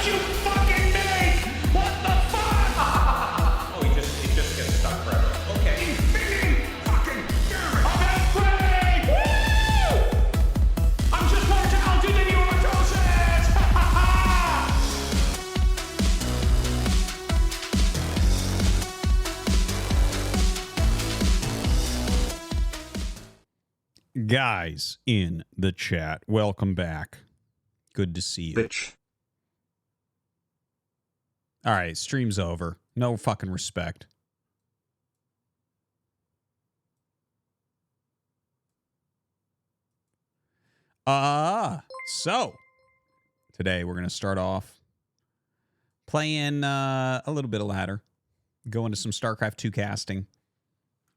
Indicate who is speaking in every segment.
Speaker 1: you fucking make? What the fuck?
Speaker 2: Oh, it just gets stuck forever. Okay.
Speaker 1: Infinity fucking damn it. Okay, great! Woo! I'm just more talented than you, Artosis! Ha ha ha!
Speaker 3: Guys in the chat, welcome back. Good to see you.
Speaker 4: Bitch.
Speaker 3: All right, stream's over. No fucking respect. So today we're going to start off playing a little bit of ladder, go into some StarCraft 2 casting.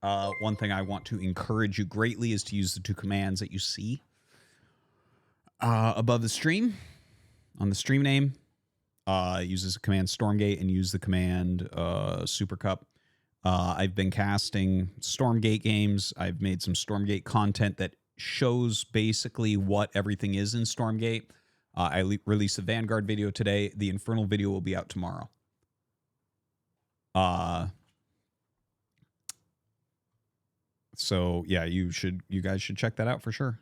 Speaker 3: One thing I want to encourage you greatly is to use the 2 commands that you see above the stream on the stream name. Uses the command StormGate and use the command SuperCup. I've been casting StormGate games. I've made some StormGate content that shows basically what everything is in StormGate. I released a Vanguard video today. The Infernal video will be out tomorrow. So yeah, you guys should check that out for sure.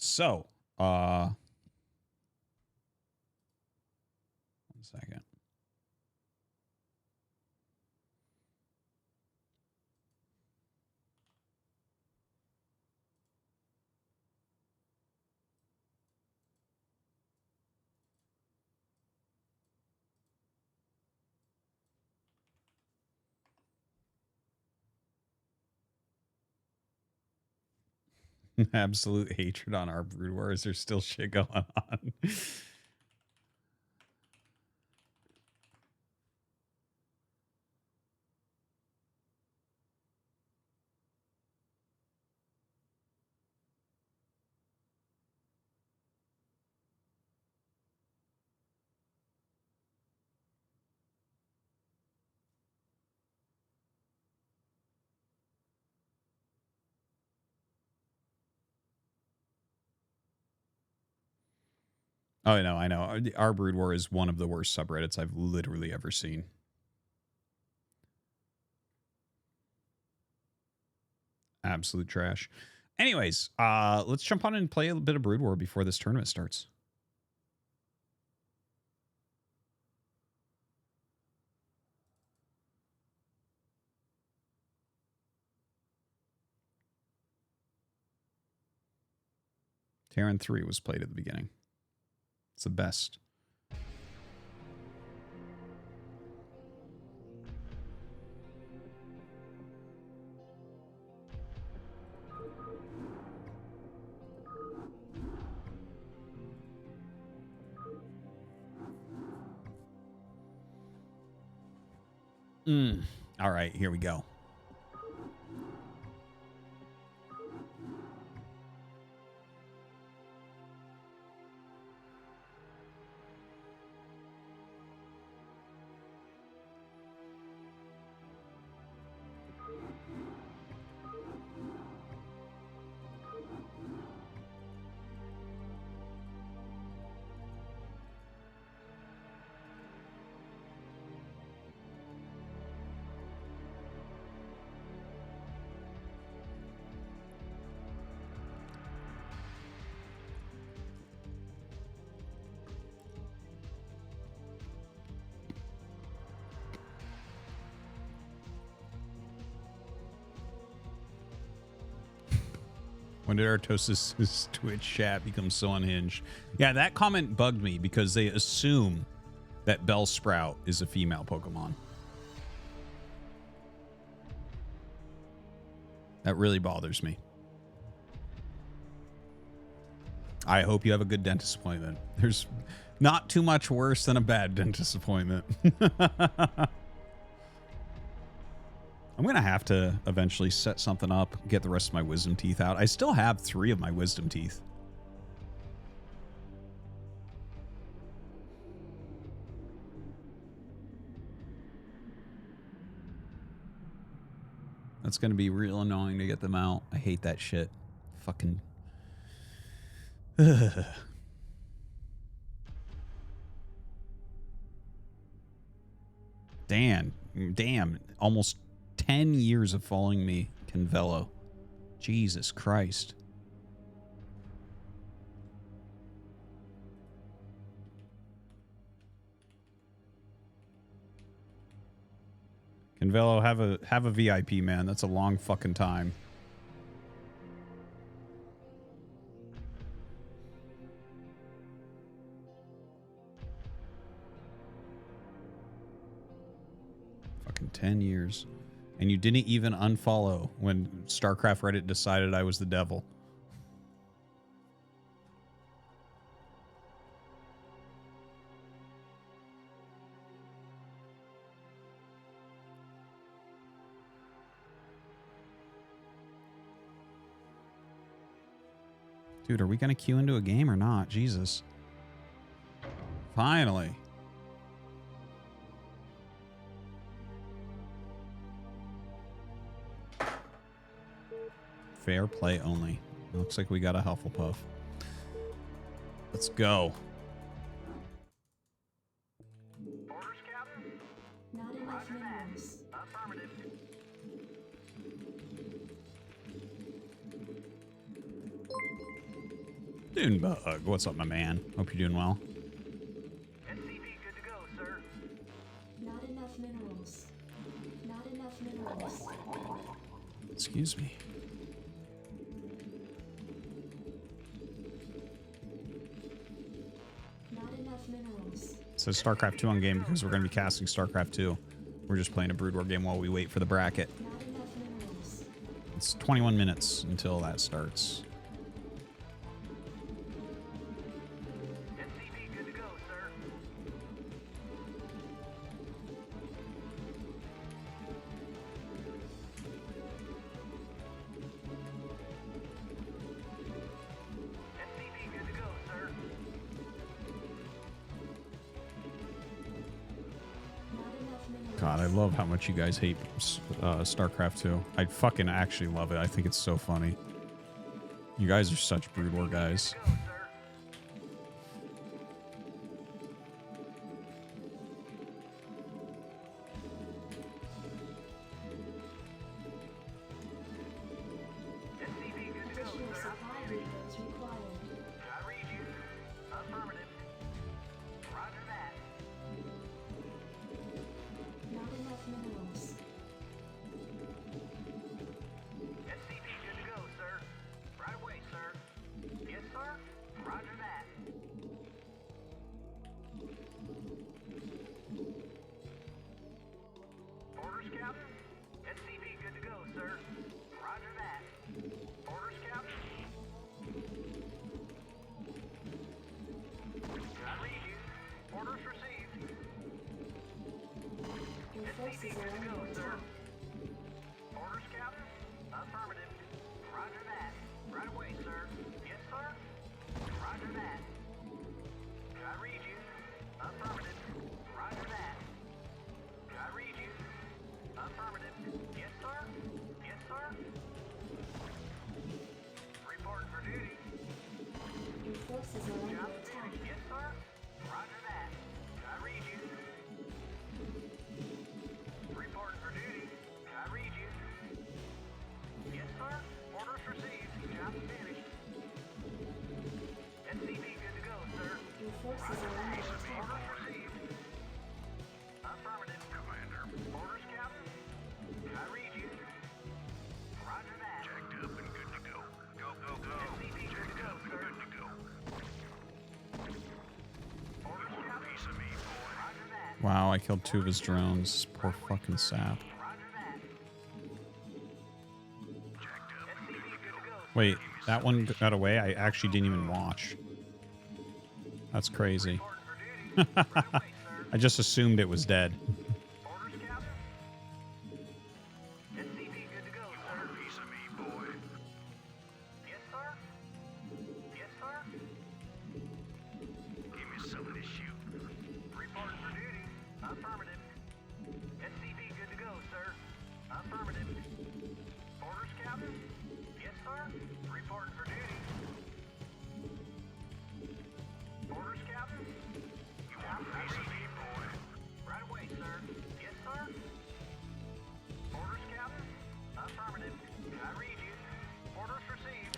Speaker 3: So, one second. Absolute hatred on our Brood Wars. There's still shit going on. Oh, I know. Our Brood War is one of the worst subreddits I've literally ever seen. Absolute trash. Anyways, let's jump on and play a bit of Brood War before this tournament starts. Terran 3 was played at the beginning. It's the best. All right, here we go. When did Artosis' Twitch chat become so unhinged? Yeah, that comment bugged me because they assume that Bellsprout is a female Pokemon. That really bothers me. I hope you have a good dentist appointment. There's not too much worse than a bad dentist appointment. I'm going to have to eventually set something up, get the rest of my wisdom teeth out. I still have 3 of my wisdom teeth. That's gonna be real annoying to get them out. I hate that shit. Fucking. Damn. Almost 10 years of following me, Canvelo. Jesus Christ. Canvelo, have a VIP, man. That's a long fucking time. Fucking 10 years. And you didn't even unfollow when Starcraft Reddit decided I was the devil. Dude, are we going to queue into a game or not? Jesus. Finally. Fair play only. Looks like we got a Hufflepuff. Let's go.
Speaker 4: Orders, Captain? Not enough minerals. Affirmative.
Speaker 3: Dunebug, what's up, my man? Hope you're doing well.
Speaker 4: SCV good to go, sir. Not enough minerals. Not enough minerals.
Speaker 3: Excuse me.
Speaker 4: Not enough minerals.
Speaker 3: It says StarCraft 2 on game because we're going to be casting StarCraft 2. We're just playing a Brood War game while we wait for the bracket.
Speaker 4: Not enough minerals.
Speaker 3: It's 21 minutes until that starts.
Speaker 4: SCV good to go, sir. SCV good to go, sir. Not enough minerals.
Speaker 3: God, I love how much you guys hate StarCraft 2. I fucking actually love it. I think it's so funny. You guys are such Brood War guys.
Speaker 4: Go, sir. SCV good to go,
Speaker 5: Additional
Speaker 4: sir.
Speaker 5: supply depots required.
Speaker 4: I read you. Affirmative. Roger that.
Speaker 5: Not enough minerals.
Speaker 4: SCV good to go, sir. Right away, sir. Yes, sir. Roger that. Orders, Captain. SCV good to go, sir. Roger that. Orders, Captain. I read you. Orders received.
Speaker 5: Your
Speaker 4: SCV
Speaker 5: forces
Speaker 4: good
Speaker 5: are
Speaker 4: to go,
Speaker 5: under
Speaker 4: sir.
Speaker 5: attack.
Speaker 4: Orders, Captain. Affirmative. Roger that. Right away, sir. Yes, sir. Roger that. I read you. Affirmative. Roger that. I read you. Affirmative. Yes, sir. Yes, sir. Reporting for duty.
Speaker 5: Your forces are under
Speaker 4: Job
Speaker 5: attack.
Speaker 4: finished. Yes, sir. Roger that. I read you. Reporting for duty. I read you. Yes, sir. Orders received. Job finished. SCV good to go, sir.
Speaker 5: Your forces are under attack.
Speaker 4: Orders received. Affirmative. Commander. Orders, Captain. I read you. Roger that. Jacked up and good to go. Go, go, go. SCV good to go, sir. Good to go. Orders, Captain. Piece of me, boy. Roger that.
Speaker 3: Wow, I killed 2 of his drones. Poor fucking sap.
Speaker 4: Roger that. Jacked up. SCV good to go.
Speaker 3: Wait, that one got away? I actually didn't even watch. That's crazy.
Speaker 4: Reporting for duty. Right away, sir.
Speaker 3: I just assumed it was dead.
Speaker 4: Orders, Captain. SCV good to go, sir. Piece of me, boy. Yes, sir. Yes, sir. Give me something to shoot. Reporting for duty. Affirmative. SCV good to go, sir. Affirmative.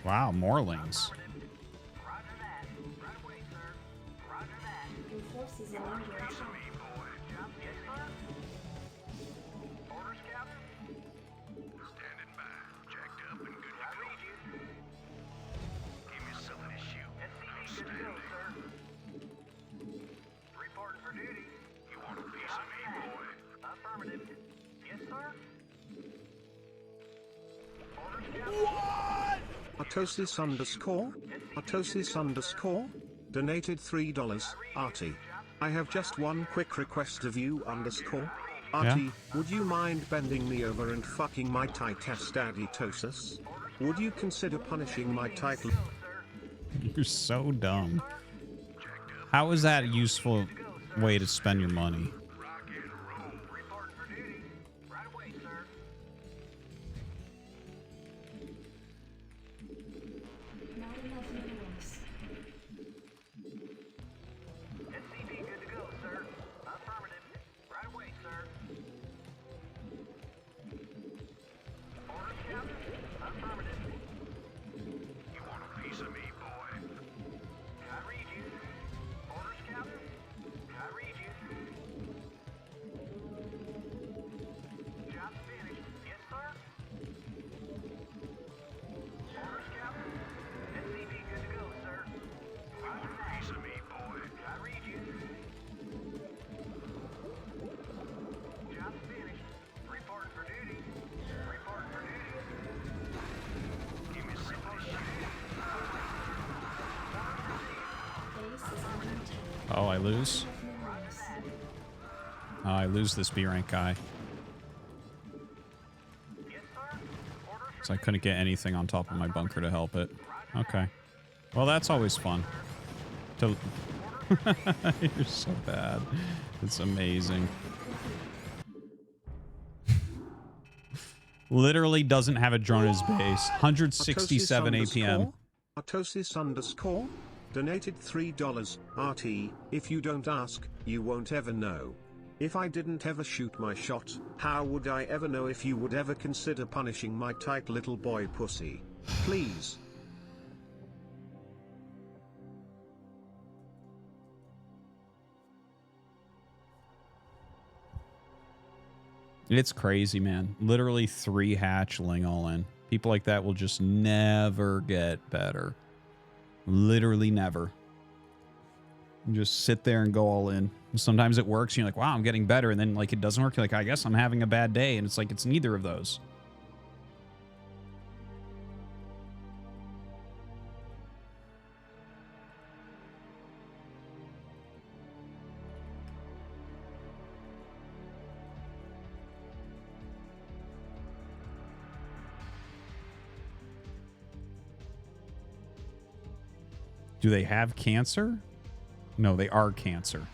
Speaker 3: Wow, Morlings.
Speaker 4: Roger that. Right away, sir. Roger that.
Speaker 5: Your forces are under attack.
Speaker 4: Job, yes, sir. Orders, Captain. Standing by. Jacked up and good to go. I read you. Give me something to shoot. SCV, good to go, sir. Reporting for duty. You want a piece of me, boy? Affirmative. Yes, sir. Orders, Captain.
Speaker 6: Artosis_, donated $3, Artie. I have just one quick request of you _ Artie, would you mind bending me over and fucking my tight ass daddy Tosis? Would you consider punishing my title?
Speaker 3: You're so dumb. How is that a useful way to spend your money?
Speaker 4: Reporting for duty. Right away, sir.
Speaker 5: Not enough minerals.
Speaker 4: SCV, good to go, sir. Affirmative. Right away, sir. Orders, Captain. Affirmative. You want a piece of me, boy? I read you. Orders, Captain. I read you. Job finished. Yes, sir. Orders, Captain. SCV, good to go, sir. Roger that. Piece of me, boy. I read you. Job finished. Reporting for duty. Reporting for duty. Give me some report for duty.
Speaker 5: Base is under attack.
Speaker 3: Oh, I lose?
Speaker 5: Minerals.
Speaker 3: Oh, I lose this B rank guy.
Speaker 4: Yes, sir. Orders for
Speaker 3: So I couldn't get anything on top of my bunker to help it. Okay. Well, that's always fun. To You're so bad. It's amazing. Literally doesn't have a drone in his base. 167 APM.
Speaker 6: Artosis_, donated $3, RT. If you don't ask, you won't ever know. If I didn't ever shoot my shot, how would I ever know if you would ever consider punishing my tight little boy pussy? Please.
Speaker 3: It's crazy, man. Literally 3 hatchling all in. People like that will just never get better. Literally never. You just sit there and go all in. Sometimes it works. And you're like, wow, I'm getting better. And then like it doesn't work. You're like, I guess I'm having a bad day. And it's like, it's neither of those. Do they have cancer? No, they are cancer.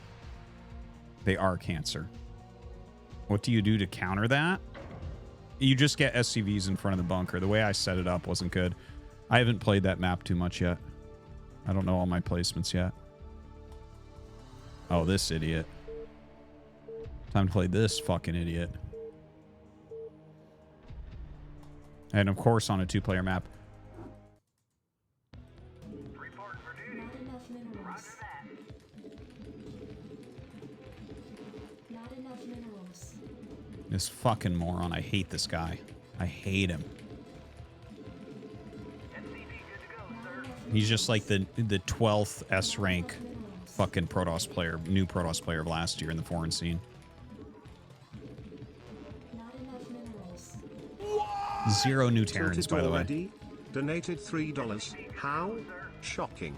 Speaker 3: They are cancer. What do you do to counter that? You just get SCVs in front of the bunker. The way I set it up wasn't good. I haven't played that map too much yet. I don't know all my placements yet. Oh, this idiot. Time to play this fucking idiot. And of course on a 2-player map.
Speaker 4: reporting for duty.
Speaker 5: Not enough minerals.
Speaker 4: Roger that.
Speaker 5: Not enough minerals.
Speaker 3: This fucking moron. I hate this guy. I hate him.
Speaker 4: SCV, good to go, sir.
Speaker 3: He's just like the 12th S rank fucking Protoss player, new Protoss player of last year in the foreign scene.
Speaker 5: Not enough minerals.
Speaker 3: 0 new Terrans,
Speaker 6: Tilted
Speaker 3: by the way.
Speaker 6: already? Donated $3. How shocking.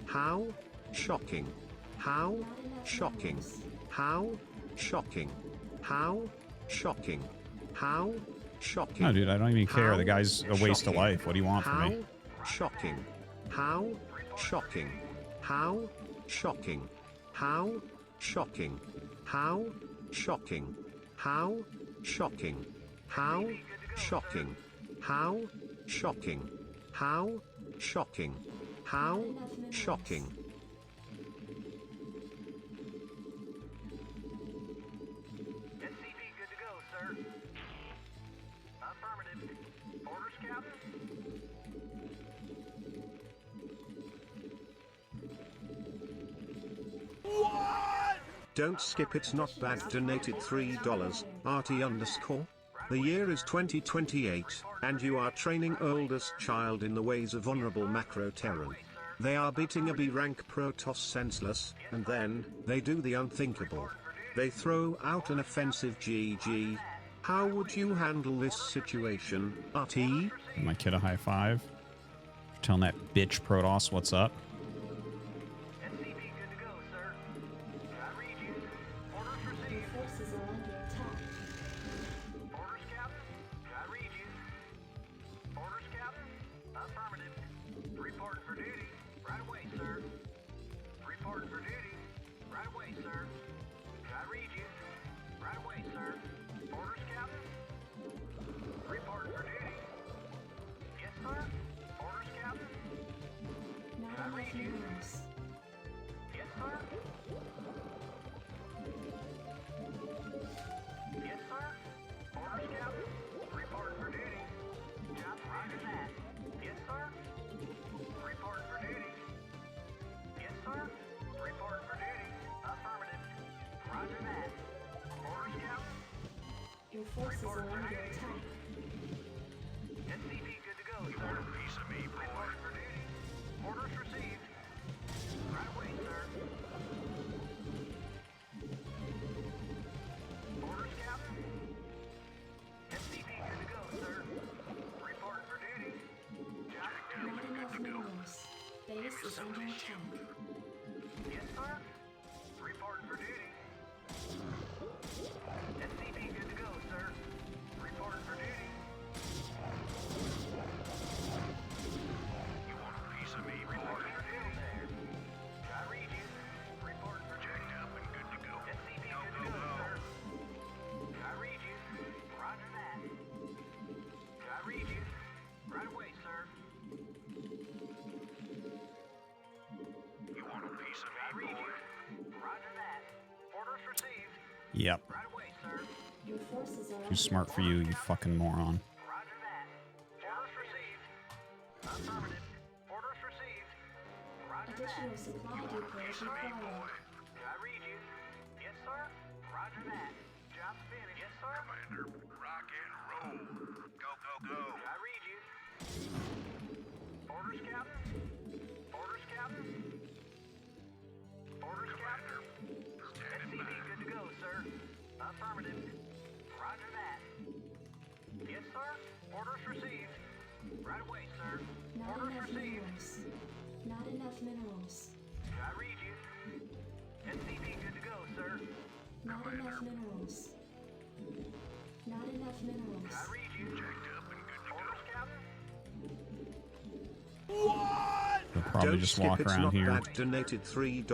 Speaker 6: How shocking. How shocking. How shocking. How shocking. How shocking.
Speaker 3: No, dude, I don't even care.
Speaker 6: How
Speaker 3: The guy's a waste of
Speaker 6: shocking.
Speaker 3: life. What do you want from me?
Speaker 6: How shocking. How shocking. How shocking. How shocking. How shocking. How shocking. How shocking. How shocking. How shocking. How shocking.
Speaker 4: SCV, good to go, sir. Affirmative. Orders, Captain.
Speaker 6: Don't skip, it's not bad. Donated $3, RT_. The year is 2028, and you are training oldest child in the ways of honorable macro Terran. They are beating a B rank Protoss senseless, and then, they do the unthinkable. They throw out an offensive GG. How would you handle this situation, RT?
Speaker 3: Give my kid a high five. Telling that bitch Protoss what's up.
Speaker 4: SCP good to go, sir. I read you. Orders
Speaker 5: Your
Speaker 4: received.
Speaker 5: forces are under attack.
Speaker 4: Orders, Captain. I read you. Orders, Captain. Affirmative. Reporting for duty. Right away, sir. Reporting for duty. Right away, sir. I read you. Right away, sir. Orders, Captain. Reporting for duty. Yes, sir. Orders, Captain.
Speaker 5: Not enough minerals.
Speaker 4: Yes, sir. Yes, sir. Orders, Captain. Reporting for duty. Job, roger that. Yes, sir. Reporting for duty. Yes, sir. Reporting for duty. Affirmative. Roger that. Orders, Captain.
Speaker 5: Your forces are under attack.
Speaker 4: SCP good to go, sir. Piece of me, boy. Reporting for duty. Orders received. Right away, sir. Orders, Captain. SCP good to go, sir. Reporting for duty. Job
Speaker 5: Not enough minerals. Base is under attack.
Speaker 4: Yes, sir. Reporting for duty. SCP good to go, sir. Reporting for duty. You want a piece of me, reporting for duty there. I read you. Reporting for duty. Up and good to go. SCP good to go, sir. I read you. Roger that. I read you. Right away, sir. You want a piece of me, I read you. Roger that. Orders received.
Speaker 3: Yep.
Speaker 4: Right away, sir.
Speaker 5: Your forces are
Speaker 3: Too
Speaker 5: under
Speaker 3: smart for you, you fucking moron.
Speaker 4: Roger that. Orders received. Affirmative. Orders received. Roger
Speaker 5: Additional
Speaker 4: that.
Speaker 5: supply depots required.
Speaker 4: I read you. Yes, sir. Roger that. Job finished. Yes, sir. Commander, rock and roll. Go, go, go. I read you. Orders, Captain. Orders, Captain. Orders, Captain. SCP good to go, sir. Affirmative. Roger that. Yes, sir. Orders received. Right away, sir.
Speaker 5: Not
Speaker 4: Orders
Speaker 5: enough
Speaker 4: received.
Speaker 5: minerals. Not enough minerals.
Speaker 4: I read you. SCP good to go, sir.
Speaker 5: Not enough minerals. Not enough minerals.
Speaker 4: I read you. Checked up and good to go. Orders, Captain.
Speaker 3: They'll probably
Speaker 6: Don't
Speaker 3: just
Speaker 6: skip,
Speaker 3: walk
Speaker 6: it's
Speaker 3: around
Speaker 6: not
Speaker 3: here.
Speaker 6: bad. Donated $3,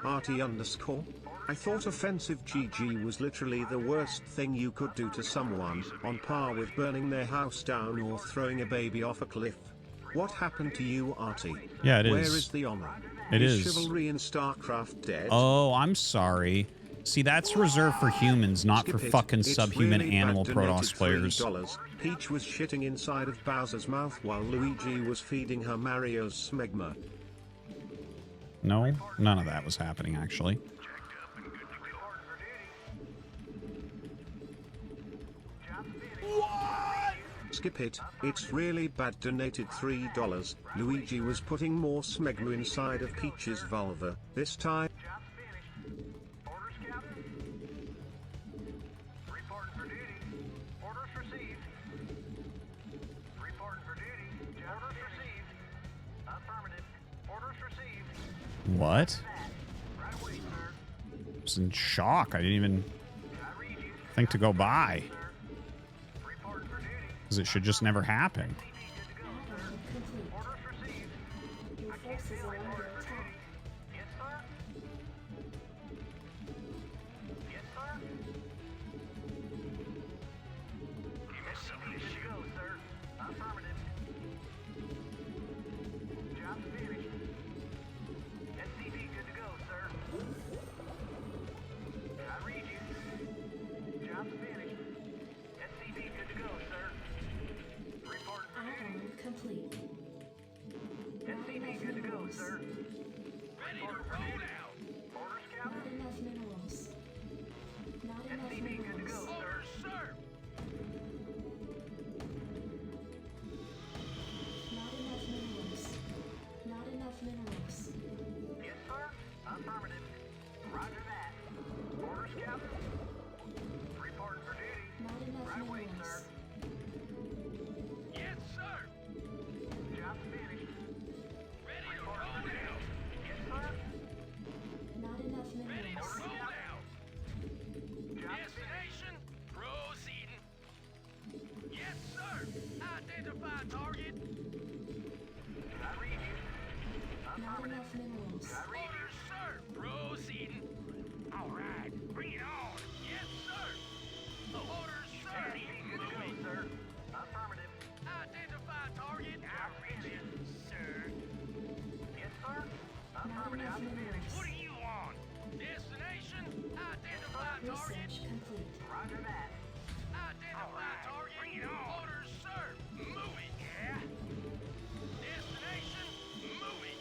Speaker 6: RT_. I thought offensive GG was literally the worst thing you could do to someone, on par with burning their house down or throwing a baby off a cliff. What happened to you, RT?
Speaker 3: Yeah, it
Speaker 6: Where
Speaker 3: is.
Speaker 6: is the honor?
Speaker 3: It is.
Speaker 6: Chivalry in Starcraft dead?
Speaker 3: Oh, I'm sorry. See, that's reserved for humans, not for
Speaker 6: Skip it.
Speaker 3: fucking
Speaker 6: It's
Speaker 3: subhuman
Speaker 6: really
Speaker 3: animal
Speaker 6: bad.
Speaker 3: Protoss
Speaker 6: Donated
Speaker 3: players.
Speaker 6: $3. Peach was shitting inside of Bowser's mouth while Luigi was feeding her Mario's smegma.
Speaker 3: No, none of that was happening, actually.
Speaker 6: Skip it, it's really bad. Donated $3. Luigi was putting more smegma inside of Peach's vulva, this time.
Speaker 4: Job finished. Orders, Captain. Reporting for duty. Orders received. Reporting for duty. Orders received. Affirmative. Orders received.
Speaker 3: What?
Speaker 4: Right away, sir.
Speaker 3: I was in shock. I didn't even
Speaker 4: I read you.
Speaker 3: think to go by.
Speaker 4: Sir. Reporting for duty.
Speaker 3: Because it should just never happen.
Speaker 5: Add-on complete.
Speaker 4: Orders received.
Speaker 5: Your forces are under attack.
Speaker 4: Yes, sir. Yes, sir. SCP good to go, sir. Affirmative. Job finished. SCP good to go, sir. I read you. Job finished. SCP good to go, sir. Reporting for duty.
Speaker 5: Add-on complete. Not
Speaker 4: SCP
Speaker 5: enough
Speaker 4: good to go,
Speaker 5: minerals.
Speaker 4: sir.
Speaker 5: enough minerals.
Speaker 4: Orders, sir. Proceeding. All right, bring it on. Yes, sir. Orders, sir. Moving, sir. Affirmative. Identify target. I read you, sir. Yes, sir.
Speaker 5: Not enough minerals.
Speaker 4: What do you want? Destination. Identify target.
Speaker 5: Research complete.
Speaker 4: Roger that. Identify target. Bring it on. Orders, sir. Moving. Yeah. Destination. Moving.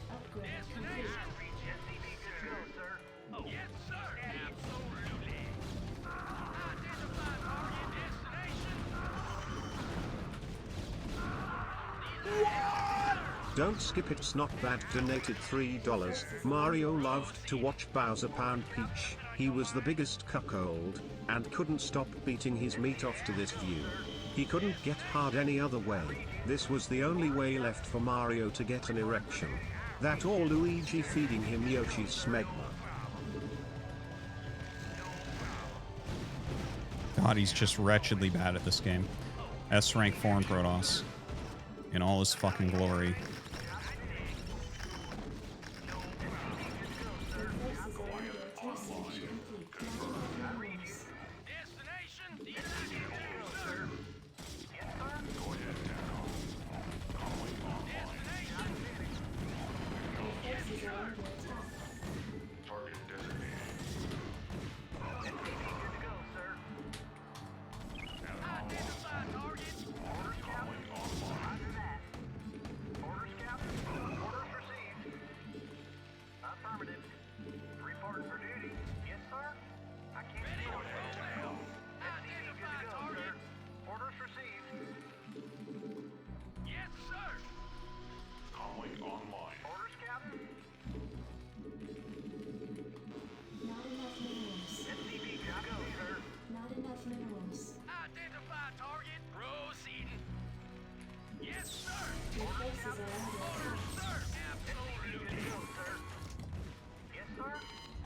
Speaker 5: Upgrade complete.
Speaker 4: Destination. SCV good to go, sir. Oh, yes, sir. Absolutely. Identify target. Destination.
Speaker 6: Don't skip it's not bad. Donated $3. Mario loved to watch Bowser pound Peach. He was the biggest cuckold, and couldn't stop beating his meat off to this view. He couldn't get hard any other way. This was the only way left for Mario to get an erection. That or Luigi feeding him Yoshi's smegma.
Speaker 3: God, he's just wretchedly bad at this game. S rank foreign Protoss. In all his fucking glory.
Speaker 5: Your forces are under attack. Research complete. Not enough minerals.
Speaker 4: Destination. Sir. Yes, sir.
Speaker 5: Your forces are under attack.
Speaker 4: Good to go, sir. Identify target. Orders, Captain. Roger that. Orders, Captain. Orders received. Affirmative. Reporting for duty. Yes, sir. I can't see it. Identify target. Orders received. Yes, sir. Orders, Captain.
Speaker 5: Not enough minerals.
Speaker 4: SCV good to go, sir.
Speaker 5: Not enough minerals.
Speaker 4: Identify target. Proceeding. Yes, sir.
Speaker 5: Your forces are under attack.
Speaker 4: Sir. Absolutely. Good to go, sir. Yes, sir.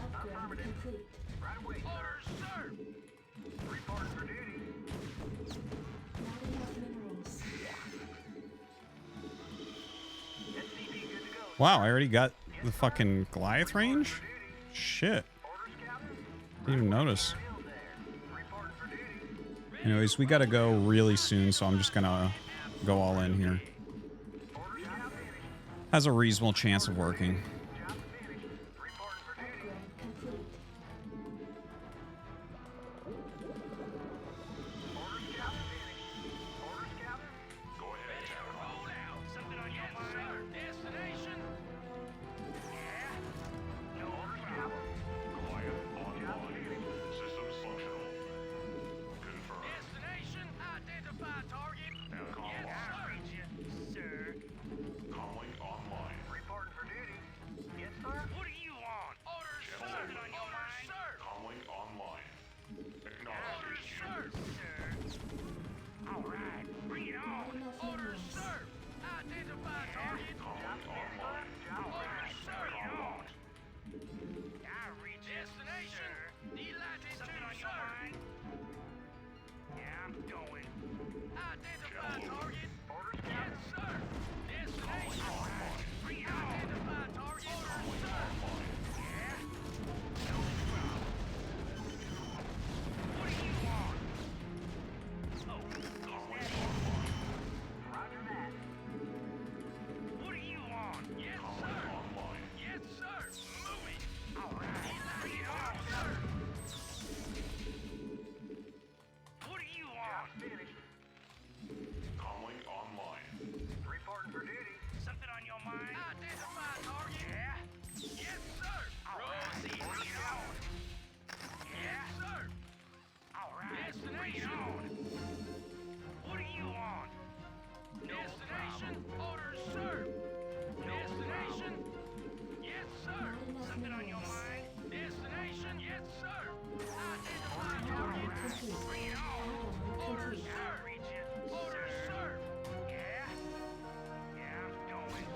Speaker 5: Upgrade complete.
Speaker 4: Right away, orders, sir. Report for duty.
Speaker 5: Not enough minerals.
Speaker 4: SCV good to go.
Speaker 3: Wow, I already got the fucking Goliath range? Shit.
Speaker 4: Orders, Captain.
Speaker 3: Didn't even notice.
Speaker 4: Field there. Report for duty.
Speaker 3: Anyways, we gotta go really soon, so I'm just gonna go all in here.
Speaker 4: Orders, Captain.
Speaker 3: Has a reasonable chance of working.
Speaker 4: Job finished. Report for duty.
Speaker 5: Upgrade complete.
Speaker 4: Orders, Captain. Finished. Orders, Captain. Go ahead. Ready to roll out. Something on your mind? Sir. Destination. Yeah. No orders, Captain. Job finished.
Speaker 1: Systems functional. Confirmed.
Speaker 4: Destination. Identify target. Yes, sir. Sir.
Speaker 1: Comlink online.
Speaker 4: Reporting for duty. Yes, sir. What do you want? Orders, sir. Something on your mind? Sir.
Speaker 1: Comlink online. Acknowledge
Speaker 4: Orders,
Speaker 1: issue.
Speaker 4: sir. Sir. All right. Bring it
Speaker 5: Not
Speaker 4: on.
Speaker 5: enough
Speaker 4: Orders,
Speaker 5: minerals.
Speaker 4: sir. Identify target.
Speaker 1: Comlink online.
Speaker 4: Orders, sir. Bring it on. I reach destination. Delighted to, sir. Yeah, I'm going. Identify target. Orders, yes, sir. Destination. Bring it on. Identify target. Orders, sir. Yeah. No problem. What do you want? Oh, is that it? Roger that. What do you want? Yes, sir.
Speaker 1: Online.
Speaker 4: Yes, sir. Moving. All right. Bring it on, sir. What do you want? Finished.
Speaker 1: Comlink online.
Speaker 4: Reporting for duty. Something on your mind? Identify target. Yeah. Yes, sir. All right. Bring it on. Yes, sir. All right. Destination. What do you want? Destination. Orders, sir. Destination. Yes, sir.
Speaker 5: Not enough
Speaker 4: Something on your
Speaker 5: minerals.
Speaker 4: mind? Destination. Yes, sir. Identify
Speaker 5: Add-on
Speaker 4: target.
Speaker 5: complete.
Speaker 4: Bring it on.
Speaker 5: Add-on
Speaker 4: Orders,
Speaker 5: complete.
Speaker 4: sir. Orders, sir. Yeah. Yeah, I'm going.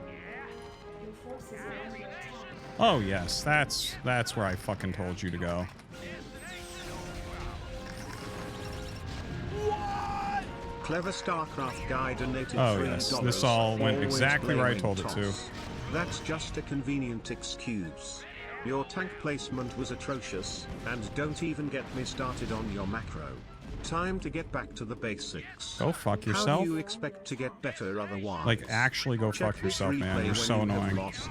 Speaker 4: Yeah.
Speaker 5: Your forces are under attack.
Speaker 3: Oh yes, that's where I fucking told you to go.
Speaker 4: Destination.
Speaker 3: What?
Speaker 6: Clever Starcraft guy donated
Speaker 3: Oh,
Speaker 6: $3.
Speaker 3: yes. This all went
Speaker 6: Always
Speaker 3: exactly where I
Speaker 6: blaming
Speaker 3: told it to.
Speaker 6: toss. That's just a convenient excuse. Your tank placement was atrocious, and don't even get me started on your macro. Time to get back to the basics.
Speaker 3: Go fuck
Speaker 6: How
Speaker 3: yourself.
Speaker 6: do you expect to get better otherwise?
Speaker 3: Like, actually go
Speaker 6: Check
Speaker 3: fuck
Speaker 6: this
Speaker 3: yourself, man.
Speaker 6: replay
Speaker 3: You're
Speaker 6: when
Speaker 3: so
Speaker 6: you have
Speaker 3: annoying.
Speaker 6: lost.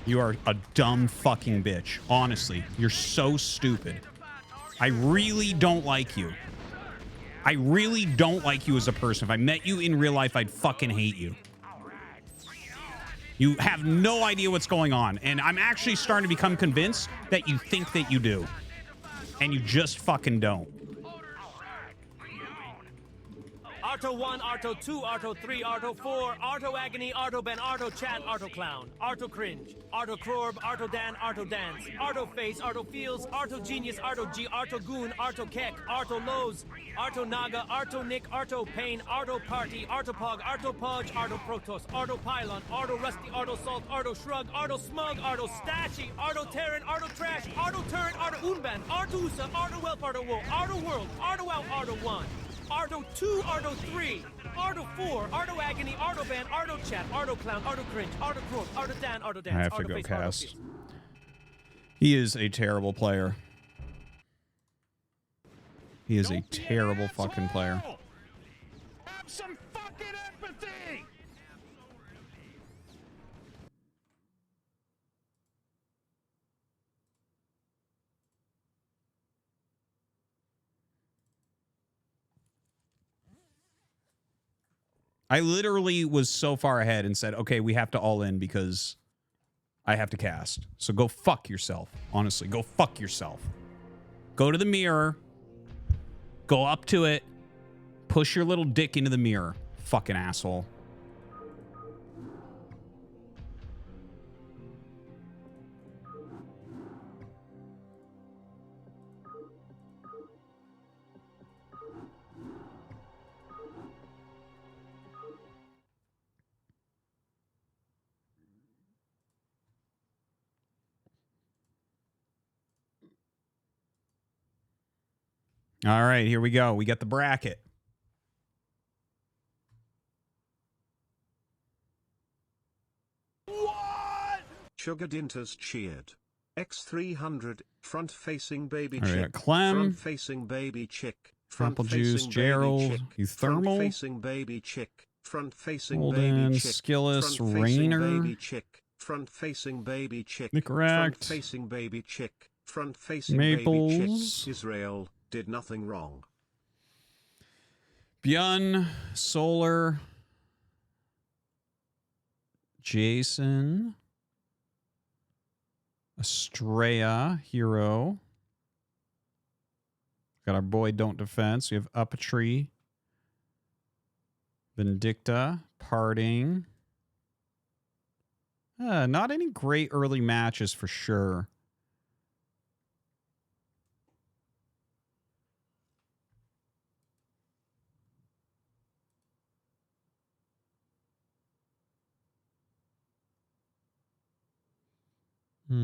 Speaker 3: You are a dumb fucking bitch. Honestly, you're so stupid. I really don't like you. I really don't like you as a person. If I met you in real life, I'd fucking hate you. You have no idea what's going on. And I'm actually starting to become convinced that you think that you do. And you just fucking don't.
Speaker 7: Arto 1, Arto 2, Arto 3, Arto 4, Arto Agony, Arto Ben, Arto Chat, Arto Clown, Arto Cringe, Arto Crorb, Arto Dan, Arto Dance, Arto Face, Arto Feels, Arto Genius, Arto G, Arto Goon, Arto Keck, Arto Lowe's, Arto Naga, Arto Nick, Arto Pain, Arto Party, Arto Pog, Arto Pudge, Arto Protoss, Arto Pylon, Arto Rusty, Arto Salt, Arto Shrug, Arto Smug, Arto Stashy, Arto Terran, Arto Trash, Arto Turret, Arto Unban, Arto Usa, Arto Welp, Arto Woe, Arto World, Arto Out, Arto 1. Arto 2, Arto 3, Arto 4, Arto Agony, Arto Ban, Arto Chat, Arto Clown, Arto Cringe, Arto Croak, Arto Dan, Arto Dance,
Speaker 3: I have to
Speaker 7: Arto
Speaker 3: go
Speaker 7: Face,
Speaker 3: cast.
Speaker 7: Arto Feels.
Speaker 3: He is a terrible player. He is a terrible fucking player.
Speaker 1: Have some fucking empathy!
Speaker 3: I literally was so far ahead and said, okay, we have to all in because I have to cast. So go fuck yourself. Honestly, go fuck yourself. Go to the mirror. Go up to it. Push your little dick into the mirror. Fucking asshole. All right, here we go. We got the bracket.
Speaker 6: Sugar Dinters cheered. X300, front-facing baby
Speaker 3: All right,
Speaker 6: chick.
Speaker 3: Clem.
Speaker 6: Front-facing baby chick.
Speaker 3: Apple
Speaker 6: Front-facing
Speaker 3: Juice,
Speaker 6: baby
Speaker 3: Gerald,
Speaker 6: chick.
Speaker 3: Euthermal.
Speaker 6: Front-facing baby chick. Front-facing
Speaker 3: Holden,
Speaker 6: baby chick.
Speaker 3: Skillis,
Speaker 6: Front-facing
Speaker 3: Rayner.
Speaker 6: baby chick. Front-facing baby chick.
Speaker 3: McRact.
Speaker 6: Front-facing baby chick. Front-facing baby chick.
Speaker 3: Maples.
Speaker 6: Israel did nothing wrong.
Speaker 3: Bjorn, Solar, Jason, Estrella, Hero. Got our boy Don't Defense. We have Up a Tree, Vindicta, Parting. Not any great early matches for sure. I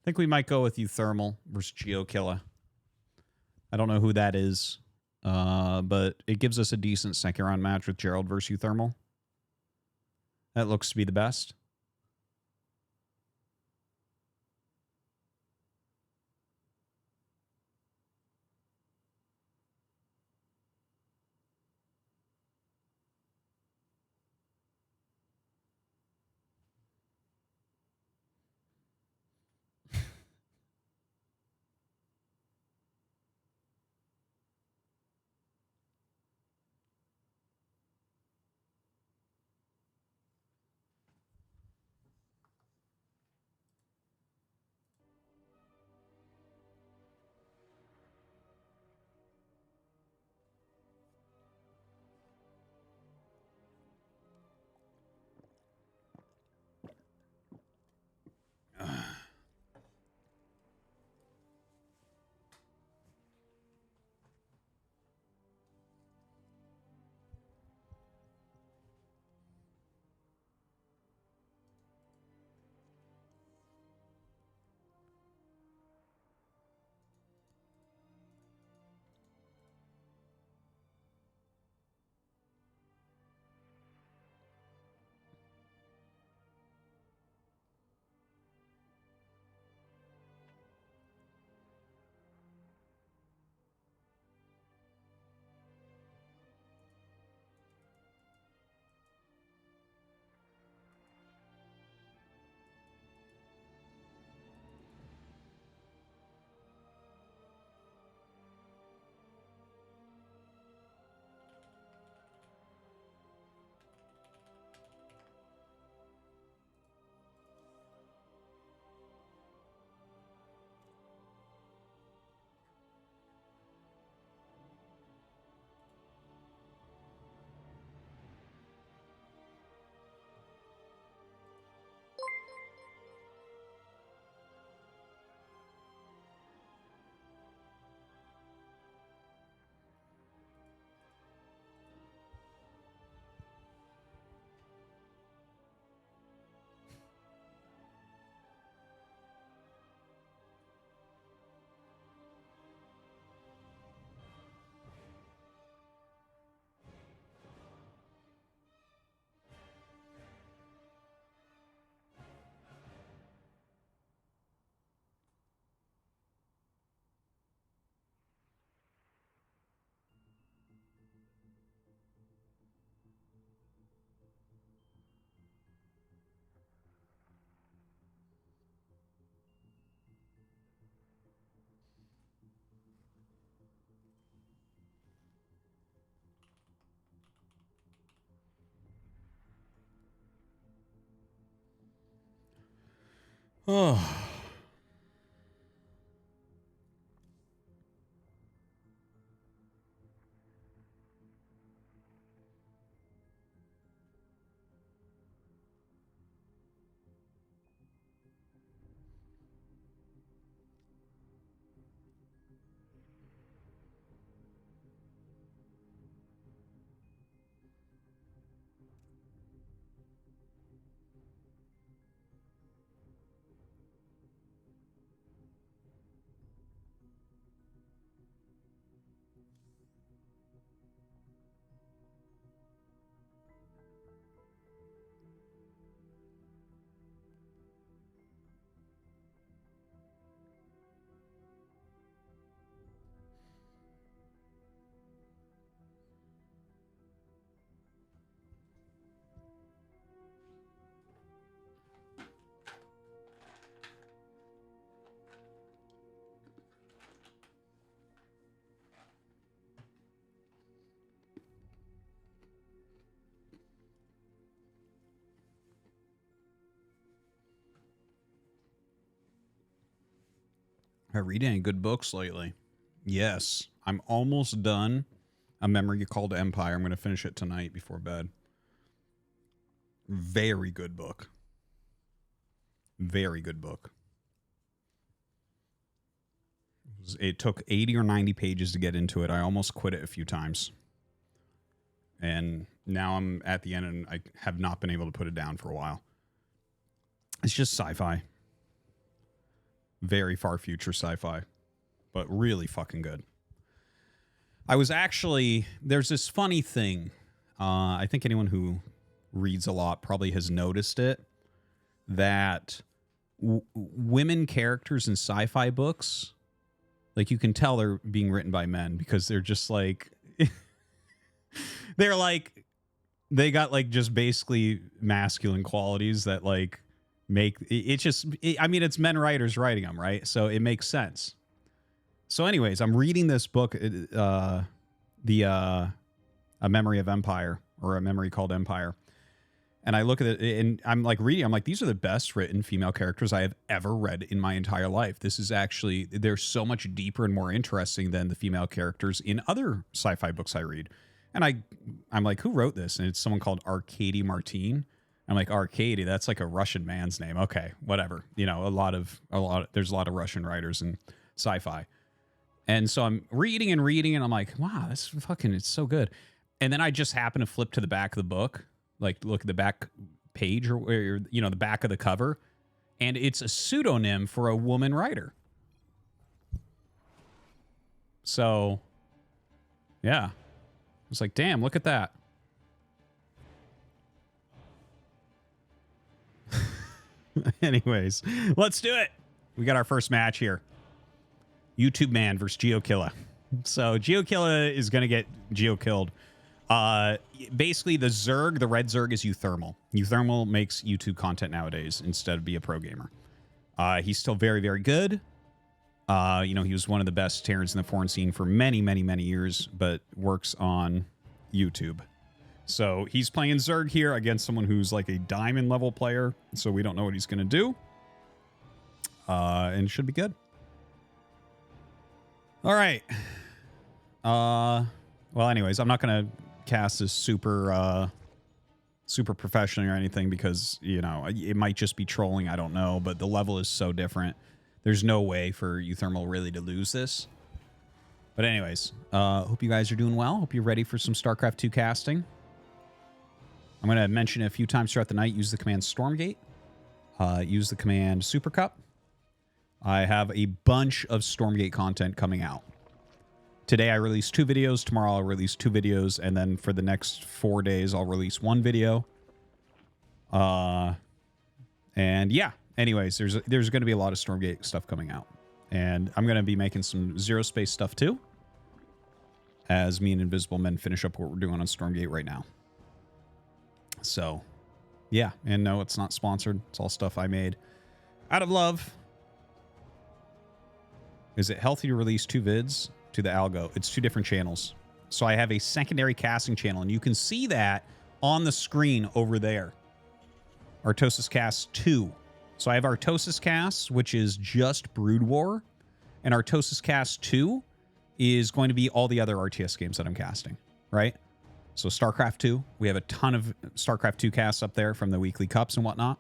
Speaker 3: think we might go with Euthermal versus GeoKilla. I don't know who that is, but it gives us a decent second round match with Gerald versus Euthermal. That looks to be the best. Oh. Have I read any good books lately? Yes. I'm almost done. A Memory Called Empire. I'm going to finish it tonight before bed. Very good book. Very good book. It took 80 or 90 pages to get into it. I almost quit it a few times. And now I'm at the end and I have not been able to put it down for a while. It's just sci-fi. Very far future sci-fi. But really fucking good. I was actually... There's this funny thing. I think anyone who reads a lot probably has noticed it. That women characters in sci-fi books... Like, you can tell they're being written by men because they're just like... they're like... They got, like, just basically masculine qualities that, like, make... It's just... I mean, it's men writers writing them, right? So it makes sense. So anyways, I'm reading this book, A Memory of Empire, or A Memory Called Empire. And I look at it, and I'm like reading, I'm like, these are the best written female characters I have ever read in my entire life. This is actually, they're so much deeper and more interesting than the female characters in other sci-fi books I read. And I'm like, who wrote this? And it's someone called Arkady Martine. I'm like, Arkady, that's like a Russian man's name. Okay, whatever. You know, there's a lot of Russian writers in sci-fi. And so I'm reading, and I'm like, wow, this fucking, it's so good. And then I just happen to flip to the back of the book, like look at the back page or you know, the back of the cover, and it's a pseudonym for a woman writer. So, yeah. It's like, damn, look at that. Anyways, let's do it. We got our first match here. YouTube Man versus GeoKilla. So GeoKilla is going to get geo-killed. Basically, the Zerg, the red Zerg, is Euthermal. Euthermal makes YouTube content nowadays instead of be a pro gamer. He's still very, very good. You know, he was one of the best Terrans in the foreign scene for many, many, many years, but works on YouTube. So he's playing Zerg here against someone who's like a diamond level player. So we don't know what he's going to do. And it should be good. All right. Well, anyways, I'm not going to cast this super professionally or anything because, you know, it might just be trolling. I don't know. But the level is so different. There's no way for Euthermal really to lose this. But anyways, hope you guys are doing well. Hope you're ready for some StarCraft 2 casting. I'm going to mention it a few times throughout the night. Use the command StormGate. Use the command SuperCup. I have a bunch of StormGate content coming out. Today I released 2 videos. Tomorrow I'll release 2 videos. And then for the next 4 days, I'll release 1 video. And yeah. Anyways, there's going to be a lot of StormGate stuff coming out. And I'm going to be making some Zero Space stuff too. As me and Invisible Men finish up what we're doing on StormGate right now. So, yeah. And no, it's not sponsored. It's all stuff I made out of love. Is it healthy to release 2 vids to the algo? It's 2 different channels. So I have a secondary casting channel, and you can see that on the screen over there. Artosis Cast 2. So I have Artosis Cast, which is just Brood War, and Artosis Cast 2 is going to be all the other RTS games that I'm casting, right? So StarCraft 2, we have a ton of StarCraft 2 casts up there from the weekly cups and whatnot.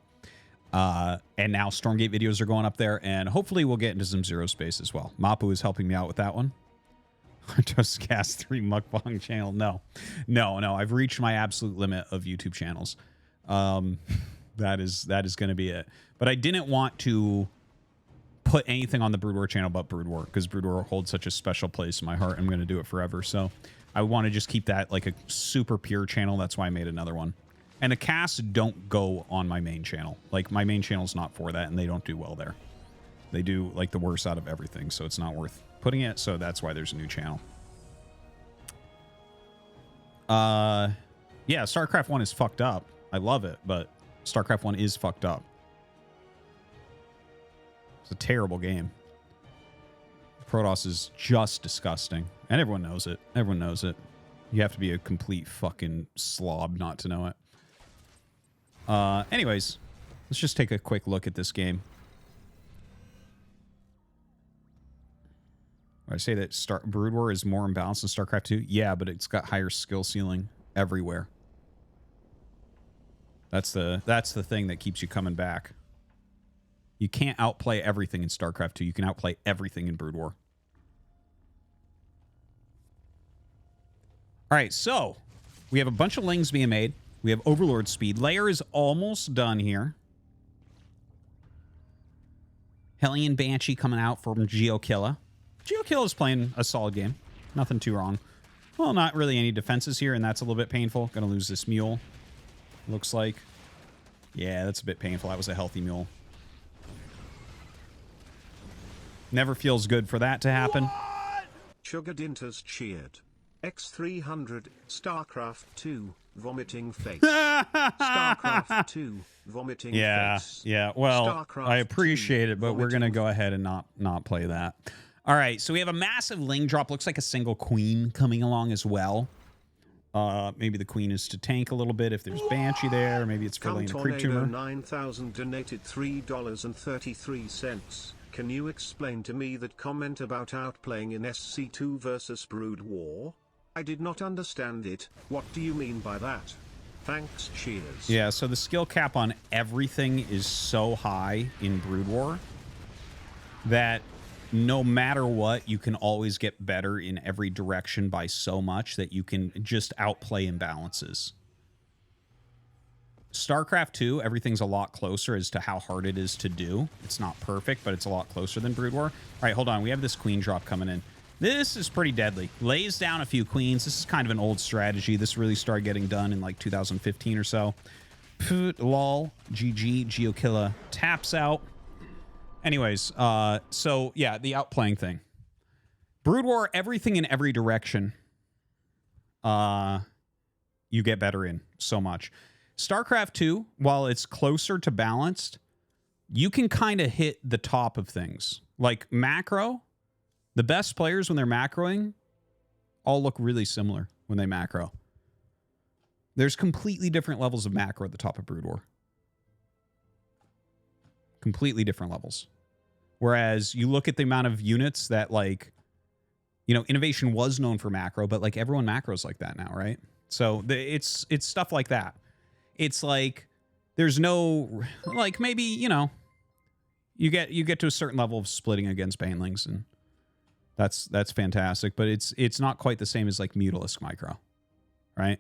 Speaker 3: And now StormGate videos are going up there, and hopefully we'll get into some Zero Space as well. Mapu is helping me out with that one. Just cast 3 mukbang channel. No. I've reached my absolute limit of YouTube channels. That is going to be it. But I didn't want to put anything on the Brood War channel but Brood War, because Brood War holds such a special place in my heart. I'm going to do it forever. So I want to just keep that like a super pure channel. That's why I made another one. And the casts don't go on my main channel. Like, my main channel's not for that, and they don't do well there. They do, like, the worst out of everything, so it's not worth putting it. So that's why there's a new channel. Yeah, StarCraft 1 is fucked up. I love it, but StarCraft 1 is fucked up. It's a terrible game. Protoss is just disgusting. And everyone knows it. Everyone knows it. You have to be a complete fucking slob not to know it. Anyways, let's just take a quick look at this game. I say that Brood War is more imbalanced than StarCraft 2. Yeah, but it's got higher skill ceiling everywhere. That's the thing that keeps you coming back. You can't outplay everything in StarCraft 2. You can outplay everything in Brood War. All right, so we have a bunch of Lings being made. We have Overlord speed. Lair is almost done here. Hellion Banshee coming out from Geokilla. Geokilla is playing a solid game. Nothing too wrong. Well, not really any defenses here, and that's a little bit painful. Gonna lose this mule. Looks like. Yeah, that's a bit painful. That was a healthy mule. Never feels good for that to happen.
Speaker 6: Sugar Dinter's cheered. X300, StarCraft 2, vomiting face. StarCraft 2, vomiting face.
Speaker 3: Yeah. Well,
Speaker 6: StarCraft
Speaker 3: I appreciate
Speaker 6: 2,
Speaker 3: it, but we're going to
Speaker 6: vomiting
Speaker 3: go ahead and not play that. All right, so we have a massive Ling drop. Looks like a single queen coming along as well. Maybe the queen is to tank a little bit if there's Banshee there. Maybe it's for laying a creep tumor.
Speaker 6: 9000 donated $3.33. Can you explain to me that comment about outplaying in SC2 versus Brood War? I did not understand it. What do you mean by that? Thanks, cheers.
Speaker 3: Yeah, so the skill cap on everything is so high in Brood War that no matter what, you can always get better in every direction by so much that you can just outplay imbalances. StarCraft 2, everything's a lot closer as to how hard it is to do. It's not perfect, but it's a lot closer than Brood War. All right, hold on. We have this queen drop coming in. This is pretty deadly. Lays down a few queens. This is kind of an old strategy. This really started getting done in like 2015 or so. Lol. GG. Geokilla taps out. Anyways, so yeah, the outplaying thing. Brood War, everything in every direction. You get better in so much. StarCraft 2, while it's closer to balanced, you can kind of hit the top of things. Like macro, the best players when they're macroing all look really similar when they macro. There's completely different levels of macro at the top of Brood War. Completely different levels. Whereas you look at the amount of units that, like, you know, Innovation was known for macro, but like everyone macros like that now, right? So it's stuff like that. It's like there's no, like, maybe, you know, you get to a certain level of splitting against Banelings, and that's fantastic, but it's not quite the same as like Mutalisk micro, right?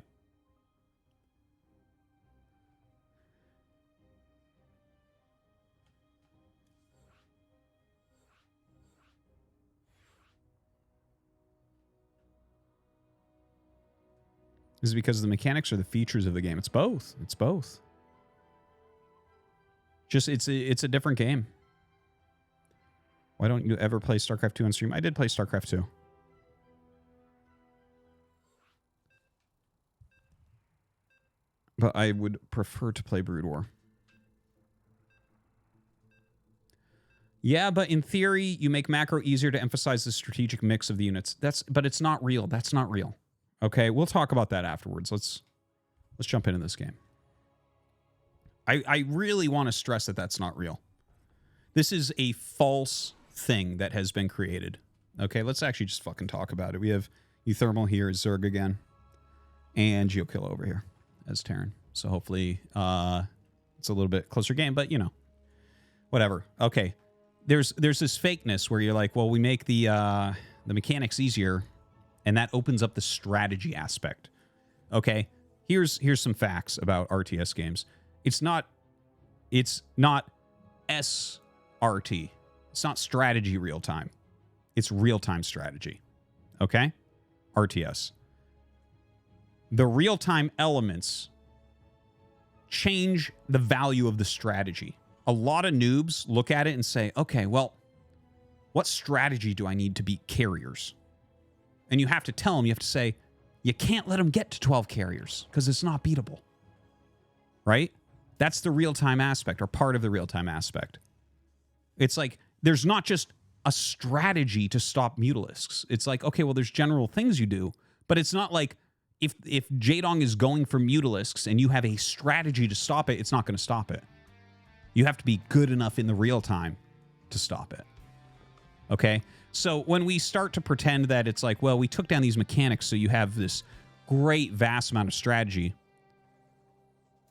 Speaker 3: Is it because of the mechanics or the features of the game? It's both. It's both. Just it's a different game. Why don't you ever play StarCraft 2 on stream? I did play StarCraft 2. But I would prefer to play Brood War. Yeah, but in theory, you make macro easier to emphasize the strategic mix of the units. But it's not real. That's not real. Okay, we'll talk about that afterwards. Let's jump into this game. I really want to stress that that's not real. This is a false thing that has been created. Okay, let's actually just fucking talk about it. We have Euthermal here as Zerg again. And GeoKilla over here as Terran. So hopefully it's a little bit closer game, but you know, whatever. Okay, there's this fakeness where you're like, well, we make the mechanics easier, and that opens up the strategy aspect. Okay, here's some facts about RTS games. It's not SRT. It's not strategy real time. It's real time strategy. Okay, RTS. The real time elements change the value of the strategy. A lot of noobs look at it and say, okay, well, what strategy do I need to beat carriers? And you have to tell them, you have to say, you can't let them get to 12 carriers because it's not beatable. Right? That's the real-time aspect, or part of the real-time aspect. It's like, there's not just a strategy to stop Mutalisks. It's like, okay, well, there's general things you do, but it's not like, if Jaedong is going for Mutalisks and you have a strategy to stop it, it's not going to stop it. You have to be good enough in the real time to stop it. Okay? So when we start to pretend that it's like, well, we took down these mechanics so you have this great, vast amount of strategy.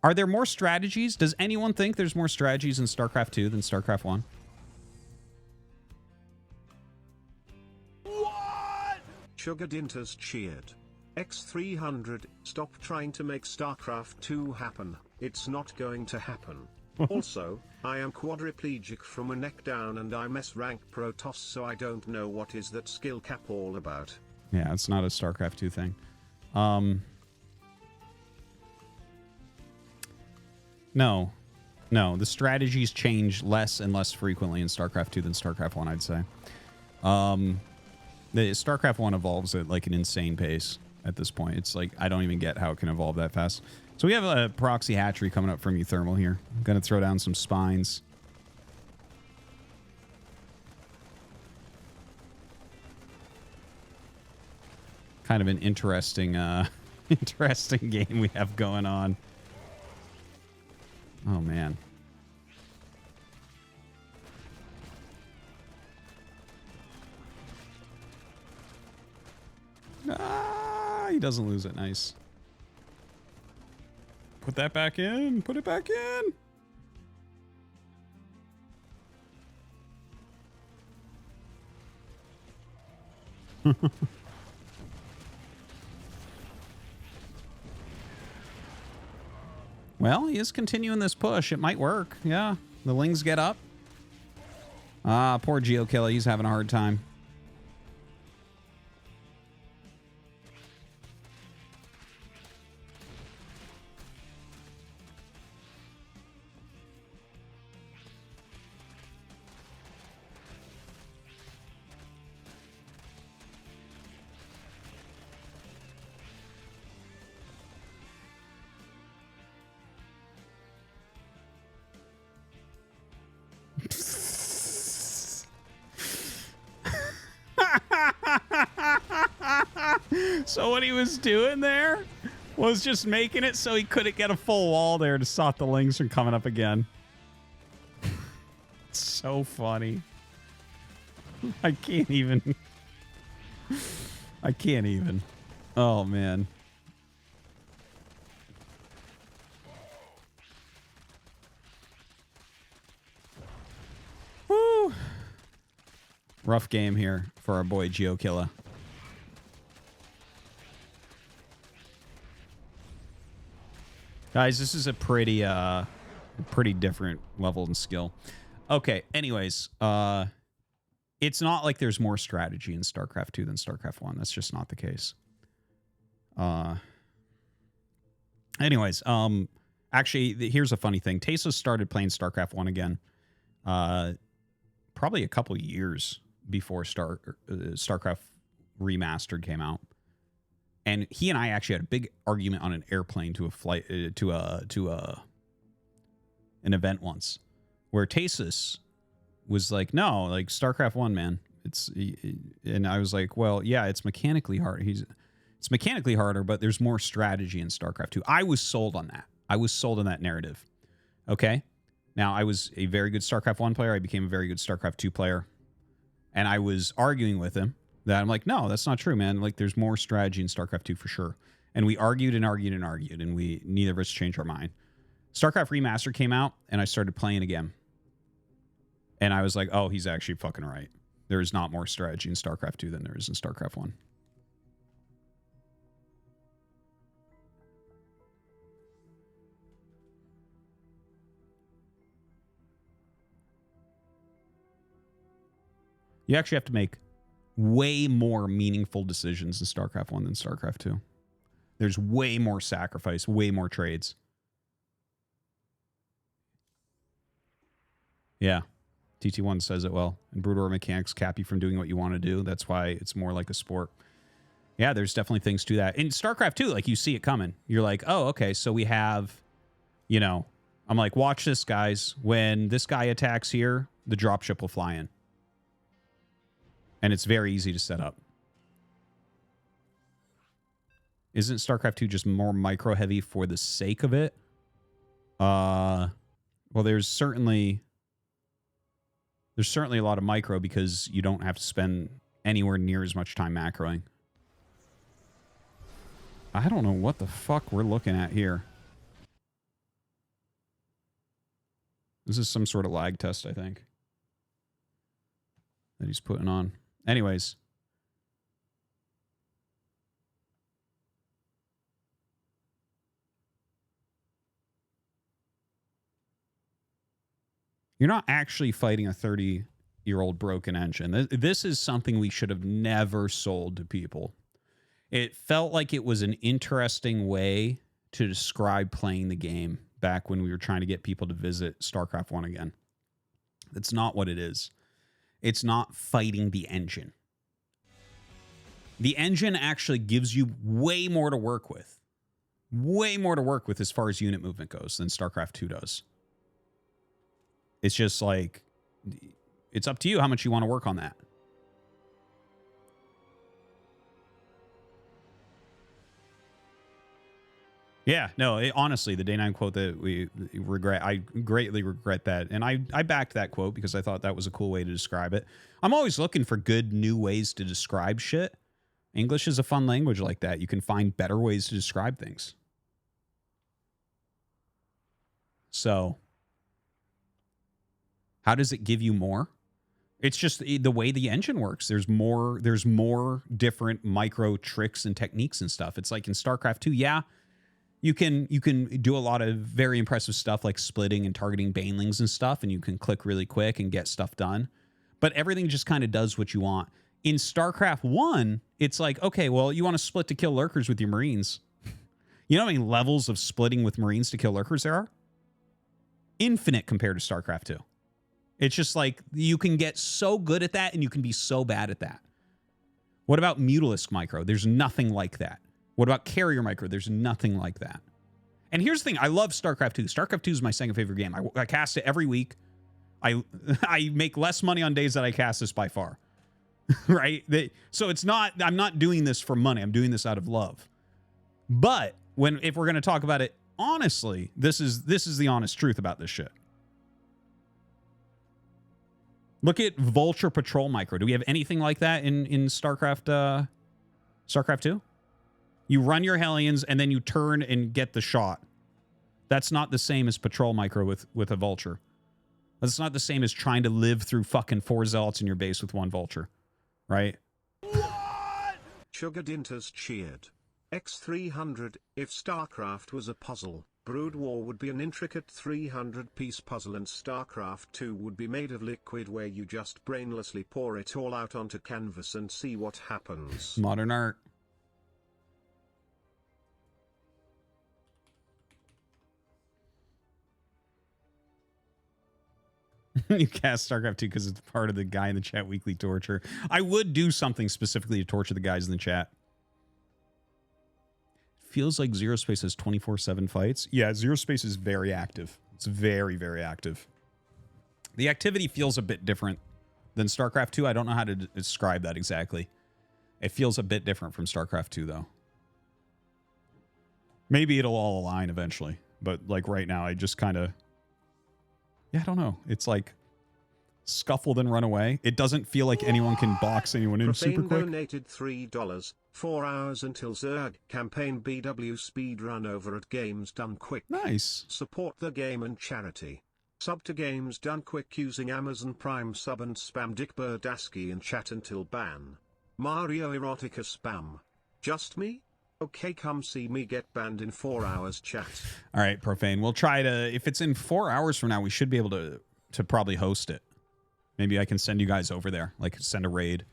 Speaker 3: Are there more strategies? Does anyone think there's more strategies in StarCraft 2 than StarCraft 1?
Speaker 6: Sugar Dinters cheered. X300, stop trying to make StarCraft 2 happen. It's not going to happen. Also, I am quadriplegic from a neck down and I'm S-rank Protoss, so I don't know what is that skill cap all about.
Speaker 3: Yeah, it's not a StarCraft 2 thing. No, the strategies change less and less frequently in StarCraft 2 than StarCraft 1, I'd say. The StarCraft 1 evolves at like an insane pace at this point. It's like, I don't even get how it can evolve that fast. So we have a proxy hatchery coming up from Euthermal here. I'm going to throw down some spines. Kind of an interesting, interesting game we have going on. Oh, man. Ah, he doesn't lose it. Nice. Put that back in. Put it back in. Well, he is continuing this push. It might work. Yeah. The Lings get up. Ah, poor GeoKilla. He's having a hard time. So what he was doing there was just making it so he couldn't get a full wall there to stop the Lings from coming up again. It's so funny. I can't even. I can't even. Oh, man. Woo! Rough game here for our boy GeoKilla. Guys, this is a pretty different level in skill. Okay, anyways, it's not like there's more strategy in StarCraft 2 than StarCraft 1. That's just not the case. Anyways, actually, here's a funny thing. Tesa started playing StarCraft 1 again, probably a couple years before StarCraft Remastered came out. And he and I actually had a big argument on an airplane to a flight to an event once, where Tasis was like, "No, like StarCraft 1, man. And I was like, "Well, yeah, it's mechanically hard. It's mechanically harder, but there's more strategy in StarCraft 2." I was sold on that. I was sold on that narrative. Okay, Now, I was a very good StarCraft 1 player. I became a very good StarCraft 2 player. And I was arguing with him that I'm like, no, that's not true, man. Like, there's more strategy in StarCraft 2 for sure. And we argued and argued and argued, and neither of us changed our mind. StarCraft Remastered came out, and I started playing again. And I was like, oh, he's actually fucking right. There is not more strategy in StarCraft 2 than there is in StarCraft 1. You actually have to make way more meaningful decisions in StarCraft 1 than StarCraft 2. There's way more sacrifice, way more trades. Yeah. TT1 says it well. And Brood War mechanics cap you from doing what you want to do. That's why it's more like a sport. Yeah, there's definitely things to that. In StarCraft 2, like, you see it coming. You're like, oh, okay, so we have, you know, I'm like, watch this, guys. When this guy attacks here, the dropship will fly in. And it's very easy to set up. Isn't StarCraft 2 just more micro heavy for the sake of it? Well, there's certainly a lot of micro because you don't have to spend anywhere near as much time macroing. I don't know what the fuck we're looking at here. This is some sort of lag test, I think, that he's putting on. Anyways. You're not actually fighting a 30-year-old broken engine. This is something we should have never sold to people. It felt like it was an interesting way to describe playing the game back when we were trying to get people to visit StarCraft 1 again. That's not what it is. It's not fighting the engine. The engine actually gives you way more to work with. Way more to work with as far as unit movement goes than StarCraft 2 does. It's just like, it's up to you how much you want to work on that. Yeah, no, honestly, the Day 9 quote that we regret, I greatly regret that. And I backed that quote because I thought that was a cool way to describe it. I'm always looking for good new ways to describe shit. English is a fun language like that. You can find better ways to describe things. So, how does it give you more? It's just the way the engine works. There's more different micro tricks and techniques and stuff. It's like in StarCraft 2, yeah, you can do a lot of very impressive stuff like splitting and targeting banelings and stuff, and you can click really quick and get stuff done. But everything just kind of does what you want. In StarCraft 1, it's like, okay, well, you want to split to kill lurkers with your Marines. You know how many levels of splitting with Marines to kill lurkers there are? Infinite compared to StarCraft 2. It's just like you can get so good at that and you can be so bad at that. What about Mutalisk Micro? There's nothing like that. What about Carrier Micro? There's nothing like that. And here's the thing. I love StarCraft 2. StarCraft 2 is my second favorite game. I cast it every week. I make less money on days that I cast this by far. Right? So it's not, I'm not doing this for money. I'm doing this out of love. But if we're going to talk about it honestly, this is the honest truth about this shit. Look at Vulture Patrol Micro. Do we have anything like that in StarCraft 2? You run your Hellions and then you turn and get the shot. That's not the same as Patrol Micro with a Vulture. That's not the same as trying to live through fucking 4 Zealots in your base with 1 Vulture. Right?
Speaker 6: What? Sugar Dinters cheered. X300, if StarCraft was a puzzle, Brood War would be an intricate 300-piece puzzle and StarCraft 2 would be made of liquid where you just brainlessly pour it all out onto canvas and see what happens.
Speaker 3: Modern art. You cast StarCraft 2 because it's part of the guy in the chat weekly torture. I would do something specifically to torture the guys in the chat. Feels like Zero Space has 24/7 fights. Yeah, Zero Space is very active. It's very, very active. The activity feels a bit different than StarCraft 2. I don't know how to describe that exactly. It feels a bit different from StarCraft 2, though. Maybe it'll all align eventually. But, like, right now, I just kind of Yeah, I don't know. It's like scuffle then run away. It doesn't feel like anyone can box anyone in super
Speaker 6: Profane
Speaker 3: quick.
Speaker 6: donated $3. 4 hours until Zerg campaign BW speedrun over at Games Done Quick.
Speaker 3: Nice.
Speaker 6: Support the game and charity. Sub to Games Done Quick using Amazon Prime sub and spam Dick Birdaski in chat until ban. Mario Erotica spam. Just me? Okay, come see me get banned in 4 hours chat.
Speaker 3: All right, Profane. We'll try to, if it's in 4 hours from now, we should be able to probably host it. Maybe I can send you guys over there, like send a raid.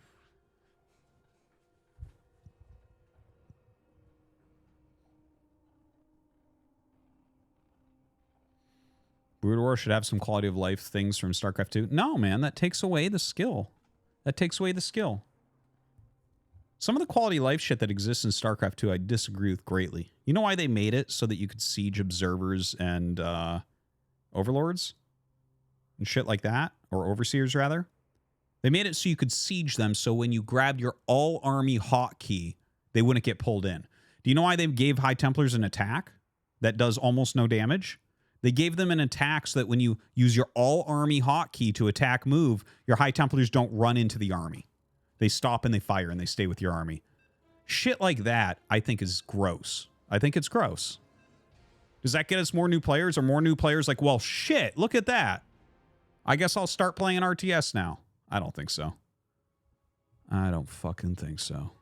Speaker 3: Brood War should have some quality of life things from StarCraft 2. No, man, that takes away the skill. That takes away the skill. Some of the quality of life shit that exists in StarCraft 2, I disagree with greatly. You know why they made it? So that you could siege observers and overlords? And shit like that? Or overseers, rather? They made it so you could siege them, so when you grabbed your all-army hotkey, they wouldn't get pulled in. Do you know why they gave High Templars an attack that does almost no damage? They gave them an attack so that when you use your all-army hotkey to attack move, your High Templars don't run into the army. They stop and they fire and they stay with your army. Shit like that, I think, is gross. I think it's gross. Does that get us more new players? Or more new players like, well, shit, look at that. I guess I'll start playing RTS now. I don't think so. I don't fucking think so.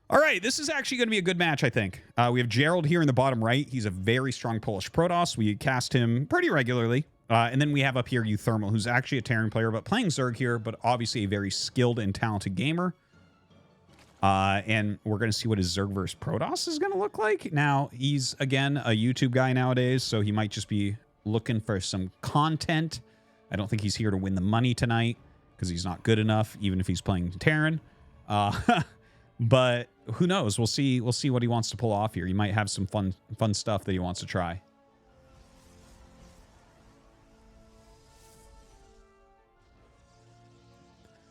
Speaker 3: All right, this is actually going to be a good match, I think. We have Gerald here in the bottom right. He's a very strong Polish Protoss. We cast him pretty regularly. And then we have up here Euthermal, who's actually a Terran player, but playing Zerg here, but obviously a very skilled and talented gamer. And we're going to see what his Zerg versus Protoss is going to look like. Now, he's, again, a YouTube guy nowadays, so he might just be looking for some content. I don't think he's here to win the money tonight, because he's not good enough, even if he's playing Terran. But who knows? We'll see what he wants to pull off here. He might have some fun stuff that he wants to try.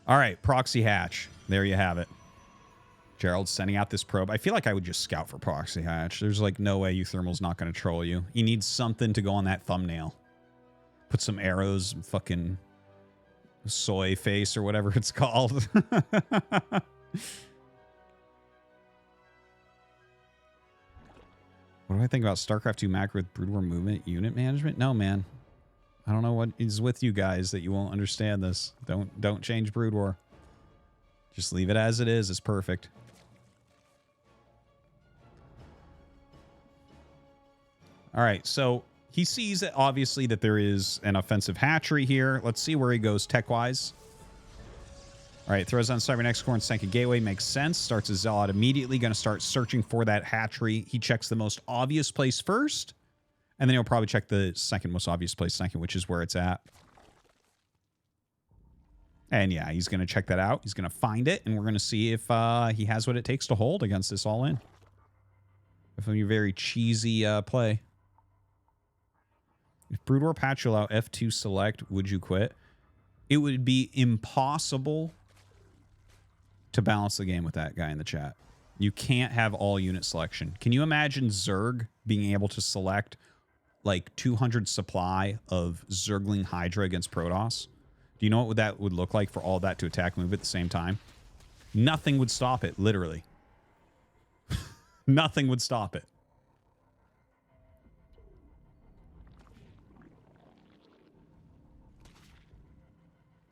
Speaker 3: All right, proxy hatch. There you have it. Gerald's sending out this probe. I feel like I would just scout for proxy hatch. There's like no way Euthermal's not going to troll you. He needs something to go on that thumbnail. Put some arrows, fucking soy face or whatever it's called. What do I think about StarCraft 2 macro with Brood War movement unit management? No, man. I don't know what is with you guys that you won't understand this. Don't change Brood War. Just leave it as it is. It's perfect. All right, so he sees that obviously that there is an offensive hatchery here. Let's see where he goes tech-wise. All right, throws on Cybernex Core and Second Gateway. Makes sense. Starts a Zealot immediately. Going to start searching for that hatchery. He checks the most obvious place first. And then he'll probably check the second most obvious place second, which is where it's at. And yeah, he's going to check that out. He's going to find it. And we're going to see if he has what it takes to hold against this all-in. Definitely a very cheesy play. If Brood War patch allow F2 select, would you quit? It would be impossible to balance the game with that guy in the chat. You can't have all unit selection. Can you imagine Zerg being able to select like 200 supply of Zergling Hydra against Protoss? Do you know what that would look like for all that to attack move at the same time? Nothing would stop it, literally. Nothing would stop it.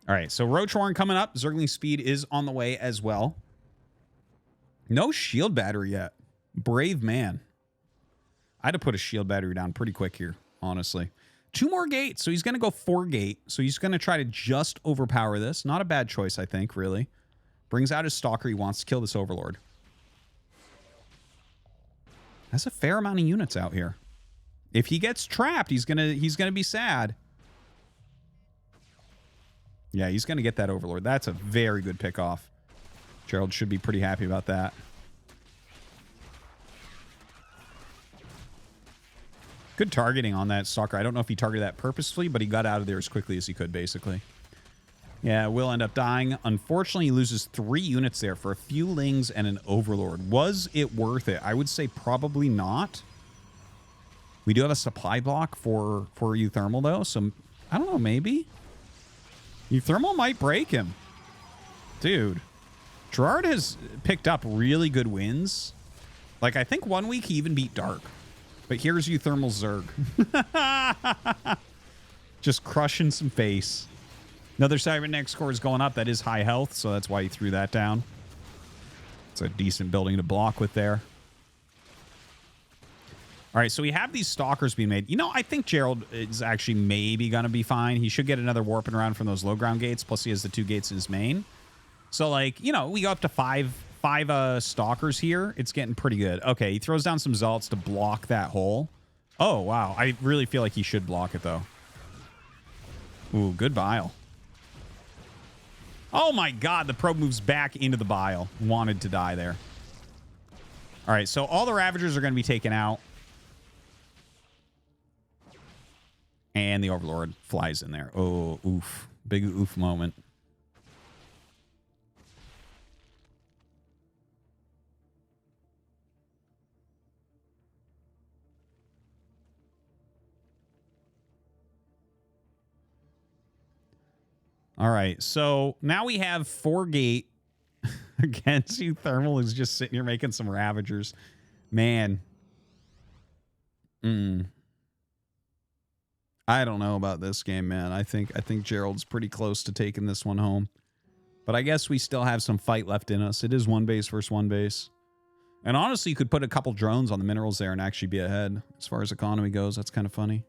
Speaker 3: All right, so Roach Warren coming up. Zergling speed is on the way as well. No shield battery yet. Brave man. I had to put a shield battery down pretty quick here, honestly. 2 more gates, so he's going to go 4 gate. So he's going to try to just overpower this. Not a bad choice, I think, really. Brings out his Stalker. He wants to kill this Overlord. That's a fair amount of units out here. If he gets trapped, he's gonna be sad. Yeah, he's going to get that Overlord. That's a very good pick off. Gerald should be pretty happy about that. Good targeting on that Stalker. I don't know if he targeted that purposefully, but he got out of there as quickly as he could, basically. Yeah, will end up dying. Unfortunately, he loses 3 units there for a few Lings and an Overlord. Was it worth it? I would say probably not. We do have a supply block for Euthermal, though, so I don't know, maybe? Euthermal might break him. Dude, Gerard has picked up really good wins. Like, I think 1 week he even beat Dark. But here's Euthermal Zerg. Just crushing some face. Another cybernetic score is going up. That is high health, so that's why he threw that down. It's a decent building to block with there. All right, so we have these stalkers being made. You know, I think Gerald is actually maybe going to be fine. He should get another warping around from those low ground gates, plus he has the 2 gates in his main. So, like, you know, we go up to five stalkers here. It's getting pretty good. Okay, he throws down some zealots to block that hole. Oh, wow. I really feel like he should block it, though. Ooh, good bile. Oh, my God. The probe moves back into the bile. Wanted to die there. All right, so all the Ravagers are going to be taken out. And the Overlord flies in there. Oh, oof. Big oof moment. All right, so now we have 4 gate against you. Thermal is just sitting here making some Ravagers. Man. I don't know about this game, man. I think Gerald's pretty close to taking this one home. But I guess we still have some fight left in us. It is 1 base versus 1 base. And honestly, you could put a couple drones on the minerals there and actually be ahead. As far as economy goes, that's kind of funny.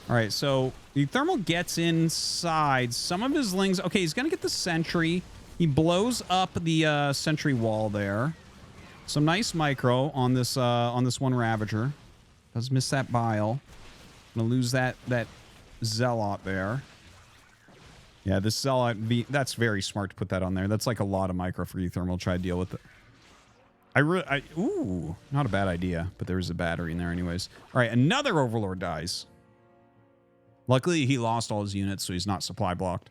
Speaker 3: All right, so the Thermal gets inside. Some of his Lings... Okay, he's going to get the Sentry. He blows up the Sentry wall there. Some nice micro on this one Ravager. Does miss that bile. Gonna lose that Zealot there. Yeah, this Zealot... That's very smart to put that on there. That's like a lot of micro for Euthermal. Try to deal with it. Ooh, not a bad idea, but there's a battery in there anyways. All right, another Overlord dies. Luckily, he lost all his units, so he's not supply blocked.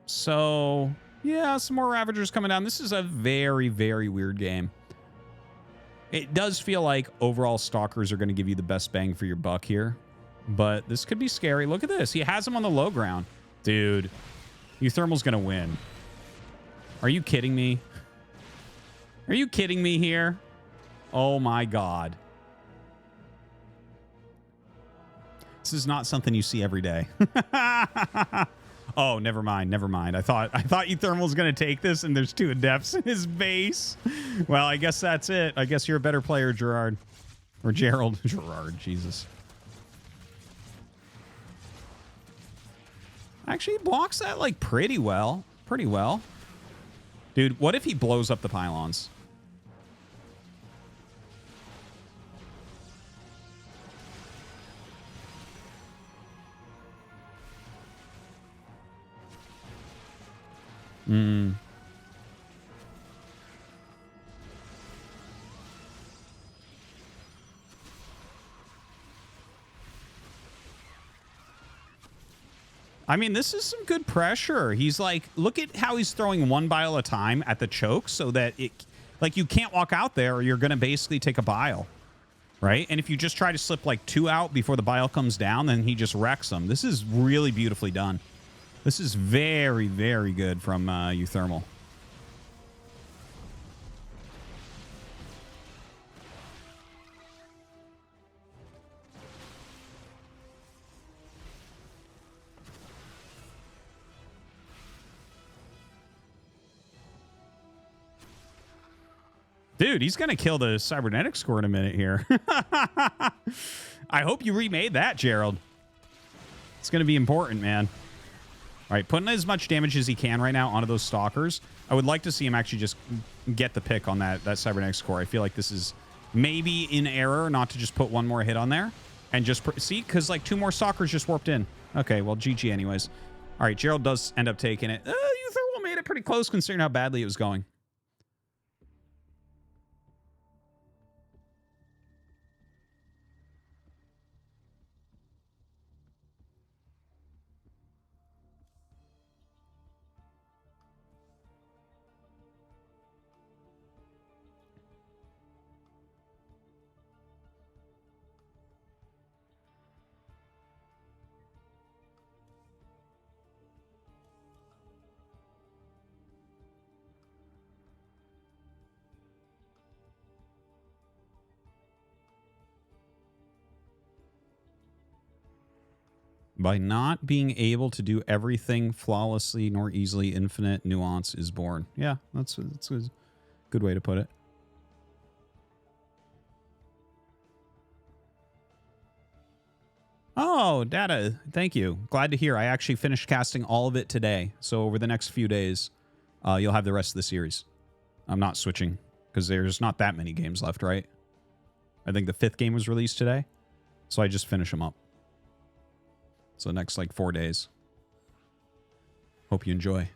Speaker 3: So, yeah, some more Ravagers coming down. This is a very, very weird game. It does feel like overall Stalkers are going to give you the best bang for your buck here. But this could be scary. Look at this. He has him on the low ground. Dude, Euthermal's going to win. Are you kidding me? Are you kidding me here? Oh, my God. This is not something you see every day. Oh, never mind. Never mind. I thought Euthermal's going to take this, and there's 2 Adepts in his base. Well, I guess that's it. I guess you're a better player, Gerard. Or Gerald. Gerard, Jesus. Actually, he blocks that, like, pretty well. Pretty well. Dude, what if he blows up the pylons? I mean, this is some good pressure. He's like, look at how he's throwing 1 bile at a time at the choke so that it, like, you can't walk out there or you're going to basically take a bile, right? And if you just try to slip like 2 out before the bile comes down, then he just wrecks them. This is really beautifully done. This is very, very good from Euthermal. Dude, he's going to kill the cybernetic score in a minute here. I hope you remade that, Gerald. It's going to be important, man. All right, putting as much damage as he can right now onto those stalkers. I would like to see him actually just get the pick on that cybernetic score. I feel like this is maybe in error not to just put one more hit on there. And just see, because like 2 more stalkers just warped in. Okay, well, GG anyways. All right, Gerald does end up taking it. Utherwell made it pretty close considering how badly it was going. By not being able to do everything flawlessly nor easily, infinite nuance is born. Yeah, that's a good way to put it. Oh, data. Thank you. Glad to hear. I actually finished casting all of it today. So over the next few days, you'll have the rest of the series. I'm not switching because there's not that many games left, right? I think the 5th game was released today. So I just finish them up. So next, like, 4 days. Hope you enjoy.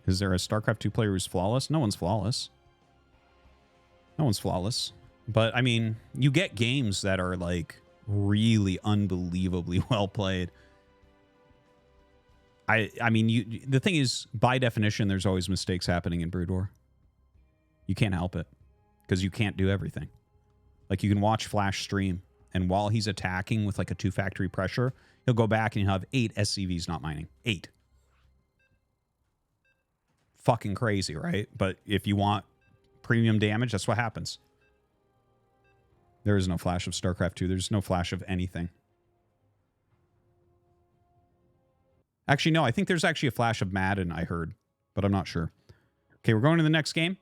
Speaker 3: Is there a StarCraft 2 player who's flawless? No one's flawless. No one's flawless. But, I mean, you get games that are, like, really unbelievably well played. I mean, the thing is, by definition, there's always mistakes happening in Brood War. You can't help it because you can't do everything. Like, you can watch Flash stream, and while he's attacking with like a 2-factory pressure, he'll go back and he'll have 8 SCVs not mining. 8. Fucking crazy, right? But if you want premium damage, that's what happens. There is no flash of StarCraft 2. There's no flash of anything. Actually, no. I think there's actually a flash of Madden, I heard. But I'm not sure. Okay, we're going to the next game.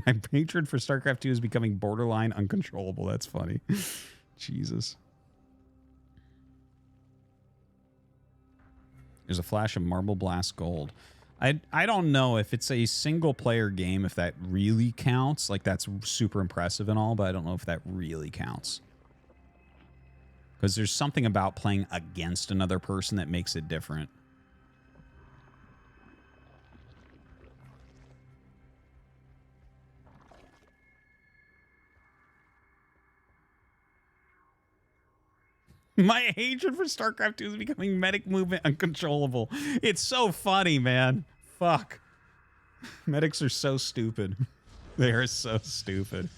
Speaker 3: My hatred for StarCraft 2 is becoming borderline uncontrollable. That's funny. Jesus. There's a flash of Marble Blast Gold. I don't know if it's a single player game, if that really counts. Like, that's super impressive and all, but I don't know if that really counts. Because there's something about playing against another person that makes it different. My hatred for StarCraft 2 is becoming medic movement uncontrollable. It's so funny, man. Fuck. Medics are so stupid. They are so stupid.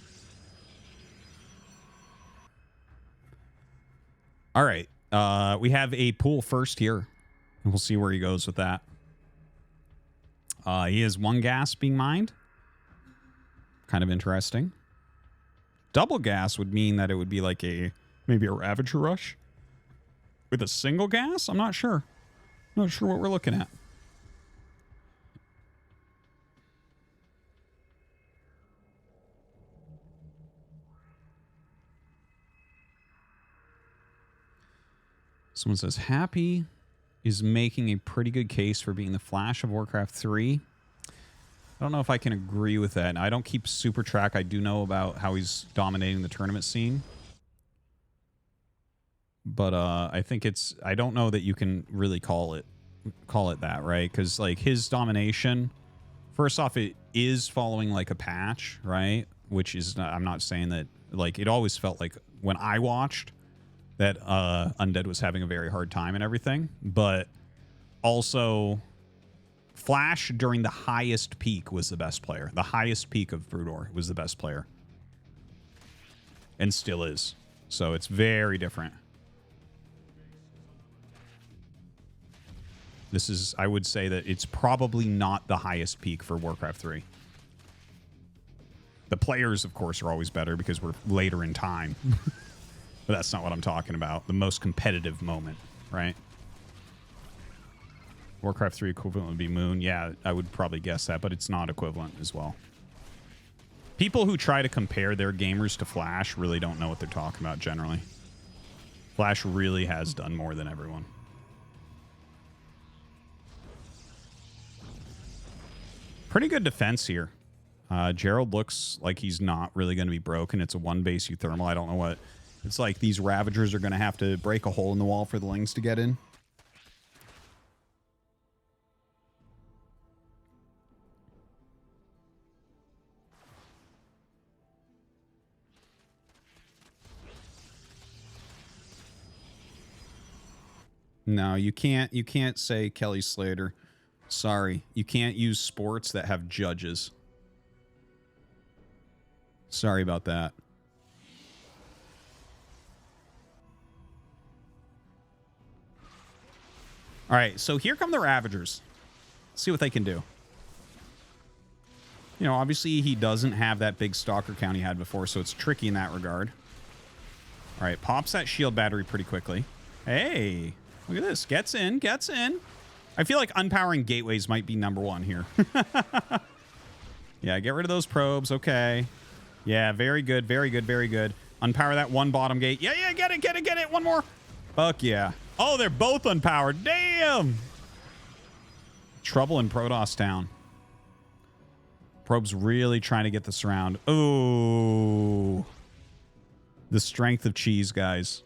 Speaker 3: All right. We have a pool first here. We'll see where he goes with that. He has 1 gas being mined. Kind of interesting. Double gas would mean that it would be like maybe a Ravager Rush. With a single gas? I'm not sure. Not sure what we're looking at. Someone says, Happy is making a pretty good case for being the Flash of Warcraft 3. I don't know if I can agree with that. I don't keep super track. I do know about how he's dominating the tournament scene. But I think it's... I don't know that you can really call it that, right? Because, like, his domination... First off, it is following, like, a patch, right? Which is... I'm not saying that... Like, it always felt like when I watched that Undead was having a very hard time and everything. But also... Flash, during the highest peak, was the best player. The highest peak of Brood War was the best player. And still is. So it's very different. This is, I would say that it's probably not the highest peak for Warcraft 3. The players, of course, are always better because we're later in time. But that's not what I'm talking about. The most competitive moment, right? Warcraft 3 equivalent would be Moon. Yeah, I would probably guess that, but it's not equivalent as well. People who try to compare their gamers to Flash really don't know what they're talking about generally. Flash really has done more than everyone. Pretty good defense here. Gerald looks like he's not really going to be broken. It's a 1-base Euthermal. I don't know what... It's like these Ravagers are going to have to break a hole in the wall for the Lings to get in. No, you can't say Kelly Slater. Sorry. You can't use sports that have judges. Sorry about that. All right, so here come the Ravagers. Let's see what they can do. You know, obviously he doesn't have that big stalker count he had before, so it's tricky in that regard. All right, pops that shield battery pretty quickly. Hey, look at this. Gets in, gets in. I feel like unpowering gateways might be #1 here. Yeah, get rid of those probes. Okay. Yeah, very good, very good, very good. Unpower that one bottom gate. Yeah, yeah, get it, get it, get it. One more. Fuck yeah. Oh, they're both unpowered. Damn. Trouble in Protoss Town. Probe's really trying to get this around. Oh. The strength of cheese, guys.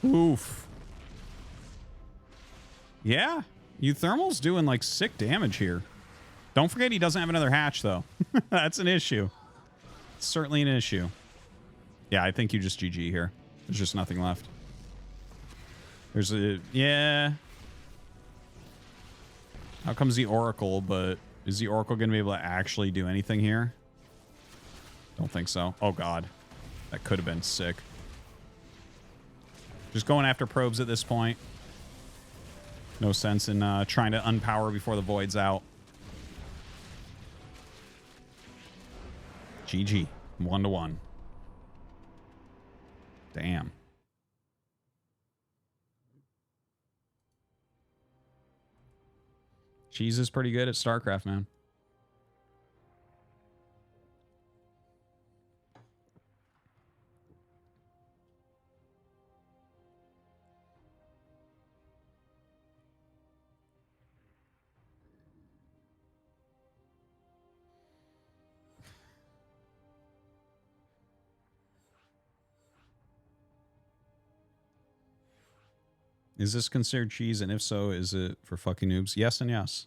Speaker 3: Oof. Yeah. Euthermal's doing like sick damage here. Don't forget he doesn't have another hatch, though. That's an issue. It's certainly an issue. Yeah, I think you just GG here. There's just nothing left. There's a... Yeah. Out comes the Oracle, but is the Oracle going to be able to actually do anything here? Don't think so. Oh, God. That could have been sick. Just going after probes at this point. No sense in trying to unpower before the void's out. GG. 1-1. Damn. Cheese is pretty good at StarCraft, man. Is this considered cheese? And if so, is it for fucking noobs? Yes and yes.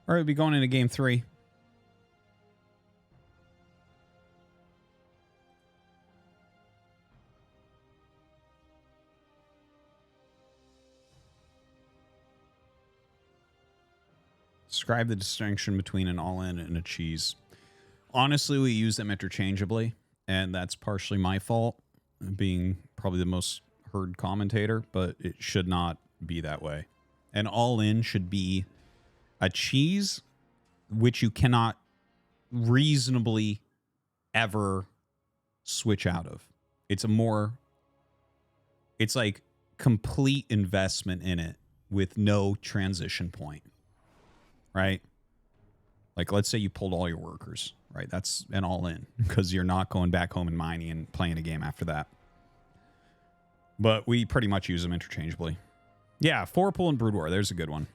Speaker 3: All right, we'll be going into game 3. Describe the distinction between an all-in and a cheese. Honestly, we use them interchangeably, and that's partially my fault, being probably the most heard commentator, but it should not be that way. An all-in should be a cheese which you cannot reasonably ever switch out of. It's like complete investment in it with no transition point. Right? Like, let's say you pulled all your workers, right? That's an all-in because you're not going back home and mining and playing a game after that. But we pretty much use them interchangeably. Yeah, 4-pull and Brood War. There's a good one.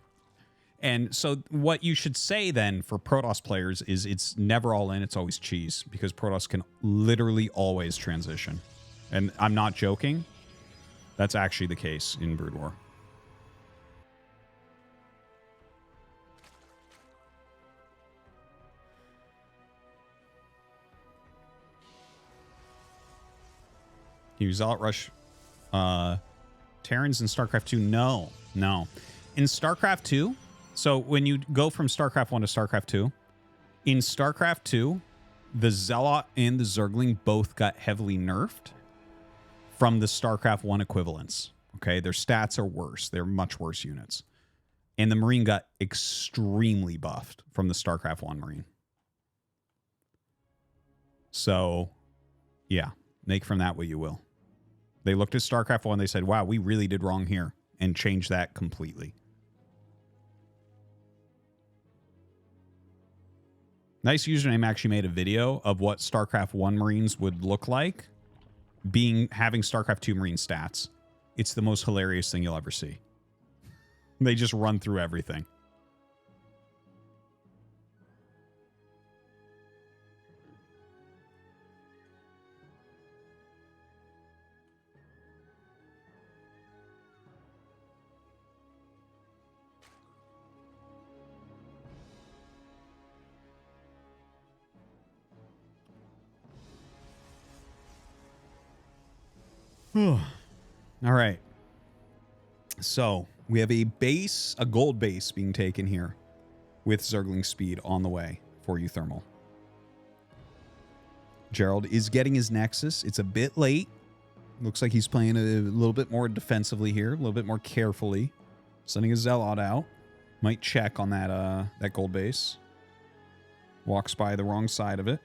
Speaker 3: And so what you should say then for Protoss players is it's never all-in, it's always cheese because Protoss can literally always transition. And I'm not joking. That's actually the case in Brood War. You Zealot Rush Terrans in StarCraft 2? No. In StarCraft 2, so when you go from StarCraft 1 to StarCraft 2, in StarCraft 2, the Zealot and the Zergling both got heavily nerfed from the StarCraft 1 equivalents. Okay, their stats are worse. They're much worse units. And the Marine got extremely buffed from the StarCraft 1 Marine. So, yeah, make from that what you will. They looked at StarCraft 1, they said, wow, we really did wrong here, and changed that completely. Nice Username actually made a video of what StarCraft 1 Marines would look like having StarCraft 2 Marine stats. It's the most hilarious thing you'll ever see. They just run through everything. All right. So we have a gold base being taken here with Zergling Speed on the way for you, Thermal. Gerald is getting his Nexus. It's a bit late. Looks like he's playing a little bit more defensively here, a little bit more carefully. Sending a Zealot out. Might check on that gold base. Walks by the wrong side of it.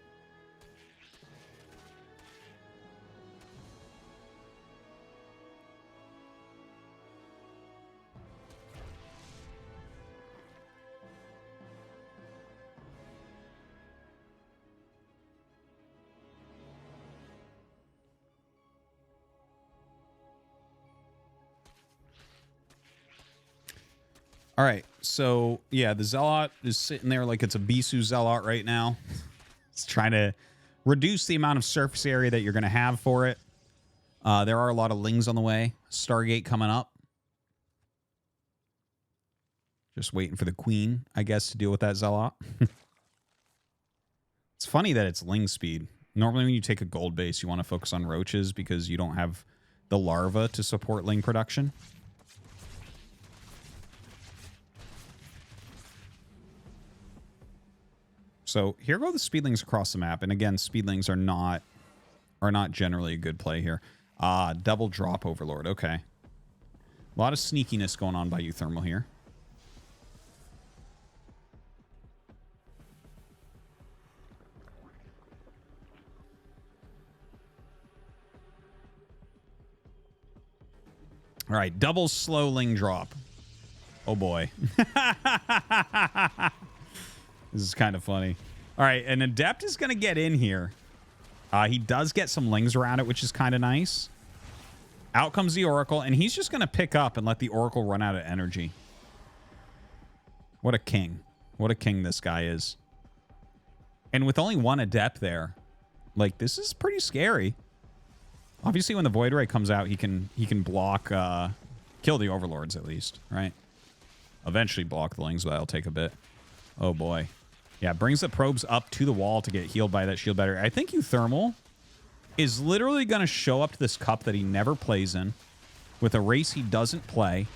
Speaker 3: All right, so yeah, the Zealot is sitting there like it's a Bisu Zealot right now. It's trying to reduce the amount of surface area that you're going to have for it. There are a lot of Lings on the way. Stargate coming up. Just waiting for the Queen, I guess, to deal with that Zealot. It's funny that it's Ling speed. Normally when you take a gold base, you want to focus on roaches because you don't have the larva to support Ling production. So here go the Speedlings across the map. And again, Speedlings are not generally a good play here. Double drop Overlord. Okay. A lot of sneakiness going on by you, Thermal, here. All right, double slow Ling drop. Oh boy. This is kind of funny. All right, an Adept is going to get in here. He does get some Lings around it, which is kind of nice. Out comes the Oracle, and he's just going to pick up and let the Oracle run out of energy. What a king. What a king this guy is. And with only one Adept there, like, this is pretty scary. Obviously, when the Void Ray comes out, he can block, kill the Overlords at least, right? Eventually block the Lings, but that'll take a bit. Oh boy. Yeah, brings the probes up to the wall to get healed by that shield battery. I think Thermal is literally going to show up to this cup that he never plays in with a race he doesn't play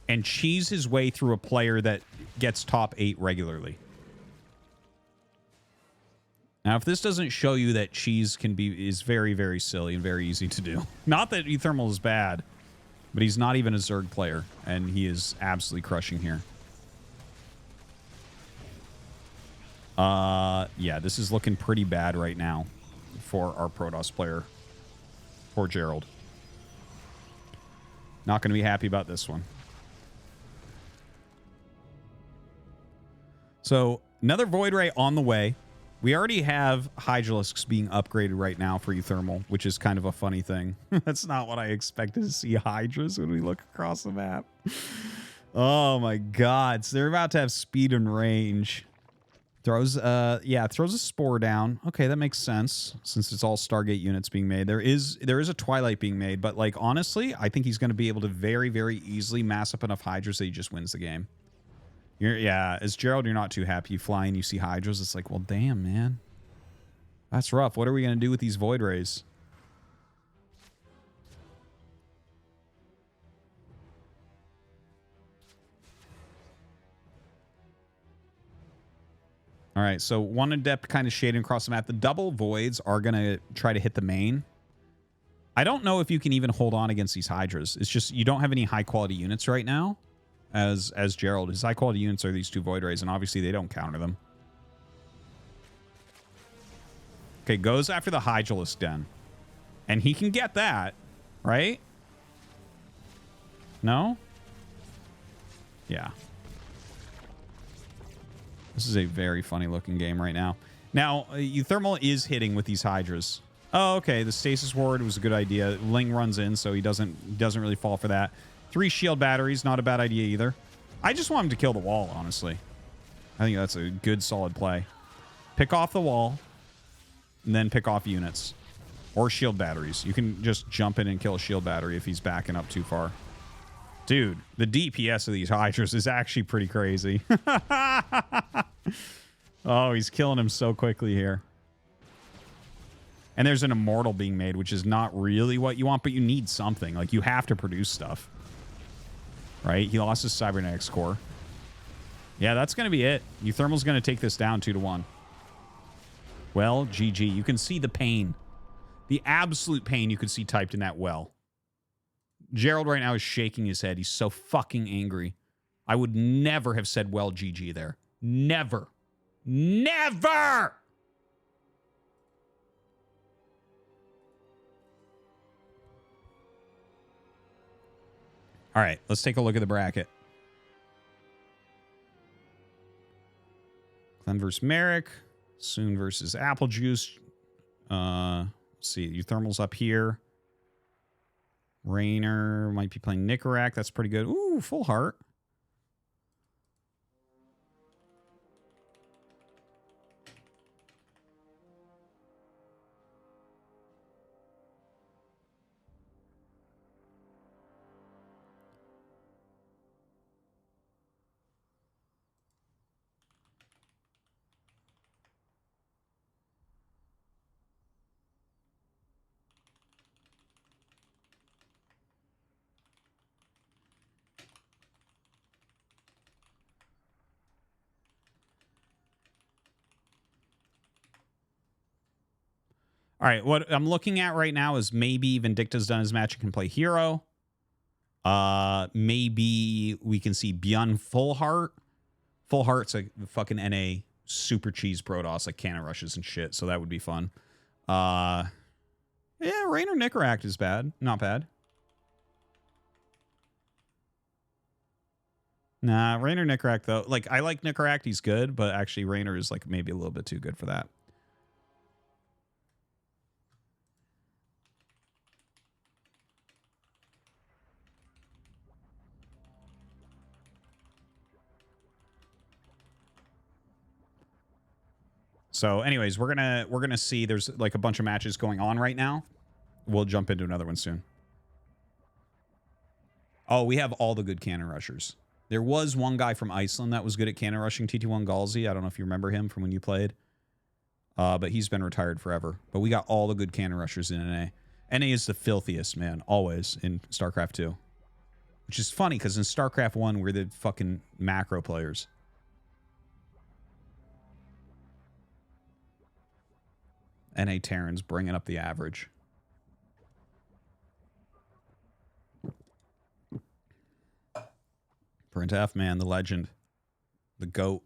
Speaker 3: and cheese his way through a player that gets top 8 regularly. Now, if this doesn't show you that cheese is very, very silly and very easy to do. Not that Thermal is bad, but he's not even a Zerg player, and he is absolutely crushing here. Yeah, this is looking pretty bad right now for our Protoss player. Poor Gerald. Not going to be happy about this one. So, another Void Ray on the way. We already have Hydralisks being upgraded right now for Thermal, which is kind of a funny thing. That's not what I expected to see Hydras when we look across the map. Oh my god. So they're about to have speed and range. Throws throws a Spore down. Okay, that makes sense since it's all Stargate units being made. There is a Twilight being made, but like honestly, I think he's going to be able to very, very easily mass up enough Hydras that he just wins the game. As Gerald, you're not too happy. You fly and you see Hydras. It's like, well, damn, man. That's rough. What are we going to do with these Void Rays? All right, so one adept kind of shading across the map. The double voids are going to try to hit the main. I don't know if you can even hold on against these Hydras. It's just you don't have any high-quality units right now as Gerald. His high-quality units are these two Void Rays, and obviously they don't counter them. Okay, goes after the Hydralisk Den. And he can get that, right? No? Yeah. This is a very funny-looking game right now. Now, Euthermal is hitting with these Hydras. Oh, okay. The Stasis Ward was a good idea. Ling runs in, so he doesn't really fall for that. 3 shield batteries, not a bad idea either. I just want him to kill the wall, honestly. I think that's a good, solid play. Pick off the wall, and then pick off units. Or shield batteries. You can just jump in and kill a shield battery if he's backing up too far. Dude, the DPS of these Hydras is actually pretty crazy. Oh, he's killing him so quickly here. And there's an Immortal being made, which is not really what you want, but you need something. Like, you have to produce stuff. Right? He lost his Cybernetics core. Yeah, that's going to be it. Euthermal's going to take this down 2-1. Well, GG. You can see the pain. The absolute pain you could see typed in that well. Gerald right now is shaking his head. He's so fucking angry. I would never have said, well, GG there. Never. Never! All right, let's take a look at the bracket. Clem versus Merrick. Soon versus Applejuice. Let's see. Euthermal's up here. Rainer might be playing Nicorak. That's pretty good. Ooh, full heart. All right, what I'm looking at right now is maybe Vindicta's done his match and can play hero. Maybe we can see Bjorn Full Heart. Full Heart's a fucking NA super cheese Protoss, like cannon rushes and shit, so that would be fun. Yeah, Rainer Nicorak is bad. Not bad. Nah, Rainer Nicorak, though. Like, I like Nicorak, he's good, but actually Rainer is like maybe a little bit too good for that. So anyways, we're gonna see there's like a bunch of matches going on right now. We'll jump into another one soon. Oh, we have all the good cannon rushers. There was one guy from Iceland that was good at cannon rushing, TT1 Galsey. I don't know if you remember him from when you played. But he's been retired forever. But we got all the good cannon rushers in NA. NA is the filthiest, man, always in StarCraft 2. Which is funny because in StarCraft 1 we're the fucking macro players. NA Terrans bringing up the average. Print F, man, the legend. The GOAT.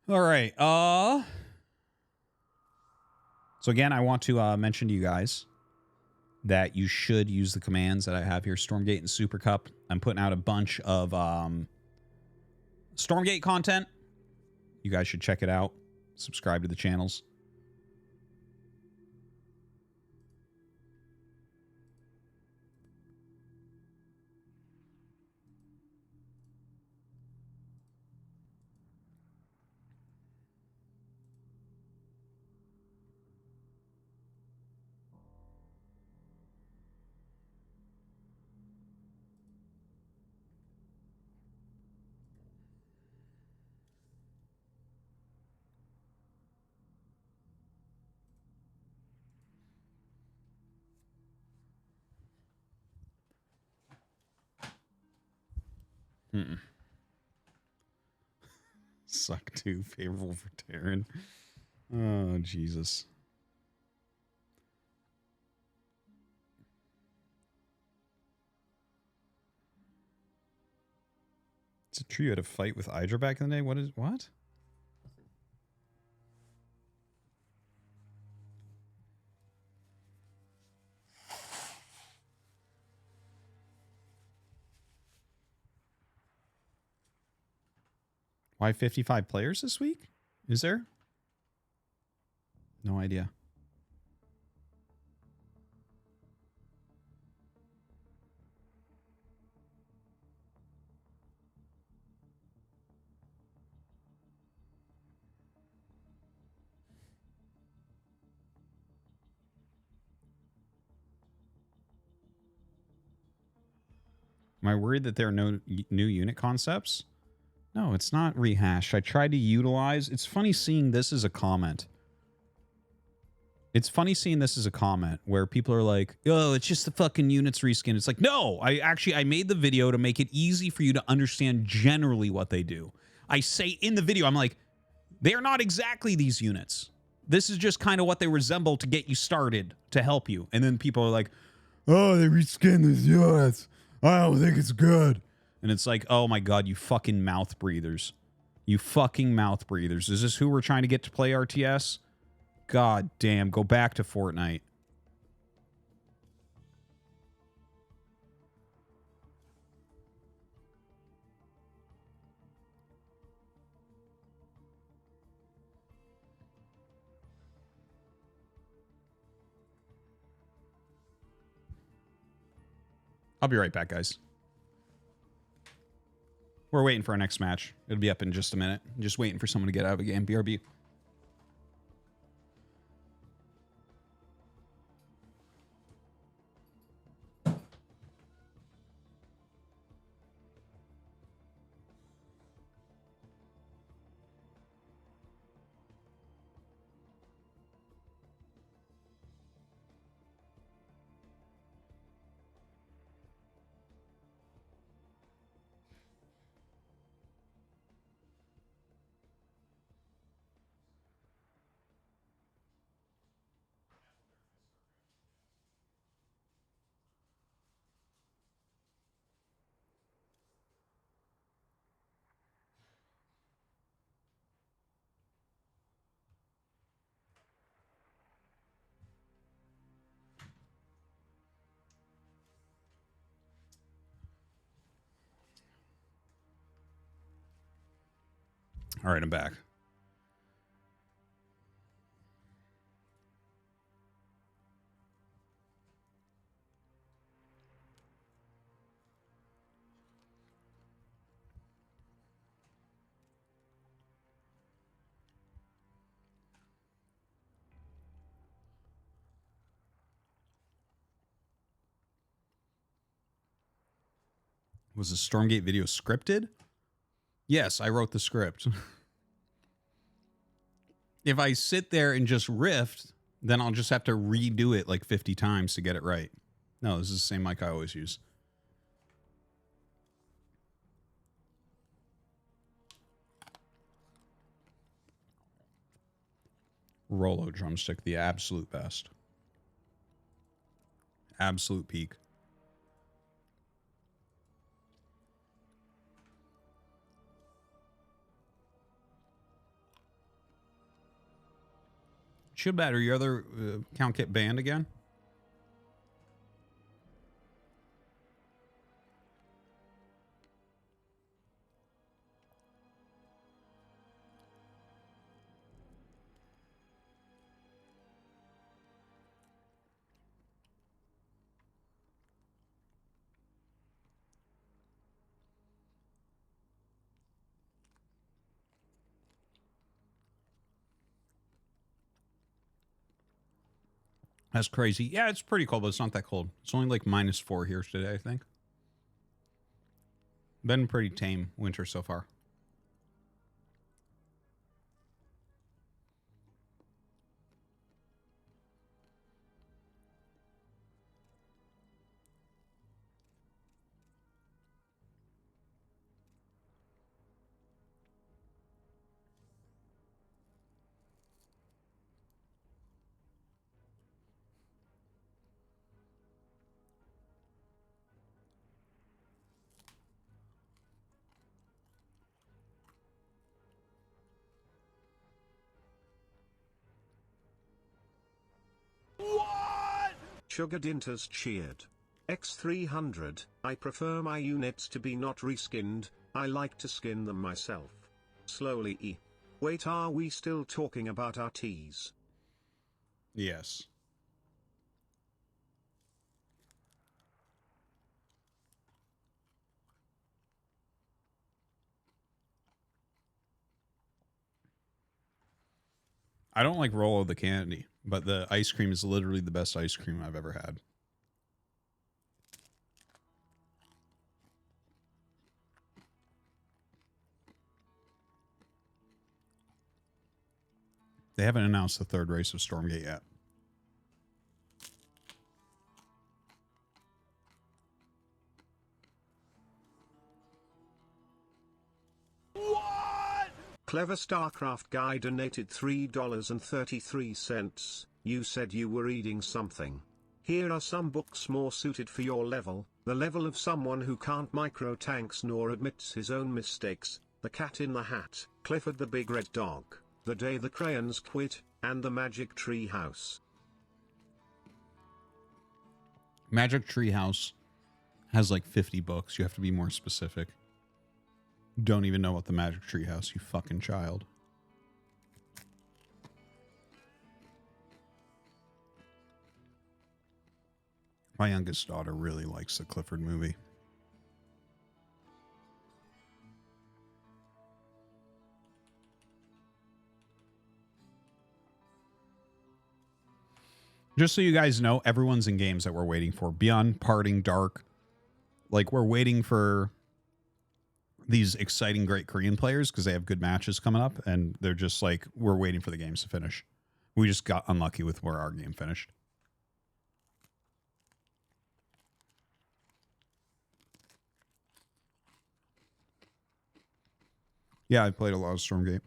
Speaker 3: All right. So again, I want to mention to you guys that you should use the commands that I have here, StormGate and SuperCup. I'm putting out a bunch of StormGate content. You guys should check it out. Subscribe to the channels. Suck 2, favorable for Terran. Oh, Jesus. It's true you had a fight with Hydra back in the day? What? Why 55 players this week? Is there? No idea. Am I worried that there are no new unit concepts? No, it's not rehashed. I tried to utilize... It's funny seeing this as a comment. It's funny seeing this as a comment where people are like, oh, it's just the fucking units reskin. It's like, no, I made the video to make it easy for you to understand generally what they do. I say in the video, I'm like, they're not exactly these units. This is just kind of what they resemble to get you started, to help you. And then people are like, oh, they reskin these units. I don't think it's good. And it's like, oh my God, you fucking mouth breathers. You fucking mouth breathers. Is this who we're trying to get to play RTS? God damn, go back to Fortnite. I'll be right back, guys. We're waiting for our next match. It'll be up in just a minute. Just waiting for someone to get out of the game. BRB. All right, I'm back. Was the StormGate video scripted? Yes, I wrote the script. If I sit there and just riff, then I'll just have to redo it like 50 times to get it right. No, this is the same mic I always use. Rolo drumstick, the absolute best. Absolute peak. Should matter. Your other account get banned again? That's crazy. Yeah, it's pretty cold, but it's not that cold. It's only like -4 here today, I think. Been pretty tame winter so far.
Speaker 6: Sugar Dinters cheered. X300, I prefer my units to be not reskinned, I like to skin them myself. Slowly E. Wait, are we still talking about RTs?
Speaker 3: Yes. I don't like Rolo the candy, but the ice cream is literally the best ice cream I've ever had. They haven't announced the third race of StormGate yet.
Speaker 6: Clever Starcraft guy donated $3.33. You said you were reading something. Here are some books more suited for your level, the level of someone who can't micro tanks nor admits his own mistakes, The Cat in the Hat, Clifford the Big Red Dog, The Day the Crayons Quit, and The Magic Tree House.
Speaker 3: Magic Tree House has like 50 books. You have to be more specific. Don't even know what the Magic Tree House, you fucking child. My youngest daughter really likes the Clifford movie. Just so you guys know, everyone's in games that we're waiting for. Beyond Parting Dark. Like, we're waiting for these exciting, great Korean players because they have good matches coming up, and they're just like, we're waiting for the games to finish. We just got unlucky with where our game finished. Yeah, I played a lot of StormGate.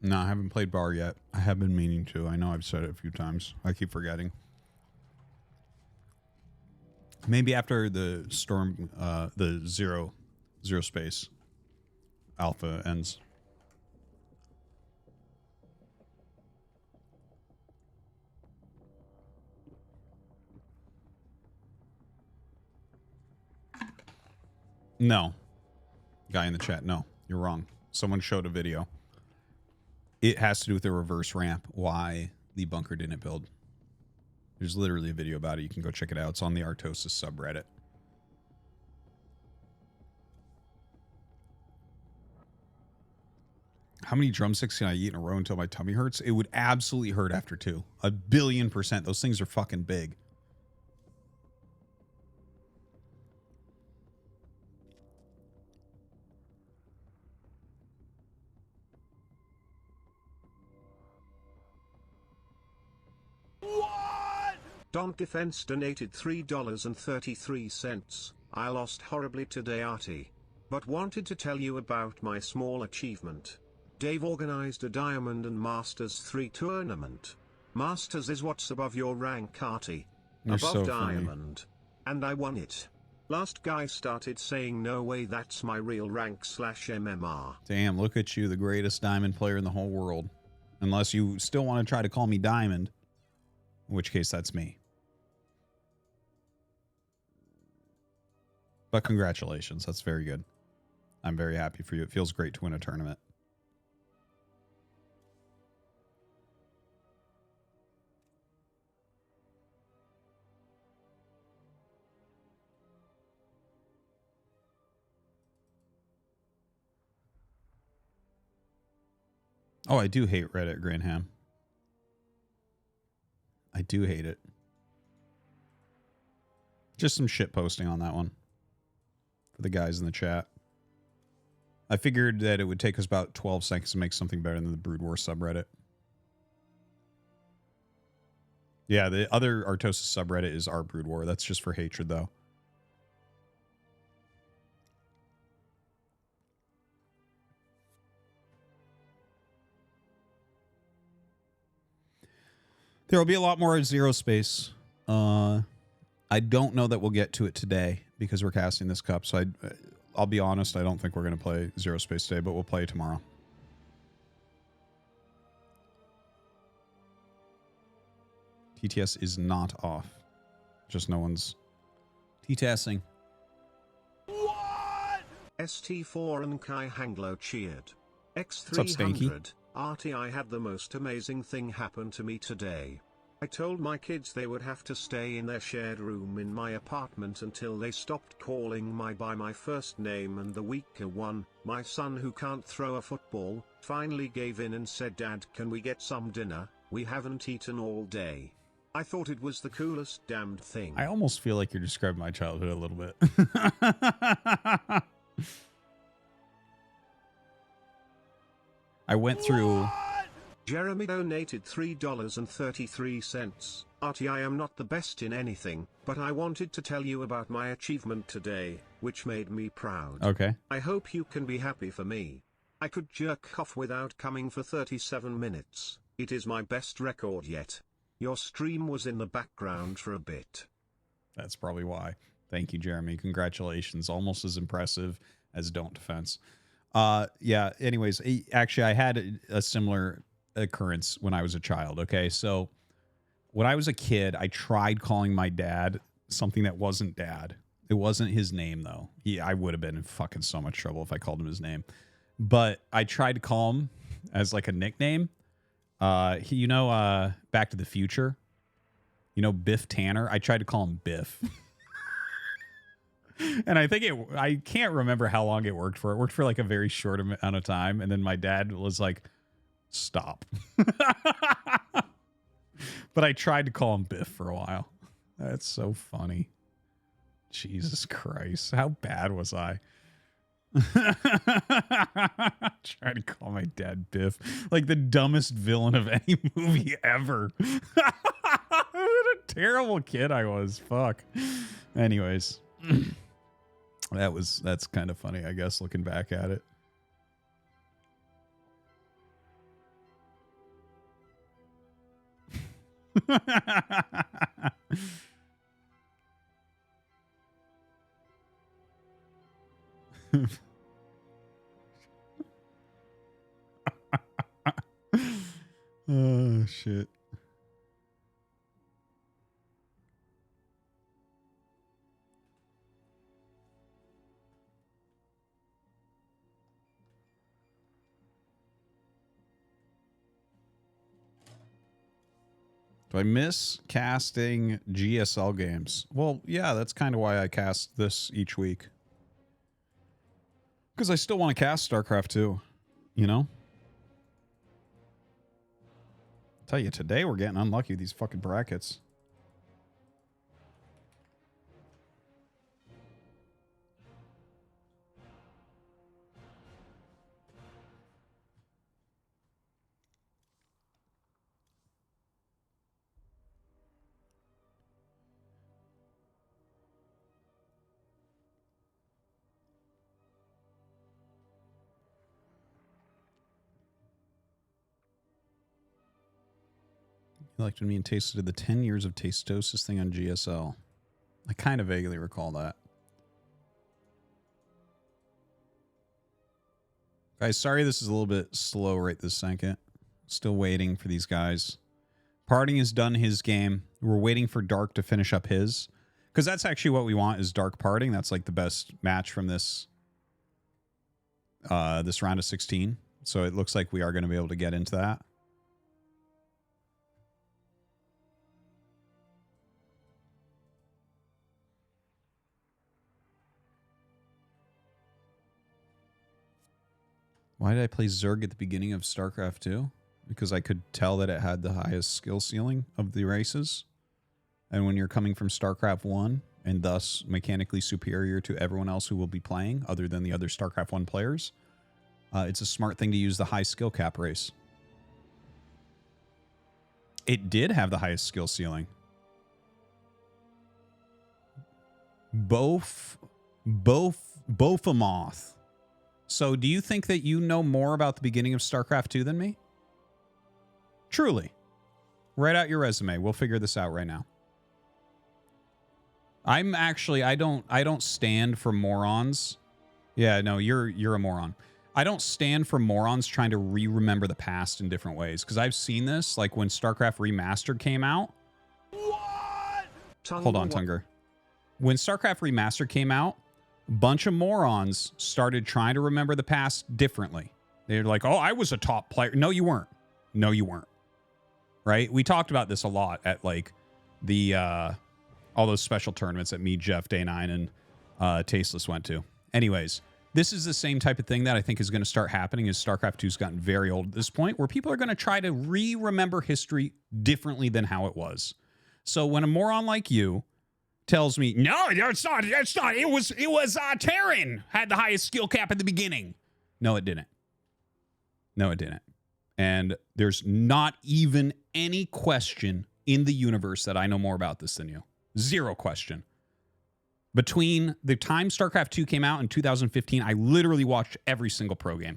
Speaker 3: No, I haven't played Bar yet. I have been meaning to. I know I've said it a few times. I keep forgetting. Maybe after the the zero space alpha ends. No. Guy in the chat, no. You're wrong. Someone showed a video. It has to do with the reverse ramp, why the bunker didn't build. There's literally a video about it. You can go check it out. It's on the Artosis subreddit. How many drumsticks can I eat in a row until my tummy hurts? It would absolutely hurt after 2. 1,000,000,000%. Those things are fucking big.
Speaker 6: Don Defense donated $3.33. I lost horribly today, Artie. But wanted to tell you about my small achievement. Dave organized a Diamond and Masters 3 tournament. Masters is what's above your rank, Artie.
Speaker 3: You're
Speaker 6: above
Speaker 3: so
Speaker 6: Diamond. And I won it. Last guy started saying no way, that's my real rank /MMR.
Speaker 3: Damn, look at you, the greatest Diamond player in the whole world. Unless you still want to try to call me Diamond. In which case, that's me. But congratulations. That's very good. I'm very happy for you. It feels great to win a tournament. Oh, I do hate Reddit, Granham. I do hate it. Just some shit posting on that one. For the guys in the chat. I figured that it would take us about 12 seconds to make something better than the Brood War subreddit. Yeah, the other Artosis subreddit is our Brood War. That's just for hatred, though. There will be a lot more Zero Space. I don't know that we'll get to it today because we're casting this cup. So I'll be honest, I don't think we're going to play Zero Space today, but we'll play tomorrow. TTS is not off. Just no one's TTSing.
Speaker 6: ST4 and Kai Hanglo cheered.
Speaker 3: What's up, Stanky?
Speaker 6: X300, RTI had the most amazing thing happen to me today. I told my kids they would have to stay in their shared room in my apartment until they stopped calling my by my first name, and the weaker one, my son who can't throw a football, finally gave in and said, "Dad, can we get some dinner? We haven't eaten all day." I thought it was the coolest damned thing.
Speaker 3: I almost feel like you're describing my childhood a little bit. I went through...
Speaker 6: Jeremy donated $3.33. Artie, I am not the best in anything, but I wanted to tell you about my achievement today, which made me proud.
Speaker 3: Okay.
Speaker 6: I hope you can be happy for me. I could jerk off without coming for 37 minutes. It is my best record yet. Your stream was in the background for a bit.
Speaker 3: That's probably why. Thank you, Jeremy. Congratulations. Almost as impressive as Don't Defense. Yeah, anyways, actually, I had a similar occurrence when I was a child, okay? So when I was a kid, I tried calling my dad something that wasn't dad. It wasn't his name, though. I would have been in fucking so much trouble if I called him his name. But I tried to call him as like a nickname. Back to the Future, Biff Tanner. I tried to call him Biff. And I think I can't remember how long it worked for. It worked for like a very short amount of time. And then my dad was like, stop. But I tried to call him Biff for a while. That's so funny. Jesus Christ. How bad was I? Trying to call my dad Biff, like the dumbest villain of any movie ever. What a terrible kid I was. Fuck. Anyways, that's kind of funny, I guess, looking back at it. Oh, shit. Do I miss casting GSL games? Well, yeah, that's kind of why I cast this each week. Because I still want to cast Starcraft 2, Tell you, today we're getting unlucky with these fucking brackets. You liked when me and Taste did the 10 years of Tastosis thing on GSL. I kind of vaguely recall that. Guys, sorry this is a little bit slow right this second. Still waiting for these guys. Parting has done his game. We're waiting for Dark to finish up his. Because that's actually what we want, is Dark parting. That's like the best match from this this round of 16. So it looks like we are going to be able to get into that. Why did I play Zerg at the beginning of StarCraft 2? Because I could tell that it had the highest skill ceiling of the races. And when you're coming from StarCraft 1, and thus mechanically superior to everyone else who will be playing, other than the other StarCraft 1 players, it's a smart thing to use the high skill cap race. It did have the highest skill ceiling. Bofamoth. So do you think that you know more about the beginning of StarCraft 2 than me? Truly. Write out your resume. We'll figure this out right now. I'm actually I don't stand for morons. Yeah, no, you're a moron. I don't stand for morons trying to remember the past in different ways, because I've seen this, like when StarCraft Remastered came out.
Speaker 1: What?
Speaker 3: Hold on, Tunger. When StarCraft Remastered came out, a bunch of morons started trying to remember the past differently. They're like, oh, I was a top player. No, you weren't. No, you weren't. Right? We talked about this a lot at like the all those special tournaments that me, Jeff, Day 9, and Tasteless went to. Anyways, this is the same type of thing that I think is going to start happening as StarCraft 2's gotten very old at this point, where people are going to try to remember history differently than how it was. So when a moron like you tells me, no, it's not, it was Terran had the highest skill cap at the beginning. No, it didn't. No, it didn't. And there's not even any question in the universe that I know more about this than you. Zero question. Between the time StarCraft 2 came out in 2015, I literally watched every single pro game.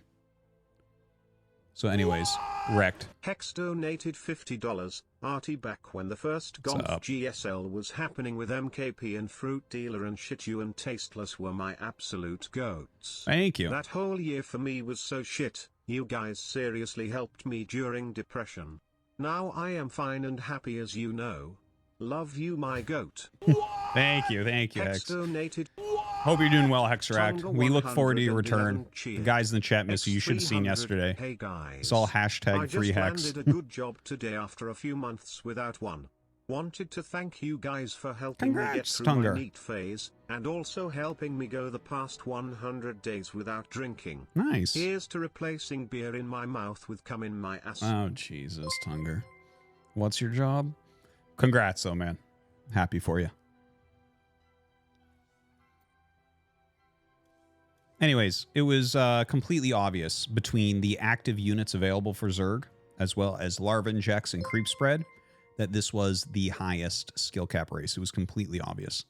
Speaker 3: So anyways, wrecked.
Speaker 6: Hex donated $50. Artie, back when the first golf
Speaker 3: up?
Speaker 6: GSL was happening with MKP and Fruit Dealer and Shit You and Tasteless were my absolute goats.
Speaker 3: Thank you.
Speaker 6: That whole year for me was so shit. You guys seriously helped me during depression. Now I am fine and happy, as you know. Love you, my goat.
Speaker 3: Thank you,
Speaker 6: Hex
Speaker 3: Hex.
Speaker 6: donated.
Speaker 3: Hope you're doing well, Hexeract.
Speaker 6: Tonga
Speaker 3: We look forward to your
Speaker 6: 111
Speaker 3: return.
Speaker 6: cheers.
Speaker 3: The guys in the chat miss you. You should have seen
Speaker 6: X300.
Speaker 3: yesterday.
Speaker 6: Hey guys.
Speaker 3: It's all
Speaker 6: I
Speaker 3: hashtag
Speaker 6: just
Speaker 3: free Hex.
Speaker 6: landed a good job today after a few months without one. Wanted to thank you guys for helping me get
Speaker 3: Congrats,
Speaker 6: through
Speaker 3: Tunger.
Speaker 6: my neat phase, and also helping me go the past 100 days without drinking.
Speaker 3: Nice.
Speaker 6: Here's to replacing beer in my mouth with cum in my ass.
Speaker 3: Oh, Jesus, Tunger. What's your job? Congrats, though, man. Happy for you. Anyways, it was completely obvious between the active units available for Zerg, as well as Larva Injects and Creep Spread, that this was the highest skill cap race. It was completely obvious.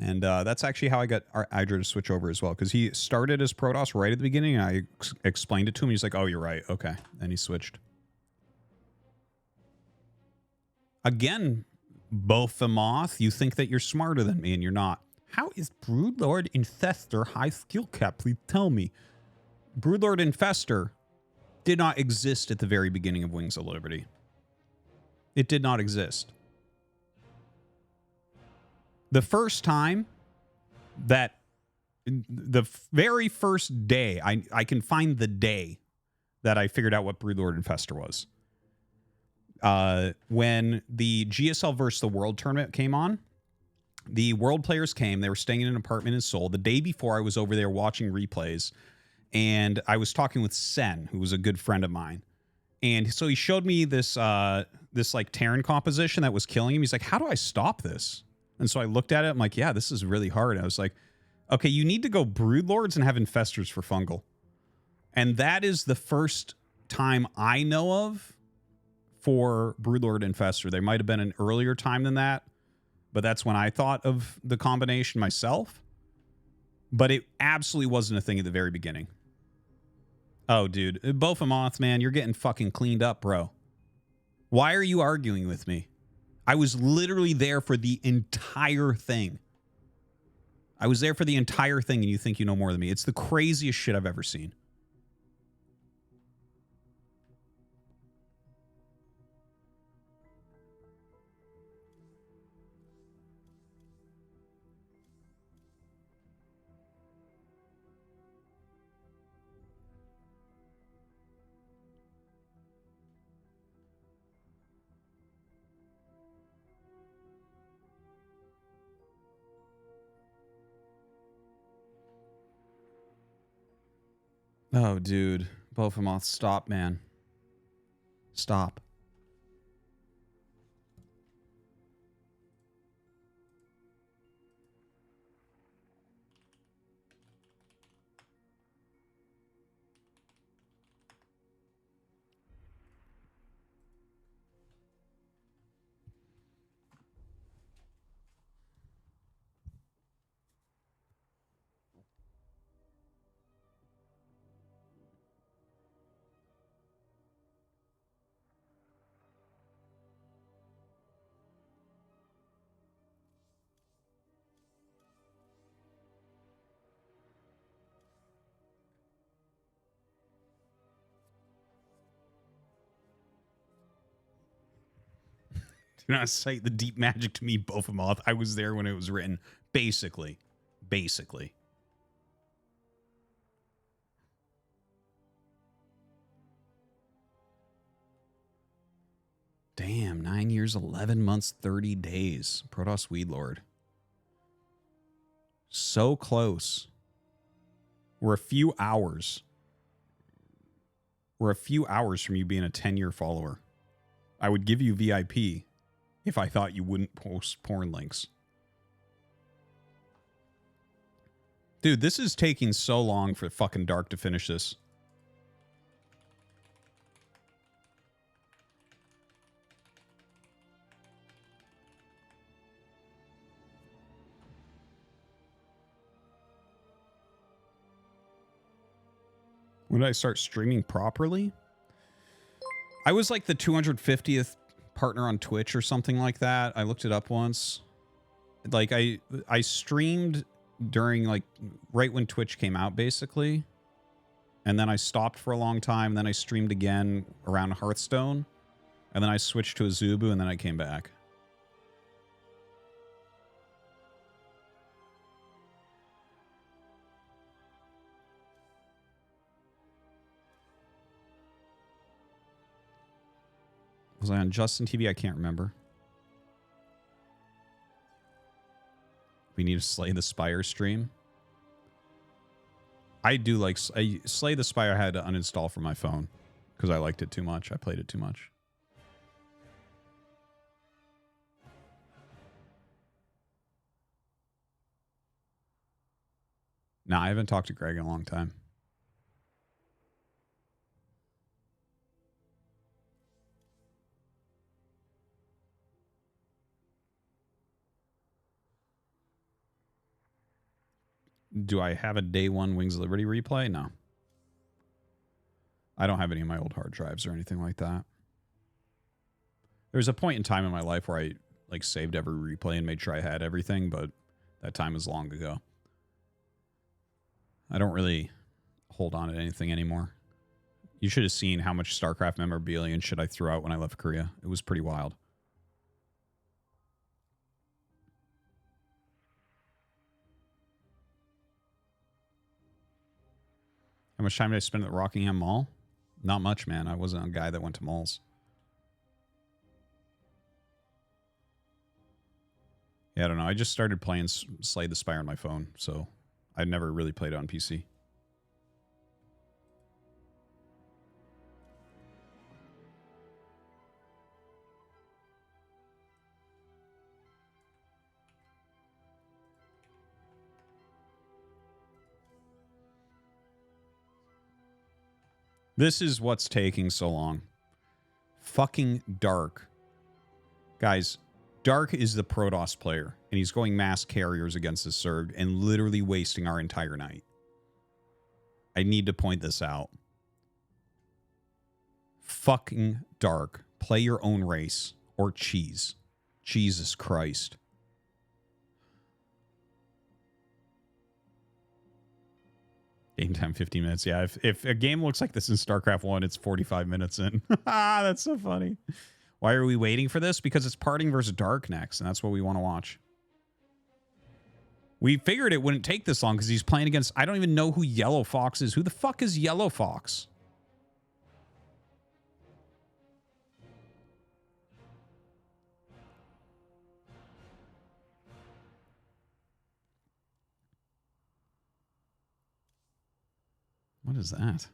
Speaker 3: And that's actually how I got Idra to switch over as well, because he started as Protoss right at the beginning, and I explained it to him. He's like, oh, you're right. Okay. And he switched. Again, Bothemoth, you think that you're smarter than me, and you're not. How is Broodlord Infestor high skill cap? Please tell me. Broodlord Infestor did not exist at the very beginning of Wings of Liberty. It did not exist. The first time that the very first day, I can find the day that I figured out what Broodlord Infestor was. When the GSL versus the World tournament came on, the World players came. They were staying in an apartment in Seoul. The day before, I was over there watching replays, and I was talking with Sen, who was a good friend of mine. And so he showed me this like Terran composition that was killing him. He's like, how do I stop this? And so I looked at it. I'm like, yeah, this is really hard. I was like, okay, you need to go Broodlords and have Infestors for Fungal. And that is the first time I know of for Broodlord Infestor. There might have been an earlier time than that, but that's when I thought of the combination myself. But it absolutely wasn't a thing at the very beginning. Oh, dude. Bothemoth, man, you're getting fucking cleaned up, bro. Why are you arguing with me? I was literally there for the entire thing. I was there for the entire thing, and you think you know more than me. It's the craziest shit I've ever seen. Oh, dude. Bothemoth, stop, man. Stop. Do not cite the deep magic to me, Bofamoth. I was there when it was written. Basically. Basically. Damn, 9 years, 11 months, 30 days. Protoss Weedlord. So close. We're a few hours. We're a few hours from you being a 10-year follower. I would give you VIP if I thought you wouldn't post porn links. Dude, this is taking so long for fucking Dark to finish this. When did I start streaming properly? I was like the 250th partner on Twitch or something like that. I looked it up once. Like I streamed during like right when Twitch came out basically. And then I stopped for a long time. Then I streamed again around Hearthstone. And then I switched to Azubu and then I came back. Was I on Justin TV? I can't remember. We need to Slay the Spire stream. I do like... Slay the Spire I had to uninstall from my phone. Because I liked it too much. I played it too much. Nah, I haven't talked to Greg in a long time. Do I have a day one Wings of Liberty replay? No. I don't have any of my old hard drives or anything like that. There was a point in time in my life where I like saved every replay and made sure I had everything, but that time is long ago. I don't really hold on to anything anymore. You should have seen how much StarCraft memorabilia and shit I threw out when I left Korea. It was pretty wild. How much time did I spend at Rockingham Mall? Not much, man. I wasn't a guy that went to malls. Yeah, I don't know. I just started playing Slay the Spire on my phone, so I never really played it on PC. This is what's taking so long. Fucking Dark. Guys, Dark is the Protoss player, and he's going mass carriers against the Zerg and literally wasting our entire night. I need to point this out. Fucking Dark. Play your own race. Or cheese. Jesus Christ. Game time 15 minutes. Yeah, if a game looks like this in StarCraft 1, it's 45 minutes in. That's so funny. Why are we waiting for this? Because it's Parting versus Dark next, and that's what we want to watch. We figured it wouldn't take this long because he's playing against... I don't even know who Yellow Fox is. Who the fuck is Yellow Fox? What is that?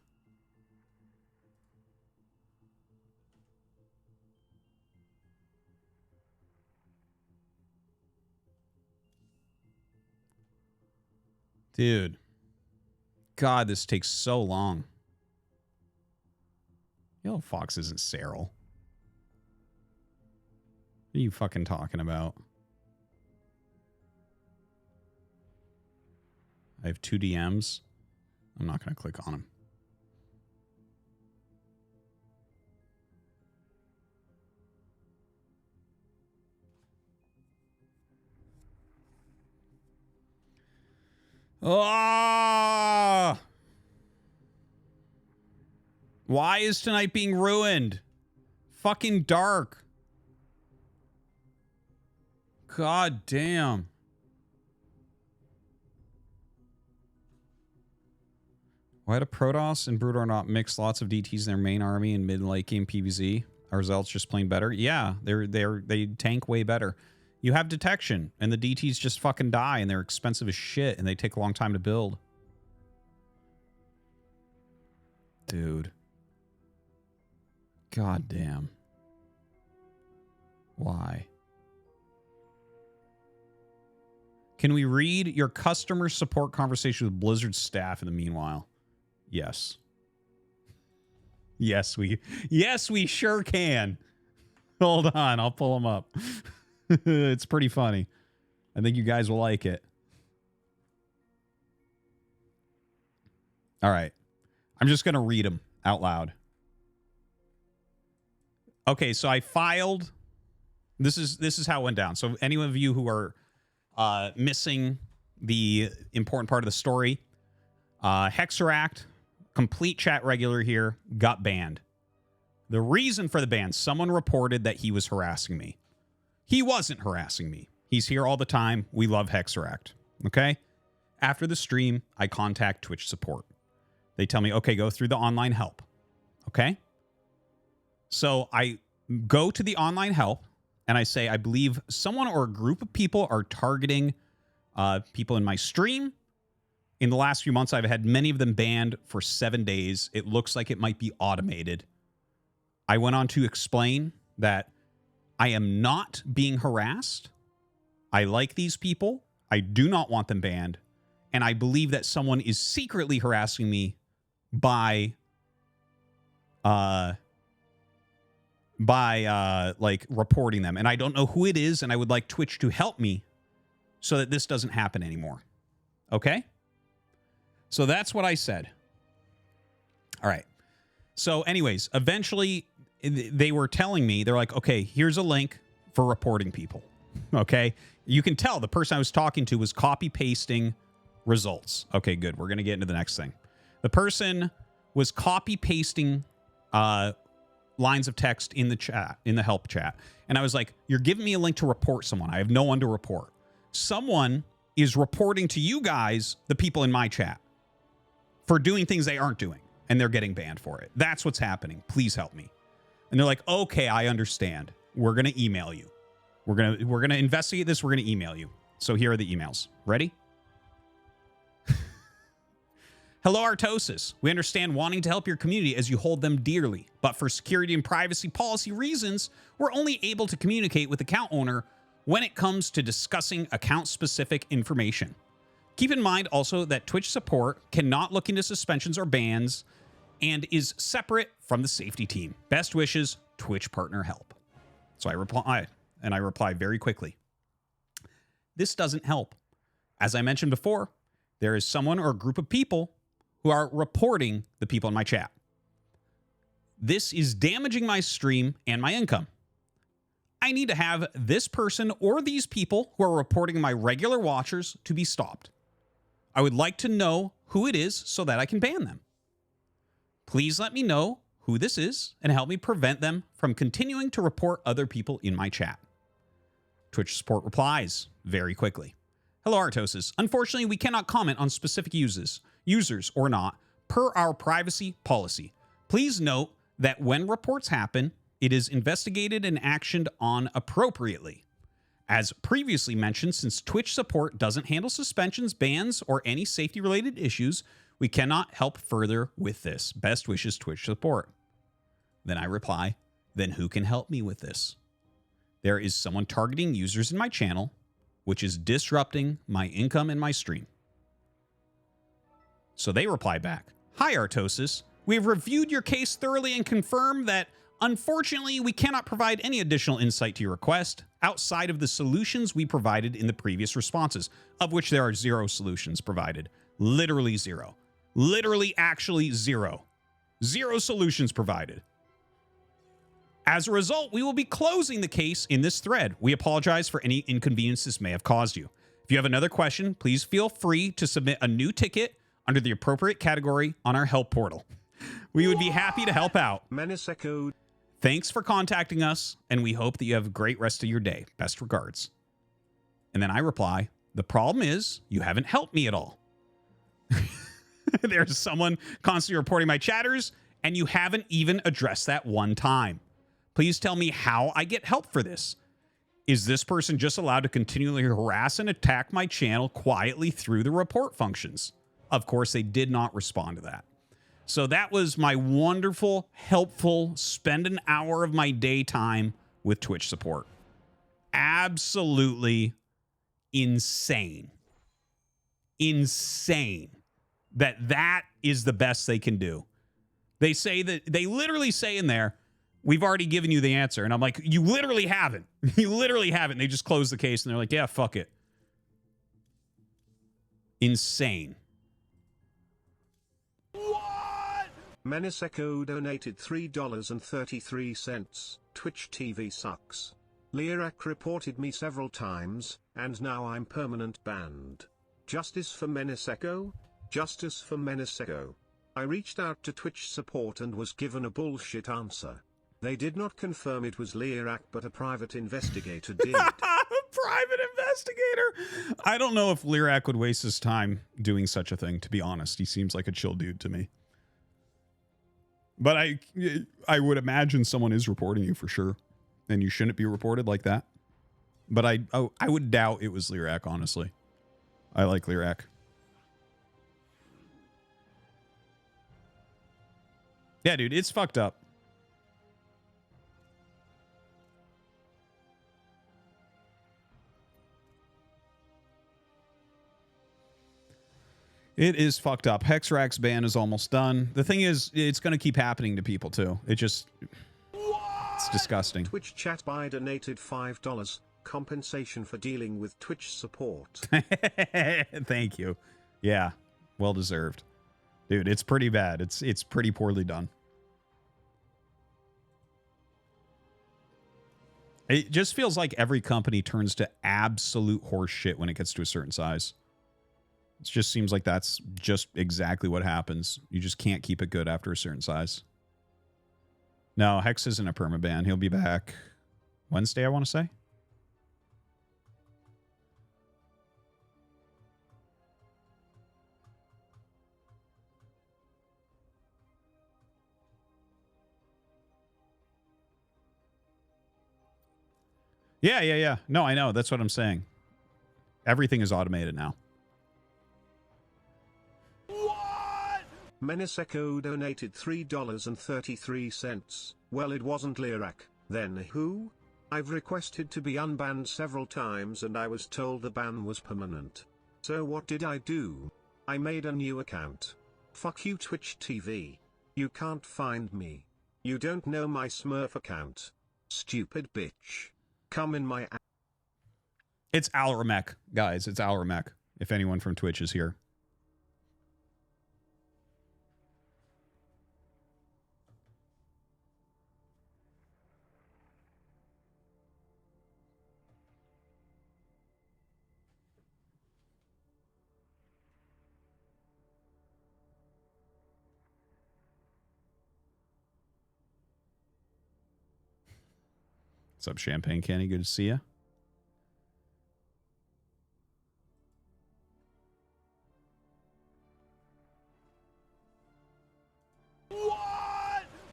Speaker 3: Dude. God, this takes so long. Yellow Fox isn't Cyril. What are you fucking talking about? I have 2 DMs. I'm not going to click on them. Oh! Why is tonight being ruined? Fucking Dark. God damn. Why do Protoss and Brood not mix lots of DTs in their main army and mid and late game PvZ? Are Zealots just playing better? Yeah, they tank way better. You have detection, and the DTs just fucking die, and they're expensive as shit, and they take a long time to build. Dude. God damn. Why? Can we read your customer support conversation with Blizzard staff in the meanwhile? Yes. Yes, we sure can. Hold on, I'll pull them up. It's pretty funny. I think you guys will like it. All right. I'm just going to read them out loud. Okay, so I filed. This is how it went down. So any of you who are missing the important part of the story, Hexeract, complete chat regular here, got banned. The reason for the ban, someone reported that he was harassing me. He wasn't harassing me. He's here all the time. We love Hexeract. Okay? After the stream, I contact Twitch support. They tell me, okay, go through the online help. Okay? So I go to the online help and I say, I believe someone or a group of people are targeting people in my stream. In the last few months, I've had many of them banned for 7 days. It looks like it might be automated. I went on to explain that I am not being harassed. I like these people. I do not want them banned. And I believe that someone is secretly harassing me by like reporting them. And I don't know who it is, and I would like Twitch to help me so that this doesn't happen anymore. Okay? So that's what I said. All right. So anyways, eventually they were telling me, they're like, okay, here's a link for reporting people. Okay? You can tell the person I was talking to was copy pasting results. Okay, good. We're going to get into the next thing. The person was copy pasting lines of text in the chat, in the help chat. And I was like, you're giving me a link to report someone. I have no one to report. Someone is reporting to you guys, the people in my chat, for doing things they aren't doing, and they're getting banned for it. That's what's happening. Please help me. And they're like, okay, I understand. We're going to email you. We're going to investigate this. We're going to email you. So here are the emails. Ready? Hello, Artosis. We understand wanting to help your community as you hold them dearly, but for security and privacy policy reasons, we're only able to communicate with the account owner when it comes to discussing account-specific information. Keep in mind also that Twitch support cannot look into suspensions or bans and is separate from the safety team. Best wishes, Twitch partner help. So I reply very quickly. This doesn't help. As I mentioned before, there is someone or a group of people who are reporting the people in my chat. This is damaging my stream and my income. I need to have this person or these people who are reporting my regular watchers to be stopped. I would like to know who it is so that I can ban them. Please let me know who this is and help me prevent them from continuing to report other people in my chat. Twitch support replies very quickly. Hello, Artosis. Unfortunately, we cannot comment on specific users or not, per our privacy policy. Please note that when reports happen, it is investigated and actioned on appropriately. As previously mentioned, since Twitch support doesn't handle suspensions, bans, or any safety-related issues, we cannot help further with this. Best wishes, Twitch support. Then I reply, then who can help me with this? There is someone targeting users in my channel, which is disrupting my income and my stream. So they reply back, hi, Artosis. We have reviewed your case thoroughly and confirm that, unfortunately, we cannot provide any additional insight to your request outside of the solutions we provided in the previous responses, of which there are 0 solutions provided. Literally 0. Literally, actually 0. 0 solutions provided. As a result, we will be closing the case in this thread. We apologize for any inconvenience this may have caused you. If you have another question, please feel free to submit a new ticket under the appropriate category on our help portal. We would be happy to help out.
Speaker 6: Menace echoed.
Speaker 3: Thanks for contacting us, and we hope that you have a great rest of your day. Best regards. And then I reply, the problem is you haven't helped me at all. There's someone constantly reporting my chatters, and you haven't even addressed that one time. Please tell me how I get help for this. Is this person just allowed to continually harass and attack my channel quietly through the report functions? Of course, they did not respond to that. So that was my wonderful, helpful, spend an hour of my daytime with Twitch support. Absolutely insane. Insane that is the best they can do. They say that, they literally say in there, we've already given you the answer. And I'm like, you literally haven't. You literally haven't. And they just close the case and they're like, yeah, fuck it. Insane.
Speaker 6: Meniseko donated $3.33. Twitch TV sucks. Lirak reported me several times, and now I'm permanent banned. Justice for Meniseko? Justice for Meniseko. I reached out to Twitch support and was given a bullshit answer. They did not confirm it was Lirak, but a private investigator did.
Speaker 3: Private investigator? I don't know if Lirak would waste his time doing such a thing, to be honest. He seems like a chill dude to me. But I would imagine someone is reporting you for sure. And you shouldn't be reported like that. But I would doubt it was Lirak, honestly. I like Lirak. Yeah, dude, it's fucked up. It is fucked up. Hexrack's ban is almost done. The thing is, it's going to keep happening to people, too. It just... It's disgusting.
Speaker 6: Twitch chat buy donated $5. Compensation for dealing with Twitch support.
Speaker 3: Thank you. Yeah, well deserved. Dude, it's pretty bad. It's pretty poorly done. It just feels like every company turns to absolute horse shit when it gets to a certain size. It just seems like that's just exactly what happens. You just can't keep it good after a certain size. No, Hex isn't a permaban. He'll be back Wednesday, I want to say. Yeah. No, I know. That's what I'm saying. Everything is automated now.
Speaker 6: Meniseko donated $3.33. Well, it wasn't Lirak. Then who? I've requested to be unbanned several times and I was told the ban was permanent. So what did I do? I made a new account. Fuck you, Twitch TV. You can't find me. You don't know my Smurf account. Stupid bitch. Come in my...
Speaker 3: It's Alramek, guys. It's Alramek, if anyone from Twitch is here. What's up, Champagne Kenny? Good to see you.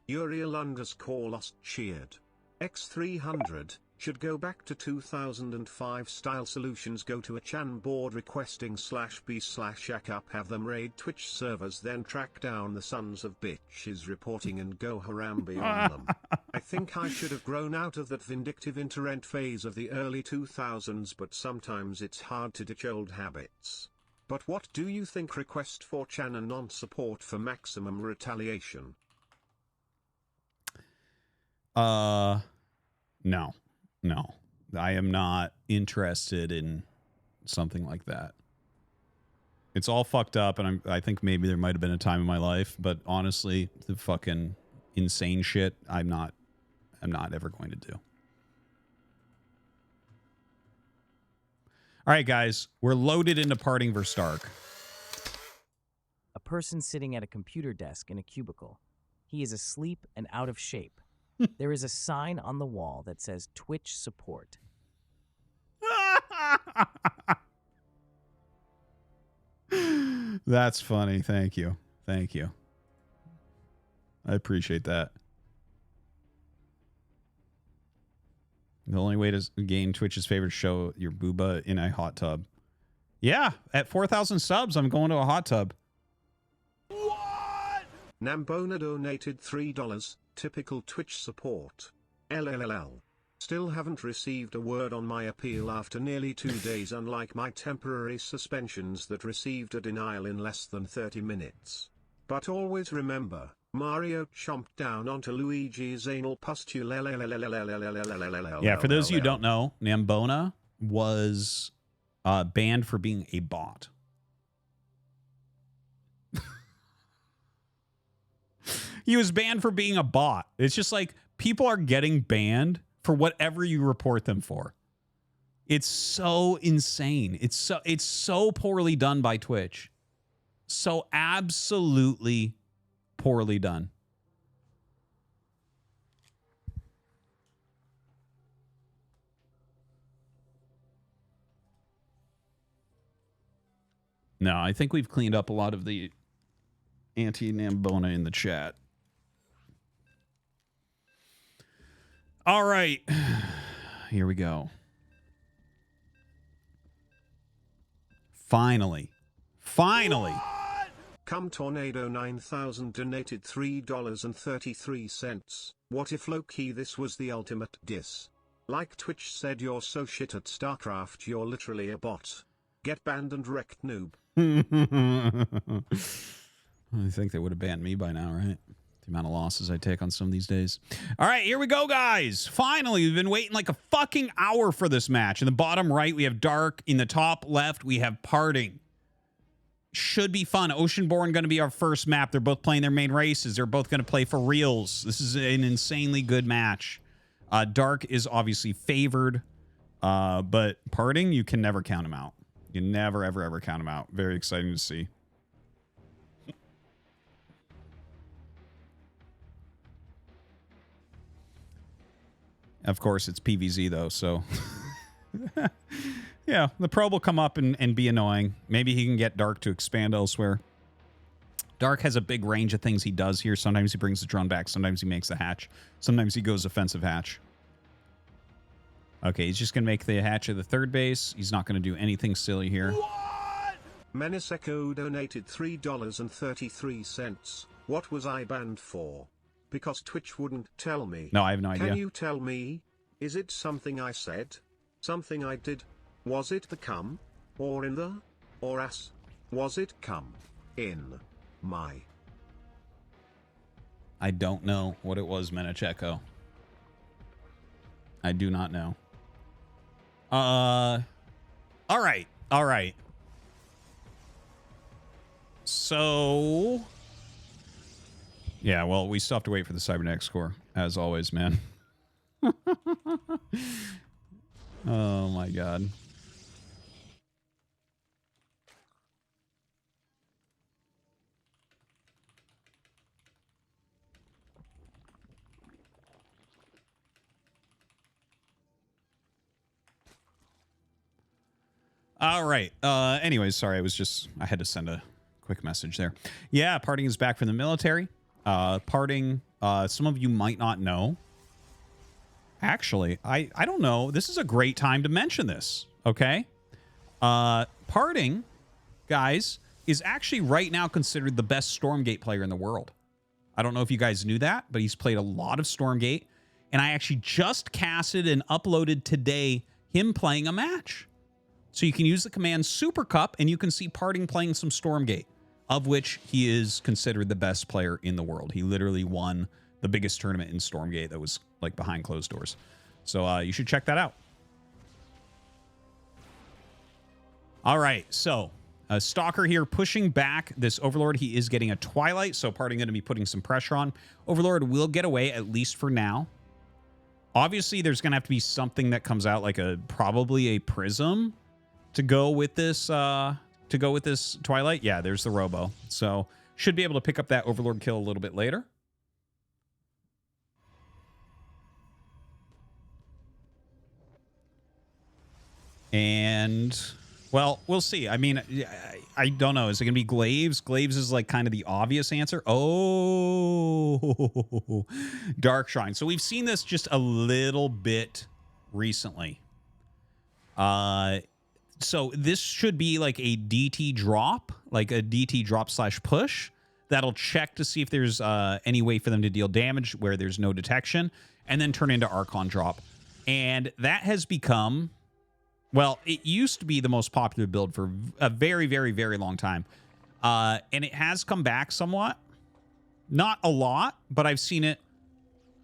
Speaker 6: Uriel _ lost cheered. X300 should go back to 2005 style solutions. Go to a Chan board requesting /b/akup, have them raid Twitch servers, then track down the sons of bitches reporting and go Harambe on them. I think I should have grown out of that vindictive internet phase of the early 2000s, but sometimes it's hard to ditch old habits. But what do you think? Request for Chan and non-support for maximum retaliation.
Speaker 3: No. I am not interested in something like that. It's all fucked up, and I think maybe there might have been a time in my life, but honestly, the fucking insane shit, I'm not ever going to do. All right, guys, we're loaded into Parting vs. Stark.
Speaker 8: A person sitting at a computer desk in a cubicle. He is asleep and out of shape. There is a sign on the wall that says Twitch support.
Speaker 3: That's funny. Thank you. Thank you. I appreciate that. The only way to gain Twitch's favorite show your booba in a hot tub. Yeah, at 4,000 subs, I'm going to a hot tub.
Speaker 6: Nambona donated $3. Typical Twitch support. LLLL. Still haven't received a word on my appeal after nearly 2 days, unlike my temporary suspensions that received a denial in less than 30 minutes. But always remember, Mario chomped down onto Luigi's anal pustule.
Speaker 3: Yeah, for those of you who don't know, Nambona was banned for being a bot. He was banned for being a bot. It's just like people are getting banned for whatever you report them for. It's so insane. It's so poorly done by Twitch. So absolutely poorly done. No, I think we've cleaned up a lot of the anti-Nambona in the chat. All right. Here we go. Finally. Finally.
Speaker 6: Come Tornado 9000 donated $3.33. What if low-key this was the ultimate diss? Like Twitch said, you're so shit at Starcraft, you're literally a bot. Get banned and wrecked, noob.
Speaker 3: I think they would have banned me by now, right? The amount of losses I take on some of these days. All right, here we go, guys. Finally, we've been waiting like a fucking hour for this match. In the bottom right, we have Dark. In the top left, we have Parting. Should be fun. Oceanborn going to be our first map. They're both playing their main races. They're both going to play for reals. This is an insanely good match. Dark is obviously favored, but Parting, you can never count him out. You never, ever, ever count him out. Very exciting to see. Of course, it's PVZ, though, so... yeah, the probe will come up and be annoying. Maybe he can get Dark to expand elsewhere. Dark has a big range of things he does here. Sometimes he brings the drone back. Sometimes he makes the hatch. Sometimes he goes offensive hatch. Okay, he's just going to make the hatch of the third base. He's not going to do anything silly here.
Speaker 6: Menace Echo donated $3.33. What was I banned for? Because Twitch wouldn't tell me.
Speaker 3: No, I have no idea.
Speaker 6: Can you tell me? Is it something I said? Something I did? Was it the cum? Or in the? Or ass? Was it cum? In? My?
Speaker 3: I don't know what it was, Menacheko. I do not know. All right. All right. So... yeah, well, we still have to wait for the Cybernetic score, as always, man. Oh, my God. All right. Anyways, sorry, I had to send a quick message there. Yeah, Parting is back from the military. Parting, some of you might not know. Actually, I don't know. This is a great time to mention this, okay? Parting, guys, is actually right now considered the best StormGate player in the world. I don't know if you guys knew that, but he's played a lot of StormGate. And I actually just casted and uploaded today him playing a match. So you can use the command SuperCup, and you can see Parting playing some StormGate, of which he is considered the best player in the world. He literally won the biggest tournament in StormGate that was like behind closed doors. So you should check that out. All right, so Stalker here pushing back this Overlord. He is getting a Twilight, so Parting going to be putting some pressure on. Overlord will get away, at least for now. Obviously, there's going to have to be something that comes out, like probably a Prism to go with this Twilight. Yeah, there's the Robo. So should be able to pick up that Overlord kill a little bit later. And, well, we'll see. I mean, I don't know. Is it going to be Glaives? Glaives is like kind of the obvious answer. Oh, Dark Shrine. So we've seen this just a little bit recently. So this should be like a DT drop, like a DT drop / push. That'll check to see if there's any way for them to deal damage where there's no detection, and then turn into Archon drop. And that has become, well, it used to be the most popular build for a very, very, very long time. And it has come back somewhat. Not a lot, but I've seen it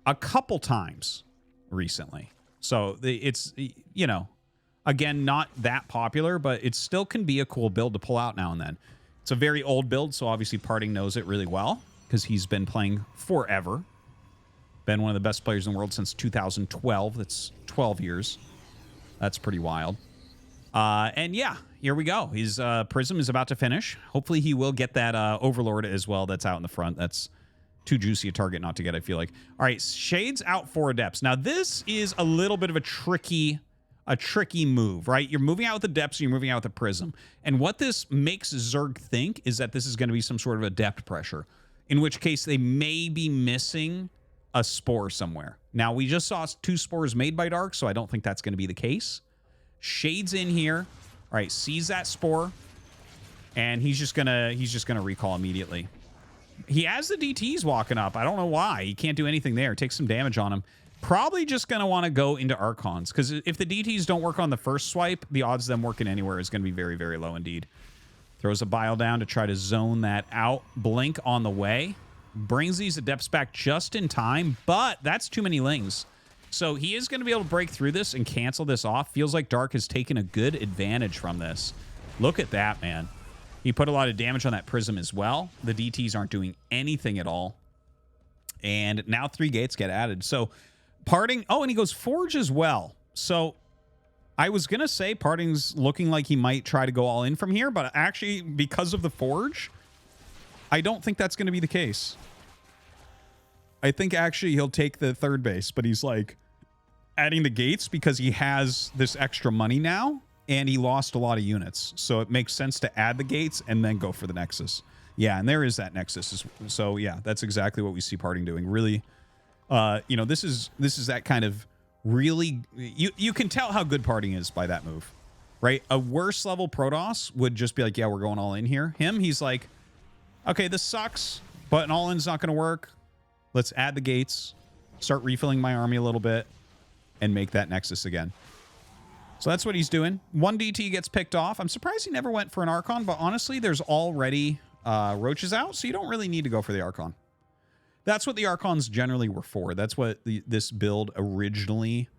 Speaker 3: a couple times recently. So it's, you know, again, not that popular, but it still can be a cool build to pull out now and then. It's a very old build, so obviously Parting knows it really well because he's been playing forever. Been one of the best players in the world since 2012. That's 12 years. That's pretty wild. And yeah, here we go. His Prism is about to finish. Hopefully he will get that Overlord as well that's out in the front. That's too juicy a target not to get, I feel like. All right, Shades out 4 Adepts. Now, this is a little bit of a tricky move, right? You're moving out with the Adepts, you're moving out with the Prism. And what this makes Zerg think is that this is going to be some sort of Adept pressure, in which case they may be missing a Spore somewhere. Now, we just saw 2 Spores made by Dark, so I don't think that's going to be the case. Shades in here. All right, sees that Spore, and he's just gonna recall immediately. He has the DTs walking up. I don't know why. He can't do anything there. Takes some damage on him. Probably just going to want to go into Archons, because if the DTs don't work on the first swipe, the odds of them working anywhere is going to be very, very low indeed. Throws a Bile down to try to zone that out. Blink on the way. Brings these Adepts back just in time, but that's too many Lings. So he is going to be able to break through this and cancel this off. Feels like Dark has taken a good advantage from this. Look at that, man. He put a lot of damage on that Prism as well. The DTs aren't doing anything at all. And now 3 gates get added. So Parting, oh, and he goes Forge as well. So I was going to say Parting's looking like he might try to go all in from here, but actually, because of the Forge, I don't think that's going to be the case. I think actually he'll take the 3rd base, but he's like adding the gates because he has this extra money now, and he lost a lot of units. So it makes sense to add the gates and then go for the Nexus. Yeah, and there is that Nexus. So yeah, that's exactly what we see Parting doing. Really, you know, this is that kind of really, you can tell how good Parting is by that move, right? A worse level Protoss would just be like, yeah, we're going all in here. He's like, okay, this sucks, but an all-in's not going to work. Let's add the gates, start refilling my army a little bit, and make that Nexus again. So that's what he's doing. 1 DT gets picked off. I'm surprised he never went for an Archon, but honestly, there's already Roaches out, so you don't really need to go for the Archon. That's what the Archons generally were for. That's what this build originally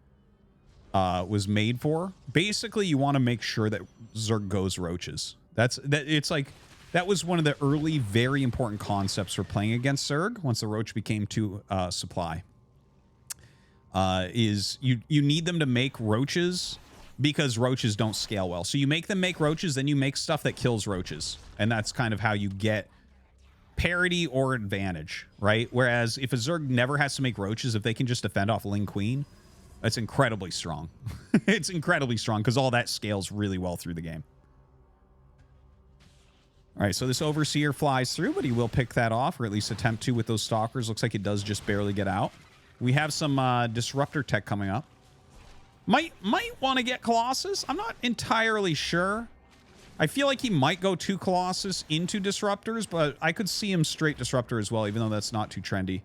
Speaker 3: was made for. Basically, you want to make sure that Zerg goes Roaches. It's like, that was one of the early, very important concepts for playing against Zerg once the Roach became too supply. Is you need them to make Roaches because Roaches don't scale well. So you make them make Roaches, then you make stuff that kills Roaches. And that's kind of how you get parity or advantage, right? Whereas if a Zerg never has to make Roaches, if they can just defend off Ling Queen, that's incredibly strong. It's incredibly strong because all that scales really well through the game. All right, so this Overseer flies through, but he will pick that off, or at least attempt to with those Stalkers. Looks like it does just barely get out. We have some Disruptor tech coming up. Might want to get Colossus. I'm not entirely sure. I feel like he might go 2 Colossus into Disruptors, but I could see him straight Disruptor as well, even though that's not too trendy.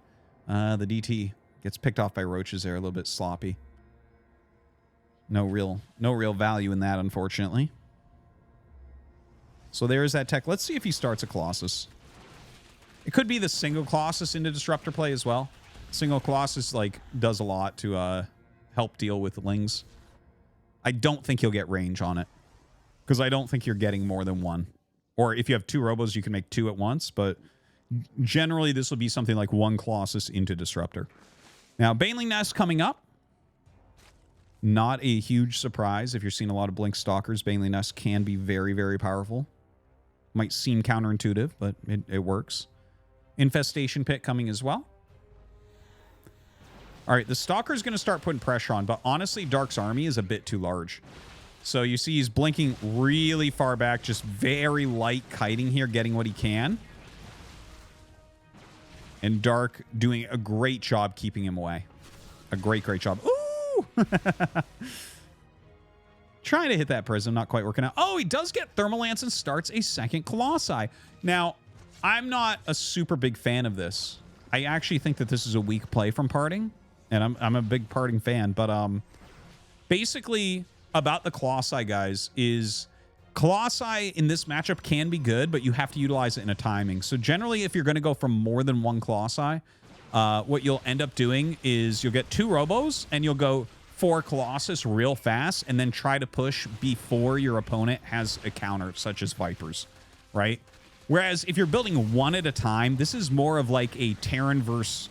Speaker 3: The DT gets picked off by Roaches there, a little bit sloppy. No real value in that, unfortunately. So there's that tech. Let's see if he starts a Colossus. It could be the single Colossus into Disruptor play as well. Single Colossus like does a lot to help deal with Lings. I don't think he'll get range on it, because I don't think you're getting more than 1. Or if you have 2 Robos, you can make 2 at once, but generally this will be something like 1 Colossus into Disruptor. Now, Baneling Nest coming up. Not a huge surprise. If you're seeing a lot of Blink Stalkers, Baneling Nest can be very, very powerful. Might seem counterintuitive, but it works. Infestation Pit coming as well. All right, the Stalker's going to start putting pressure on, but honestly, Dark's army is a bit too large. So you see he's blinking really far back, just very light kiting here, getting what he can. And Dark doing a great job keeping him away. A great job. Ooh! Trying to hit that prism, not quite working out. Oh, he does get Thermal Lance and starts a second Colossi. Now, I'm not a super big fan of this. I actually think that this is a weak play from Parting, and I'm a big Parting fan. But basically, about the Colossi, guys, is Colossi in this matchup can be good, but you have to utilize it in a timing. So generally, if you're going to go from more than one Colossi, what you'll end up doing is you'll get 2 Robos, and you'll go 4 Colossus real fast, and then try to push before your opponent has a counter, such as Vipers, right? Whereas if you're building one at a time, this is more of like a Terran versus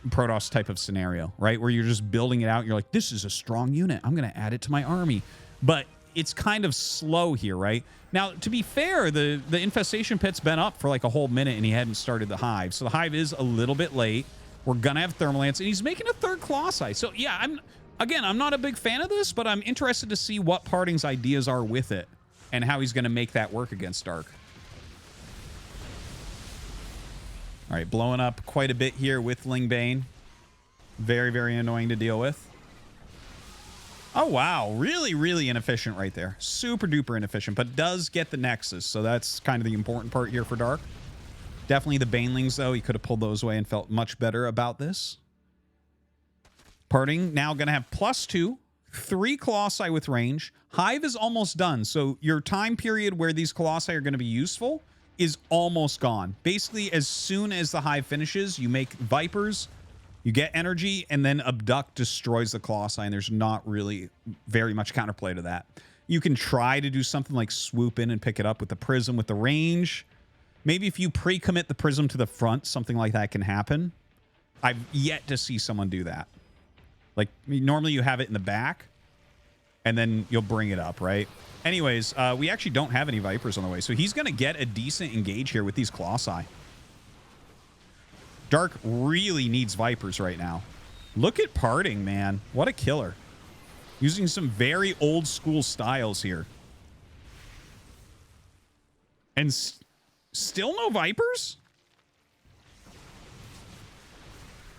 Speaker 3: Protoss type of scenario, right? Where you're just building it out. You're like, this is a strong unit. I'm going to add it to my army. But it's kind of slow here, right? Now, to be fair, the Infestation Pit's been up for like a whole minute, and he hadn't started the Hive. So the Hive is a little bit late. We're going to have Thermal Lance, and he's making a 3rd Colossi. So, yeah, I'm not a big fan of this, but I'm interested to see what Parting's ideas are with it and how he's going to make that work against Dark. All right, blowing up quite a bit here with Lingbane. Very, very annoying to deal with. Oh, wow. Really, really inefficient right there. Super duper inefficient, but does get the Nexus. So that's kind of the important part here for Dark. Definitely the Banelings, though. He could have pulled those away and felt much better about this. Parting now going to have +2, 3 Colossi with range. Hive is almost done. So your time period where these Colossi are going to be useful is almost gone. Basically, as soon as the Hive finishes, you make Vipers, you get energy, and then Abduct destroys the Colossi, and there's not really very much counterplay to that. You can try to do something like swoop in and pick it up with the Prism with the range. Maybe if you pre-commit the Prism to the front, something like that can happen. I've yet to see someone do that. Like, normally you have it in the back, and then you'll bring it up, right? Anyways, we actually don't have any Vipers on the way, so he's going to get a decent engage here with these Colossi. Dark really needs Vipers right now. Look at Parting, man. What a killer. Using some very old school styles here. And still no Vipers?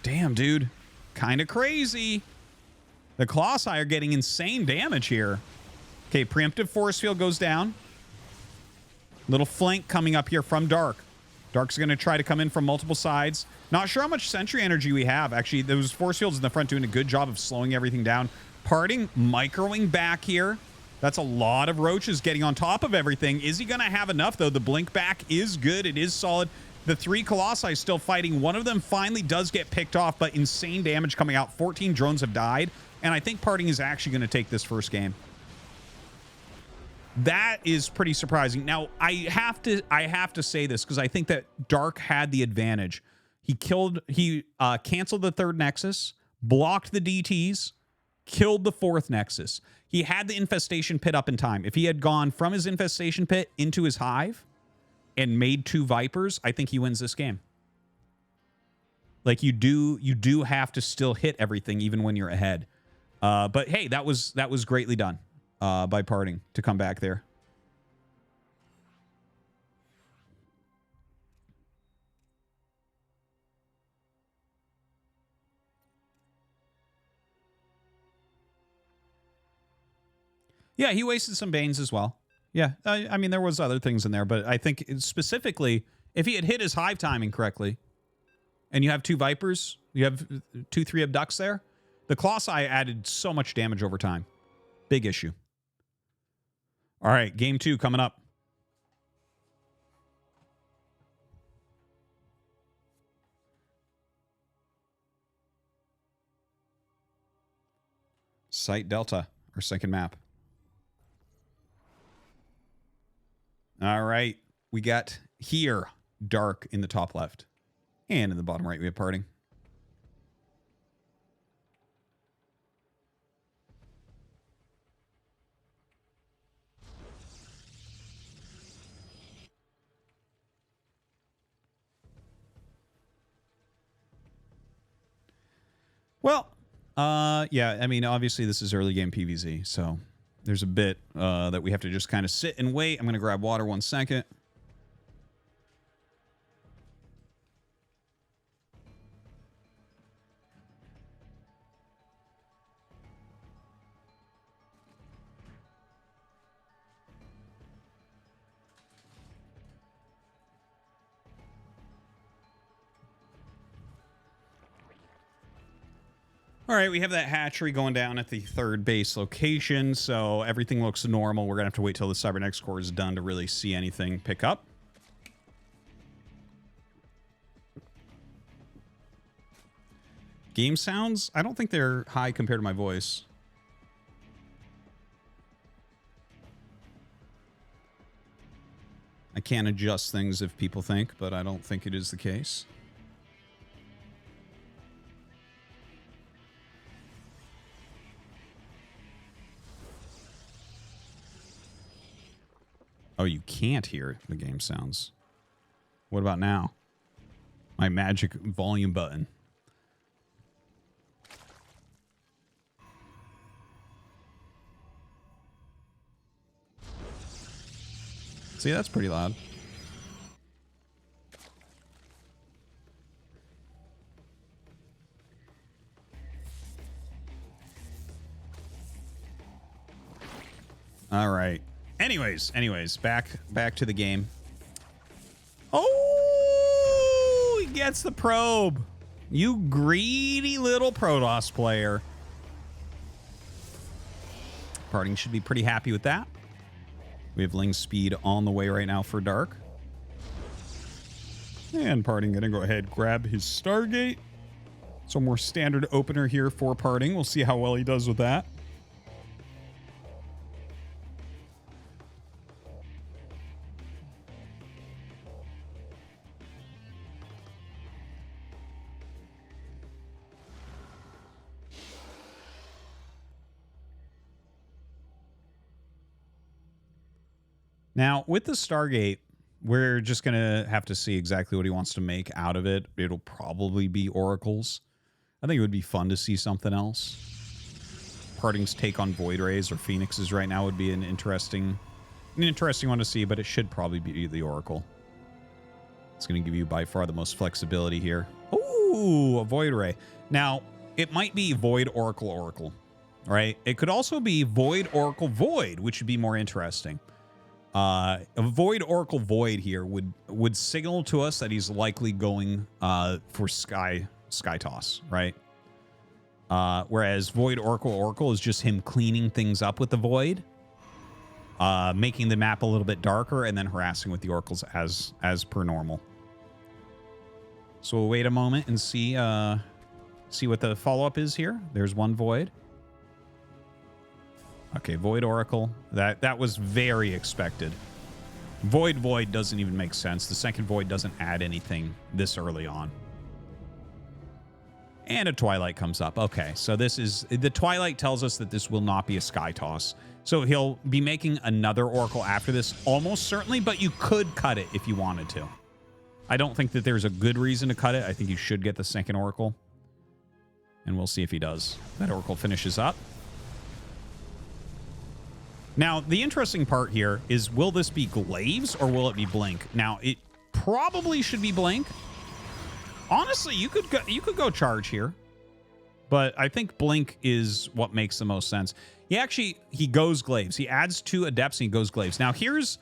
Speaker 3: Damn, dude. Kind of crazy. The Colossi are getting insane damage here. Okay, preemptive force field goes down. Little flank coming up here from Dark. Dark's going to try to come in from multiple sides. Not sure how much sentry energy we have. Actually, those force fields in the front doing a good job of slowing everything down. Parting, microing back here. That's a lot of roaches getting on top of everything. Is he going to have enough, though? The blink back is good. It is solid. The 3 Colossi still fighting. One of them finally does get picked off, but insane damage coming out. 14 drones have died, and I think Parting is actually going to take this first game. That is pretty surprising. Now, I have to say this because I think that Dark had the advantage. He canceled the 3rd Nexus, blocked the DTs, killed the 4th Nexus. He had the Infestation Pit up in time. If he had gone from his Infestation Pit into his Hive and made 2 Vipers, I think he wins this game. Like, you do have to still hit everything even when you're ahead. But hey, that was greatly done by Parting to come back there. Yeah, he wasted some Banes as well. Yeah, I mean, there was other things in there, but I think specifically, if he had hit his Hive timing correctly, and you have 2 Vipers, you have 2-3 Abducts there, the Colossi added so much damage over time. Big issue. All right, game 2 coming up. Site Delta, our second map. All right, we got here Dark in the top left, and in the bottom right we have Parting. Well, yeah, I mean, obviously this is early game PvZ, so There's a bit that we have to just kind of sit and wait. I'm going to grab water 1 second. All right, we have that hatchery going down at the third base location, so everything looks normal. We're going to have to wait till the Cybernex core is done to really see anything pick up. Game sounds? I don't think they're high compared to my voice. I can't adjust things if people think, but I don't think it is the case. Oh, you can't hear the game sounds. What about now? My magic volume button. See, that's pretty loud. All right. Anyways, back to the game. Oh, he gets the probe. You greedy little Protoss player. Parting should be pretty happy with that. We have Ling speed on the way right now for Dark. And Parting gonna go ahead, grab his Stargate. So more standard opener here for Parting. We'll see how well he does with that. Now, with the Stargate, we're just going to have to see exactly what he wants to make out of it. It'll probably be oracles. I think it would be fun to see something else. Parting's take on Void Rays or Phoenixes right now would be an interesting one to see, but it should probably be the Oracle. It's going to give you by far the most flexibility here. Ooh, a Void Ray. Now, it might be Void Oracle, right? It could also be Void Oracle Void, which would be more interesting. A Void Oracle Void here would signal to us that he's likely going for Sky Toss, right? Whereas Void Oracle is just him cleaning things up with the Void, making the map a little bit darker, and then harassing with the Oracles as per normal. So we'll wait a moment and see what the follow-up is here. There's one Void. Okay, Void Oracle. That was very expected. Void doesn't even make sense. The second Void doesn't add anything this early on. And a Twilight comes up. Okay, so this is... The Twilight tells us that this will not be a Sky Toss. So he'll be making another Oracle after this, almost certainly, but you could cut it if you wanted to. I don't think that there's a good reason to cut it. I think you should get the second Oracle. And we'll see if he does. That Oracle finishes up. Now, the interesting part here is, will this be Glaives or will it be Blink? Now, it probably should be Blink. Honestly, you could go Charge here. But I think Blink is what makes the most sense. He goes Glaives. He adds 2 Adepts and he goes Glaives. Now, here's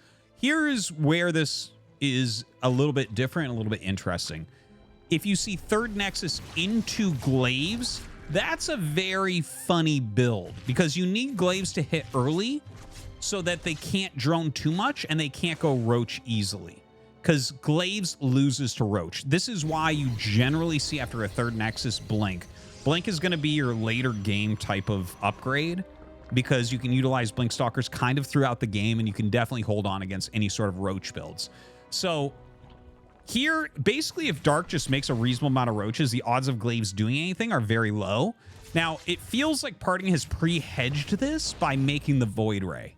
Speaker 3: where this is a little bit different, a little bit interesting. If you see Third Nexus into Glaives, that's a very funny build because you need Glaives to hit early so that they can't drone too much and they can't go Roach easily because Glaives loses to Roach. This is why you generally see after a Third Nexus Blink. Blink is going to be your later game type of upgrade because you can utilize Blink Stalkers kind of throughout the game and you can definitely hold on against any sort of Roach builds. So here, basically, if Dark just makes a reasonable amount of Roaches, the odds of Glaives doing anything are very low. Now, it feels like Parting has pre-hedged this by making the Void Ray.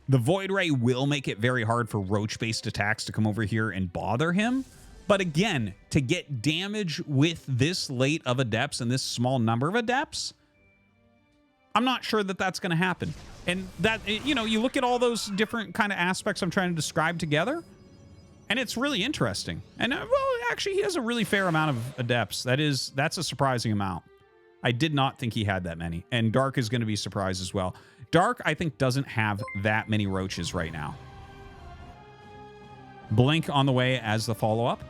Speaker 3: The Void Ray will make it very hard for Roach-based attacks to come over here and bother him. But again, to get damage with this late of Adepts and this small number of Adepts, I'm not sure that that's going to happen. And that, you know, you look at all those different kind of aspects I'm trying to describe together, and it's really interesting. And, well, actually, he has a really fair amount of adepts. That's a surprising amount. I did not think he had that many. And Dark is going to be surprised as well. Dark, I think, doesn't have that many roaches right now. Blink on the way as the follow-up.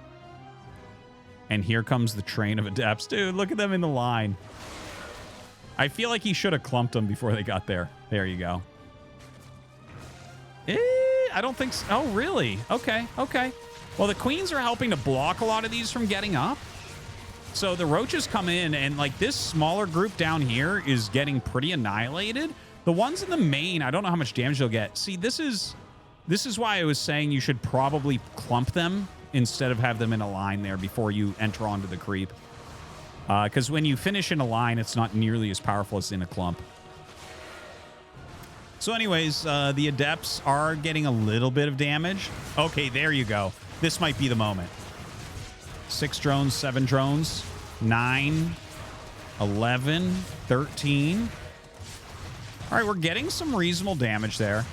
Speaker 3: And here comes the train of adepts. Dude, look at them in the line. I feel like he should have clumped them before they got there. There you go. I don't think so. Oh, really? Okay, okay. Well, the queens are helping to block a lot of these from getting up. So the roaches come in, and like this smaller group down here is getting pretty annihilated. The ones in the main, I don't know how much damage they'll get. See, this is why I was saying you should probably clump them instead of have them in a line there before you enter onto the creep. Because when you finish in a line, it's not nearly as powerful as in a clump. So anyways, the adepts are getting a little bit of damage. Okay, there you go. This might be the moment. 6 drones, 7 drones, 9, 11, 13. All right, we're getting some reasonable damage there.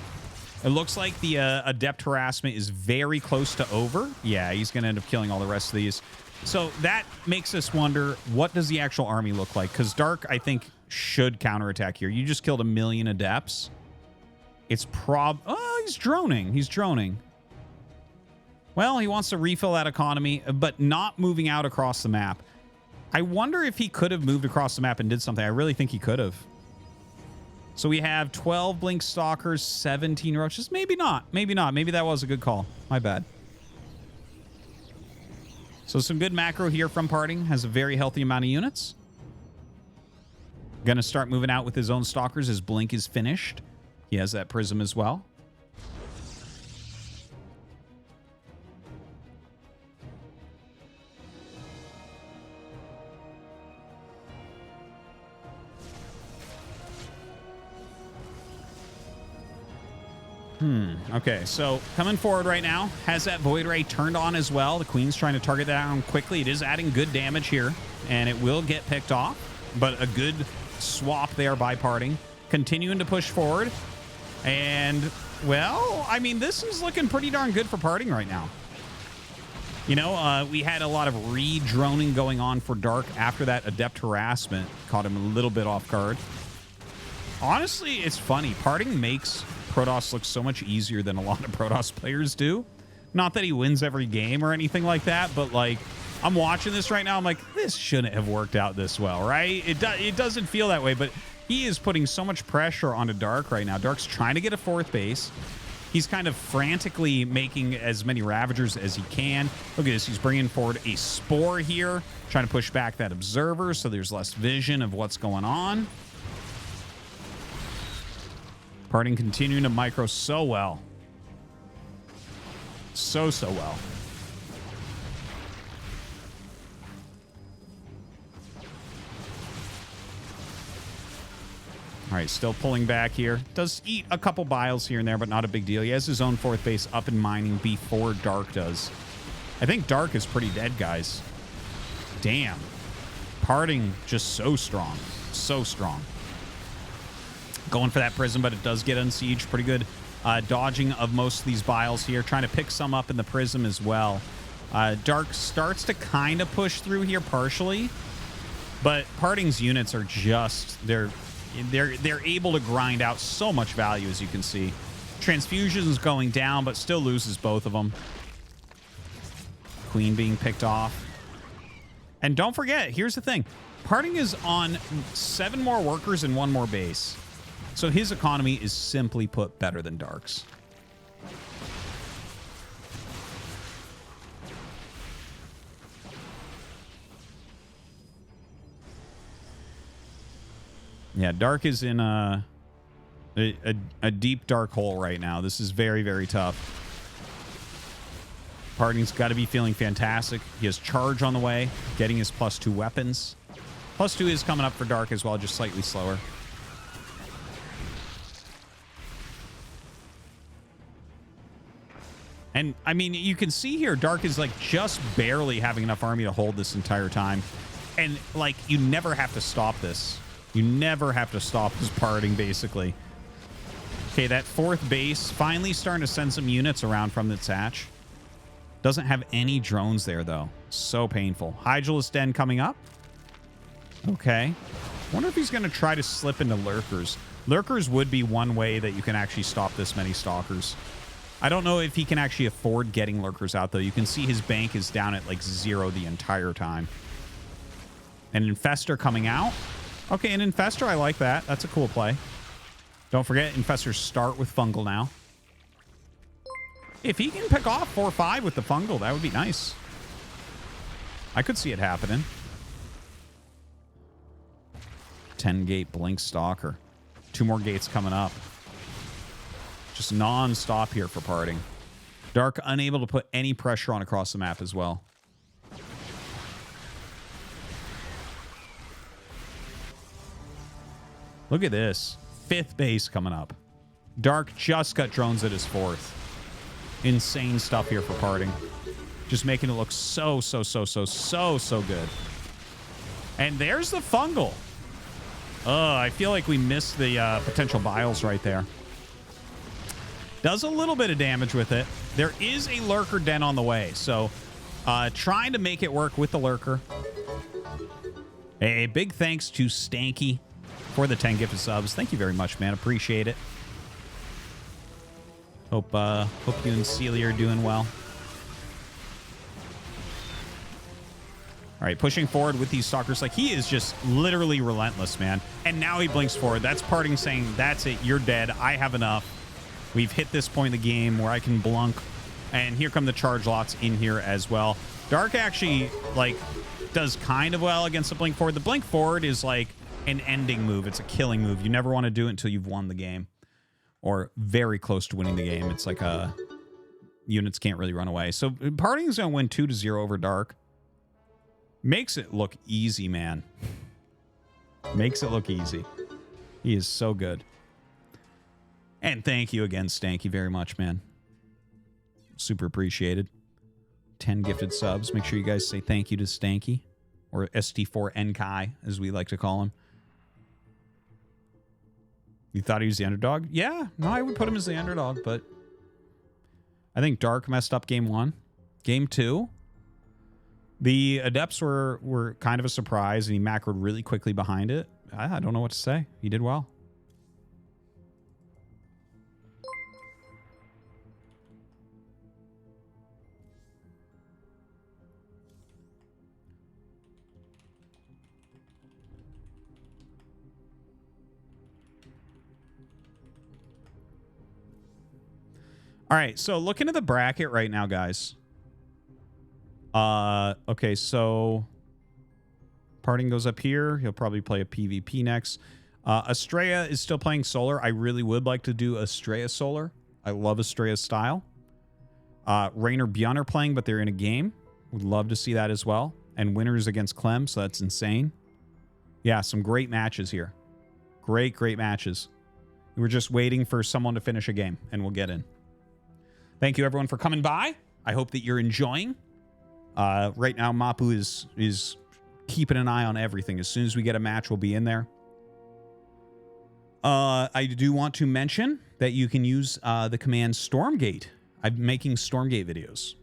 Speaker 3: It looks like the adept harassment is very close to over. Yeah, he's going to end up killing all the rest of these. So that makes us wonder, what does the actual army look like? Because Dark, I think, should counterattack here. You just killed 1 million adepts. It's oh, he's droning. He's droning. Well, he wants to refill that economy, but not moving out across the map. I wonder if he could have moved across the map and did something. I really think he could have. So we have 12 Blink Stalkers, 17 roaches. Maybe not. Maybe not. Maybe that was a good call. My bad. So some good macro here from Parting. Has a very healthy amount of units. Going to start moving out with his own Stalkers as Blink is finished. He has that Prism as well. Okay, so coming forward right now, has that Void Ray turned on as well. The Queen's trying to target that down quickly. It is adding good damage here, and it will get picked off, but a good swap there by Parting. Continuing to push forward, and, well, I mean, this is looking pretty darn good for Parting right now. You know, we had a lot of re-droning going on for Dark after that Adept harassment. Caught him a little bit off guard. Honestly, it's funny. Parting makes Protoss looks so much easier than a lot of Protoss players do. Not that he wins every game or anything like that, but like, I'm watching this right now, I'm like, this shouldn't have worked out this well, right? It doesn't feel that way, but he is putting so much pressure onto Dark right now. Dark's trying to get a 4th base. He's kind of frantically making as many Ravagers as he can. Look at this, he's bringing forward a Spore here, trying to push back that Observer so there's less vision of what's going on. Parting continuing to micro so well. So well. All right, still pulling back here. Does eat a couple biles here and there, but not a big deal. He has his own 4th base up and mining before Dark does. I think Dark is pretty dead, guys. Damn. Parting just so strong. So strong. Going for that Prism, but it does get unsieged. Pretty good dodging of most of these biles here. Trying to pick some up in the Prism as well. Dark starts to kind of push through here partially, but Parting's units are just, they're able to grind out so much value, as you can see. Transfusion's going down, but still loses both of them. Queen being picked off. And don't forget, here's the thing. Parting is on 7 more workers and 1 more base. So his economy is, simply put, better than Dark's. Yeah, Dark is in a deep dark hole right now. This is very, very tough. Parting's got to be feeling fantastic. He has Charge on the way, getting his +2 weapons. +2 is coming up for Dark as well, just slightly slower. And, I mean, you can see here, Dark is, like, just barely having enough army to hold this entire time. And, like, you never have to stop this. You never have to stop his parting, basically. Okay, that fourth base finally starting to send some units around from its hatch. Doesn't have any drones there, though. So painful. Hydralis Den coming up. Okay. Wonder if he's going to try to slip into Lurkers. Lurkers would be one way that you can actually stop this many Stalkers. I don't know if he can actually afford getting Lurkers out, though. You can see his bank is down at, like, 0 the entire time. An Infestor coming out. Okay, an Infestor, I like that. That's a cool play. Don't forget, Infestors start with Fungal now. If he can pick off 4-5 with the Fungal, that would be nice. I could see it happening. 10-gate Blink Stalker. 2 more gates coming up. Just non-stop here for parting. Dark unable to put any pressure on across the map as well. Look at this. 5th base coming up. Dark just got drones at his 4th. Insane stuff here for parting. Just making it look so good. And there's the Fungal. Oh, I feel like we missed the potential Biles right there. Does a little bit of damage with it. There is a Lurker Den on the way, so trying to make it work with the Lurker. A big thanks to Stanky for the 10 gifted subs. Thank you very much, man. Appreciate it. Hope you and Celia are doing well. All right, pushing forward with these Stalkers. Like, he is just literally relentless, man. And now he blinks forward. That's parting saying, that's it, you're dead. I have enough. We've hit this point in the game where I can blunk. And here come the charge lots in here as well. Dark actually, like, does kind of well against the blink forward. The blink forward is like an ending move. It's a killing move. You never want to do it until you've won the game. Or very close to winning the game. It's like units can't really run away. So parting is going to win 2-0 over Dark. Makes it look easy, man. Makes it look easy. He is so good. And thank you again, Stanky, very much, man. Super appreciated. 10 gifted subs. Make sure you guys say thank you to Stanky. Or ST4NKai, as we like to call him. You thought he was the underdog? Yeah, no, I would put him as the underdog, but I think Dark messed up game 1. Game 2, the Adepts were kind of a surprise, and he macroed really quickly behind it. I don't know what to say. He did well. All right, so looking at the bracket right now, guys. Okay, so Parting goes up here. He'll probably play a PvP next. Estrella is still playing Solar. I really would like to do Estrella Solar. I love Estrella's style. Rain or Bjorn are playing, but they're in a game. Would love to see that as well. And winners against Clem, so that's insane. Yeah, some great matches here. Great matches. We're just waiting for someone to finish a game, and we'll get in. Thank you, everyone, for coming by. I hope that you're enjoying. Right now, Mapu is keeping an eye on everything. As soon as we get a match, we'll be in there. I do want to mention that you can use the command StormGate. I'm making StormGate videos,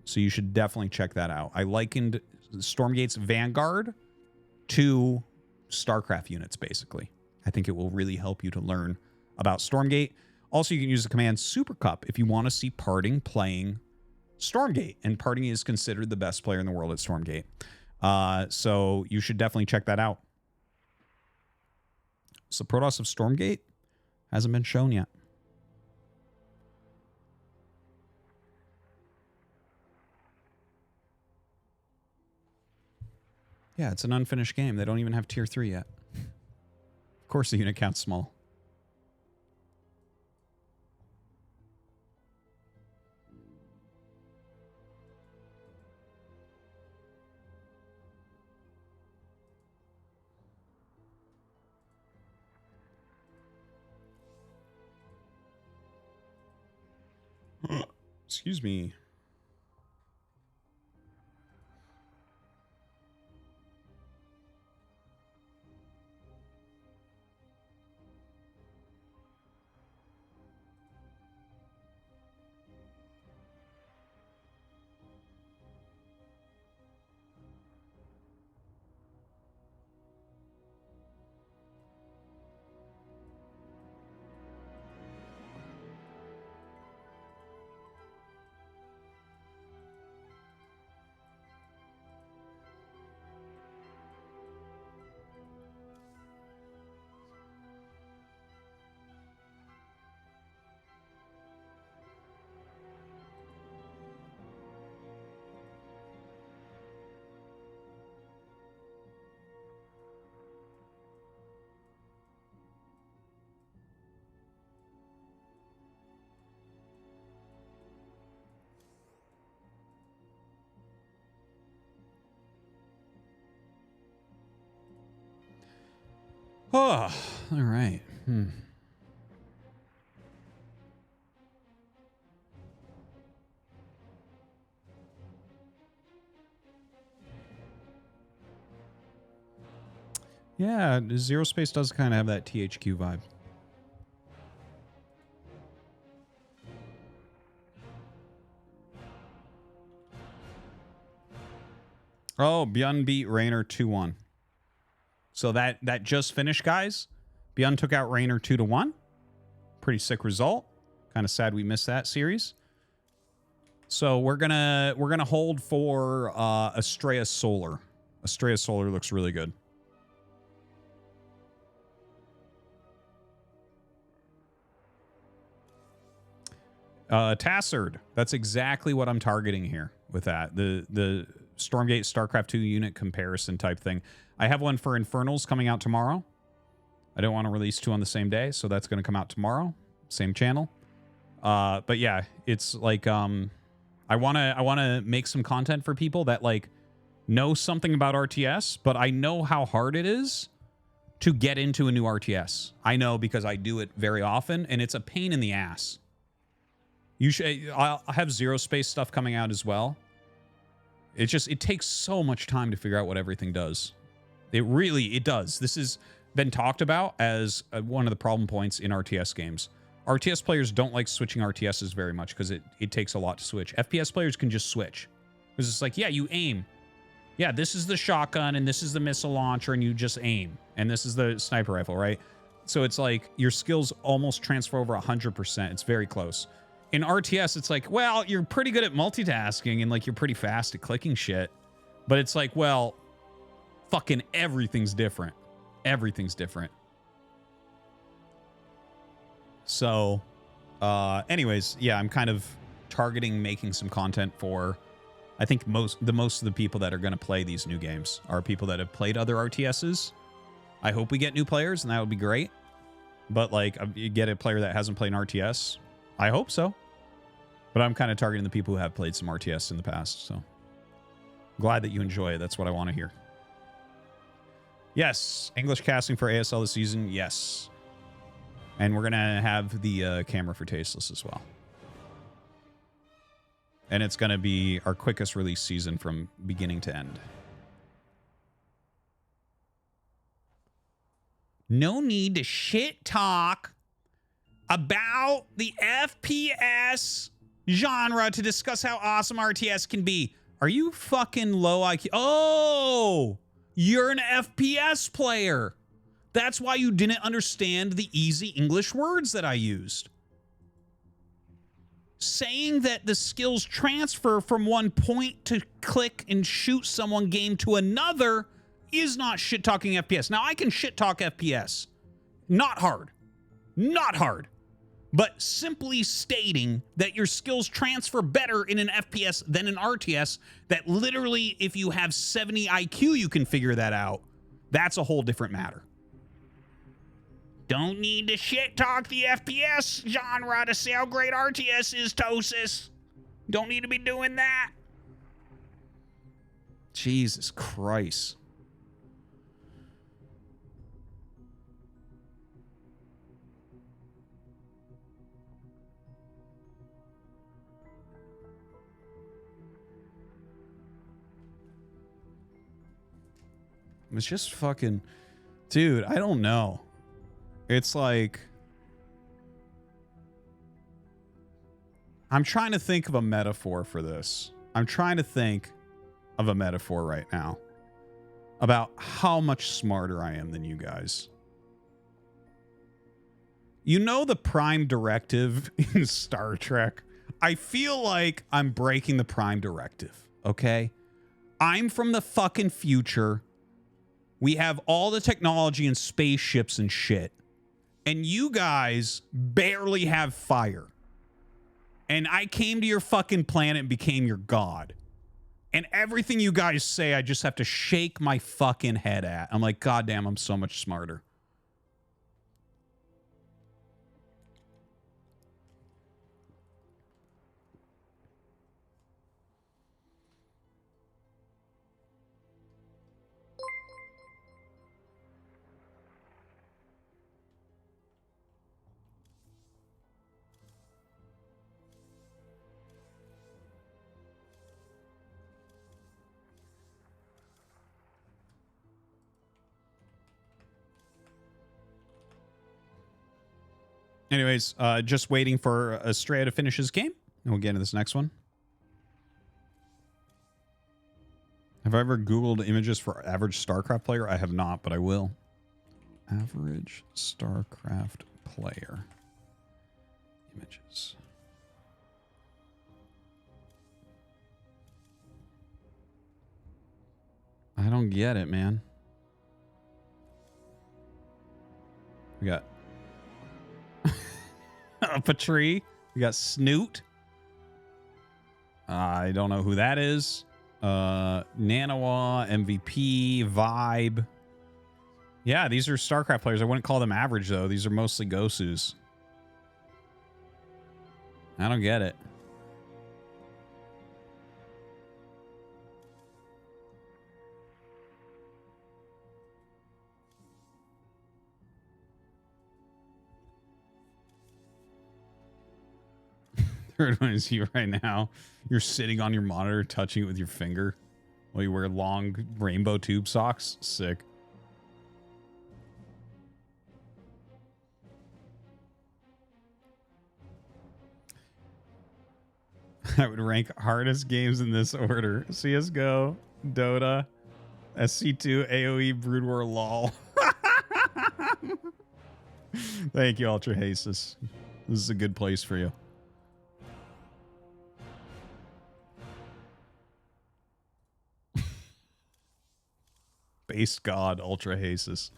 Speaker 3: so you should definitely check that out. I likened StormGate's Vanguard to StarCraft units, basically. I think it will really help you to learn about StormGate. Also, you can use the command SuperCup if you want to see Parting playing StormGate. And Parting is considered the best player in the world at StormGate. So you should definitely check that out. So Protoss of StormGate hasn't been shown yet. Yeah, it's an unfinished game. They don't even have tier 3 yet. Of course the unit count's small. Excuse me. Oh, all right. Yeah, Zero Space does kind of have that THQ vibe. Oh, Byun beat Raynor 2-1. So that just finished, guys. Byun took out Raynor 2-1. Pretty sick result. Kind of sad we missed that series. So we're gonna hold for Estrella Solar. Estrella Solar looks really good. Tassard. That's exactly what I'm targeting here with that. The StormGate StarCraft 2 unit comparison type thing. I have one for Infernals coming out tomorrow. I don't want to release two on the same day, so that's going to come out tomorrow. Same channel. But yeah, it's like I want to make some content for people that like know something about RTS, but I know how hard it is to get into a new RTS. I know because I do it very often, and it's a pain in the ass. I'll have Zero Space stuff coming out as well. It takes so much time to figure out what everything does. It does. This has been talked about as one of the problem points in RTS games. RTS players don't like switching RTSs very much because it takes a lot to switch. FPS players can just switch. Because it's like, yeah, you aim. Yeah, this is the shotgun and this is the missile launcher and you just aim. And this is the sniper rifle, right? So it's like your skills almost transfer over 100%. It's very close. In RTS, it's like, well, you're pretty good at multitasking and like you're pretty fast at clicking shit. But it's like, well, fucking everything's different. Everything's different. So, anyways, yeah, I'm kind of targeting making some content for, I think most of the people that are going to play these new games are people that have played other RTSs. I hope we get new players, and that would be great. But like, you get a player that hasn't played an RTS. I hope so. But I'm kind of targeting the people who have played some RTS in the past. So glad that you enjoy it. That's what I want to hear. Yes. English casting for ASL this season. Yes. And we're going to have the camera for Tasteless as well. And it's going to be our quickest release season from beginning to end. No need to shit talk about the FPS genre to discuss how awesome RTS can be. Are you fucking low IQ? Oh, you're an FPS player. That's why you didn't understand the easy English words that I used. Saying that the skills transfer from one point to click and shoot someone game to another is not shit-talking FPS. Now, I can shit-talk FPS. Not hard. Not hard. But simply stating that your skills transfer better in an FPS than an RTS, that literally if you have 70 IQ, you can figure that out. That's a whole different matter. Don't need to shit-talk the FPS genre to say how great RTS is, Artosis. Don't need to be doing that. Jesus Christ. It's just fucking... Dude, I don't know. It's like... I'm trying to think of a metaphor for this. I'm trying to think of a metaphor right now about how much smarter I am than you guys. You know the Prime Directive in Star Trek? I feel like I'm breaking the Prime Directive, okay? I'm from the fucking future. We have all the technology and spaceships and shit. And you guys barely have fire. And I came to your fucking planet and became your god. And everything you guys say, I just have to shake my fucking head at. I'm like, God damn, I'm so much smarter. Anyways, just waiting for Estrella to finish his game, and we'll get into this next one. Have I ever Googled images for average StarCraft player? I have not, but I will. Average StarCraft player. Images. I don't get it, man. We got up a tree. We got Snoot. I don't know who that is. Nanawa, MVP, Vibe. Yeah, these are StarCraft players. I wouldn't call them average, though. These are mostly Gosus. I don't get it. Third one is you right now. You're sitting on your monitor, touching it with your finger while you wear long rainbow tube socks. Sick. I would rank hardest games in this order: CSGO, Dota, SC2, AoE, Brood War, LOL. Thank you, Ultra Hasis. This is a good place for you. Base God, Ultra Hasis.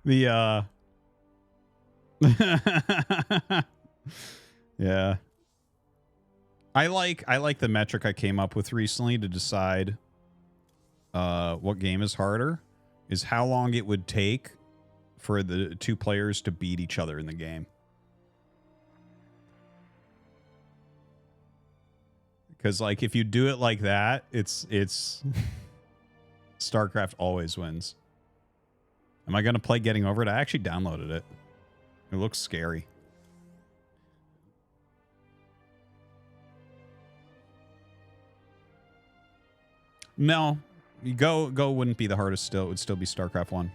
Speaker 3: The yeah. I like the metric I came up with recently to decide what game is harder is how long it would take for the two players to beat each other in the game. Because like if you do it like that, it's StarCraft always wins. Am I gonna play Getting Over It? I actually downloaded it. It looks scary. No, Go wouldn't be the hardest. Still, it would still be StarCraft 1.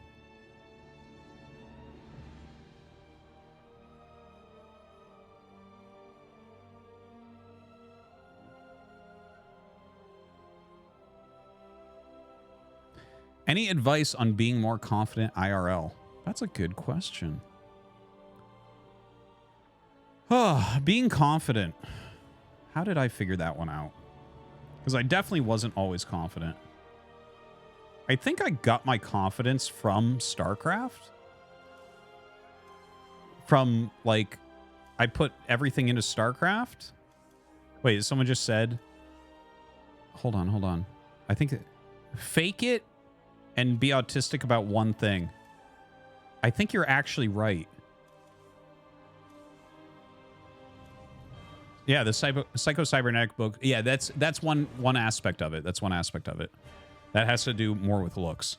Speaker 3: Any advice on being more confident IRL? That's a good question. Oh, being confident. How did I figure that one out? Because I definitely wasn't always confident. I think I got my confidence from StarCraft. From, like, I put everything into StarCraft. Wait, someone just said... Hold on. I think... Fake it and be autistic about one thing. I think you're actually right. Yeah, the psycho-cybernetic book. Yeah, that's one aspect of it. That's one aspect of it. That has to do more with looks.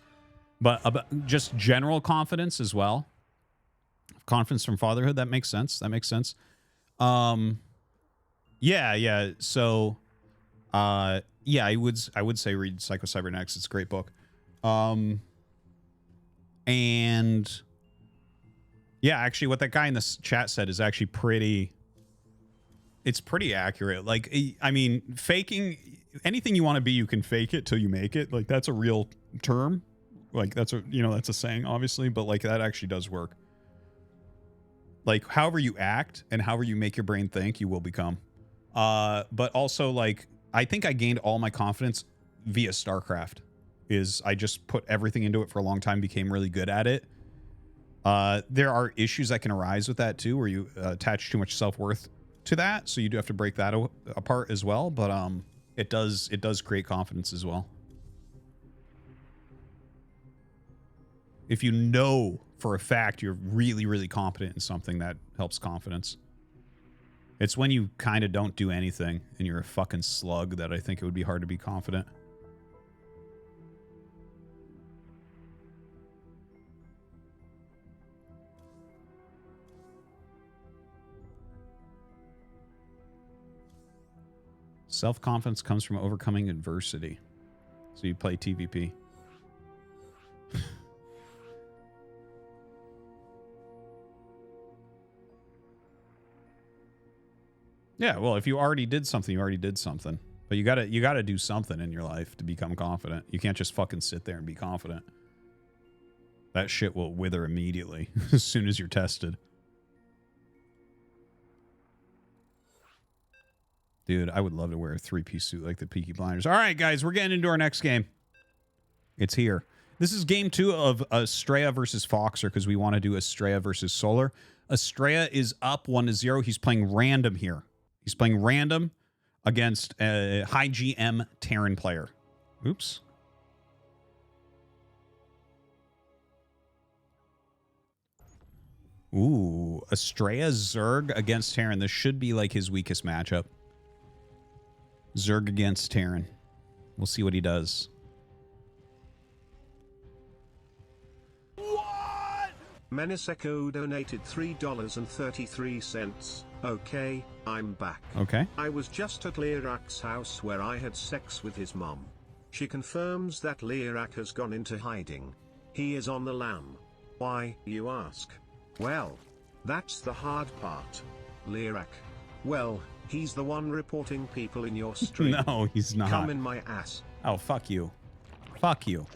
Speaker 3: But about just general confidence as well. Confidence from fatherhood, that makes sense. That makes sense. Yeah. So yeah, I would say read Psycho-Cybernetics. It's a great book. And yeah, actually what that guy in the chat said is actually pretty accurate. Like, I mean, faking anything you want to be, you can fake it till you make it. Like, that's a real term. Like, that's that's a saying, obviously, but like that actually does work. Like, however you act and however you make your brain think, you will become. But also, like, I think I gained all my confidence via StarCraft. I just put everything into it for a long time, became really good at it. There are issues that can arise with that too, where you attach too much self-worth to that, so you do have to break that apart as well. But it does create confidence as well. If you know for a fact you're really, really competent in something, that helps confidence. It's when you kind of don't do anything and you're a fucking slug that I think it would be hard to be confident. Self-confidence comes from overcoming adversity. So you play TVP. Yeah, well, if you already did something, you already did something. But you gotta do something in your life to become confident. You can't just fucking sit there and be confident. That shit will wither immediately as soon as you're tested. Dude, I would love to wear a three-piece suit like the Peaky Blinders. All right, guys, we're getting into our next game. It's here. This is game 2 of Estrella versus Foxer because we want to do Estrella versus Solar. Estrella is up 1-0. He's playing random here. He's playing random against a high GM Terran player. Oops. Ooh, Estrella Zerg against Terran. This should be like his weakest matchup. Zerg against Terran. We'll see what he does.
Speaker 6: Menace Echo donated $3.33. Okay, I'm back.
Speaker 3: Okay.
Speaker 6: I was just at Lirak's house where I had sex with his mom. She confirms that Lirak has gone into hiding. He is on the lam. Why, you ask? Well, that's the hard part. Lirak. Well, he's the one reporting people in your stream.
Speaker 3: No, he's not.
Speaker 6: Come in my ass.
Speaker 3: Oh, fuck you. Fuck you.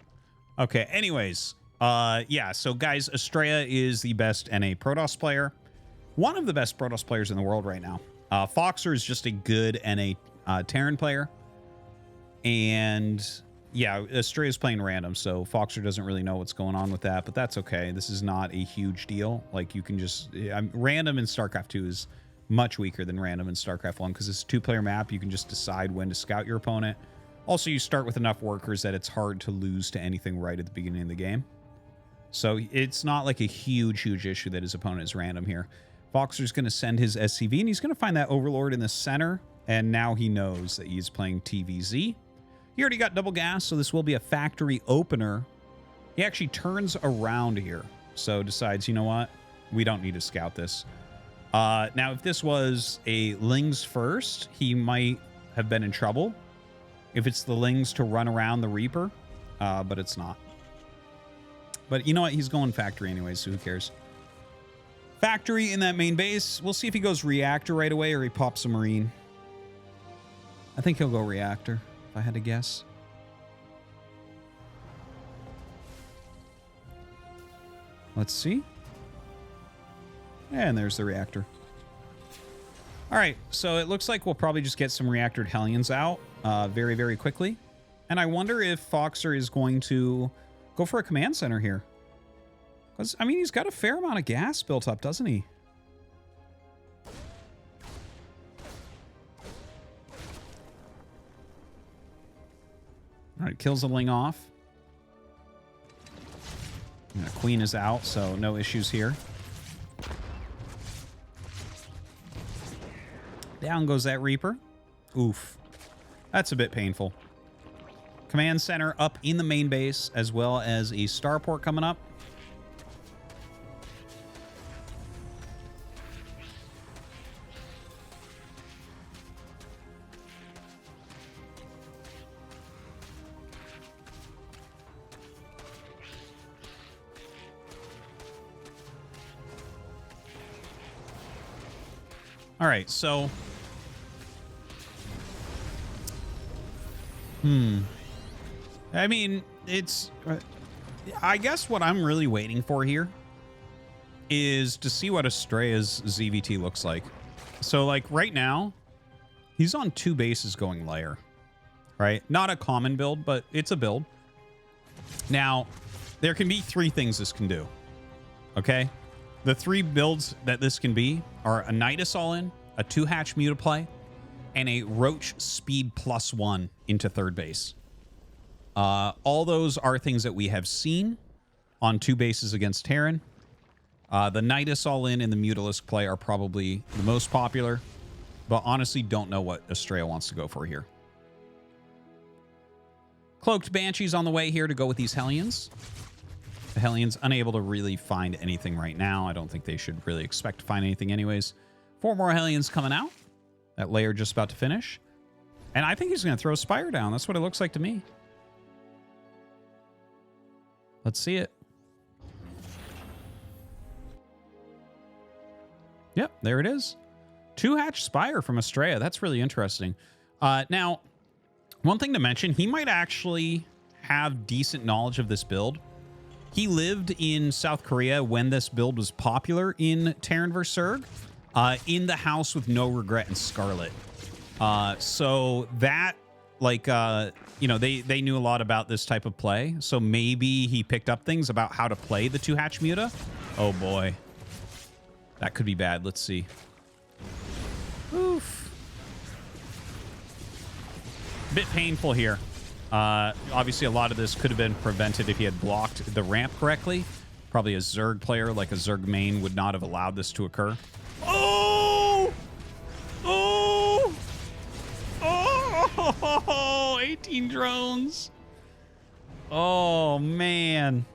Speaker 3: Okay, anyways. Yeah, so guys, Estrella is the best NA Protoss player. One of the best Protoss players in the world right now. Foxer is just a good NA Terran player. And yeah, Estrella's playing random, so Foxer doesn't really know what's going on with that, but that's okay. This is not a huge deal. Like, you can just... random in StarCraft 2 is much weaker than random in StarCraft 1 because it's a 2-player map. You can just decide when to scout your opponent. Also, you start with enough workers that it's hard to lose to anything right at the beginning of the game. So it's not like a huge issue that his opponent is random here. Foxer's going to send his SCV, and he's going to find that Overlord in the center, and now he knows that he's playing TVZ. He already got double gas, so this will be a factory opener. He actually turns around here, so decides, you know what? We don't need to scout this. Now, if this was a Lings first, he might have been in trouble. If it's the Lings to run around the Reaper, but it's not. But you know what? He's going factory anyway, so who cares? Factory in that main base. We'll see if he goes reactor right away or he pops a Marine. I think he'll go reactor, if I had to guess. Let's see. And there's the reactor. All right, so it looks like we'll probably just get some reactored Hellions out very, very quickly. And I wonder if Foxer is going to go for a command center here. Because, I mean, he's got a fair amount of gas built up, doesn't he? All right, kills the Ling off. And the Queen is out, so no issues here. Down goes that Reaper. Oof. That's a bit painful. Command center up in the main base, as well as a starport coming up. All right, so... I mean, it's... I guess what I'm really waiting for here is to see what Estrella's ZVT looks like. So, like, right now, he's on 2 bases going layer, right? Not a common build, but it's a build. Now, there can be 3 things this can do, okay? The 3 builds that this can be are a Nidus all-in, a 2-hatch mutaplay, and a Roach speed +1 into 3rd base. All those are things that we have seen on 2 bases against Terran. The Nidus all-in and the Mutalisk play are probably the most popular. but honestly don't know what Estrella wants to go for here. Cloaked Banshee's on the way here to go with these Hellions. The Hellions unable to really find anything right now. I don't think they should really expect to find anything anyways. 4 more Hellions coming out. That layer just about to finish. And I think he's going to throw a Spire down. That's what it looks like to me. Let's see it. Yep, there it is. 2-hatch Spire from Estrella. That's really interesting. Now, one thing to mention, he might actually have decent knowledge of this build. He lived in South Korea when this build was popular in Terran vs. Zerg, in the house with no regret and Scarlet. So that, like, you know, they knew a lot about this type of play. So maybe he picked up things about how to play the 2-hatch Muta. Oh, boy. That could be bad. Let's see. Oof. Bit painful here. Obviously, a lot of this could have been prevented if he had blocked the ramp correctly. Probably a Zerg player, like a Zerg main, would not have allowed this to occur. Oh! Oh! Oh! 18 drones. Oh, man.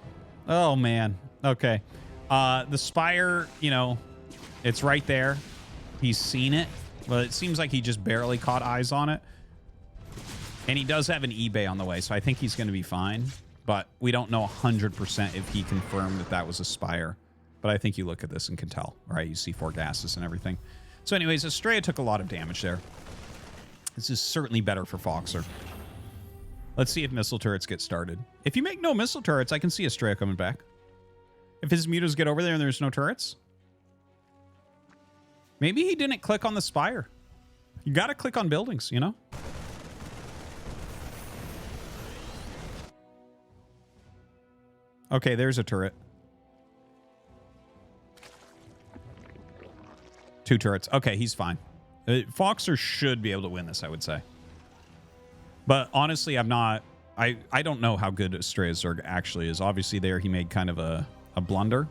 Speaker 3: Oh, man. Okay. The Spire, you know, it's right there. He's seen it, but it seems like he just barely caught eyes on it. And he does have an eBay on the way, so I think he's going to be fine. But we don't know 100% if he confirmed that that was a Spire. But I think you look at this and can tell, right? You see 4 gases and everything. So anyways, Estrella took a lot of damage there. This is certainly better for Foxer. Let's see if missile turrets get started. If you make no missile turrets, I can see Estrella coming back. If his mutas get over there and there's no turrets. Maybe he didn't click on the Spire. You got to click on buildings, you know? Okay, there's a turret. 2 turrets. Okay, he's fine. Foxer should be able to win this, I would say. But honestly, I'm not... I don't know how good Estrella Zerg actually is. Obviously, there he made kind of a blunder.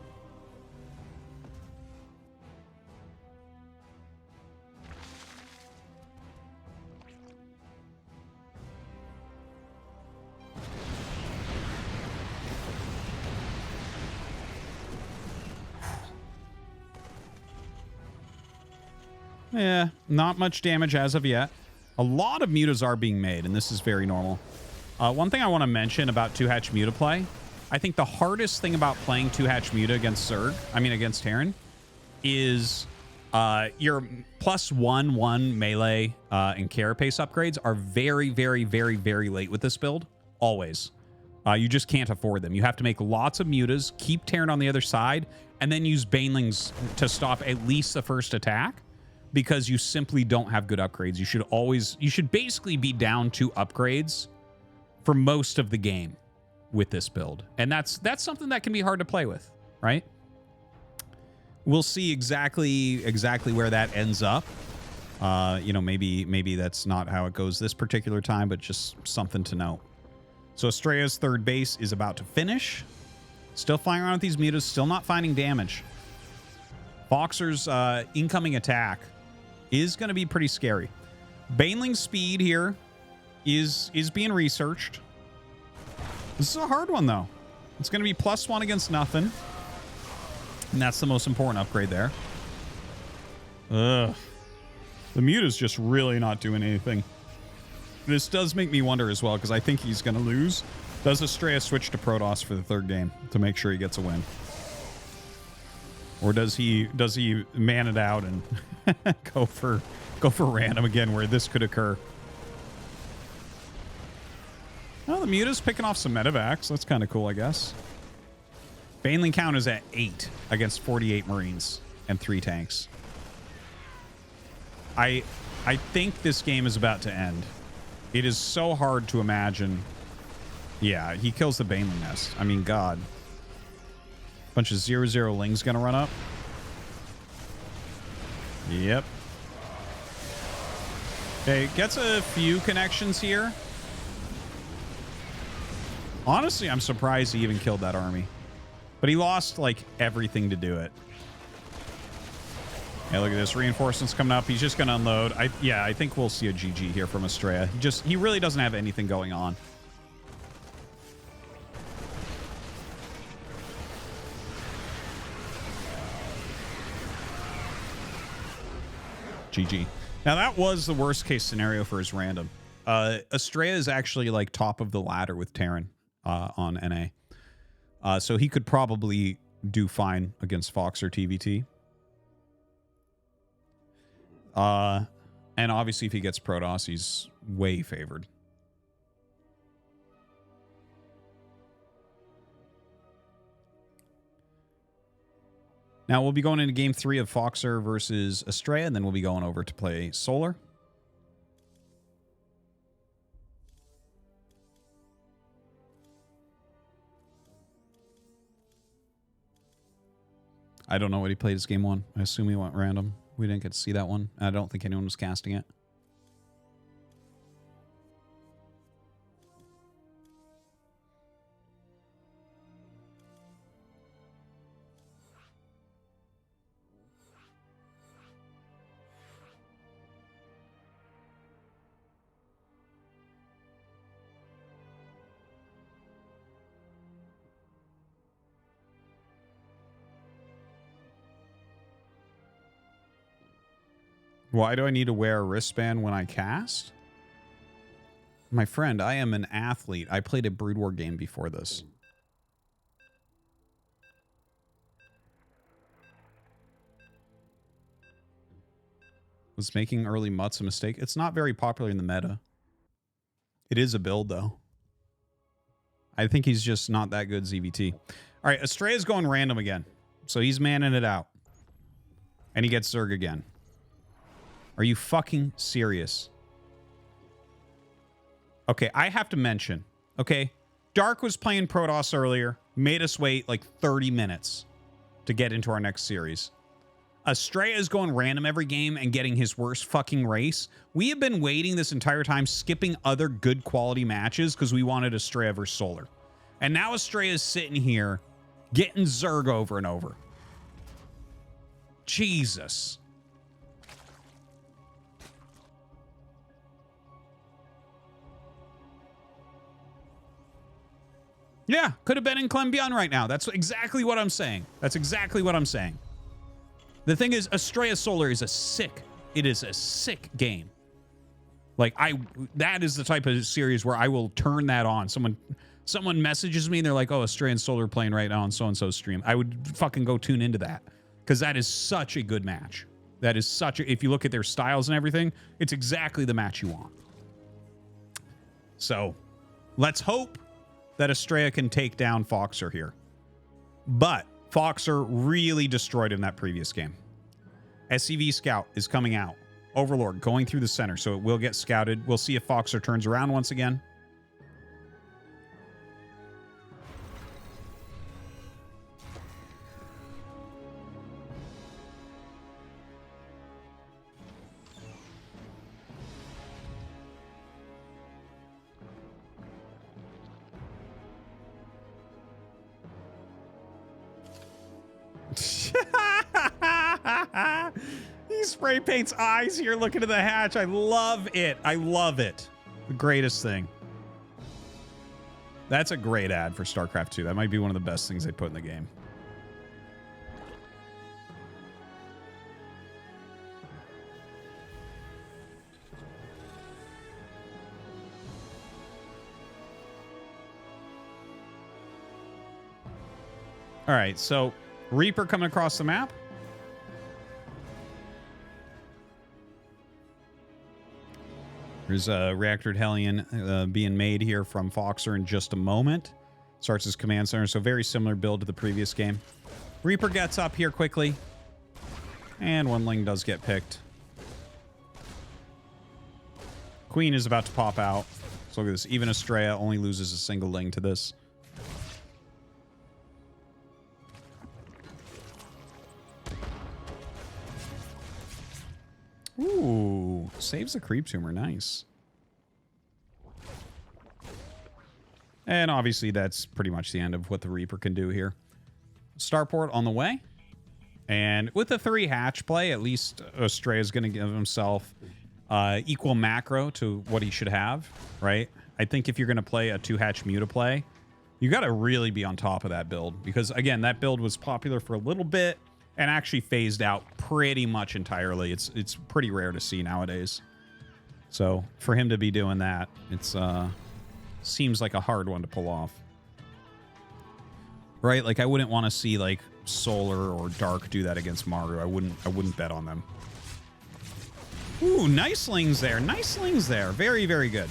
Speaker 3: Yeah, not much damage as of yet. A lot of mutas are being made, and this is very normal. One thing I want to mention about 2-hatch muta play, I think the hardest thing about playing 2-hatch muta against Zerg, against Terran, is your +1/1 melee and carapace upgrades are very, very, very, very late with this build. Always. You just can't afford them. You have to make lots of mutas, keep Terran on the other side, and then use banelings to stop at least the first attack. Because you simply don't have good upgrades. You should basically be down 2 upgrades for most of the game with this build. And that's something that can be hard to play with, right? We'll see exactly where that ends up. You know, maybe that's not how it goes this particular time, but just something to note. So Estrella's 3rd base is about to finish. Still flying around with these mutas, still not finding damage. Foxer's incoming attack is going to be pretty scary. Baneling speed here is being researched. This is a hard one, though. It's going to be +1 against nothing. And that's the most important upgrade there. Ugh. The muta's just really not doing anything. This does make me wonder as well, because I think he's going to lose. Does Estrella switch to Protoss for the 3rd game to make sure he gets a win? Or does he man it out and go for random again where this could occur? Oh, the muta's picking off some medevacs. That's kind of cool, I guess. Baneling count is at 8 against 48 Marines and 3 tanks. I think this game is about to end. It is so hard to imagine. Yeah, he kills the Baneling nest. I mean, God. Bunch of 0/0 Lings gonna run up. Yep. Okay, gets a few connections here. Honestly, I'm surprised he even killed that army. But he lost, like, everything to do it. Hey, look at this. Reinforcements coming up. He's just going to unload. Yeah, I think we'll see a GG here from Estrella. He really doesn't have anything going on. GG. Now, that was the worst case scenario for his random. Estrella is actually like top of the ladder with Terran on NA. So he could probably do fine against Fox or TVT. And obviously if he gets Protoss, he's way favored. Now we'll be going into game 3 of Foxer versus Estrella, and then we'll be going over to play Solar. I don't know what he played as game 1. I assume he went random. We didn't get to see that one. I don't think anyone was casting it. Why do I need to wear a wristband when I cast? My friend, I am an athlete. I played a Brood War game before this. Was making early mutts a mistake? It's not very popular in the meta. It is a build, though. I think he's just not that good ZVT. All right, Estrella's going random again. So he's manning it out. And he gets Zerg again. Are you fucking serious? Okay, I have to mention. Okay, Dark was playing Protoss earlier. Made us wait like 30 minutes to get into our next series. Estrella is going random every game and getting his worst fucking race. We have been waiting this entire time, skipping other good quality matches because we wanted Estrella versus Solar. And now Estrella is sitting here getting Zerg over and over. Jesus. Yeah, could have been in Clembion right now. That's exactly what I'm saying. That's exactly what I'm saying. The thing is, Estrella Solar is a sick game. Like, that is the type of series where I will turn that on. Someone messages me and they're like, oh, Estrella and Solar playing right now on so-and-so's stream. I would fucking go tune into that. Because that is such a good match. That is such a, if you look at their styles and everything, it's exactly the match you want. So, let's hope that Estrella can take down Foxer here. But Foxer really destroyed him that previous game. SCV Scout is coming out. Overlord going through the center, so it will get scouted. We'll see if Foxer turns around once again. He spray paints eyes here looking at the hatch. I love it. I love it. The greatest thing. That's a great ad for StarCraft 2. That might be one of the best things they put in the game. All right, so Reaper coming across the map. There's a Reactored Hellion being made here from Foxer in just a moment. Starts his command center, so very similar build to the previous game. Reaper gets up here quickly. And one Ling does get picked. Queen is about to pop out. So look at this. Even Estrella only loses a single Ling to this. Ooh, saves the creep tumor. Nice. And obviously that's pretty much the end of what the Reaper can do here. Starport on the way. And with the 3 hatch play, at least Astrea is going to give himself equal macro to what he should have, right? I think if you're going to play a 2 hatch Muta play, you got to really be on top of that build. Because, again, that build was popular for a little bit and actually phased out pretty much entirely. It's pretty rare to see nowadays. So for him to be doing that, it's seems like a hard one to pull off. Right? Like, I wouldn't want to see, like, Solar or Dark do that against Maru. I wouldn't bet on them. Ooh, nice slings there. Nice slings there. Very, very good.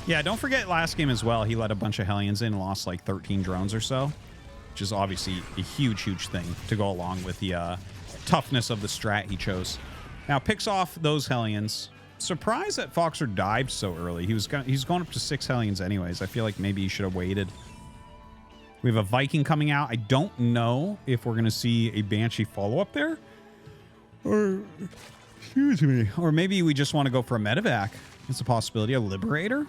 Speaker 3: Yeah, don't forget last game as well, he let a bunch of Hellions in and lost like 13 drones or so, which is obviously a huge, huge thing to go along with the toughness of the strat he chose. Now, picks off those Hellions. Surprised that Foxer dived so early. He's going up to 6 Hellions anyways. I feel like maybe he should have waited. We have a Viking coming out. I don't know if we're going to see a Banshee follow-up there. Or, excuse me. Or maybe we just want to go for a medevac. It's a possibility. A Liberator?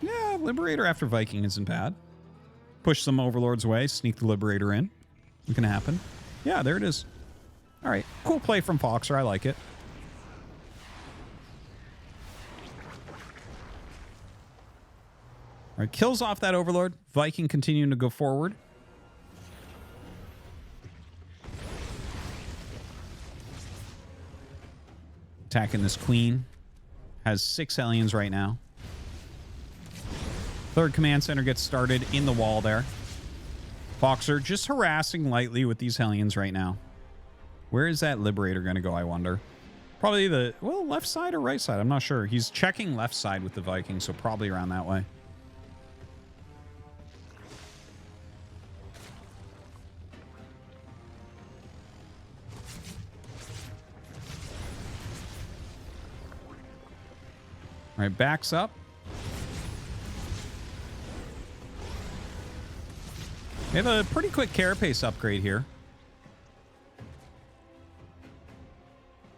Speaker 3: Yeah, Liberator after Viking isn't bad. Push some Overlords away. Sneak the Liberator in. It can happen. Yeah, there it is. All right. Cool play from Foxer. I like it. All right, kills off that Overlord. Viking continuing to go forward. Attacking this Queen. Has 6 Hellions right now. 3rd command center gets started in the wall there. Foxer just harassing lightly with these Hellions right now. Where is that Liberator going to go, I wonder? Probably the, well, left side or right side. I'm not sure. He's checking left side with the Viking, so probably around that way. All right, backs up. We have a pretty quick carapace upgrade here.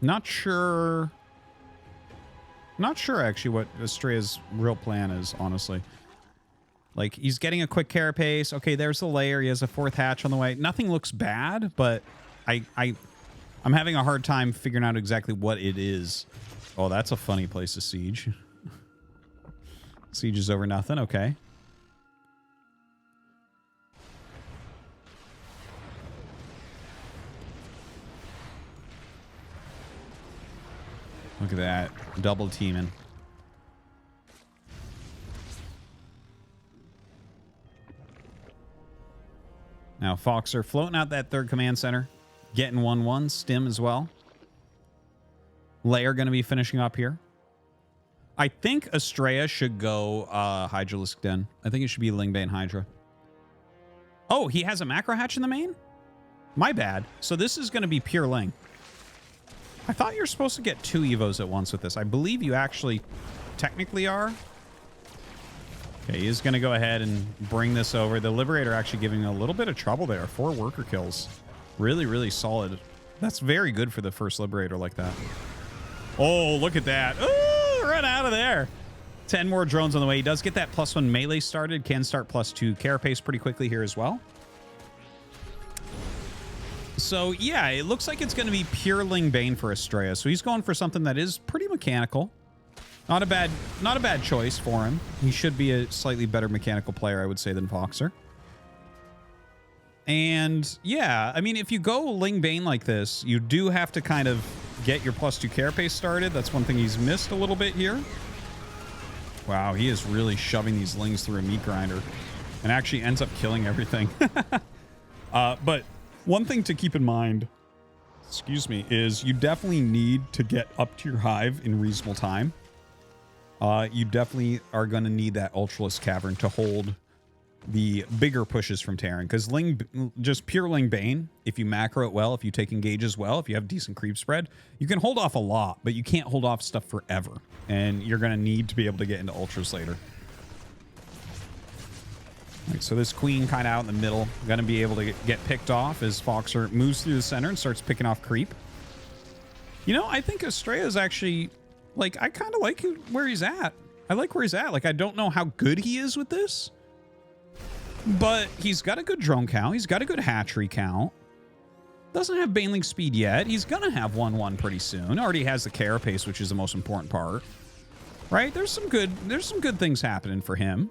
Speaker 3: Not sure actually what Astrea's real plan is, honestly. Like, he's getting a quick carapace. Okay, there's the layer. He has a 4th hatch on the way. Nothing looks bad, but I'm having a hard time figuring out exactly what it is. Oh, that's a funny place to siege. Siege is over nothing. Okay. Look at that. Double teaming. Now Foxer floating out that 3rd command center. Getting 1-1. Stim as well. Lair going to be finishing up here. I think Astrea should go Hydralisk Den. I think it should be Lingbane Hydra. Oh, he has a macro hatch in the main? My bad. So this is going to be pure Ling. I thought you were supposed to get 2 Evos at once with this. I believe you actually technically are. Okay, he is going to go ahead and bring this over. The Liberator actually giving a little bit of trouble there. 4 worker kills. Really, really solid. That's very good for the first Liberator like that. Oh, look at that. Ooh! Run out of there. 10 more drones on the way. He does get that +1 melee started. Can start +2 carapace pretty quickly here as well. So yeah, it looks like it's going to be pure Lingbane for Astrea. So he's going for something that is pretty mechanical. Not a bad choice for him. He should be a slightly better mechanical player, I would say, than Foxer. And yeah, I mean, if you go Lingbane like this, you do have to kind of get your +2 carapace started. That's one thing he's missed a little bit here. Wow, he is really shoving these Lings through a meat grinder and actually ends up killing everything. But one thing to keep in mind, excuse me, is you definitely need to get up to your hive in reasonable time. You definitely are going to need that Ultralisk Cavern to hold the bigger pushes from Terran, because just pure Lingbane, if you macro it well, if you take engages well, if you have decent creep spread, you can hold off a lot, but you can't hold off stuff forever, and you're going to need to be able to get into ultras later. Right, so this Queen kind of out in the middle, going to be able to get picked off as Foxer moves through the center and starts picking off creep. You know, I think Astrea is actually, like, I kind of like where he's at. I like where he's at. Like, I don't know how good he is with this, but he's got a good drone count. He's got a good hatchery count. Doesn't have Baneling speed yet. He's gonna have 1/1 pretty soon. Already has the carapace, which is the most important part. Right? There's some good things happening for him.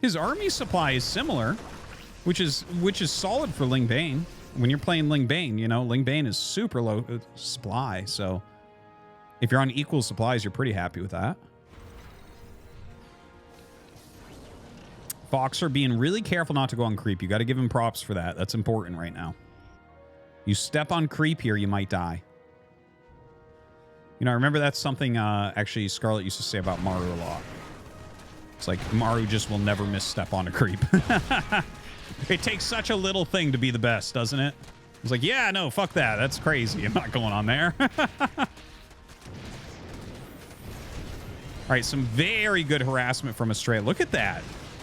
Speaker 3: His army supply is similar, which is solid for Ling Bane. When you're playing Ling Bane, you know, Ling Bane is super low supply, so if you're on equal supplies, you're pretty happy with that. Foxer being really careful not to go on creep. You got to give him props for that. That's important right now. You step on creep here, you might die. You know, I remember that's something actually Scarlet used to say about Maru a lot. It's like Maru just will never misstep on a creep. It takes such a little thing to be the best, doesn't it? It's like, yeah, no, fuck that. That's crazy. I'm not going on there. All right, some very good harassment from Estrella. Look at that.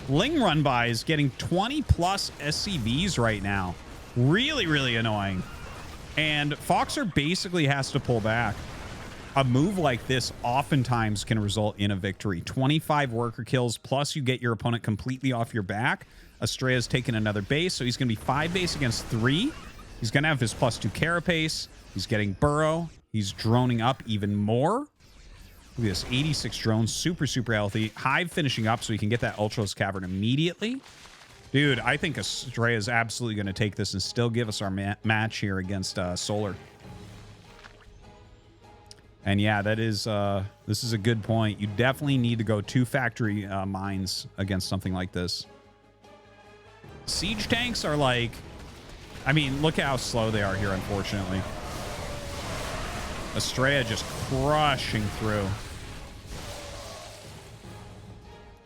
Speaker 3: Ling run by is getting 20 plus SCVs right now. Really, really annoying. And Foxer basically has to pull back. A move like this oftentimes can result in a victory. 25 worker kills, plus you get your opponent completely off your back. Estrella's taken another base, so he's going to be 5 base against 3. He's going to have his +2 carapace. He's getting burrow. He's droning up even more. Look at this, 86 drones, super, super healthy. Hive finishing up so he can get that Ultros Cavern immediately. Dude, I think Estrella is absolutely going to take this and still give us our match here against Solar. And yeah, that is this is a good point. You definitely need to go 2 factory mines against something like this. Siege tanks are like, I mean, look how slow they are here, unfortunately. Estrella just crushing through.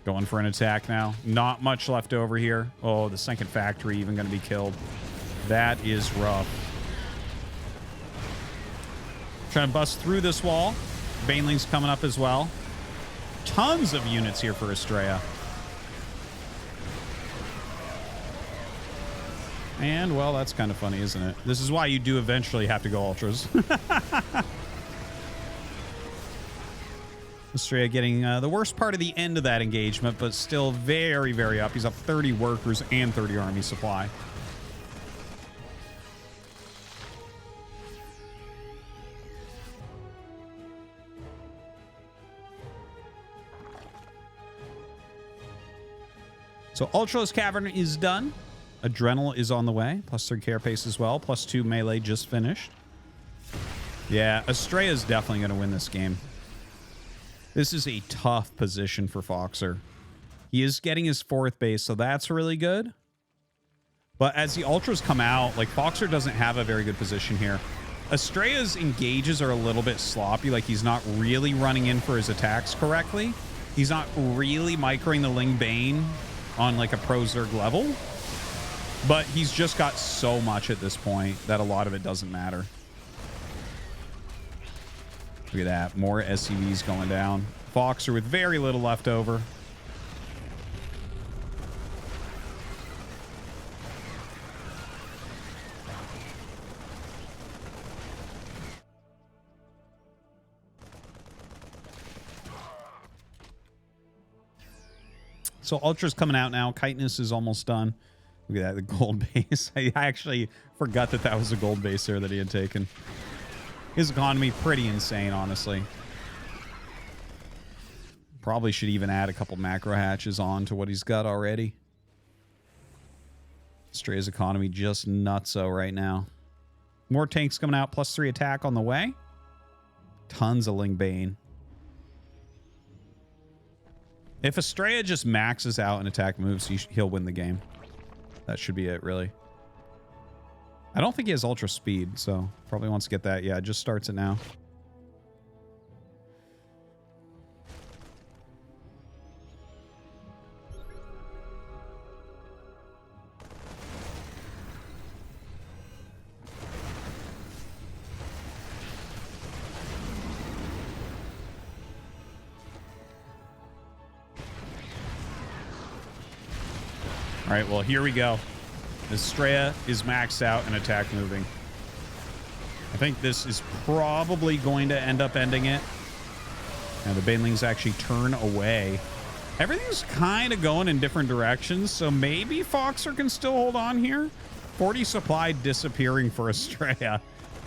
Speaker 3: Going for an attack now. Not much left over here. Oh, the second factory even going to be killed. That is rough. Trying to bust through this wall. Baneling's coming up as well. Tons of units here for Estrella. And, well, that's kind of funny, isn't it? This is why you do eventually have to go Ultras. Estrella getting the worst part of the end of that engagement, but still very, very up. He's up 30 workers and 30 army supply. So Ultros Cavern is done. Adrenal is on the way. +3 carapace as well. +2 melee just finished. Yeah, Estrella is definitely going to win this game. This is a tough position for Foxer. He is getting his 4th base, so that's really good. But as the Ultras come out, like, Foxer doesn't have a very good position here. Estrella's engages are a little bit sloppy. Like, he's not really running in for his attacks correctly. He's not really microing the Ling Bane on, like, a Pro Zerg level. But he's just got so much at this point that a lot of it doesn't matter. Look at that. More SCVs going down. Foxer with very little left over. So Ultra's coming out now. Chitinous is almost done. Look at that, the gold base. I actually forgot that that was a gold base there that he had taken. His economy pretty insane, honestly. Probably should even add a couple macro hatches on to what he's got already. Estrella's economy just nutso right now. More tanks coming out, +3 attack on the way. Tons of Ling Bane. If Estrella just maxes out and attack moves, he'll win the game. That should be it, really. I don't think he has ultra speed, so probably wants to get that. Yeah, it just starts it now. All right, well, here we go. Estrella is maxed out and attack moving. I think this is probably going to end up ending it. And the Banelings actually turn away. Everything's kind of going in different directions, so maybe Foxer can still hold on here. 40 supply disappearing for Estrella.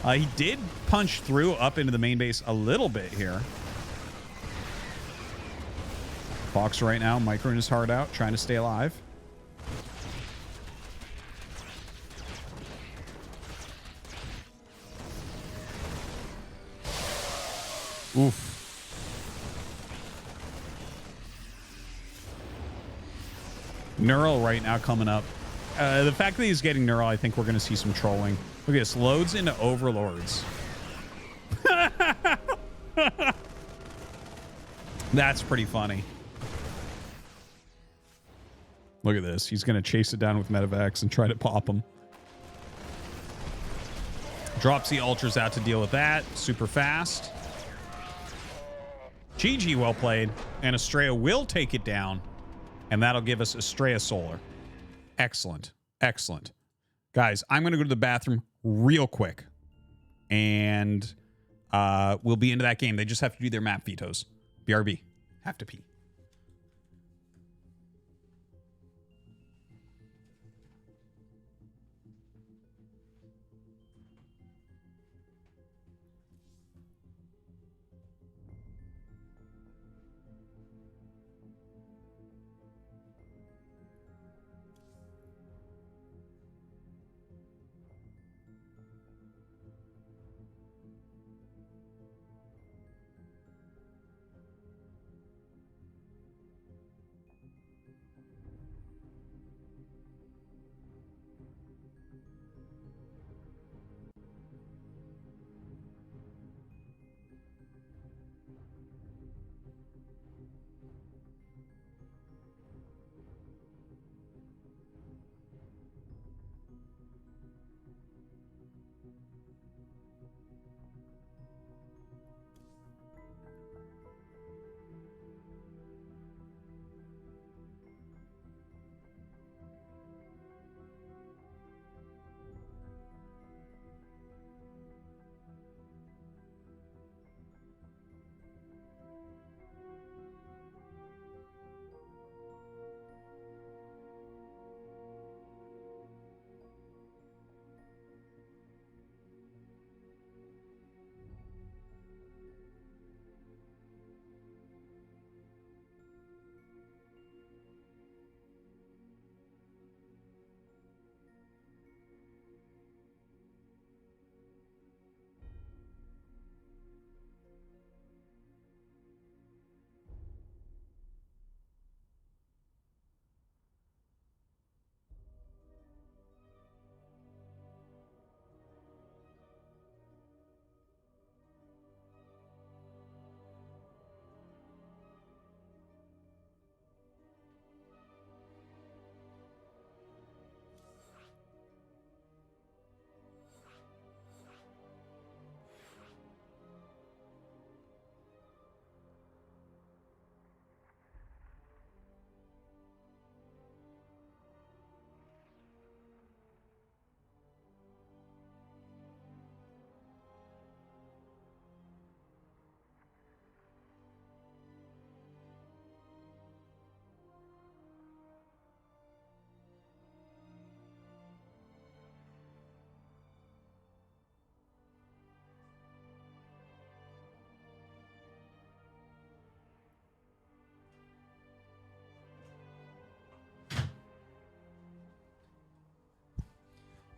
Speaker 3: He did punch through up into the main base a little bit here. Fox right now, microing his heart out, trying to stay alive. Oof. Neural right now coming up. The fact that he's getting Neural, I think we're going to see some trolling. Look at this. Loads into Overlords. That's pretty funny. Look at this. He's going to chase it down with Medivacs and try to pop him. Drops the Ultras out to deal with that. Super fast. GG, well played. And Estrella will take it down. And that'll give us Estrella Solar. Excellent. Excellent. Guys, I'm going to go to the bathroom real quick. And we'll be into that game. They just have to do their map vetoes. BRB. Have to pee.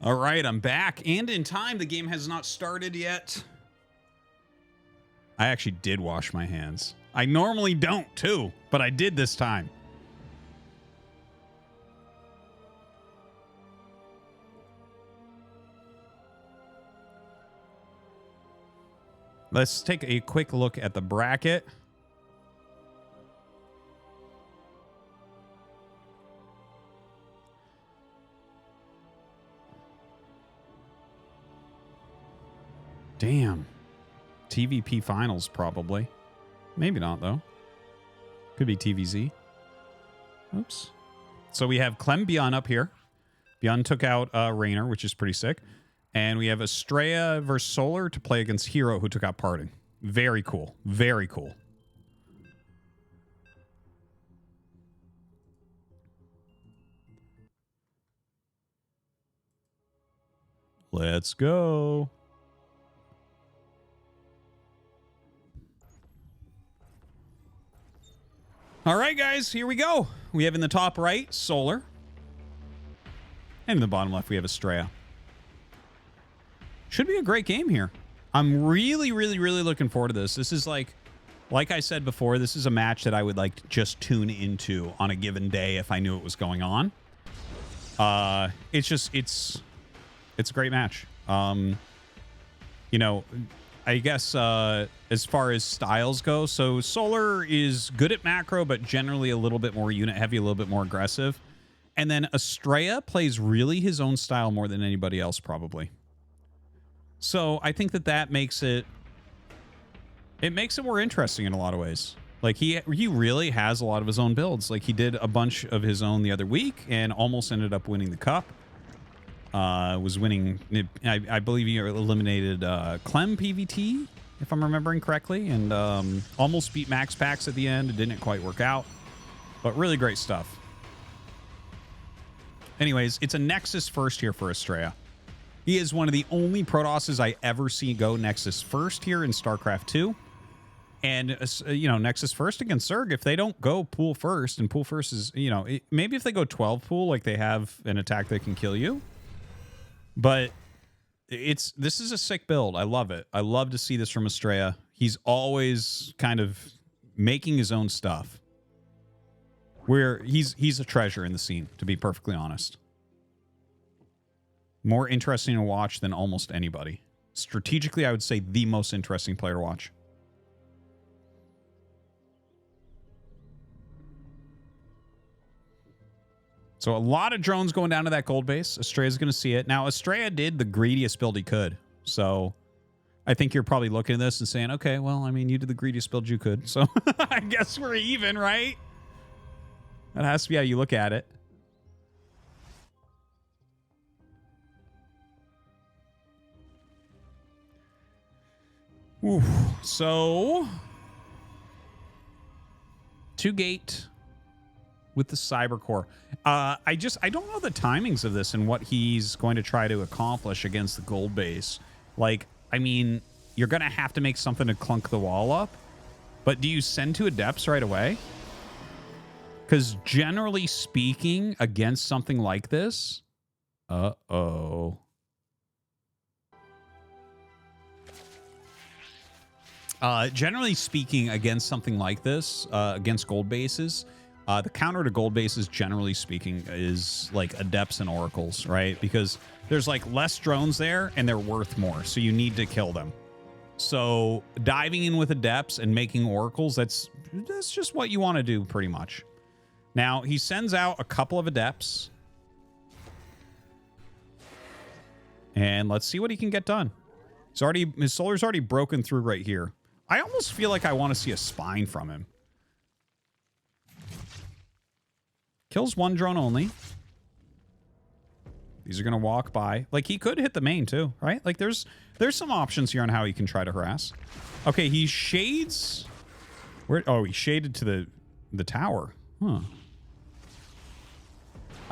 Speaker 3: All right, I'm back and in time. The game has not started yet. I actually did wash my hands. I normally don't too, but I did this time. Let's take a quick look at the bracket. Damn. TVP finals, probably. Maybe not, though. Could be TVZ. Oops. So we have Clem Beyond up here. Beyond took out Raynor, which is pretty sick. And we have Estrella versus Solar to play against Hero, who took out Parting. Very cool. Very cool. Let's go. All right, guys, here we go. We have in the top right, Solar. And in the bottom left, we have Estrella. Should be a great game here. I'm really, really, really looking forward to this. This is like I said before, this is a match that I would like to just tune into on a given day if I knew it was going on. It's a great match. You know, I guess as far as styles go, so Solar is good at macro, but generally a little bit more unit heavy, a little bit more aggressive. And then Estrella plays really his own style more than anybody else, probably. So I think that makes it more interesting in a lot of ways. Like he really has a lot of his own builds. Like he did a bunch of his own the other week and almost ended up winning the cup. Was winning. I believe he eliminated Clem PVT, if I'm remembering correctly, and almost beat Max Pax at the end. It didn't quite work out, but really great stuff. Anyways, it's a Nexus first here for Estrella. He is one of the only Protosses I ever see go Nexus first here in StarCraft 2. And, you know, Nexus first against Zerg, if they don't go pool first, and pool first is, you know, maybe if they go 12 pool, like they have an attack that can kill you. But this is a sick build. I love it. I love to see this from Estrella. He's always kind of making his own stuff. Where he's a treasure in the scene, to be perfectly honest. More interesting to watch than almost anybody. Strategically, I would say the most interesting player to watch. So a lot of drones going down to that gold base. Estrella's going to see it. Now, Estrella did the greediest build he could. So I think you're probably looking at this and saying, okay, well, I mean, you did the greediest build you could. So I guess we're even, right? That has to be how you look at it. Ooh, so 2-gate with the Cyber Core. I don't know the timings of this and what he's going to try to accomplish against the gold base. Like, I mean, you're going to have to make something to clunk the wall up. But do you send to Adepts right away? Because generally speaking, against something like this... Uh-oh. Generally speaking, against something like this, against gold bases, the counter to gold bases, generally speaking, is like Adepts and Oracles, right? Because there's like less drones there and they're worth more, so you need to kill them. So diving in with Adepts and making Oracles, that's just what you want to do pretty much. Now, he sends out a couple of Adepts. And let's see what he can get done. His Solar's already broken through right here. I almost feel like I want to see a Spine from him. Kills one drone only. These are going to walk by. Like, he could hit the main too, right? Like, there's some options here on how he can try to harass. Okay, he shades... Where? Oh, he shaded to the tower. Huh.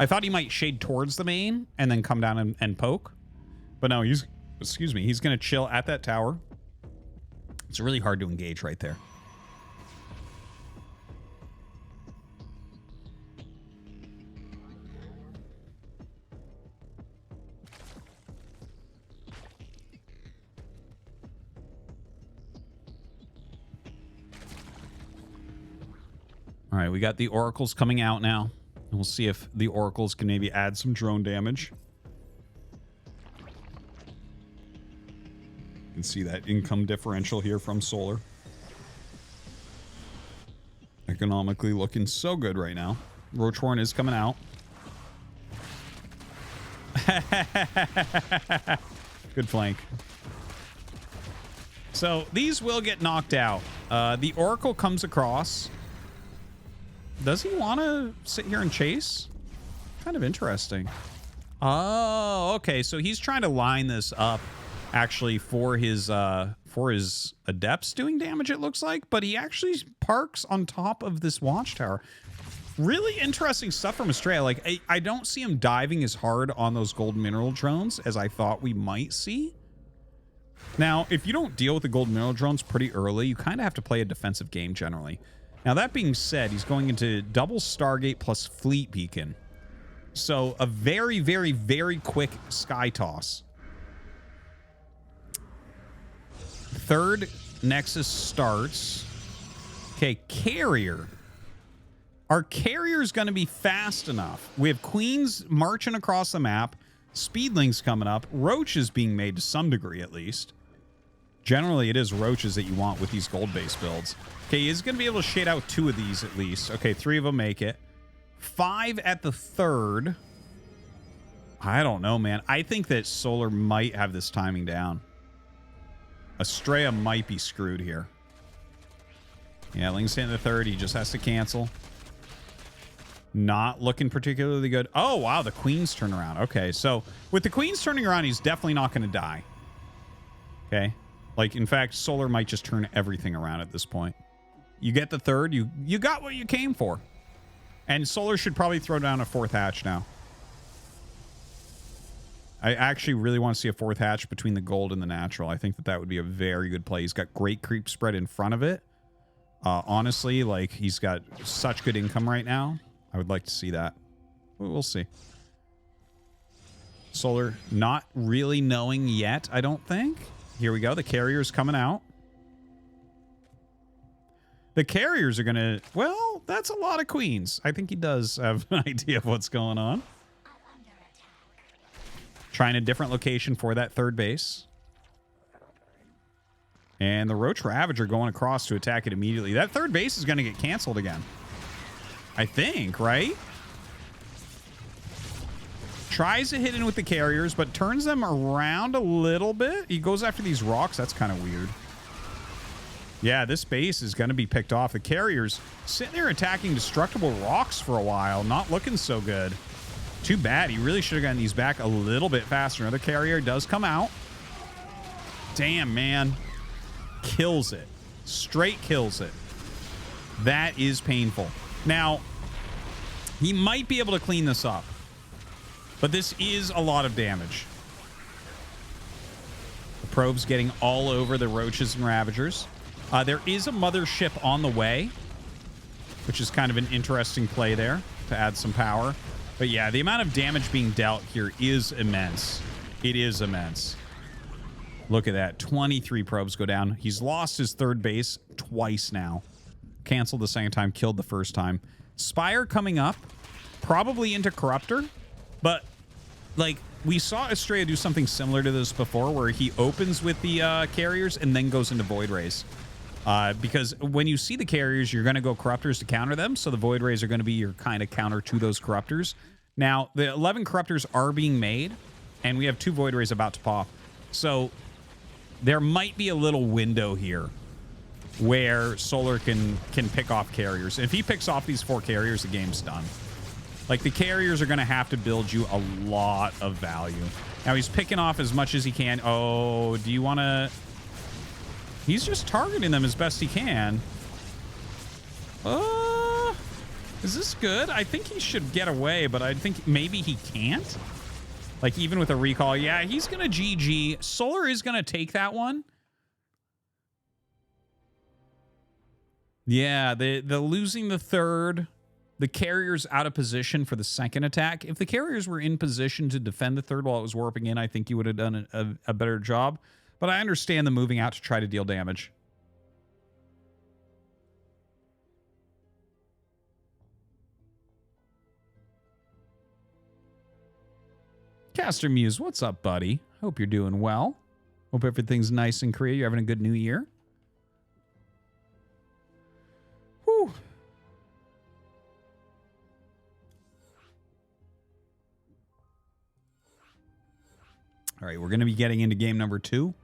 Speaker 3: I thought he might shade towards the main and then come down and poke. But no, he's going to chill at that tower. It's really hard to engage right there. All right, we got the Oracles coming out now. And we'll see if the Oracles can maybe add some drone damage. You can see that income differential here from Solar. Economically looking so good right now. Roachhorn is coming out. Good flank. So these will get knocked out. The Oracle comes across. Does he want to sit here and chase? Kind of interesting. Oh, okay. So he's trying to line this up actually for his Adepts doing damage, it looks like, but he actually parks on top of this watchtower. Really interesting stuff from Australia. Like, I don't see him diving as hard on those gold mineral drones as I thought we might see. Now, if you don't deal with the gold mineral drones pretty early, you kind of have to play a defensive game generally. Now, that being said, he's going into double Stargate plus Fleet Beacon. So, a very, very, very quick sky toss. Third Nexus starts. Okay, carrier. Our carrier's going to be fast enough. We have Queens marching across the map. Speedlings coming up. Roaches being made to some degree, at least. Generally, it is roaches that you want with these gold-based builds. Okay, he's going to be able to shade out 2 of these at least. Okay, 3 of them make it. 5 at the third. I don't know, man. I think that Solar might have this timing down. Estrella might be screwed here. Yeah, Ling's in the third. He just has to cancel. Not looking particularly good. Oh, wow, the Queen's turn around. Okay, so with the Queen's turning around, he's definitely not going to die. Okay. Like, in fact, Solar might just turn everything around at this point. You get the third. You got what you came for. And Solar should probably throw down a 4th hatch now. I actually really want to see a 4th hatch between the gold and the natural. I think that that would be a very good play. He's got great creep spread in front of it. Honestly, like, he's got such good income right now. I would like to see that. We'll see. Solar not really knowing yet, I don't think. Here we go. The carrier's coming out. The carriers are going to... Well, that's a lot of queens. I think he does have an idea of what's going on. Trying a different location for that third base. And the Roach Ravager going across to attack it immediately. That third base is going to get canceled again. I think, right? Tries to hit in with the carriers, but turns them around a little bit. He goes after these rocks. That's kind of weird. Yeah, this base is going to be picked off. The carriers sitting there attacking destructible rocks for a while. Not looking so good. Too bad. He really should have gotten these back a little bit faster. Another carrier does come out. Damn, man. Kills it. Straight kills it. That is painful. Now, he might be able to clean this up. But this is a lot of damage. The probe's getting all over the Roaches and Ravagers. There is a mothership on the way, which is kind of an interesting play there to add some power. But yeah, the amount of damage being dealt here is immense. It is immense. Look at that. 23 probes go down. He's lost his third base twice now. Canceled the second time, killed the first time. Spire coming up, probably into Corruptor. But, like, we saw Estrella do something similar to this before, where he opens with the carriers and then goes into Void Rays. Because when you see the carriers, you're going to go Corruptors to counter them. So the Void Rays are going to be your kind of counter to those Corruptors. Now, the 11 Corruptors are being made, and we have 2 Void Rays about to pop. So there might be a little window here where Solar can pick off carriers. If he picks off these 4 carriers, the game's done. Like, the carriers are going to have to build you a lot of value. Now, he's picking off as much as he can. Oh, do you want to... He's just targeting them as best he can. Is this good? I think he should get away, but I think maybe he can't. Like, even with a recall. Yeah, he's going to GG. Solar is going to take that one. Yeah, the losing the third... The carrier's out of position for the second attack. If the carriers were in position to defend the third while it was warping in, I think he would have done a better job. But I understand the moving out to try to deal damage. Caster Muse, what's up, buddy? Hope you're doing well. Hope everything's nice in Korea. You're having a good new year. Whew. All right, we're going to be getting into game number 2.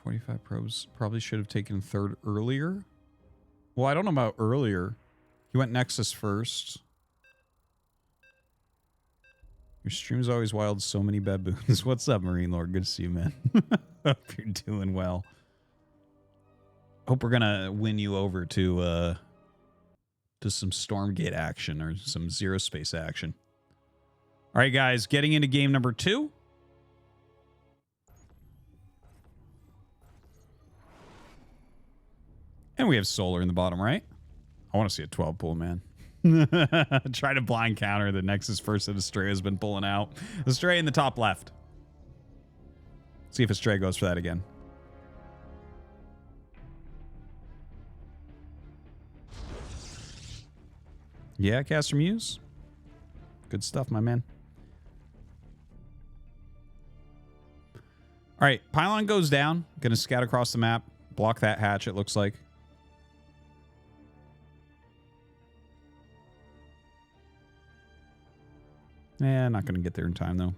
Speaker 3: $45 probes. Probably should have taken third earlier. Well, I don't know about earlier. He went Nexus first. Your stream's always wild. So many baboons. What's up, Marine Lord? Good to see you, man. Hope you're doing well. Hope we're gonna win you over to some StormGate action or some Zero Space action. All right, guys, getting into game number 2. And we have Solar in the bottom right. I want to see a 12 pull, man. Try to blind counter the Nexus first that Astray has been pulling out. Astray in the top left. See if Astray goes for that again. Yeah, Caster Muse. Good stuff, my man. All right, Pylon goes down. Gonna scout across the map. Block that hatch, it looks like. Not going to get there in time, though.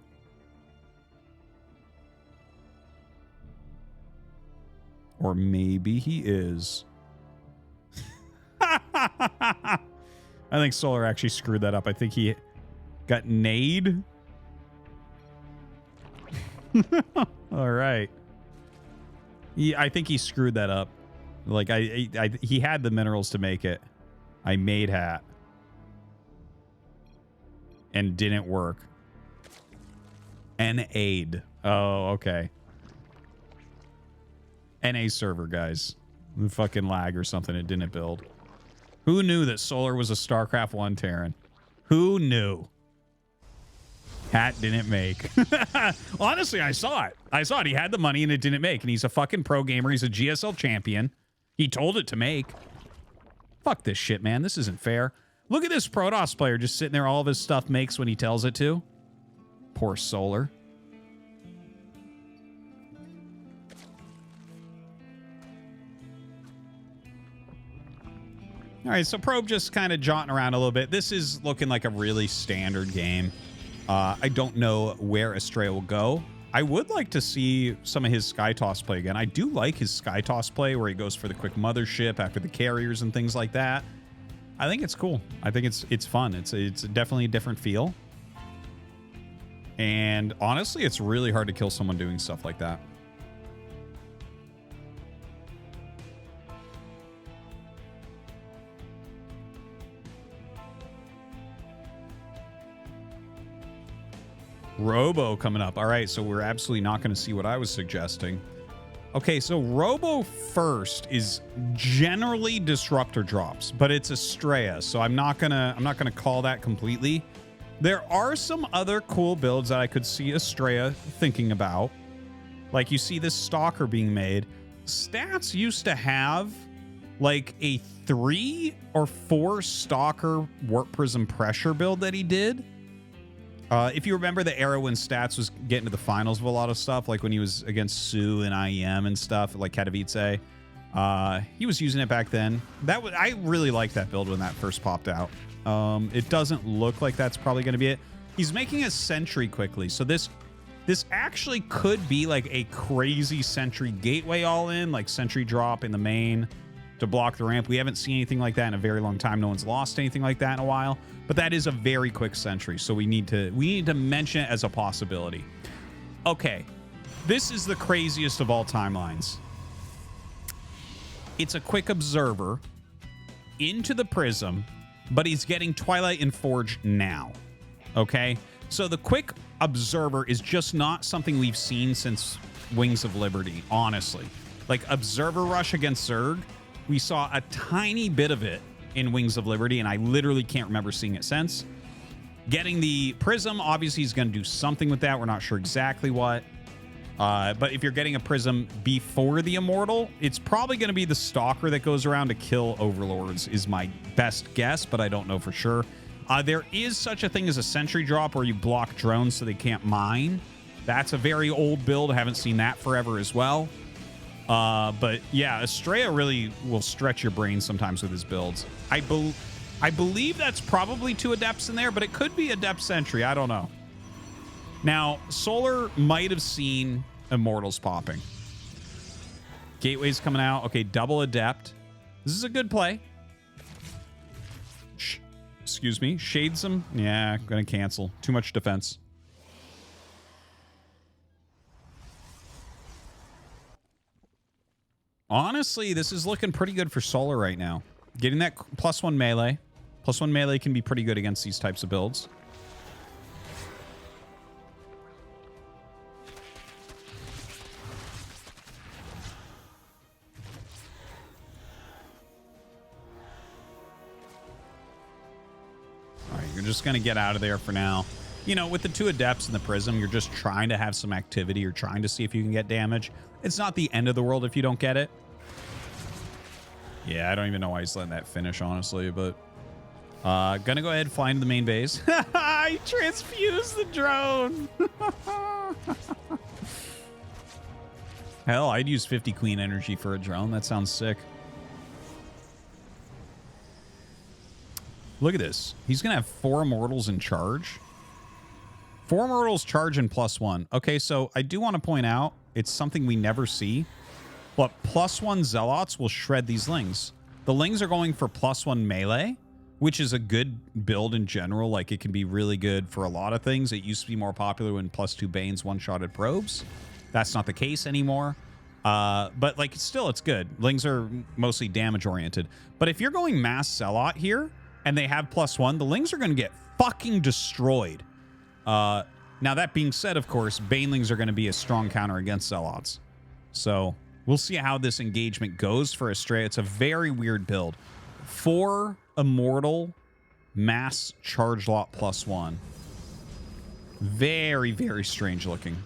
Speaker 3: Or maybe he is. I think Solar actually screwed that up. I think he got nade. All right. I think he screwed that up. Like, he had the minerals to make it. I made hat. And didn't work. NA'd. Oh, okay. NA server, guys. Fucking lag or something. It didn't build. Who knew that Solar was a StarCraft 1 Terran? Who knew? Hat didn't make. Honestly, I saw it. I saw it. He had the money and it didn't make. And he's a fucking pro gamer. He's a GSL champion. He told it to make. Fuck this shit, man. This isn't fair. Look at this Protoss player just sitting there. All of his stuff makes when he tells it to. Poor Solar. All right, so Probe just kind of jaunting around a little bit. This is looking like a really standard game. I don't know where Astray will go. I would like to see some of his Sky Toss play again. I do like his Sky Toss play where he goes for the quick mothership after the carriers and things like that. I think it's cool. I think it's fun. It's definitely a different feel. And honestly, it's really hard to kill someone doing stuff like that. Robo coming up. All right, so we're absolutely not going to see what I was suggesting. Okay, so Robo first is generally Disruptor drops, but it's Estrella, so I'm not gonna call that completely. There are some other cool builds that I could see Estrella thinking about. Like you see this Stalker being made. Stats used to have like a 3 or 4 Stalker Warp Prism Pressure build that he did. If you remember the era when Stats was getting to the finals of a lot of stuff, like when he was against Sue and IEM and stuff, like Katowice, he was using it back then. I really liked that build when that first popped out. It doesn't look like that's probably going to be it. He's making a Sentry quickly, so this actually could be like a crazy Sentry gateway all in, like Sentry drop in the main to block the ramp. We haven't seen anything like that in a very long time. No one's lost anything like that in a while. But that is a very quick Sentry, so we need to mention it as a possibility. Okay, this is the craziest of all timelines. It's a quick Observer into the Prism, but he's getting Twilight and Forge now. Okay, so the quick Observer is just not something we've seen since Wings of Liberty, honestly. Like Observer Rush against Zerg, we saw a tiny bit of it in Wings of Liberty, and I literally can't remember seeing it since. Getting the Prism, obviously he's going to do something with that. We're not sure exactly what. But if you're getting a Prism before the Immortal, it's probably going to be the Stalker that goes around to kill Overlords is my best guess, but I don't know for sure. There is such a thing as a Sentry drop where you block drones so they can't mine. That's a very old build. I haven't seen that forever as well. But yeah, Estrella really will stretch your brain sometimes with his builds. I believe that's probably 2 Adepts in there, but it could be Adept Sentry. I don't know. Now, Solar might have seen Immortals popping. Gateway's coming out. Okay, double Adept. This is a good play. Excuse me. Shades him. Yeah, gonna cancel. Too much defense. Honestly, this is looking pretty good for Solar right now. Getting that +1 melee. +1 melee can be pretty good against these types of builds. All right, you're just going to get out of there for now. You know, with the 2 Adepts and the Prism, you're just trying to have some activity. You're trying to see if you can get damage. It's not the end of the world if you don't get it. Yeah, I don't even know why he's letting that finish, honestly, but... gonna go ahead and fly into the main base. I transfused the drone! Hell, I'd use 50 Queen energy for a drone. That sounds sick. Look at this. He's gonna have 4 Immortals in charge. 4 Immortals charge and +1. Okay, so I do want to point out, it's something we never see, but +1 Zealots will shred these Lings. The Lings are going for +1 melee, which is a good build in general. Like, it can be really good for a lot of things. It used to be more popular when +2 Banes one-shotted probes. That's not the case anymore. But, like, still, it's good. Lings are mostly damage-oriented. But if you're going mass Zealot here, and they have +1, the Lings are going to get fucking destroyed. Now, that being said, of course, Banelings are going to be a strong counter against Zealots. So, we'll see how this engagement goes for Estrella. It's a very weird build. 4 Immortal mass charge lot +1. Very, very strange looking.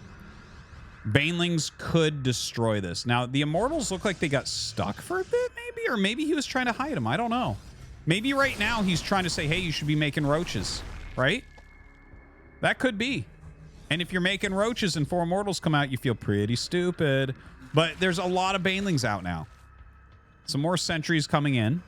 Speaker 3: Banelings could destroy this. Now, the Immortals look like they got stuck for a bit, maybe? Or maybe he was trying to hide them. I don't know. Maybe right now he's trying to say, hey, you should be making roaches, right? That could be. And if you're making roaches and 4 Immortals come out, you feel pretty stupid. But there's a lot of Banelings out now. Some more sentries coming in.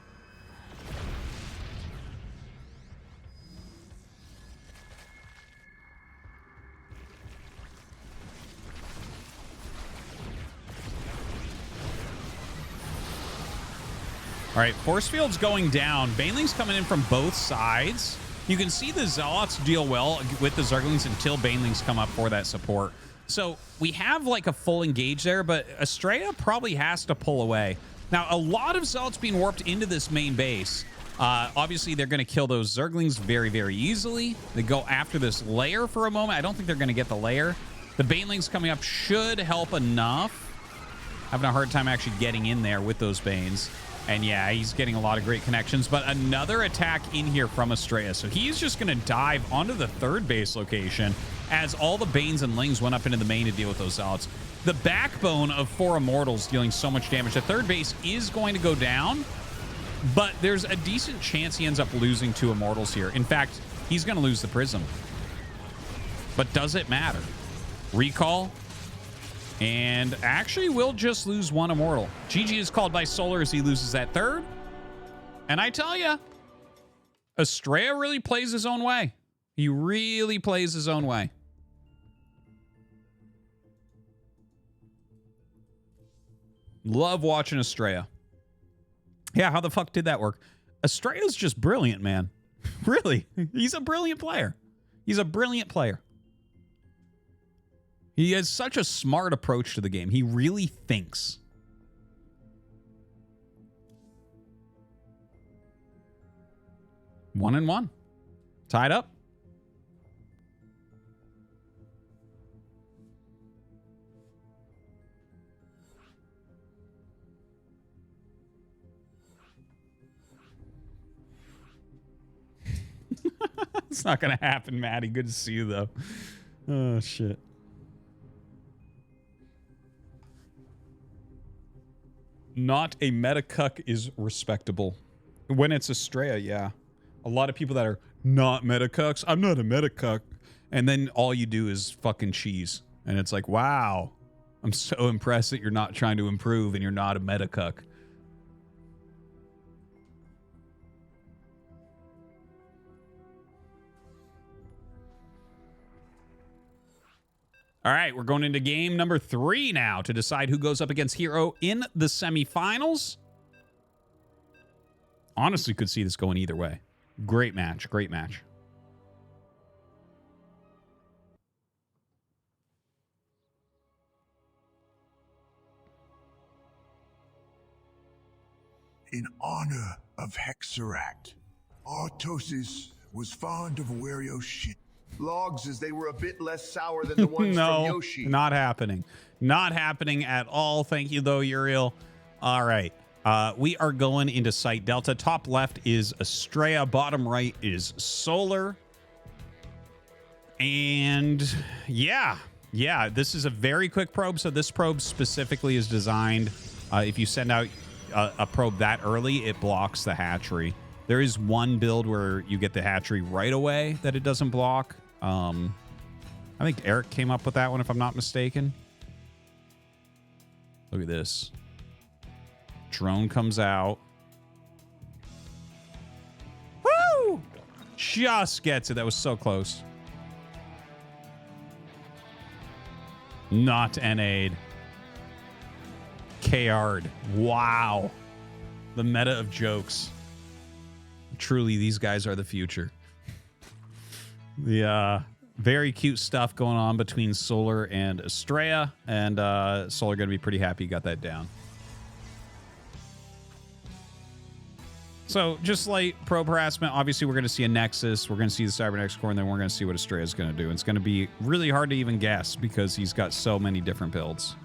Speaker 3: All right, force field's going down. Banelings coming in from both sides. You can see the Zealots deal well with the Zerglings until Banelings come up for that support. So we have like a full engage there, but Estrella probably has to pull away. Now, a lot of Zealots being warped into this main base. Obviously, they're going to kill those Zerglings very, very easily. They go after this lair for a moment. I don't think they're going to get the lair. The Banelings coming up should help enough. Having a hard time actually getting in there with those Banes. And yeah, he's getting a lot of great connections, but another attack in here from Estrella. So he's just going to dive onto the 3rd base location as all the Banes and Lings went up into the main to deal with those Zealots. The backbone of 4 Immortals dealing so much damage. The 3rd base is going to go down, but there's a decent chance he ends up losing 2 Immortals here. In fact, he's going to lose the Prism. But does it matter? Recall. And actually, we'll just lose 1 Immortal. GG is called by Solar as he loses that 3rd. And I tell you, Estrella really plays his own way. He really plays his own way. Love watching Estrella. Yeah, how the fuck did that work? Estrella's just brilliant, man. Really. He's a brilliant player. He's a brilliant player. He has such a smart approach to the game. He really thinks. One and one. Tied up. It's not going to happen, Maddie. Good to see you, though. Oh, shit. Not a meta cuck is respectable. When it's Estrella, yeah. A lot of people that are not meta cucks. I'm not a meta cuck. And then all you do is fucking cheese. And it's like, wow. I'm so impressed that you're not trying to improve and you're not a meta cuck. All right, we're going into game number 3 now to decide who goes up against Hero in the semifinals. Honestly, could see this going either way. Great match, great match.
Speaker 9: in honor of Hexeract. Artosis was fond of Wario shit.
Speaker 10: Logs as they were a bit less sour than the ones from Yoshi.
Speaker 3: Not happening. Not happening at all. Thank you, though, Uriel. All right. We are going into Site Delta. Top left is Estrella. Bottom right is Solar. And yeah, this is a very quick probe. So this probe specifically is designed, if you send out a probe that early, it blocks the hatchery. There is one build where you get the hatchery right away that it doesn't block. I think Eric came up with that one, if I'm not mistaken. Look at this. Drone comes out. Woo! Just gets it. That was so close. Not NA'd. KR'd. Wow. The meta of jokes. Truly, these guys are the future. The very cute stuff going on between Solar and Estrella, and Solar going to be pretty happy he got that down. So, just like probe harassment, obviously we're going to see a Nexus, we're going to see the Cybernetics core, and then we're going to see what Estrella is going to do. It's going to be really hard to even guess because he's got so many different builds.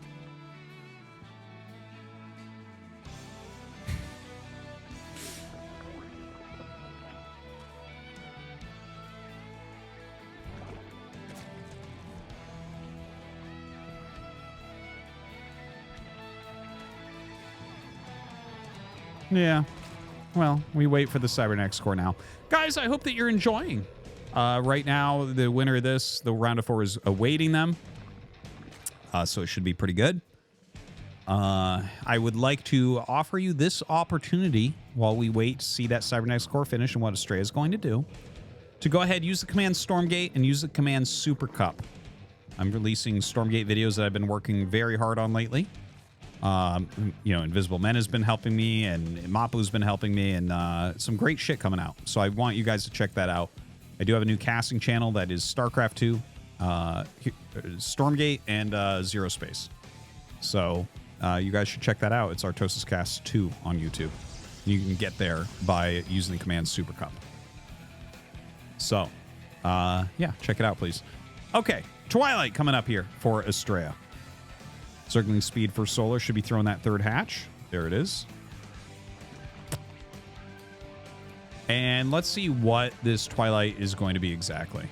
Speaker 3: Yeah. Well, we wait for the Cybernetics core now. Guys, I hope that you're enjoying. Right now, the winner of this, the round of 4 is awaiting them. So it should be pretty good. I would like to offer you this opportunity while we wait to see that Cybernetics core finish and what Estrella is going to do. To go ahead, use the command StormGate and use the command SuperCup. I'm releasing StormGate videos that I've been working very hard on lately. You know, Invisible Men has been helping me, and Mapu's been helping me, and some great shit coming out. So I want you guys to check that out. I do have a new casting channel that is Starcraft 2, StormGate, and Zero Space. So you guys should check that out. It's Artosis Cast 2 on YouTube. You can get there by using the command SuperCup. So, yeah, check it out, please. Okay, Twilight coming up here for Estrella. Circling speed for Solar should be throwing that third hatch. There it is. And let's see what this Twilight is going to be exactly.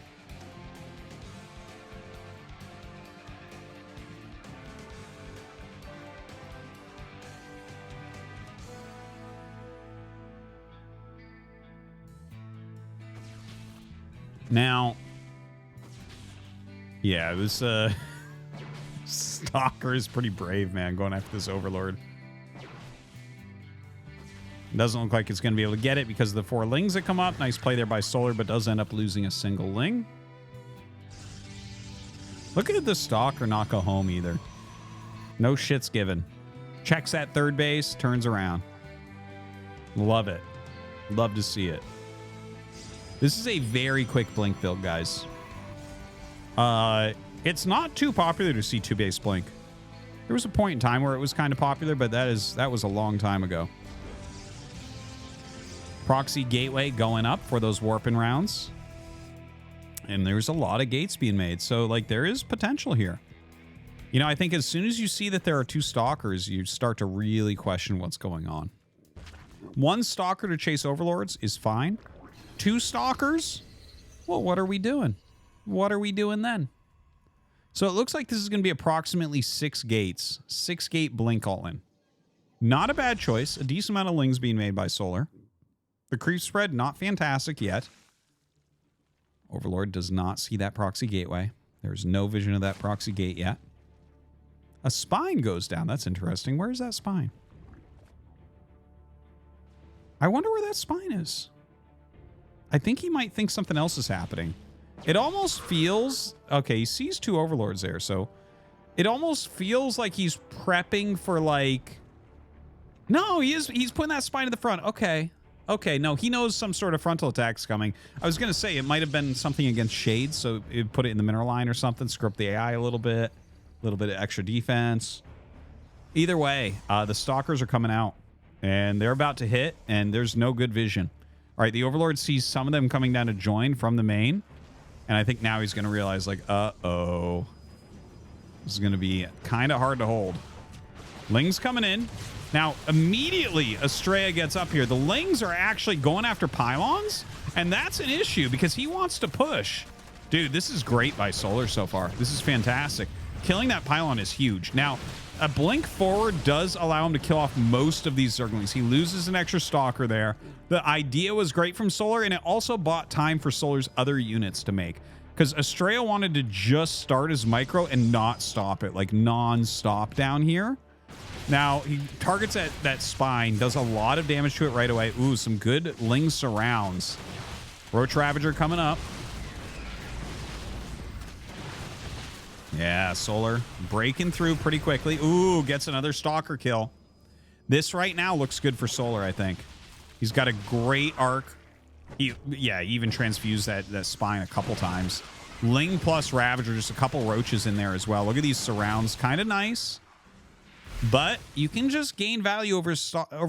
Speaker 3: Now, yeah, it was Stalker is pretty brave, man, going after this Overlord. Doesn't look like it's going to be able to get it because of the 4 lings that come up. Nice play there by Solar, but does end up losing a single ling. Look at the Stalker not go home either. No shit's given. Checks at third base, turns around. Love it. Love to see it. This is a very quick blink build, guys. It's not too popular to see 2-base blink. There was a point in time where it was kind of popular, but that was a long time ago. Proxy gateway going up for those warping rounds. And there's a lot of gates being made. So, like, there is potential here. You know, I think as soon as you see that there are 2 Stalkers, you start to really question what's going on. 1 Stalker to chase Overlords is fine. 2 Stalkers? Well, what are we doing? What are we doing then? So it looks like this is going to be approximately 6 gates. 6-gate blink all in. Not a bad choice. A decent amount of lings being made by Solar. The creep spread, not fantastic yet. Overlord does not see that proxy gateway. There's no vision of that proxy gate yet. A spine goes down. That's interesting. Where is that spine? I wonder where that spine is. I think he might think something else is happening. It almost feels... Okay, he sees 2 Overlords there, so... It almost feels like he's prepping for, like... No, he's putting that spine to the front. Okay. Okay, no, he knows some sort of frontal attack's coming. I was going to say, it might have been something against Shades, so it put it in the mineral line or something, screw up the AI a little bit of extra defense. Either way, the Stalkers are coming out. And they're about to hit, and there's no good vision. All right, the Overlord sees some of them coming down to join from the main. And I think now he's going to realize, like, uh-oh. This is going to be kind of hard to hold. Ling's coming in. Now, immediately, Estrella gets up here. The Lings are actually going after pylons, and that's an issue because he wants to push. Dude, this is great by Solar so far. This is fantastic. Killing that pylon is huge. Now, a blink forward does allow him to kill off most of these Zerglings. He loses an extra Stalker there. The idea was great from Solar, and it also bought time for Solar's other units to make. Because Estrella wanted to just start his micro and not stop it, like non-stop down here. Now, he targets at that spine, does a lot of damage to it right away. Ooh, some good Ling surrounds. Roach Ravager coming up. Yeah, Solar breaking through pretty quickly. Ooh, gets another Stalker kill. This right now looks good for Solar, I think. He's got a great arc. He even transfused that spine a couple times. Ling plus Ravager, just a couple roaches in there as well. Look at these surrounds. Kind of nice. But you can just gain value over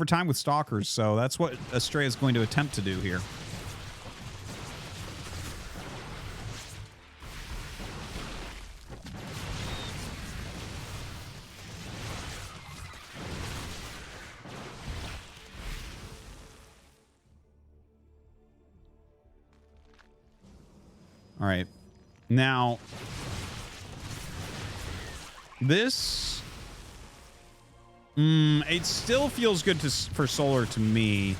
Speaker 3: time with Stalkers, so that's what Estrella is going to attempt to do here. All right. Now, this... it still feels good for Solar to me.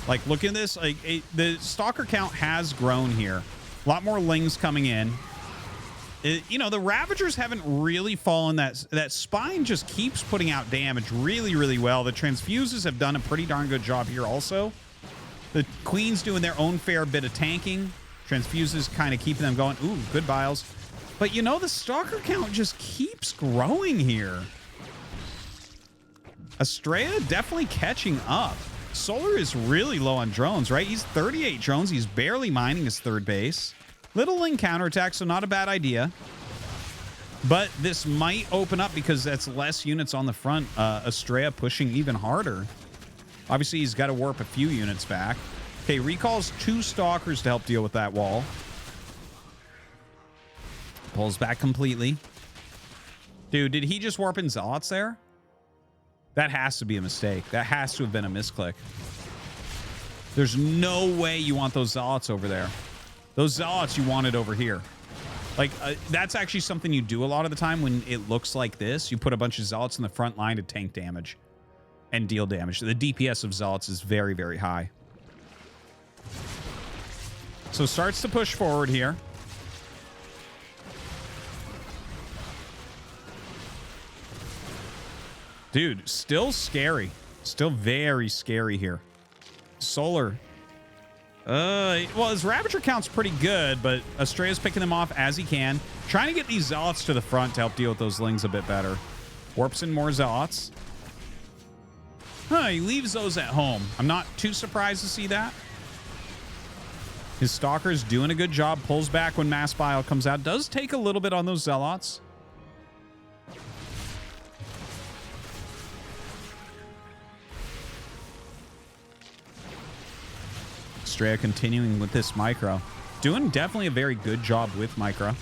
Speaker 3: Like, look at this. Like, the Stalker count has grown here. A lot more Lings coming in. You know, the Ravagers haven't really fallen. That spine just keeps putting out damage really, really well. The Transfuses have done a pretty darn good job here also. The Queen's doing their own fair bit of tanking. Transfuses kind of keeping them going. Ooh, good biles. But, you know, the Stalker count just keeps growing here. Estrella definitely catching up. Solar is really low on drones, right? He's 38 drones. He's barely mining his third base. Little Ling counterattack, so not a bad idea. But this might open up because that's less units on the front. Estrella pushing even harder. Obviously, he's got to warp a few units back. Okay, recalls 2 Stalkers to help deal with that wall. Pulls back completely. Dude, did he just warp in Zealots there? That has to be a mistake. That has to have been a misclick. There's no way you want those Zealots over there. Those Zealots you wanted over here. Like, that's actually something you do a lot of the time when it looks like this. You put a bunch of Zealots in the front line to tank damage and deal damage. The DPS of Zealots is very, very high. So starts to push forward here. Dude, still scary. Still very scary here. Solar. Well, his Ravager count's pretty good, but Estrella's picking them off as he can. Trying to get these Zealots to the front to help deal with those Lings a bit better. Warps in more Zealots. He leaves those at home. I'm not too surprised to see that. His Stalker's doing a good job. Pulls back when Mass Bile comes out. Does take a little bit on those Zealots. Estrella continuing with this micro. Doing definitely a very good job with micro.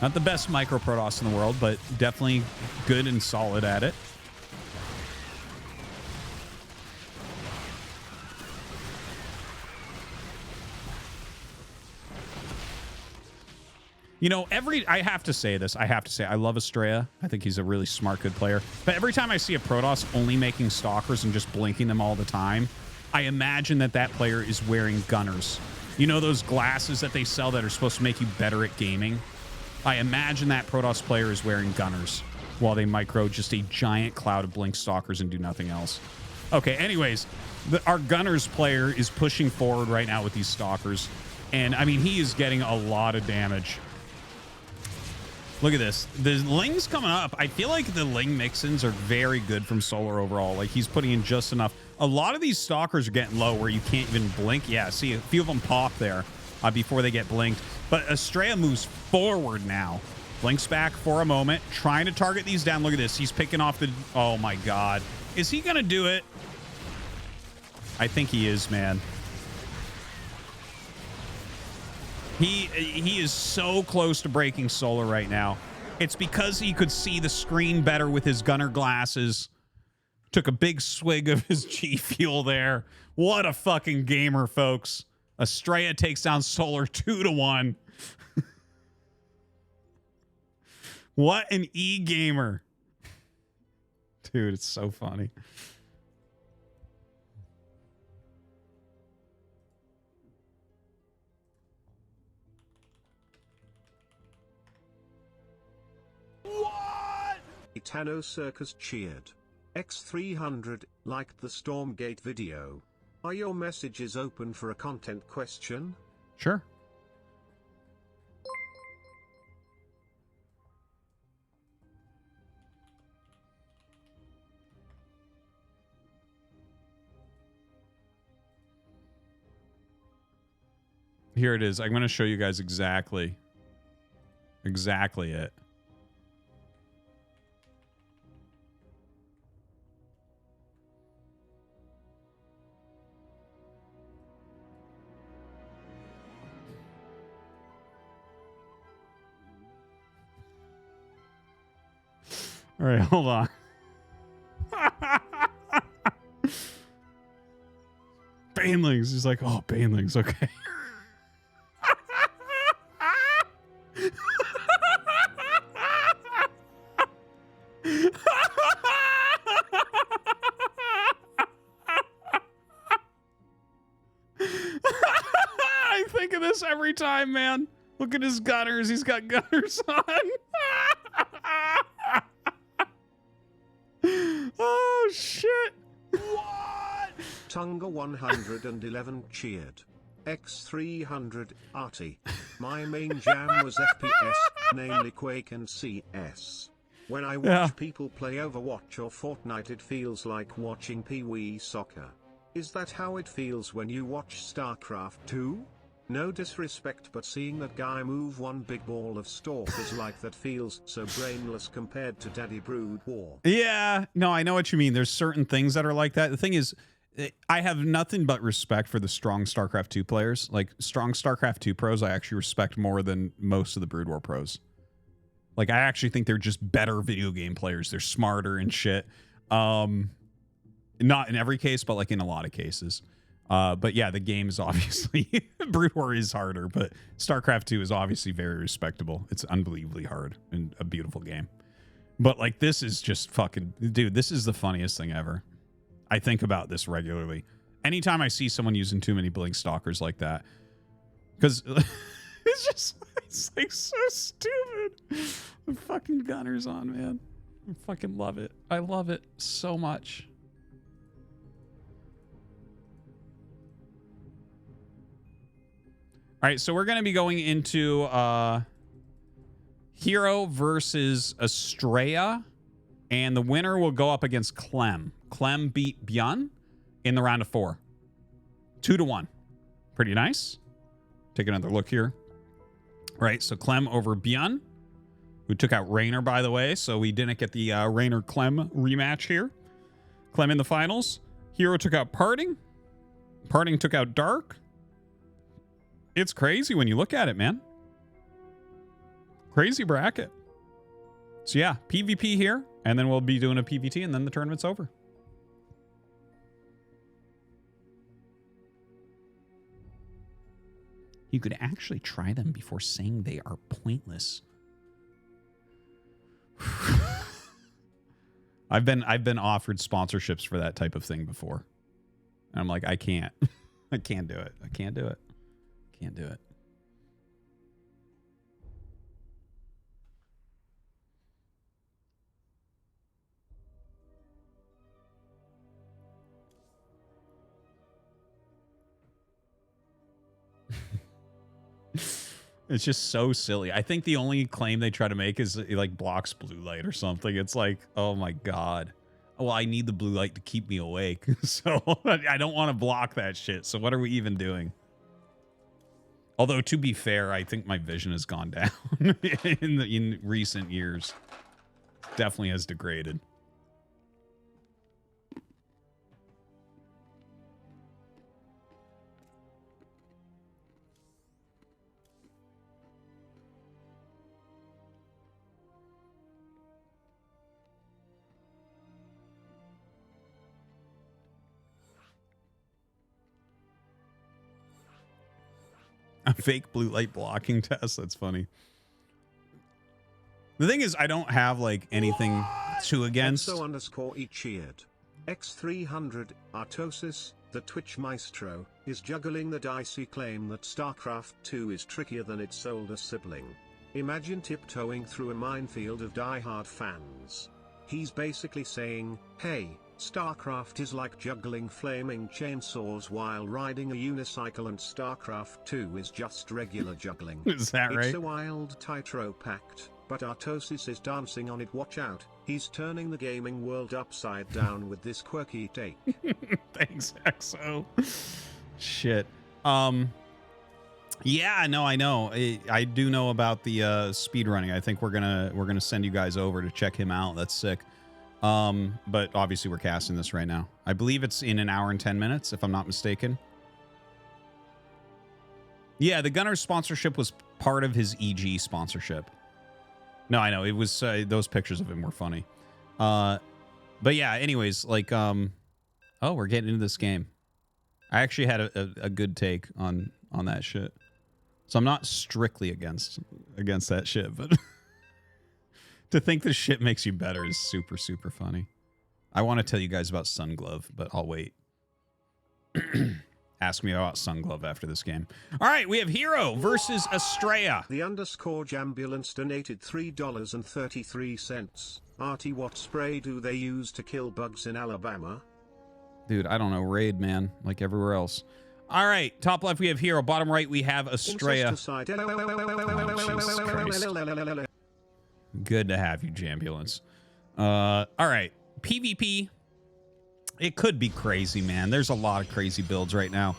Speaker 3: Not the best micro Protoss in the world, but definitely good and solid at it. You know, I have to say this. I love Estrella. I think he's a really smart, good player. But every time I see a Protoss only making Stalkers and just blinking them all the time, I imagine that player is wearing Gunners. You know those glasses that they sell that are supposed to make you better at gaming? I imagine that Protoss player is wearing Gunners while they micro just a giant cloud of blink Stalkers and do nothing else. Okay, anyways, our Gunners player is pushing forward right now with these Stalkers. And, I mean, he is getting a lot of damage. Look at this. The Ling's coming up. I feel like the Ling mix-ins are very good from Solar overall. Like, he's putting in just enough. A lot of these Stalkers are getting low where you can't even blink. Yeah, see, a few of them pop there before they get blinked. But Estrella moves forward now. Blinks back for a moment, trying to target these down. Look at this. He's picking off the... Oh, my God. Is he going to do it? I think he is, man. He is so close to breaking Solar right now. It's because he could see the screen better with his gunner glasses. Took a big swig of his G Fuel there. What a fucking gamer, folks. Estrella takes down Solar 2-1. What an e-gamer. Dude, it's so funny.
Speaker 6: Itano Circus cheered. X300 liked the Stormgate video. Are your messages open for a content question?
Speaker 3: Sure. Here it is. I'm going to show you guys exactly it. All right, hold on. Banelings. He's like, oh, Banelings. Okay. I think of this every time, man. Look at his gunners. He's got gunners on. Oh, shit.
Speaker 6: What? Tunga 111 cheered. X300 arty. My main jam was FPS, namely Quake and CS. When I watch people play Overwatch or Fortnite, it feels like watching Pee-wee soccer. Is that how it feels when you watch Starcraft 2? No disrespect, but seeing that guy move one big ball of stalkers like that feels so brainless compared to Daddy Brood War.
Speaker 3: Yeah, no, I know what you mean. There's certain things that are like that. The thing is, I have nothing but respect for the strong StarCraft 2 players. Like, strong StarCraft 2 pros, I actually respect more than most of the Brood War pros. Like, I actually think they're just better video game players. They're smarter and shit. Not in every case, but like in a lot of cases. But yeah, the game is obviously Brood War is harder, but StarCraft 2 is obviously very respectable. It's unbelievably hard and a beautiful game. But like, this is just fucking, dude, this is the funniest thing ever. I think about this regularly. Anytime I see someone using too many blink stalkers like that, because it's like so stupid. The fucking gunners on, man. I fucking love it. I love it so much. All right, so we're going to be going into Hero versus Estrella, and the winner will go up against Clem. Clem beat Bjorn in the round of 4. 2-1. Pretty nice. Take another look here. All right, so Clem over Bjorn, who took out Raynor, by the way, so we didn't get the Raynor-Clem rematch here. Clem in the finals. Hero took out Parting. Parting took out Dark. It's crazy when you look at it, man. Crazy bracket. So yeah, PvP here, and then we'll be doing a PvT, and then the tournament's over. You could actually try them before saying they are pointless. I've been offered sponsorships for that type of thing before. And I'm like, I can't. I can't do it. I can't do it. Can't do it. It's just so silly. I think the only claim they try to make is it like blocks blue light or something. It's like, oh my God. Well, I need the blue light to keep me awake. So I don't want to block that shit. So what are we even doing? Although, to be fair, I think my vision has gone down in recent years. Definitely has degraded. A fake blue light blocking test. That's funny. The thing is, I don't have like anything to against.
Speaker 6: XO_E cheered. X300 Artosis, the Twitch maestro, is juggling the dicey claim that StarCraft 2 is trickier than its older sibling. Imagine tiptoeing through a minefield of die-hard fans. He's basically saying, hey, StarCraft is like juggling flaming chainsaws while riding a unicycle, and StarCraft 2 is just regular juggling.
Speaker 3: Is that right?
Speaker 6: It's a wild tightrope act, but Artosis is dancing on it. Watch out, he's turning the gaming world upside down with this quirky take.
Speaker 3: Thanks, XO. Shit. Yeah, no, I know. I do know about the speedrunning. I think we're gonna send you guys over to check him out. That's sick. But obviously we're casting this right now. I believe it's in an hour and 10 minutes, if I'm not mistaken. Yeah, the Gunner sponsorship was part of his EG sponsorship. No, I know. It was, those pictures of him were funny. But yeah, anyways, like, oh, we're getting into this game. I actually had a good take on that shit. So I'm not strictly against that shit, but to think this shit makes you better is super, super funny. I want to tell you guys about Sunglove, but I'll wait. Ask me about Sunglove after this game. All right, we have Hero versus Estrella.
Speaker 6: The _Jambulance donated $3.33. Artie, what spray do they use to kill bugs in Alabama?
Speaker 3: Dude, I don't know. Raid, man. Like everywhere else. All right, top left we have Hero. Bottom right we have Estrella. Oh, Jesus Christ. Good to have you, Jambulance. All right, PvP. It could be crazy, man. There's a lot of crazy builds right now.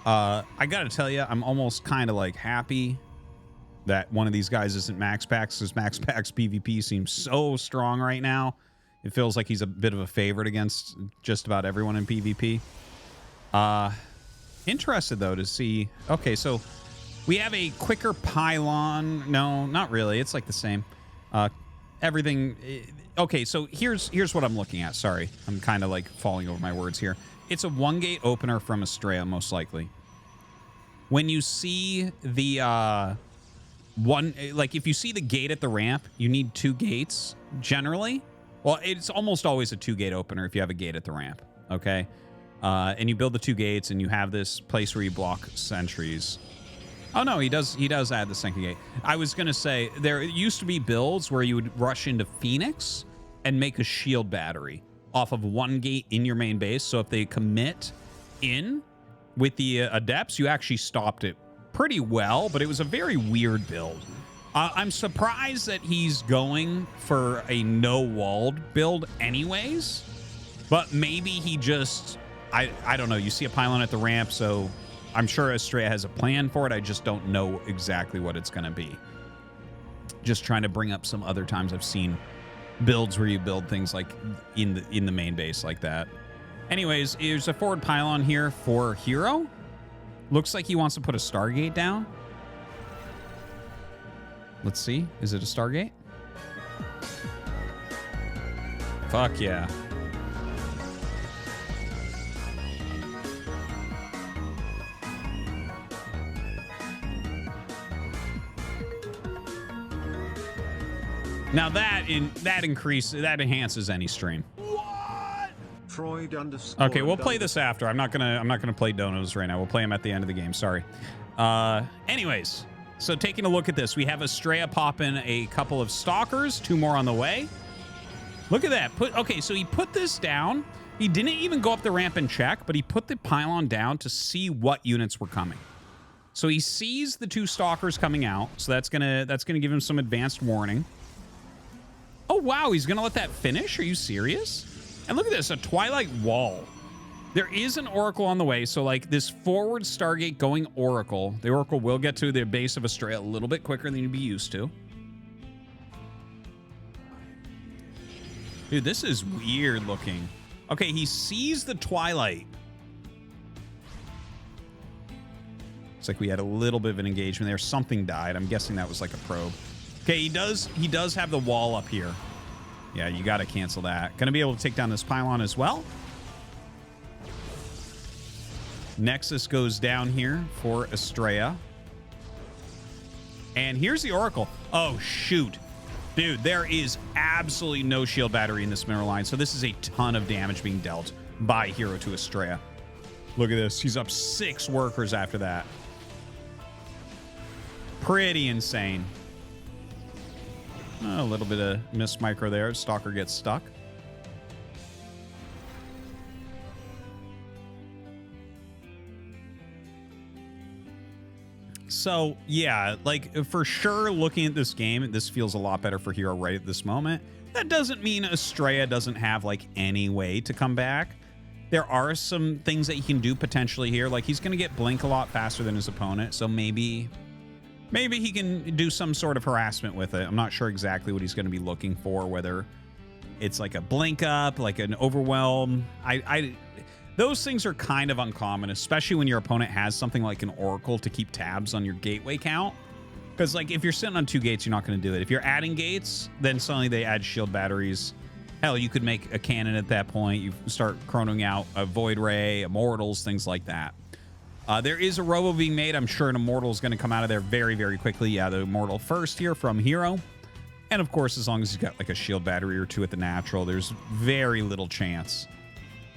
Speaker 3: I gotta tell you, I'm almost kind of like happy that one of these guys isn't Max Pax, because Max Pax PvP seems so strong right now. It feels like he's a bit of a favorite against just about everyone in PvP. Interested, though, to see... Okay, so we have a quicker pylon. No, not really. It's like the same. Everything... Okay, so here's what I'm looking at. Sorry, I'm kind of like falling over my words here. It's a 1-gate opener from Estrella, most likely. When you see the... like, if you see the gate at the ramp, you need 2 gates, generally. Well, it's almost always a 2-gate opener if you have a gate at the ramp, okay? And you build the 2 gates, and you have this place where you block sentries. Oh, no, he does add the 2nd gate. I was going to say, there used to be builds where you would rush into Phoenix and make a shield battery off of 1 gate in your main base. So if they commit in with the Adepts, you actually stopped it pretty well, but it was a very weird build. I'm surprised that he's going for a no-walled build anyways, but maybe he just... I don't know. You see a pylon at the ramp, so I'm sure Estrella has a plan for it. I just don't know exactly what it's going to be. Just trying to bring up some other times I've seen builds where you build things like in the main base like that. Anyways, there's a forward pylon here for Hero. Looks like he wants to put a Stargate down. Let's see. Is it a Stargate? Fuck yeah. Now that enhances any stream.
Speaker 6: What? Freud _
Speaker 3: Okay, we'll play this after. I'm not gonna play donos right now. We'll play them at the end of the game. Sorry. Anyways, so taking a look at this, we have Estrella popping a couple of stalkers, 2 more on the way. Look at that. Okay, so he put this down. He didn't even go up the ramp and check, but he put the pylon down to see what units were coming. So he sees the 2 stalkers coming out. So that's gonna give him some advanced warning. Oh, wow, he's going to let that finish? Are you serious? And look at this, a Twilight Wall. There is an Oracle on the way, so like this forward Stargate going Oracle. The Oracle will get to the base of Astrea a little bit quicker than you'd be used to. Dude, this is weird looking. Okay, he sees the Twilight. Looks like we had a little bit of an engagement there. Something died. I'm guessing that was like a probe. Okay, he does have the wall up here. Yeah, you got to cancel that. Gonna be able to take down this pylon as well. Nexus goes down here for Astrea. And here's the Oracle. Oh, shoot. Dude, there is absolutely no shield battery in this mineral line, so this is a ton of damage being dealt by Hero to Astrea. Look at this. He's up 6 workers after that. Pretty insane. A little bit of missed micro there. Stalker gets stuck. So, yeah, like, for sure, looking at this game, this feels a lot better for Hero right at this moment. That doesn't mean Astrea doesn't have, like, any way to come back. There are some things that he can do potentially here. Like, he's going to get Blink a lot faster than his opponent, so maybe he can do some sort of harassment with it. I'm not sure exactly what he's going to be looking for, whether it's like a Blink up, like an Overwhelm. Those things are kind of uncommon, especially when your opponent has something like an Oracle to keep tabs on your gateway count. Because, like, if you're sitting on 2 gates, you're not going to do it. If you're adding gates, then suddenly they add shield batteries. Hell, you could make a cannon at that point. You start chronoing out a Void Ray, Immortals, things like that. There is a Robo being made. I'm sure an Immortal is going to come out of there very, very quickly. Yeah, the Immortal first here from Hero. And, of course, as long as he's got, like, a shield battery or 2 at the natural, there's very little chance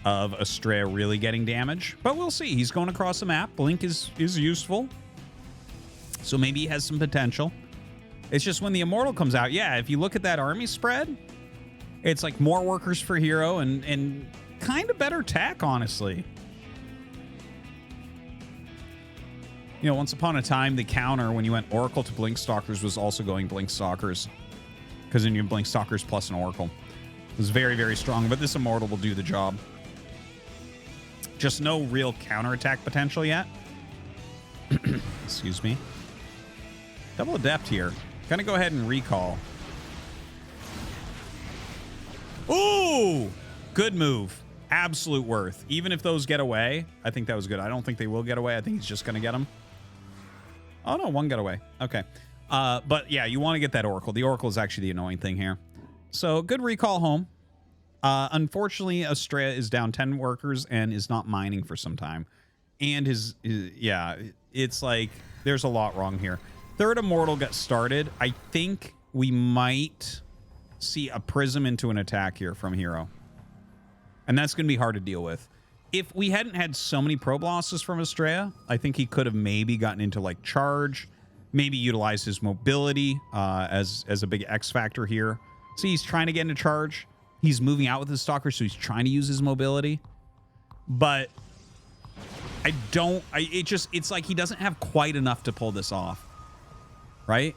Speaker 3: of Astrea really getting damage, but we'll see. He's going across the map. Blink is useful, so maybe he has some potential. It's just when the Immortal comes out, yeah, if you look at that army spread, it's like more workers for Hero and kind of better tech, honestly. You know, once upon a time, the counter when you went Oracle to Blink Stalkers was also going Blink Stalkers, because then you Blink Stalkers plus an Oracle. It was very, very strong, but this Immortal will do the job. Just no real counterattack potential yet. Excuse me. Double Adept here. Gonna go ahead and recall. Ooh! Good move. Absolute worth. Even if those get away, I think that was good. I don't think they will get away. I think he's just gonna get them. Oh, no, 1 got away. Okay. But, yeah, you want to get that Oracle. The Oracle is actually the annoying thing here. So, good recall home. Unfortunately, Astrea is down 10 workers and is not mining for some time. And yeah, it's like there's a lot wrong here. Third Immortal got started. I think we might see a Prism into an attack here from Hero. And that's going to be hard to deal with. If we hadn't had so many probe losses from Astrea, I think he could have maybe gotten into like charge, maybe utilize his mobility as a big X factor here. See, he's trying to get into charge. He's moving out with his Stalker, so he's trying to use his mobility. But it's like he doesn't have quite enough to pull this off. Right?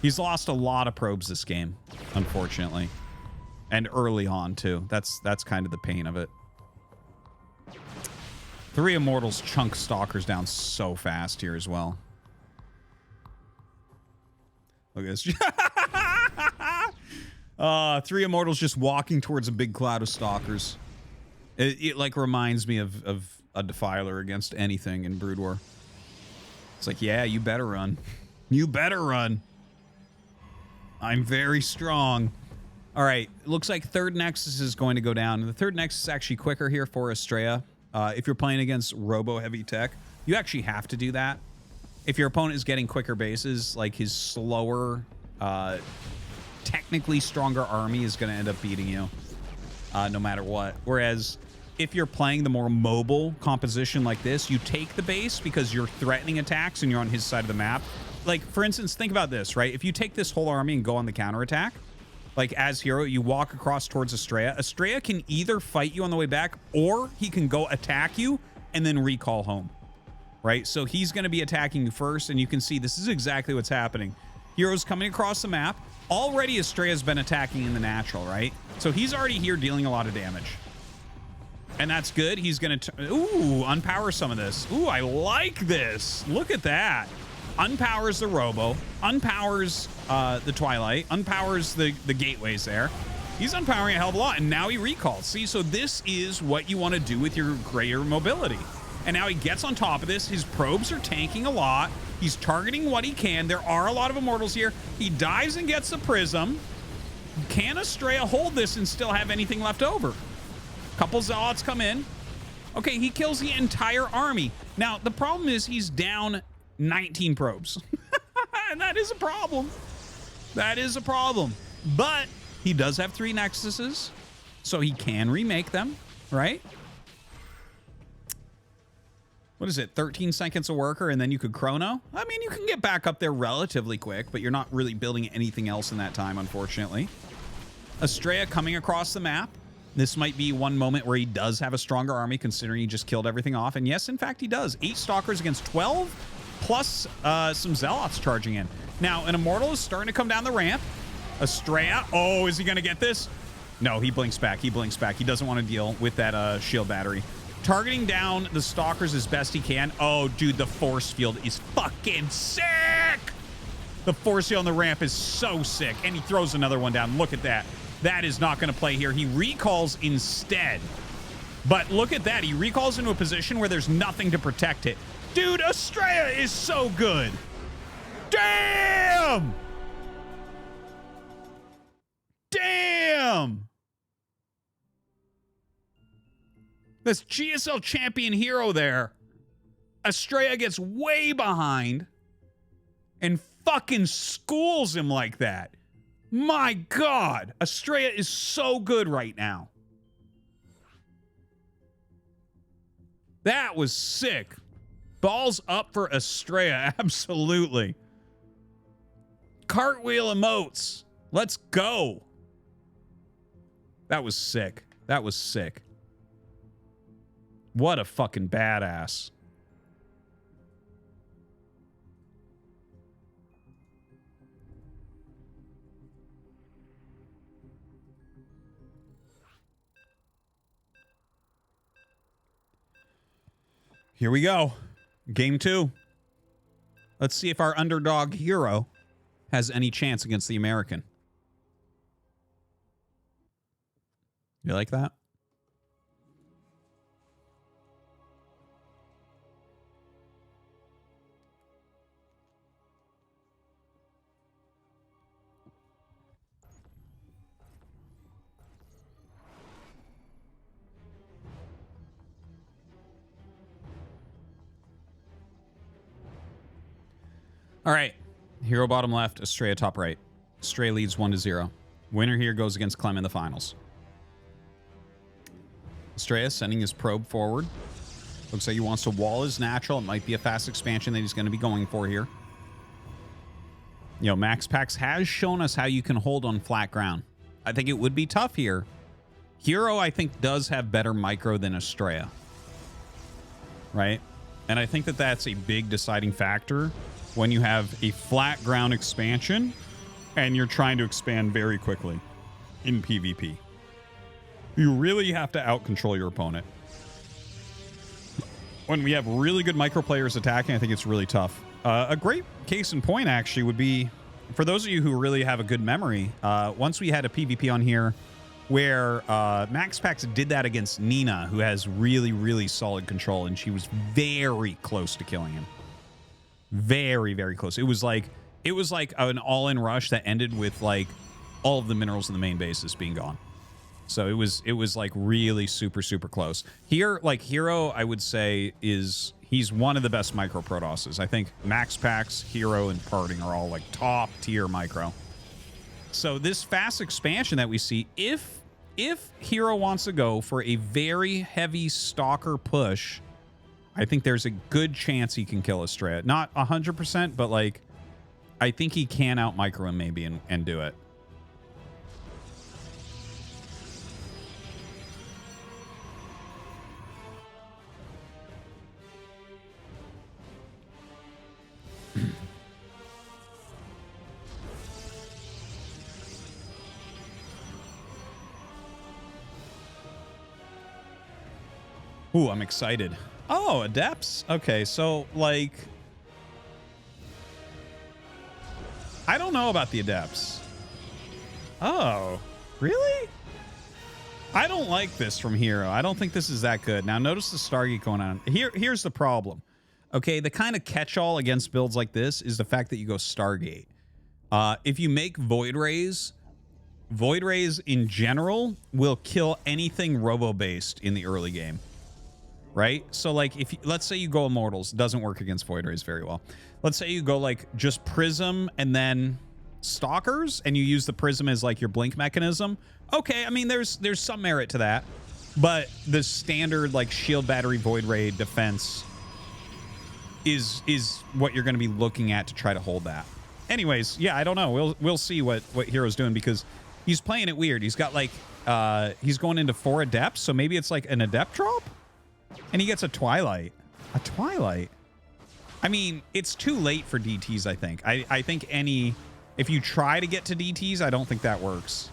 Speaker 3: He's lost a lot of probes this game, unfortunately. And early on, too. That's kind of the pain of it. 3 Immortals chunk Stalkers down so fast here as well. Look at this. 3 Immortals just walking towards a big cloud of Stalkers. It like reminds me of a Defiler against anything in Brood War. It's like, yeah, you better run. You better run. I'm very strong. All right, looks like third Nexus is going to go down. The third Nexus is actually quicker here for Astrea. If you're playing against Robo-heavy tech, you actually have to do that. If your opponent is getting quicker bases, like his slower, technically stronger army is going to end up beating you, no matter what. Whereas if you're playing the more mobile composition like this, you take the base because you're threatening attacks and you're on his side of the map. Like, for instance, think about this, right? If you take this whole army and go on the counterattack, like as Hero, you walk across towards Astrea. Astrea can either fight you on the way back or he can go attack you and then recall home, right? So he's going to be attacking you first, and you can see this is exactly what's happening. Hero's coming across the map. Already Astrea's been attacking in the natural, right? So he's already here dealing a lot of damage. And that's good. He's going to, ooh, unpower some of this. Ooh, I like this. Look at that. Unpowers the Robo, unpowers the Twilight, unpowers the gateways there. He's unpowering a hell of a lot, and now he recalls. See, so this is what you want to do with your greater mobility. And now he gets on top of this. His probes are tanking a lot. He's targeting what he can. There are a lot of Immortals here. He dives and gets the Prism. Can Estrella hold this and still have anything left over? Couple Zealots come in. Okay, he kills the entire army. Now, the problem is he's down 19 probes. And that is a problem. That is a problem. But he does have 3 Nexuses, so he can remake them, right? What is it, 13 seconds a worker, and then you could chrono? I mean, you can get back up there relatively quick, but you're not really building anything else in that time, unfortunately. Estrella coming across the map. This might be one moment where he does have a stronger army, considering he just killed everything off. And yes, in fact, he does. 8 Stalkers against 12, plus some Zealots charging in. Now, an Immortal is starting to come down the ramp. Estrella, oh, is he going to get this? No, he blinks back. He blinks back. He doesn't want to deal with that shield battery. Targeting down the Stalkers as best he can. Oh, dude, the force field is fucking sick. The force field on the ramp is so sick. And he throws another one down. Look at that. That is not going to play here. He recalls instead. But look at that. He recalls into a position where there's nothing to protect it. Dude, Estrella is so good. Damn! Damn! This GSL champion hero there. Estrella gets way behind and fucking schools him like that. My God, Estrella is so good right now. That was sick. Balls up for Estrella, absolutely. Cartwheel emotes. Let's go. That was sick. That was sick. What a fucking badass. Here we go. Game 2. Let's see if our underdog hero has any chance against the American. You like that? All right. Hero bottom left, Estrella top right. Estrella leads 1-0. Winner here goes against Clem in the finals. Estrella sending his probe forward. Looks like he wants to wall his natural. It might be a fast expansion that he's going to be going for here. You know, Max Pax has shown us how you can hold on flat ground. I think it would be tough here. Hero, I think, does have better micro than Estrella. Right? And I think that that's a big deciding factor when you have a flat ground expansion and you're trying to expand very quickly in PvP. You really have to out-control your opponent. When we have really good micro players attacking, I think it's really tough. A great case in point, actually, would be, for those of you who really have a good memory, once we had a PvP on here where Max Pax did that against Nina, who has really, really solid control, and she was very close to killing him. Very, very close. It was like an all-in rush that ended with like all of the minerals in the main bases being gone. So it was like really super, super close. Here, like Hero, I would say he's one of the best micro Protosses. I think Max Pax, Hero, and Parting are all like top tier micro. So this fast expansion that we see, if Hero wants to go for a very heavy stalker push, I think there's a good chance he can kill Estrella. Not 100%, but like, I think he can out micro him maybe and do it. Ooh, I'm excited. Oh, Adepts? Okay, so, like... I don't know about the Adepts. Oh, really? I don't like this from Hero. I don't think this is that good. Now, notice the Stargate going on. Here's the problem. Okay, the kind of catch-all against builds like this is the fact that you go Stargate. If you make Void Rays in general will kill anything robo-based in the early game. Right? So, like, if you, let's say you go Immortals, it doesn't work against Void Rays very well. Let's say you go, like, just Prism and then Stalkers, and you use the Prism as, like, your blink mechanism. Okay, I mean, there's some merit to that. But the standard, like, Shield Battery Void Ray defense is what you're going to be looking at to try to hold that. Anyways, yeah, I don't know. We'll see what Hero's doing, because he's playing it weird. He's got, like, he's going into 4 Adepts, so maybe it's, like, an Adept drop? And he gets a Twilight. A Twilight? I mean, it's too late for DTs, I think. I think if you try to get to DTs, I don't think that works.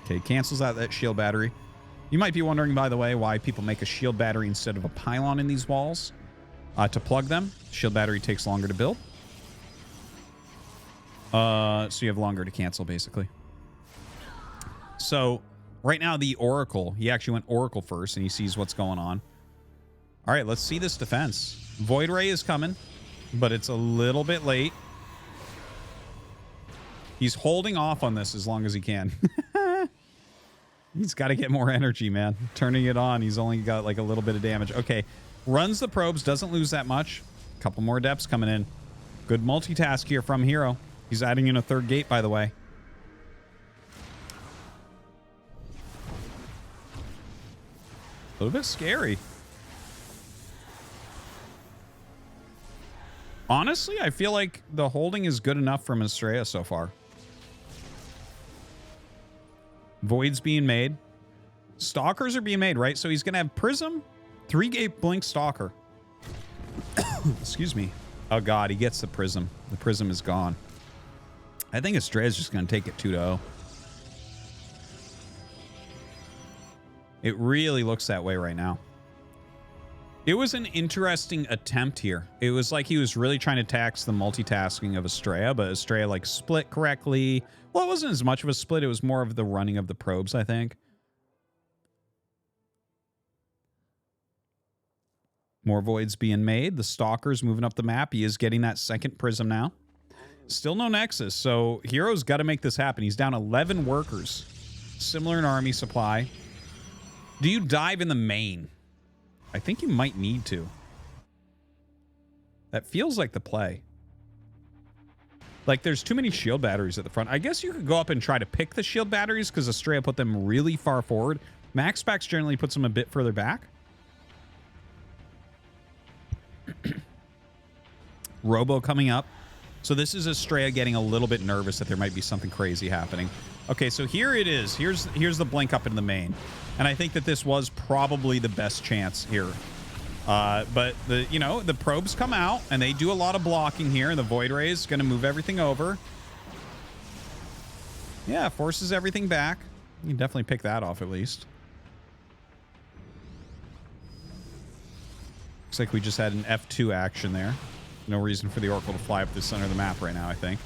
Speaker 3: Okay, cancels out that shield battery. You might be wondering, by the way, why people make a shield battery instead of a pylon in these walls. To plug them, shield battery takes longer to build. So you have longer to cancel, basically. So right now, the Oracle, he actually went Oracle first, and he sees what's going on. All right, let's see this defense. Void Ray is coming, but it's a little bit late. He's holding off on this as long as he can. He's got to get more energy, man. Turning it on, he's only got like a little bit of damage. Okay, runs the probes, doesn't lose that much. A couple more Adepts coming in. Good multitask here from Hero. He's adding in a 3rd gate, by the way. A little bit scary. Honestly, I feel like the holding is good enough from Estrella so far. Void's being made. Stalkers are being made, right? So he's going to have Prism, 3-gate Blink Stalker. Excuse me. Oh, God, he gets the Prism. The Prism is gone. I think Estrella's just going to take it 2-0. It really looks that way right now. It was an interesting attempt here. It was like he was really trying to tax the multitasking of Estrella, but Estrella, like, split correctly. Well, it wasn't as much of a split. It was more of the running of the probes, I think. More Voids being made. The Stalker's moving up the map. He is getting that 2nd Prism now. Still no Nexus, so Hero's got to make this happen. He's down 11 workers. Similar in army supply. Do you dive in the main? I think you might need to. That feels like the play. Like, there's too many shield batteries at the front. I guess you could go up and try to pick the shield batteries because Estrella put them really far forward. Max Specs generally puts them a bit further back. Robo coming up. So this is Estrella getting a little bit nervous that there might be something crazy happening. Okay, so here it is. Here's the blink up in the main. And I think that this was probably the best chance here. But the probes come out and they do a lot of blocking here, and the Void Ray is going to move everything over. Yeah, forces everything back. You can definitely pick that off at least. Looks like we just had an F2 action there. No reason for the Oracle to fly up the center of the map right now, I think.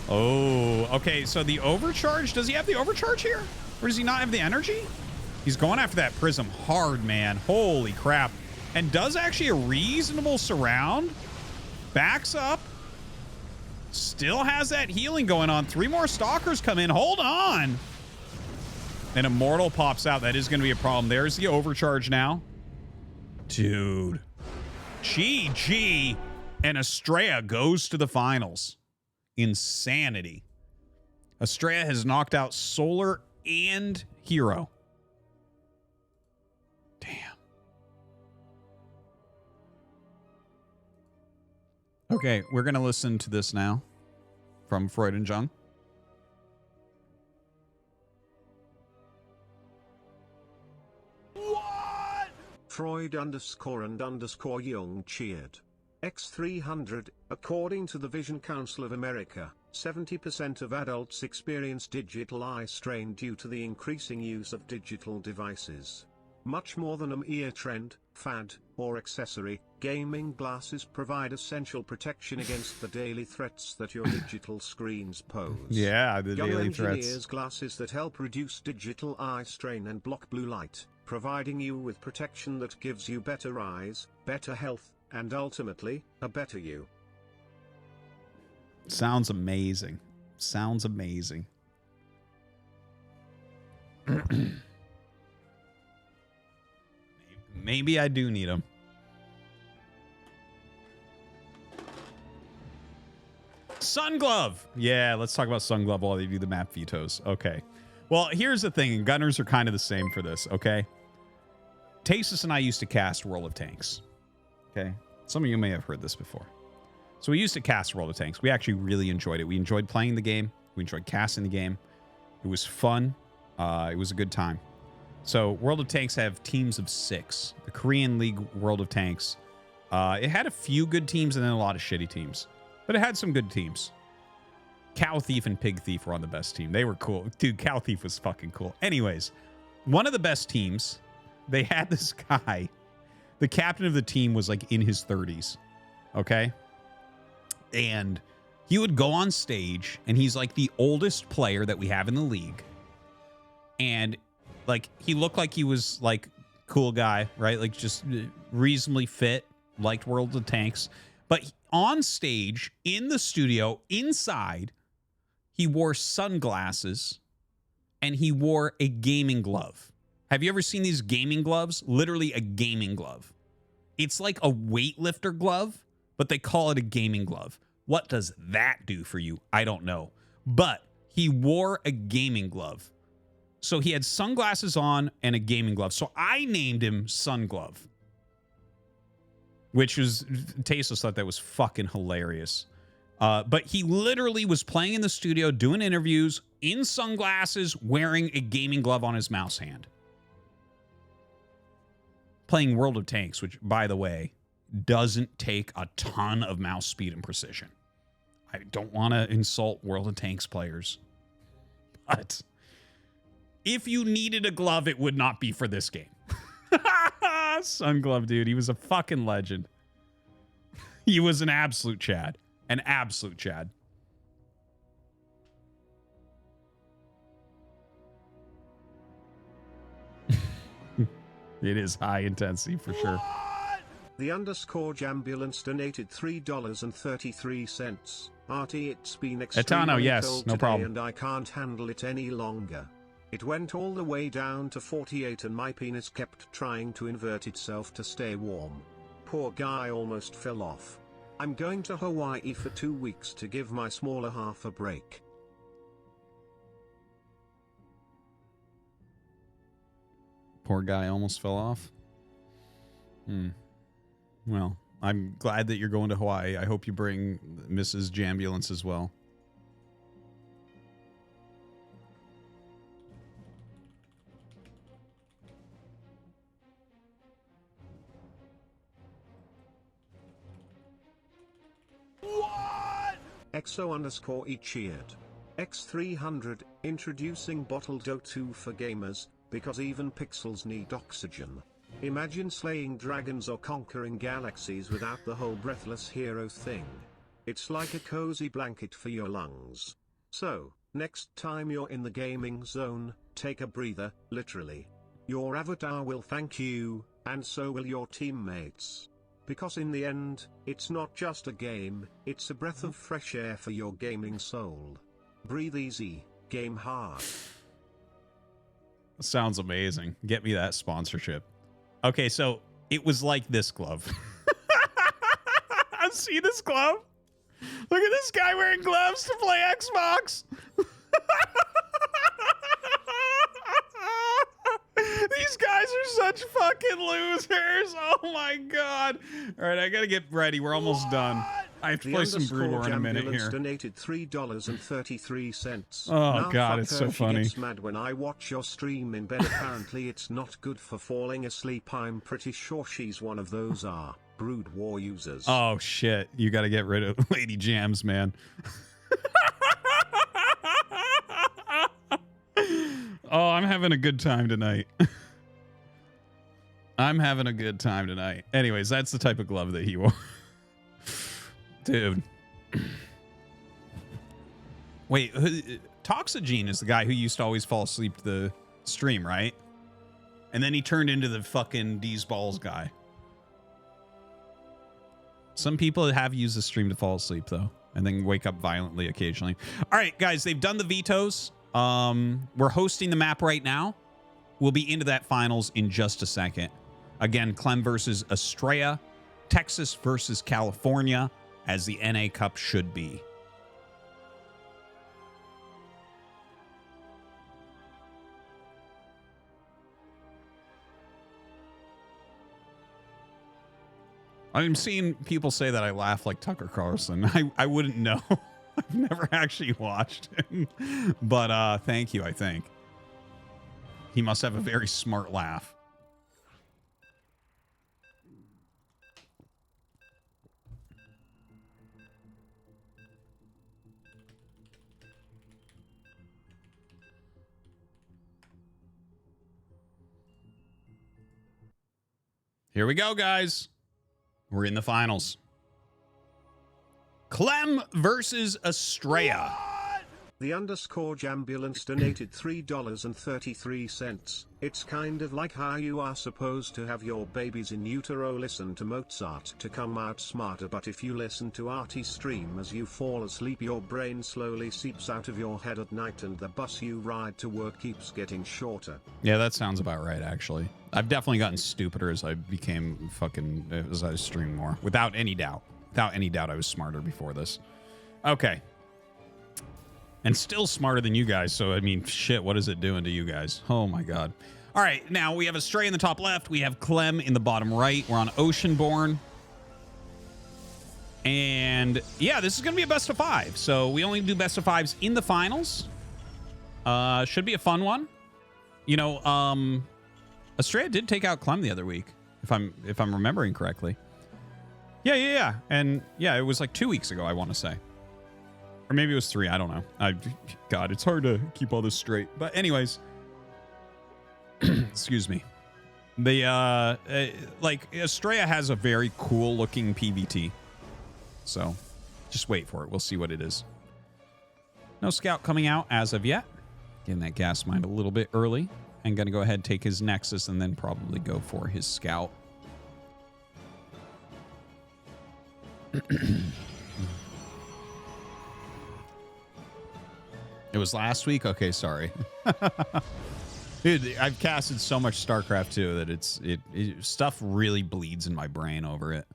Speaker 3: Oh, okay. So the overcharge, does he have the overcharge here? Or does he not have the energy? He's going after that Prism hard, man. Holy crap. And does actually a reasonable surround. Backs up. Still has that healing going on. 3 more Stalkers come in. Hold on. And Immortal pops out. That is going to be a problem. There's the overcharge now. Dude. GG. And Estrella goes to the finals. Insanity. Estrella has knocked out Solar and Hero. Damn. Okay, we're going to listen to this now from Freud and Jung.
Speaker 6: Freud _and_Young cheered. X300, according to the Vision Council of America, 70% of adults experience digital eye strain due to the increasing use of digital devices. Much more than a mere trend, fad, or accessory, gaming glasses provide essential protection against the daily threats that your digital screens pose.
Speaker 3: Yeah, the
Speaker 6: Young
Speaker 3: daily
Speaker 6: engineers
Speaker 3: threats.
Speaker 6: glasses that help reduce digital eye strain and block blue light, providing you with protection that gives you better eyes, better health, and ultimately, a better you.
Speaker 3: Sounds amazing. Sounds amazing. Maybe I do need them. Sun Glove. Yeah, let's talk about Sun Glove while they do the map vetoes. Okay. Well, here's the thing, and gunners are kind of the same for this, okay? Tasis and I used to cast World of Tanks. Okay? Some of you may have heard this before. So we used to cast World of Tanks. We actually really enjoyed it. We enjoyed playing the game. We enjoyed casting the game. It was fun. It was a good time. So World of Tanks have teams of 6. The Korean League World of Tanks. It had a few good teams and then a lot of shitty teams. But it had some good teams. Cow Thief and Pig Thief were on the best team. They were cool. Dude, Cow Thief was fucking cool. Anyways, one of the best teams, they had this guy. The captain of the team was like in his 30s. Okay? And he would go on stage, and he's like the oldest player that we have in the league. And like he looked like he was like cool guy, right? Like just reasonably fit, liked World of Tanks. But on stage, in the studio, inside, he wore sunglasses and he wore a gaming glove. Have you ever seen these gaming gloves? Literally a gaming glove. It's like a weightlifter glove, but they call it a gaming glove. What does that do for you? I don't know. But he wore a gaming glove. So he had sunglasses on and a gaming glove. So I named him Sun Glove. Which was, Tasos thought that was fucking hilarious. But he literally was playing in the studio, doing interviews, in sunglasses, wearing a gaming glove on his mouse hand. Playing World of Tanks, which, by the way, doesn't take a ton of mouse speed and precision. I don't want to insult World of Tanks players. But if you needed a glove, it would not be for this game. Sun Glove, dude. He was a fucking legend. He was an absolute Chad. An absolute Chad. It is high intensity for sure.
Speaker 6: The _Jambulance donated $3.33. Artie, it's been extremely
Speaker 3: Etano, yes,
Speaker 6: cold
Speaker 3: no
Speaker 6: today
Speaker 3: problem.
Speaker 6: and I can't handle it any longer. It went all the way down to 48 and my penis kept trying to invert itself to stay warm. Poor guy almost fell off. I'm going to Hawaii for 2 weeks to give my smaller half a break.
Speaker 3: Poor guy almost fell off. Well, I'm glad that you're going to Hawaii. I hope you bring Mrs. Jambulance as well.
Speaker 6: XO_E cheered. X300, introducing bottled O2 for gamers, because even pixels need oxygen. Imagine slaying dragons or conquering galaxies without the whole breathless hero thing. It's like a cozy blanket for your lungs. So, next time you're in the gaming zone, take a breather, literally. Your avatar will thank you, and so will your teammates. Because in the end, it's not just a game, it's a breath of fresh air for your gaming soul. Breathe easy, game hard.
Speaker 3: Sounds amazing. Get me that sponsorship. Okay, so it was like this glove. See this glove? Look at this guy wearing gloves to play Xbox. These guys are such fucking losers. Oh my god. All right, I gotta get ready. We're almost done. I have to play some Brood War in a minute here.
Speaker 6: Donated $3.33.
Speaker 3: Oh god, it's so funny.
Speaker 6: Gets mad when I watch your stream in bed. Apparently it's not good for falling asleep. I'm pretty sure she's one of those Brood War users.
Speaker 3: Oh shit! You got to get rid of Lady Jams, man. Oh, I'm having a good time tonight. I'm having a good time tonight. Anyways, that's the type of glove that he wore. Dude. Wait, Toxigene is the guy who used to always fall asleep to the stream, right? And then he turned into the fucking D's Balls guy. Some people have used the stream to fall asleep, though, and then wake up violently occasionally. All right, guys, they've done the vetoes. We're hosting the map right now. We'll be into that finals in just a second. Again, Clem versus Estrella, Texas versus California, as the NA Cup should be. I'm seeing people say that I laugh like Tucker Carlson. I wouldn't know. I've never actually watched him. But thank you, I think. He must have a very smart laugh. Here we go, guys. We're in the finals. Clem versus Estrella.
Speaker 6: The underscore Jambulance donated $3.33. It's kind of like how you are supposed to have your babies in utero listen to Mozart to come out smarter, but if you listen to Artie's stream as you fall asleep, your brain slowly seeps out of your head at night and the bus you ride to work keeps getting shorter.
Speaker 3: Yeah, that sounds about right, actually. I've definitely gotten stupider as I became fucking, as I streamed more. Without any doubt. Without any doubt, I was smarter before this. Okay. And still smarter than you guys, so, I mean, shit, what is it doing to you guys? Oh, my God. All right, now we have Estrella in the top left. We have Clem in the bottom right. We're on Oceanborn. And, yeah, this is going to be a best of 5. So we only do best of 5s in the finals. Should be a fun one. You know, Estrella did take out Clem the other week, if I'm remembering correctly. Yeah. And, yeah, it was like 2 weeks ago, I want to say. Or maybe it was 3. I don't know. God, it's hard to keep all this straight. But anyways, excuse me. The like Estrella has a very cool looking PVT. So just wait for it. We'll see what it is. No scout coming out as of yet. Getting that gas mine a little bit early. And going to go ahead and take his Nexus and then probably go for his scout. It was last week? Okay, sorry. Dude, I've casted so much StarCraft too that stuff really bleeds in my brain over it.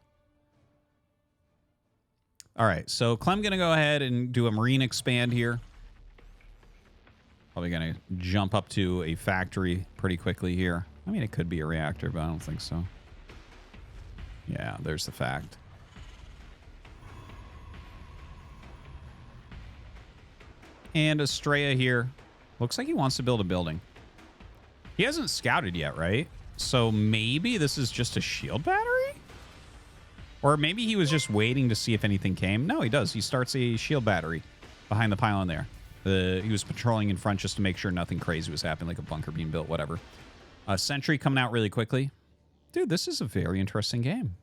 Speaker 3: All right, so Clem gonna go ahead and do a Marine expand here. Probably gonna jump up to a factory pretty quickly here. I mean, it could be a reactor, but I don't think so. Yeah, there's the fact. And Estrella here. Looks like he wants to build a building. He hasn't scouted yet, right? So maybe this is just a shield battery? Or maybe he was just waiting to see if anything came. No, he does. He starts a shield battery behind the pylon there. He was patrolling in front just to make sure nothing crazy was happening, like a bunker being built, whatever. Sentry coming out really quickly. Dude, this is a very interesting game.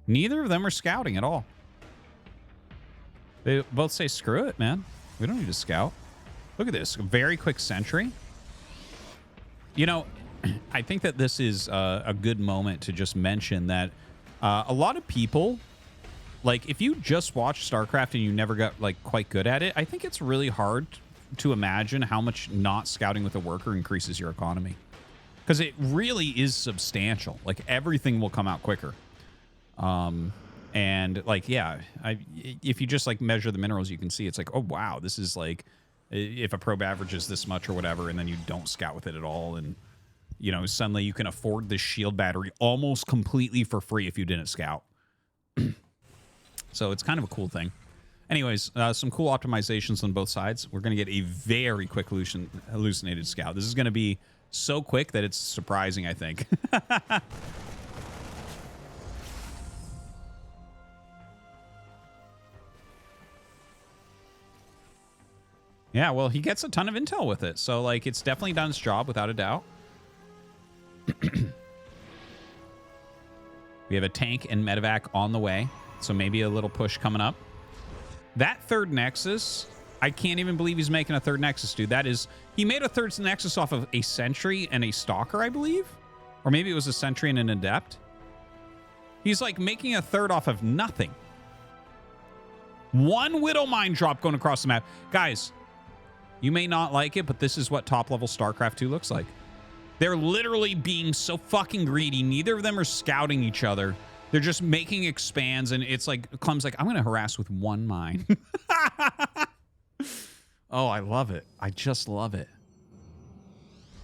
Speaker 3: Neither of them are scouting at all. They both say, screw it, man. We don't need to scout. Look at this. A very quick sentry. You know, I think that this is a good moment to just mention that a lot of people, like, if you just watch StarCraft and you never got, like, quite good at it, I think it's really hard to imagine how much not scouting with a worker increases your economy. Because it really is substantial. Like, everything will come out quicker. And like, yeah, if you just like measure the minerals, you can see it's like, oh, wow, this is like if a probe averages this much or whatever, and then you don't scout with it at all. And, you know, suddenly you can afford this shield battery almost completely for free if you didn't scout. So it's kind of a cool thing. Anyways, some cool optimizations on both sides. We're going to get a very quick hallucinated scout. This is going to be so quick that it's surprising, I think. Yeah, well, he gets a ton of intel with it. So, like, it's definitely done its job, without a doubt. We have a tank and medevac on the way. So maybe a little push coming up. That third Nexus, I can't even believe he's making a third Nexus, dude. That is... He made a third Nexus off of a Sentry and a Stalker, I believe. Or maybe it was a Sentry and an Adept. He's, like, making a third off of nothing. One Widow Mine drop going across the map. Guys, you may not like it, but this is what top-level StarCraft 2 looks like. They're literally being so fucking greedy. Neither of them are scouting each other. They're just making expands, and it's like, Clem's like, I'm going to harass with one mine. Oh, I love it. I just love it.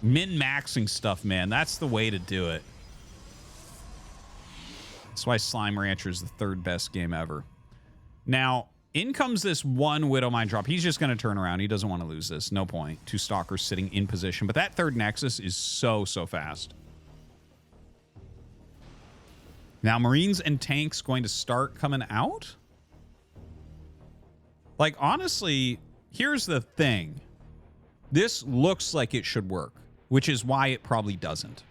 Speaker 3: Min-maxing stuff, man. That's the way to do it. That's why Slime Rancher is the third best game ever. Now, in comes this one Widow Mine drop. He's just going to turn around. He doesn't want to lose this. No point. 2 Stalkers sitting in position. But that third Nexus is so fast. Now, Marines and tanks going to start coming out? Like, honestly, here's the thing. This looks like it should work, which is why it probably doesn't.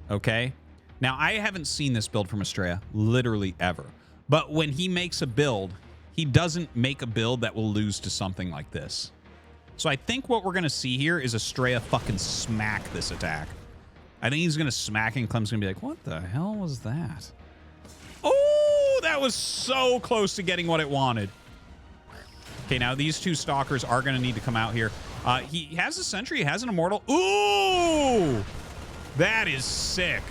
Speaker 3: Okay? Now, I haven't seen this build from Estrella literally ever. But when he makes a build, he doesn't make a build that will lose to something like this. So I think what we're going to see here is Estrella fucking smack this attack. I think he's going to smack and Clem's going to be like, what the hell was that? Oh, that was so close to getting what it wanted. Okay, now these 2 Stalkers are going to need to come out here. He has a Sentry. He has an Immortal. Ooh! That is sick.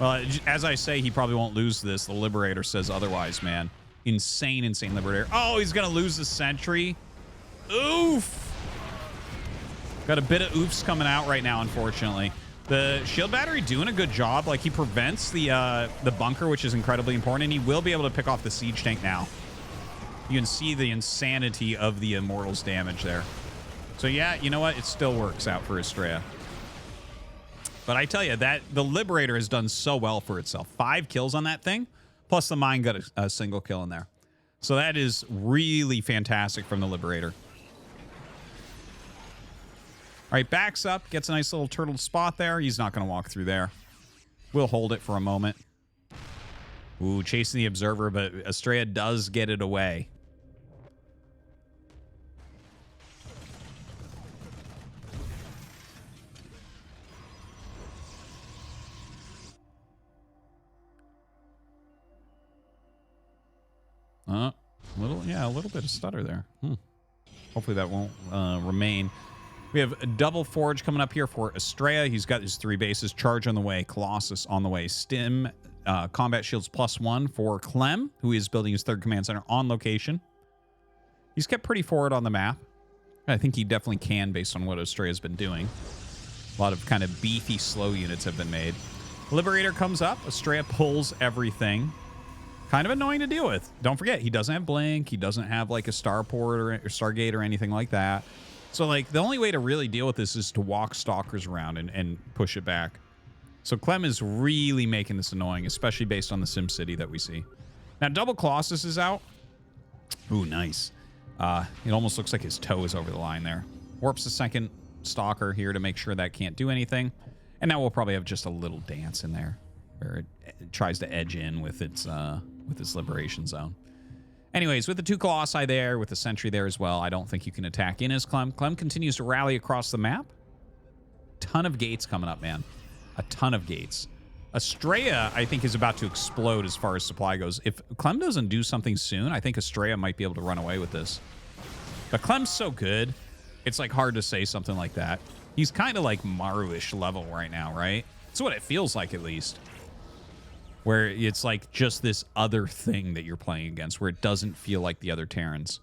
Speaker 3: Well, as I say, he probably won't lose this. The Liberator says otherwise, man. Insane Liberator. Oh, he's going to lose the Sentry. Oof! Got a bit of oofs coming out right now, unfortunately. The Shield Battery doing a good job. Like, he prevents the bunker, which is incredibly important, and he will be able to pick off the Siege Tank now. You can see the insanity of the Immortals damage there. So, yeah, you know what? It still works out for Estrella. But I tell you, that the Liberator has done so well for itself. 5 kills on that thing, plus the Mine got a single kill in there. So that is really fantastic from the Liberator. All right, backs up, gets a nice little turtle spot there. He's not going to walk through there. We'll hold it for a moment. Ooh, chasing the Observer, but Estrella does get it away. A little bit of stutter there. Hopefully that won't remain. We have a double forge coming up here for Estrella. He's got his 3 bases. Charge on the way. Colossus on the way. Stim combat shields +1 for Clem, who is building his 3rd command center on location. He's kept pretty forward on the map. I think he definitely can based on what Estrella's been doing. A lot of kind of beefy slow units have been made. Liberator comes up. Estrella pulls everything. Kind of annoying to deal with. Don't forget, he doesn't have Blink. He doesn't have like a Starport or Stargate or anything like that. So like the only way to really deal with this is to walk Stalkers around and push it back. So Clem is really making this annoying, especially based on the SimCity that we see. Now double Colossus is out. Ooh, nice. It almost looks like his toe is over the line there. Warps the 2nd Stalker here to make sure that can't do anything. And now we'll probably have just a little dance in there where it tries to edge in with its liberation zone. Anyways, with the 2 Colossi there, with the Sentry there as well, I don't think you can attack in as Clem. Clem continues to rally across the map. Ton of gates coming up, man. A ton of gates. Estrella, I think, is about to explode as far as supply goes. If Clem doesn't do something soon, I think Estrella might be able to run away with this. But Clem's so good, it's like hard to say something like that. He's kind of like Maru-ish level right now, right? That's what it feels like, at least. Where it's like just this other thing that you're playing against, where it doesn't feel like the other Terrans.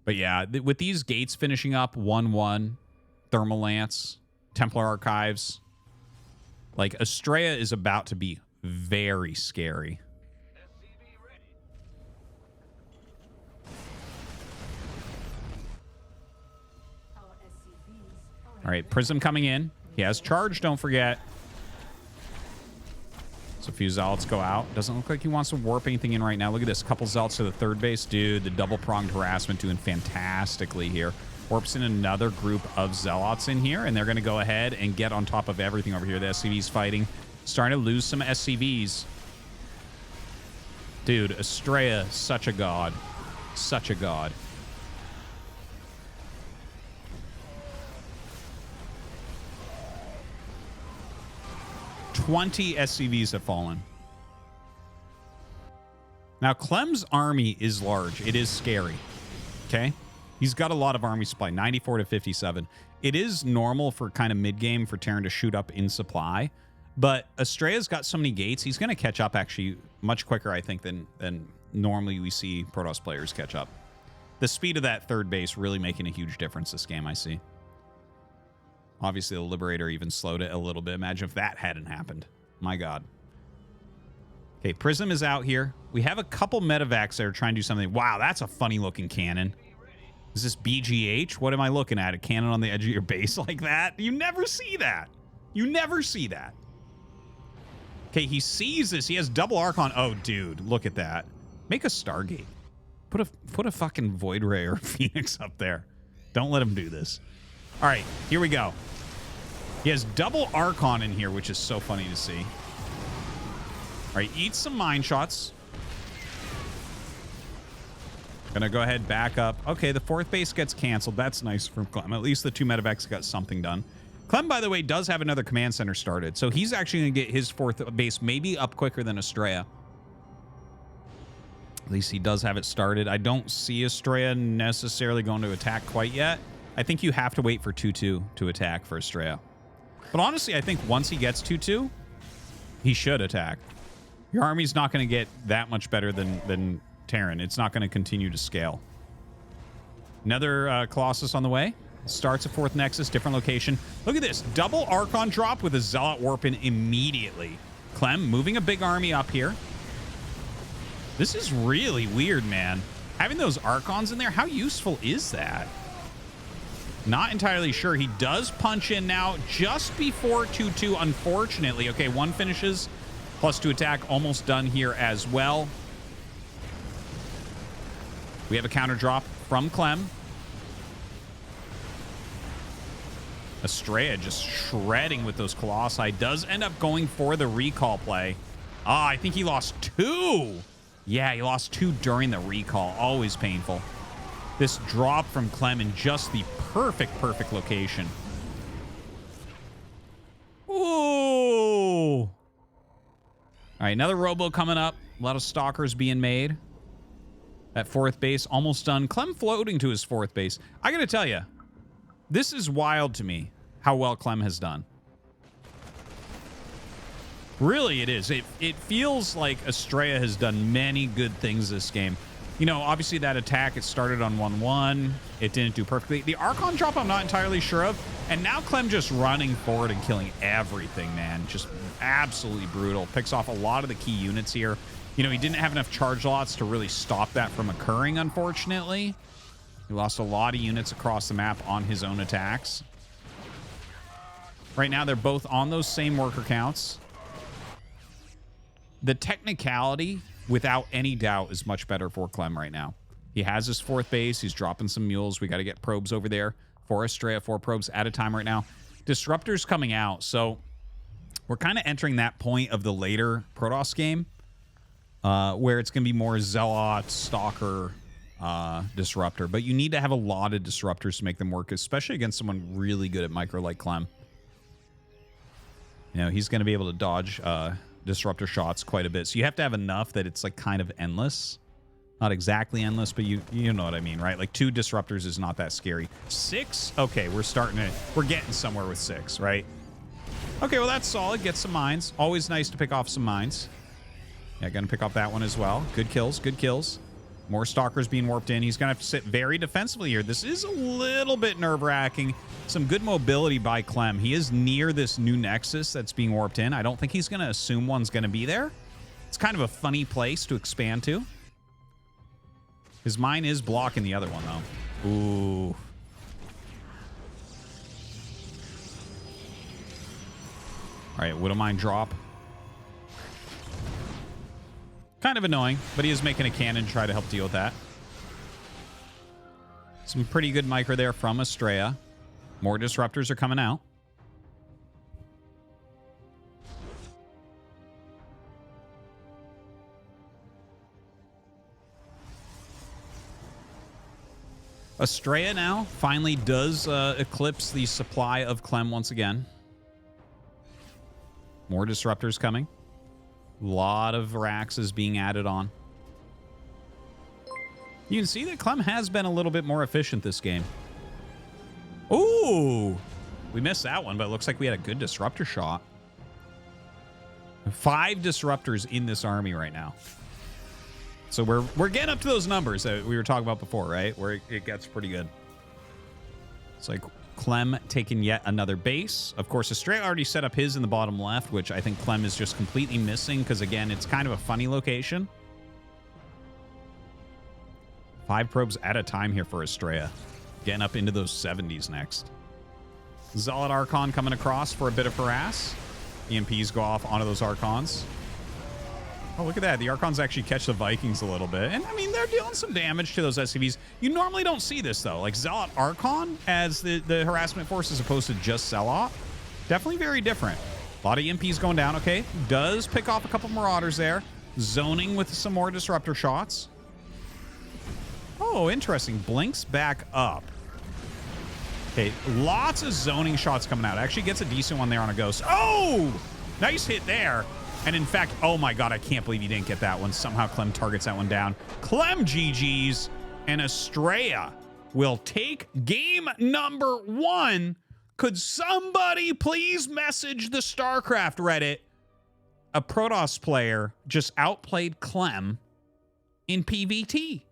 Speaker 3: But yeah, with these gates finishing up 1-1, Thermal Lance, Templar Archives, like Estrella is about to be very scary. All right, Prism coming in. He has charge, don't forget. So few zealots go out. Doesn't look like he wants to warp anything in right now. Look at this. Couple zealots to the third base. Dude, the double-pronged harassment doing fantastically here. Warps in another group of zealots in here, and they're going to go ahead and get on top of everything over here. The SCV's fighting. Starting to lose some SCVs. Dude, Estrella, such a god. Such a god. $20 SCVs have fallen. Now, Clem's army is large. It is scary. Okay? He's got a lot of army supply, 94 to 57. It is normal for kind of mid-game for Terran to shoot up in supply, but Estrella's got so many gates, he's going to catch up actually much quicker, I think, than normally we see Protoss players catch up. The speed of that third base really making a huge difference this game, I see. Obviously, the Liberator even slowed it a little bit. Imagine if that hadn't happened. My God. Okay, Prism is out here. We have a couple medevacs that are trying to do something. Wow, that's a funny-looking cannon. Is this BGH? What am I looking at? A cannon on the edge of your base like that? You never see that. You never see that. Okay, he sees this. He has double Archon. Oh, dude, look at that. Make a Stargate. Put a fucking Void Ray or Phoenix up there. Don't let him do this. All right, here we go. He has double Archon in here, which is so funny to see. All right, eat some mine shots. Gonna go ahead, back up. Okay, the fourth base gets canceled. That's nice from Clem. At least the two medevacs got something done. Clem, by the way, does have another command center started, so he's actually gonna get his fourth base maybe up quicker than Estrella. At least he does have it started. I don't see Estrella necessarily going to attack quite yet. I think you have to wait for 2-2 to attack for Estrella. But honestly, I think once he gets 2-2, he should attack. Your army's not going to get that much better than Terran. It's not going to continue to scale. Another Colossus on the way. Starts a fourth Nexus, different location. Look at this. Double Archon drop with a Zealot warp in immediately. Clem moving a big army up here. This is really weird, man. Having those Archons in there, how useful is that? Not entirely sure. He does punch in now just before 2-2, unfortunately. Okay, one finishes. +2 attack almost done here as well. We have a counter drop from Clem. Estrella just shredding with those Colossi. Does end up going for the recall play. Ah, I think he lost 2. Yeah, he lost 2 during the recall. Always painful. This drop from Clem in just the perfect location. Ooh. All right, another Robo coming up. A lot of Stalkers being made. At fourth base, almost done. Clem floating to his fourth base. I got to tell you, this is wild to me how well Clem has done. Really, it is. It feels like Estrella has done many good things this game. You know, obviously that attack, it started on 1-1. It didn't do perfectly. The Archon drop, I'm not entirely sure of. And now Clem just running forward and killing everything, man. Just absolutely brutal. Picks off a lot of the key units here. You know, he didn't have enough charge lots to really stop that from occurring, unfortunately. He lost a lot of units across the map on his own attacks. Right now, they're both on those same worker counts. The technicality, without any doubt, is much better for Clem right now. He has his fourth base. He's dropping some mules. We got to get probes over there. 4 Estrella, 4 probes at a time right now. Disruptor's coming out, so we're kind of entering that point of the later Protoss game where it's going to be more Zealot, Stalker, Disruptor. But you need to have a lot of Disruptors to make them work, especially against someone really good at micro like Clem. You know, he's going to be able to dodge Disruptor shots quite a bit. So you have to have enough that it's like kind of endless. Not exactly endless, but you know what I mean, right? Like 2 Disruptors is not that scary. 6? Okay, we're getting somewhere with 6, right? Okay, well, that's solid. Get some mines. Always nice to pick off some mines. Yeah, gonna pick up that one as well. Good kills, good kills. More Stalkers being warped in. He's gonna have to sit very defensively here. This is a little bit nerve-wracking. Some good mobility by Clem. He is near this new Nexus that's being warped in. I don't think he's gonna assume one's gonna be there. It's kind of a funny place to expand to. His mine is blocking the other one, though. Ooh. All right, Widow Mine drop. Kind of annoying, but he is making a cannon to try to help deal with that. Some pretty good micro there from Estrella. More disruptors are coming out. Estrella now finally does eclipse the supply of Clem once again. More disruptors coming. A lot of racks is being added on. You can see that Clem has been a little bit more efficient this game. Ooh! We missed that one, but it looks like we had a good disruptor shot. 5 disruptors in this army right now. So we're getting up to those numbers that we were talking about before, right? Where it gets pretty good. It's like Clem taking yet another base. Of course, Estrella already set up his in the bottom left, which I think Clem is just completely missing because, again, it's kind of a funny location. 5 probes at a time here for Estrella. Getting up into those 70s next. Zealot Archon coming across for a bit of harass. EMPs go off onto those Archons. Oh, look at that. The Archons actually catch the Vikings a little bit. And, I mean, they're dealing some damage to those SCVs. You normally don't see this, though. Like, Zealot Archon as the harassment force as opposed to just Zealot. Definitely very different. A lot of EMPs going down. Okay. Does pick off a couple Marauders there. Zoning with some more disruptor shots. Oh, interesting. Blinks back up. Okay. Lots of zoning shots coming out. Actually gets a decent one there on a Ghost. Oh! Nice hit there. And in fact, oh my god, I can't believe he didn't get that one. Somehow Clem targets that one down. Clem GG's and Estrella will take game number 1. Could somebody please message the Starcraft Reddit? A Protoss player just outplayed Clem in PvT.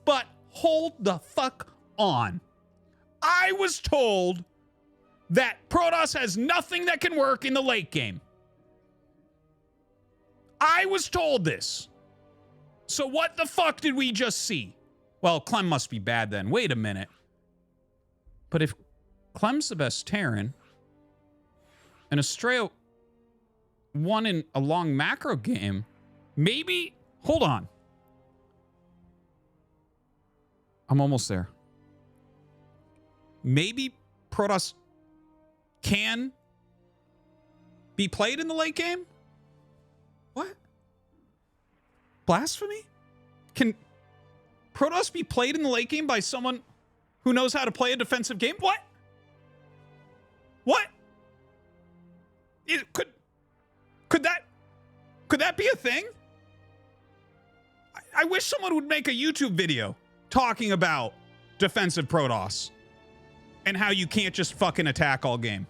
Speaker 3: But hold the fuck on. I was told that Protoss has nothing that can work in the late game. I was told this. So what the fuck did we just see? Well, Clem must be bad then. Wait a minute. But if Clem's the best Terran, and Estrella won in a long macro game, maybe... Hold on. I'm almost there. Maybe Protoss can be played in the late game? What? Blasphemy? Can Protoss be played in the late game by someone who knows how to play a defensive game? What? What? Could that be a thing? I wish someone would make a YouTube video talking about defensive Protoss and how you can't just fucking attack all game.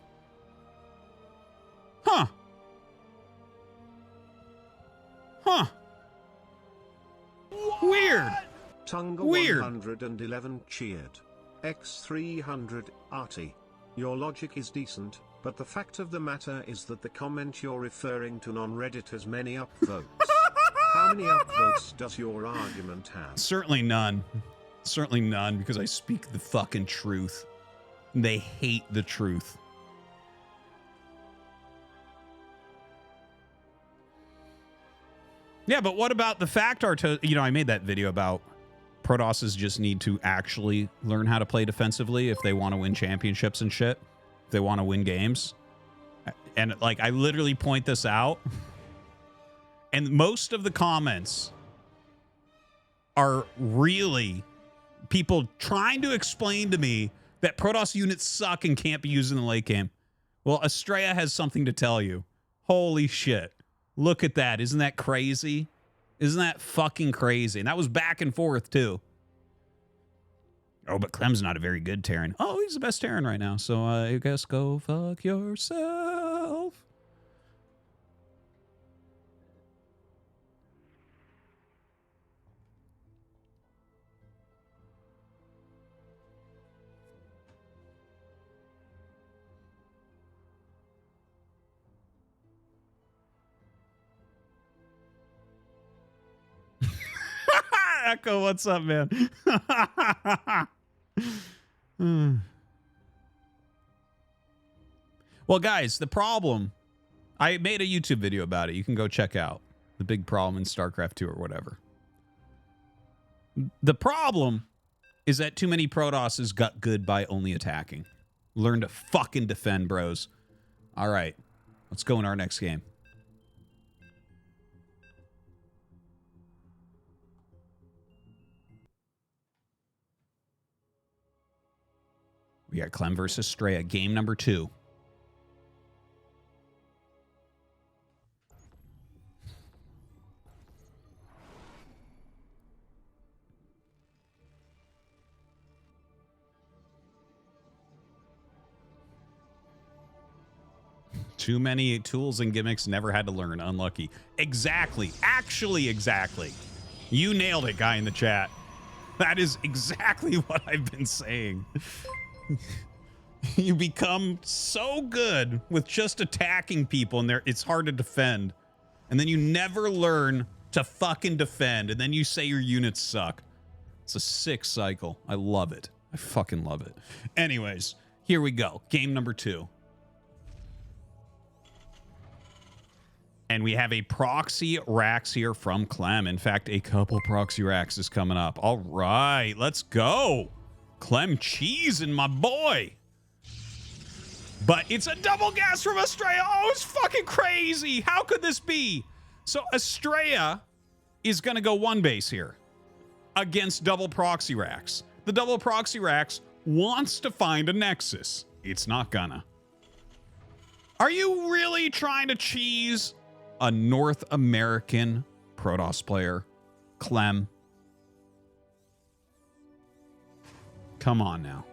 Speaker 3: Huh. Huh. Weird.
Speaker 6: Tunga
Speaker 3: Weird.
Speaker 6: 111 cheered. X300 Arty. Your logic is decent, but the fact of the matter is that the comment you're referring to on Reddit has many upvotes. How many upvotes does your argument have?
Speaker 3: Certainly none. Certainly none, because I speak the fucking truth. They hate the truth. Yeah, but what about the fact, Artosis? You know, I made that video about Protosses just need to actually learn how to play defensively if they want to win championships and shit. If they want to win games. And, like, I literally point this out. And most of the comments are really people trying to explain to me that Protoss units suck and can't be used in the late game. Well, Estrella has something to tell you. Holy shit. Look at that. Isn't that crazy? Isn't that fucking crazy? And that was back and forth, too. Oh, but Clem's not a very good Terran. Oh, he's the best Terran right now. So I guess go fuck yourself. Echo, what's up, man? Well, guys, the problem, I made a YouTube video about it. You can go check out. The big problem in StarCraft 2 or whatever. The problem is that too many Protosses got good by only attacking. Learn to fucking defend, bros. All right. Let's go in our next game. We got Clem versus Straya, game number 2. Too many tools and gimmicks, never had to learn. Unlucky. Exactly. Actually, exactly. You nailed it, guy in the chat. That is exactly what I've been saying. You become so good with just attacking people, and it's hard to defend. And then you never learn to fucking defend, and then you say your units suck. It's a sick cycle. I love it. I fucking love it. Anyways, here we go. Game number 2. And we have a proxy Rax here from Clem. In fact, a couple proxy Rax is coming up. All right, let's go. Clem cheesing my boy. But it's a double gas from Estrella. Oh, it's fucking crazy. How could this be? So Estrella is going to go 1 base here against double proxy Rax. The double proxy Rax wants to find a Nexus. It's not gonna. Are you really trying to cheese a North American Protoss player? Clem? Come on now.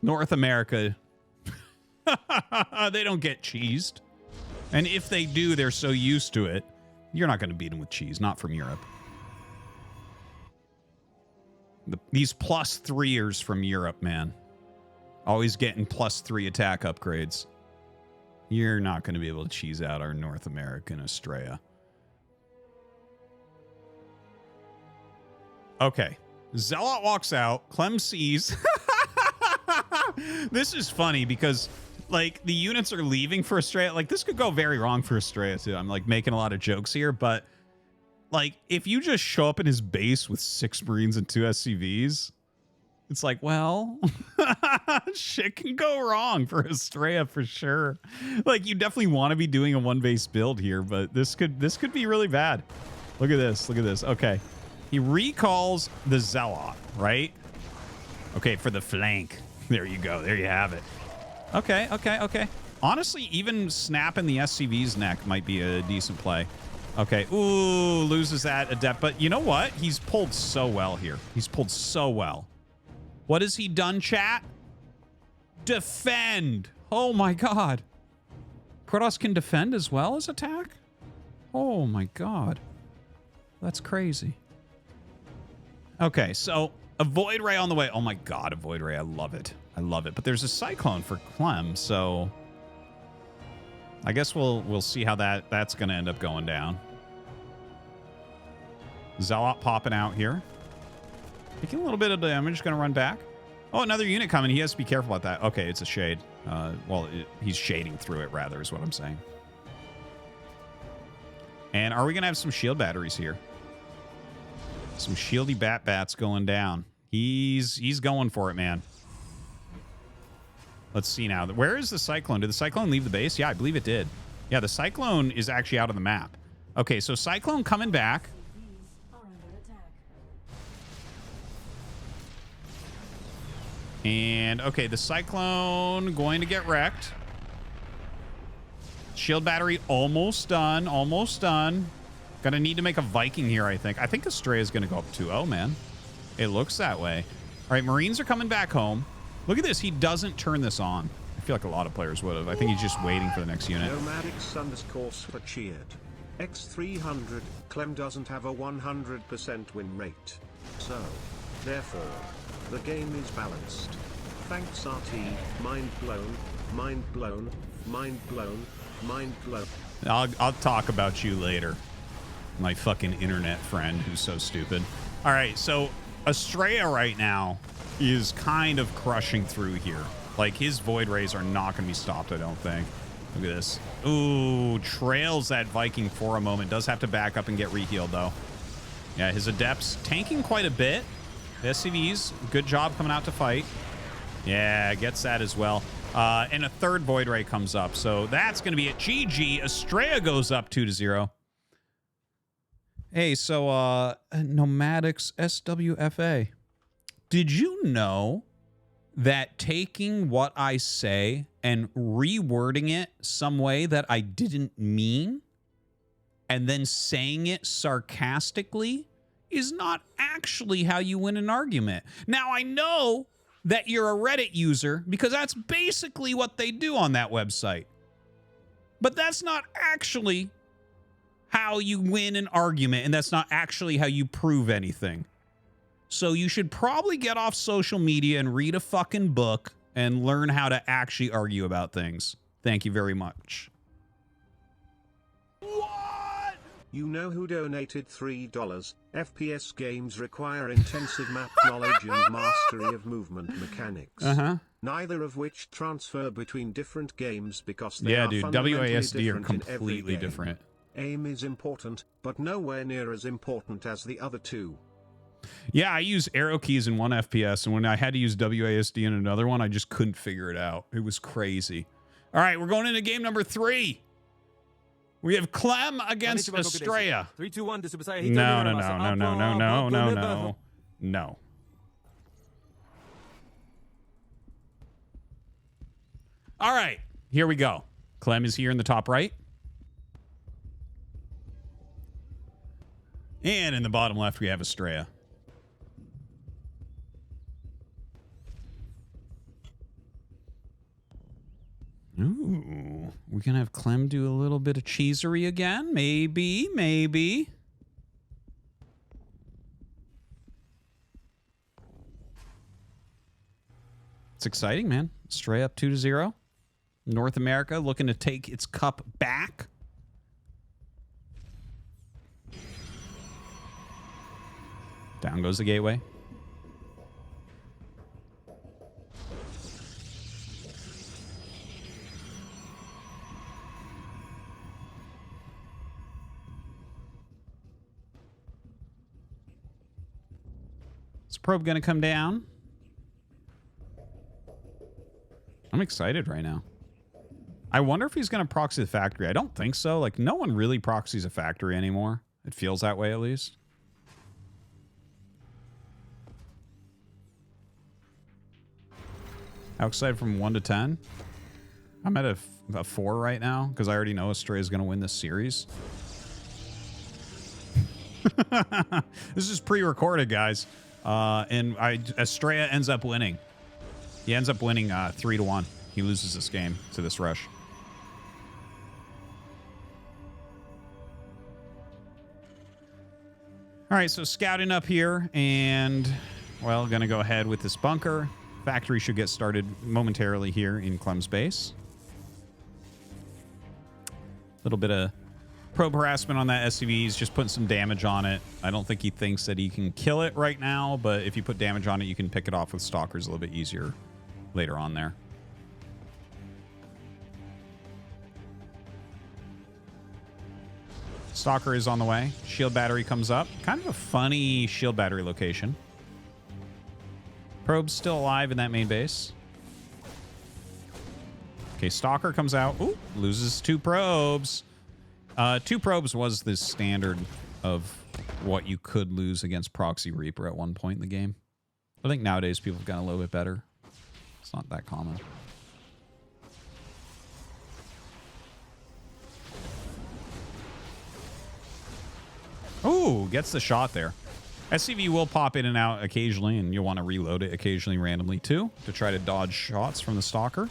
Speaker 3: North America, they don't get cheesed. And if they do, they're so used to it. You're not going to beat them with cheese, not from Europe. These +3ers from Europe, man. Always getting +3 attack upgrades. You're not going to be able to cheese out our North American Estrella. Okay. Zealot walks out. Clem sees. This is funny because, like, the units are leaving for Estrella. Like, this could go very wrong for Estrella, too. I'm, like, making a lot of jokes here, but, like, if you just show up in his base with 6 Marines and 2 SCVs, it's like, well, shit can go wrong for Estrella for sure. Like, you definitely want to be doing a 1 base build here, but this could be really bad. Look at this. Look at this. Okay. He recalls the Zealot, right? Okay, for the flank. There you go. There you have it. Okay, okay, okay. Honestly, even snapping the SCV's neck might be a decent play. Okay. Ooh, loses that Adept. But you know what? He's pulled so well here. He's pulled so well. What has he done, chat? Defend. Oh, my God. Protoss can defend as well as attack? Oh, my God. That's crazy. Okay, so a Void Ray on the way. Oh, my God, a Void Ray. I love it. I love it. But there's a Cyclone for Clem, so I guess we'll see how that's going to end up going down. Zealot popping out here. Taking a little bit of damage. Going to run back. Oh, another unit coming. He has to be careful about that. Okay, it's a shade. Well, he's shading through it, rather, is what I'm saying. And are we going to have some shield batteries here? Some shieldy bats going down. He's going for it, man. Let's see now. Where is the Cyclone? Did the Cyclone leave the base? Yeah, I believe it did. Yeah, the Cyclone is actually out of the map. Okay, so Cyclone coming back. And, okay, the Cyclone going to get wrecked. Shield battery almost done. Almost done. Gonna need to make a Viking here, I think. I think Estrella is going to go up 2-0, man. It looks that way. All right, Marines are coming back home. Look at this. He doesn't turn this on. I feel like a lot of players would have. I think he's just waiting for the next unit.
Speaker 6: Nomadic _ cheered. X300, Clem doesn't have a 100% win rate. So, therefore, the game is balanced. Thanks RT, mind blown, mind blown, mind blown, mind blown.
Speaker 3: I'll talk about you later. My fucking internet friend who's so stupid. All right, so Estrella right now is kind of crushing through here. Like, his Void Rays are not going to be stopped, I don't think. Look at this. Ooh, trails that Viking for a moment. Does have to back up and get rehealed, though. Yeah, his Adepts tanking quite a bit. The SCVs, good job coming out to fight. Yeah, gets that as well. And a third Void Ray comes up. So that's going to be it. GG. Estrella goes up 2-0. Hey, so Nomadics SWFA. Did you know that taking what I say and rewording it some way that I didn't mean and then saying it sarcastically is not actually how you win an argument? Now, I know that you're a Reddit user because that's basically what they do on that website. But that's not actually how you win an argument, and that's not actually how you prove anything. So you should probably get off social media and read a fucking book and learn how to actually argue about things. Thank you very much.
Speaker 6: You know who donated $3? FPS games require intensive map knowledge and mastery of movement mechanics. Neither of which transfer between different games because they are fundamentally
Speaker 3: WASD are
Speaker 6: different in every
Speaker 3: completely
Speaker 6: game.
Speaker 3: different.
Speaker 6: Aim is important, but nowhere near as important as the other two.
Speaker 3: Yeah, I use arrow keys in one FPS, and when I had to use WASD in another one, I just couldn't figure it out. It was crazy. All right, we're going into game number 3. We have Clem against Estrella.
Speaker 7: 3, 2, 1.
Speaker 3: No. All right, here we go. Clem is here in the top right. And in the bottom left, we have Estrella. Ooh, we're going to have Clem do a little bit of cheesery again. Maybe. It's exciting, man. Estrella up 2-0. North America looking to take its cup back. Down goes the gateway. Is probe going to come down? I'm excited right now. I wonder if he's going to proxy the factory. I don't think so. Like, no one really proxies a factory anymore. It feels that way, at least. How excited from 1 to 10? I'm at a 4 right now because I already know Estrella is going to win this series. This is pre-recorded, guys. And Estrella ends up winning. He ends up winning 3-1. He loses this game to this rush. All right, so scouting up here and, well, going to go ahead with this bunker. Factory should get started momentarily here in Clem's base. A little bit of probe harassment on that SCV. He's just putting some damage on it. I don't think he thinks that he can kill it right now, but if you put damage on it, you can pick it off with stalkers a little bit easier later on there. Stalker is on the way. Shield battery comes up. Kind of a funny shield battery location. Probe's still alive in that main base. Okay, Stalker comes out. Ooh, loses 2 probes. 2 probes was the standard of what you could lose against Proxy Reaper at one point in the game. I think nowadays people have gotten a little bit better. It's not that common. Ooh, gets the shot there. SCV will pop in and out occasionally, and you'll want to reload it occasionally randomly too to try to dodge shots from the Stalker.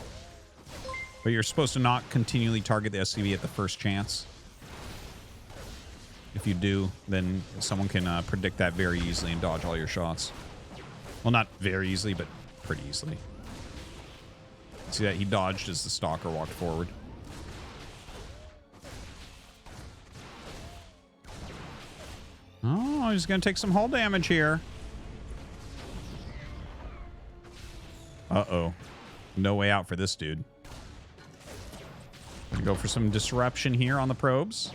Speaker 3: But you're supposed to not continually target the SCV at the first chance. If you do, then someone can predict that very easily and dodge all your shots. Well, not very easily, but pretty easily. See that? He dodged as the Stalker walked forward. Oh, he's going to take some hull damage here. Uh-oh. No way out for this dude. Go for some disruption here on the probes.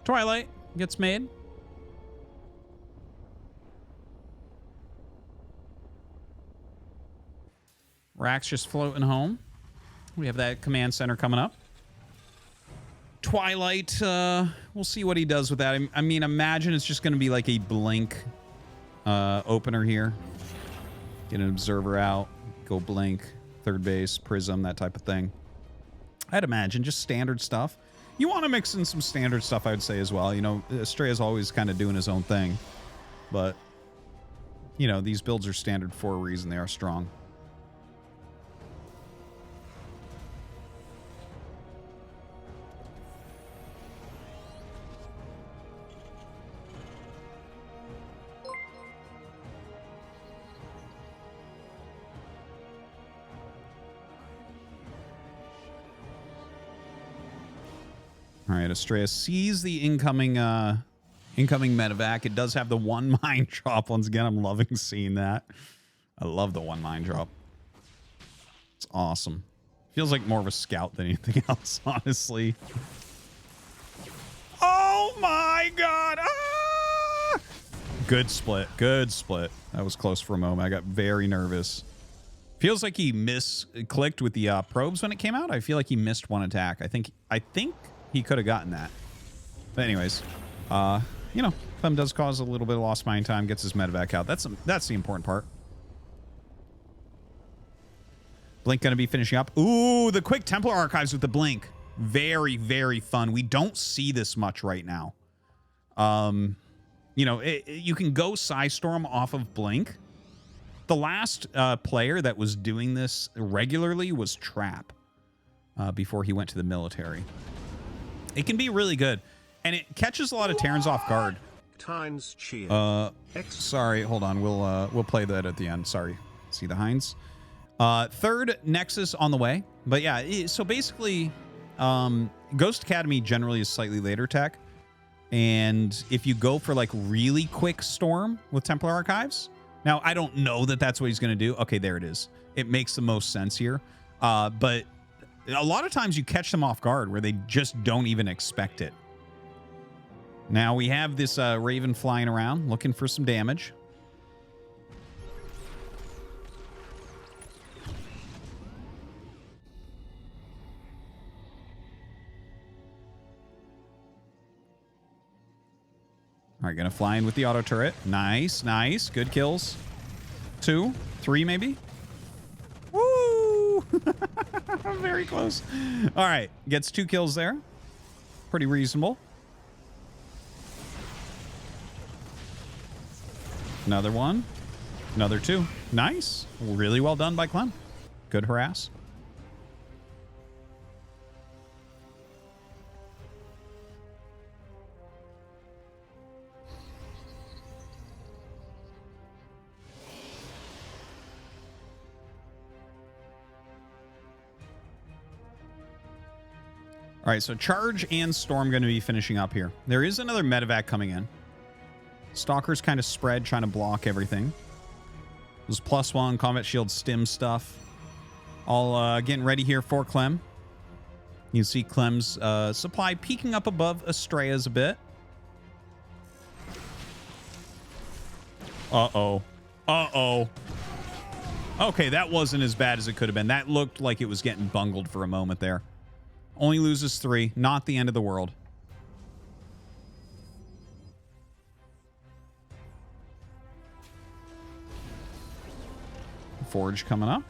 Speaker 3: Twilight gets made. Rack's just floating home. We have that command center coming up. Twilight, we'll see what he does with that. I mean, imagine it's just going to be like a blink opener here. Get an observer out, go blink, third base, prism, that type of thing. I'd imagine just standard stuff. You want to mix in some standard stuff, I would say, as well. You know, Estrella's always kind of doing his own thing. But, you know, these builds are standard for a reason. They are strong. All right, Estrella sees the incoming medevac. It does have the one mine drop. Once again, I'm loving seeing that. I love the one mine drop. It's awesome. Feels like more of a scout than anything else, honestly. Oh my god! Ah! Good split. Good split. That was close for a moment. I got very nervous. Feels like he misclicked with the probes when it came out. I feel like he missed one attack. I think he could have gotten that. But anyways, you know, Clem does cause a little bit of lost mine time, gets his medevac out. That's the important part. Blink gonna be finishing up. Ooh, the quick Templar Archives with the Blink. Very, very fun. We don't see this much right now. You know, you can go Psystorm off of Blink. The last player that was doing this regularly was Trap before he went to the military. It can be really good, and it catches a lot of Terrans off guard.
Speaker 6: Tynes cheer.
Speaker 3: Sorry, hold on. We'll play that at the end. Sorry. See the Hinds. Third Nexus on the way, but yeah. So basically, Ghost Academy generally is slightly later tech, and if you go for like really quick Storm with Templar Archives, now I don't know that that's what he's going to do. Okay, there it is. It makes the most sense here, but a lot of times you catch them off guard where they just don't even expect it. Now we have this Raven flying around looking for some damage. All right, gonna fly in with the auto turret. Nice, nice. Good kills. 2, 3 maybe. Woo! Very close. All right, gets 2 kills there. Pretty reasonable. Another one. Another 2. Nice. Really well done by Clem. Good harass. All right, so Charge and Storm going to be finishing up here. There is another medevac coming in. Stalker's kind of spread, trying to block everything. Those +1 combat shield stim stuff. All getting ready here for Clem. You can see Clem's supply peeking up above Estrella's a bit. Uh-oh. Uh-oh. Okay, that wasn't as bad as it could have been. That looked like it was getting bungled for a moment there. Only loses 3. Not the end of the world. Forge coming up.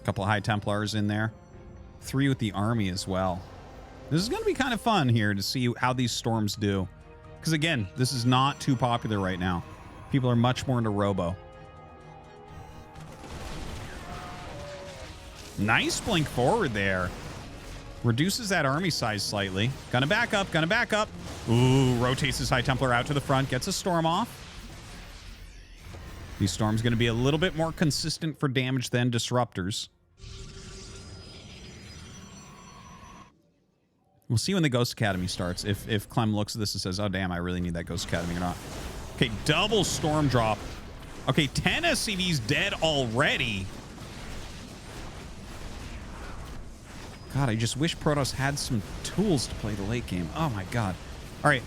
Speaker 3: A couple of High Templars in there. 3 with the army as well. This is going to be kind of fun here to see how these storms do. Because again, this is not too popular right now. People are much more into Robo. Nice blink forward there. Reduces that army size slightly. Gonna back up, gonna back up. Ooh, rotates his High Templar out to the front. Gets a Storm off. These Storms gonna be a little bit more consistent for damage than Disruptors. We'll see when the Ghost Academy starts. If Clem looks at this and says, oh damn, I really need that Ghost Academy or not. Okay, double Storm drop. Okay, 10 SCVs dead already. God, I just wish Protoss had some tools to play the late game. Oh my God. All right,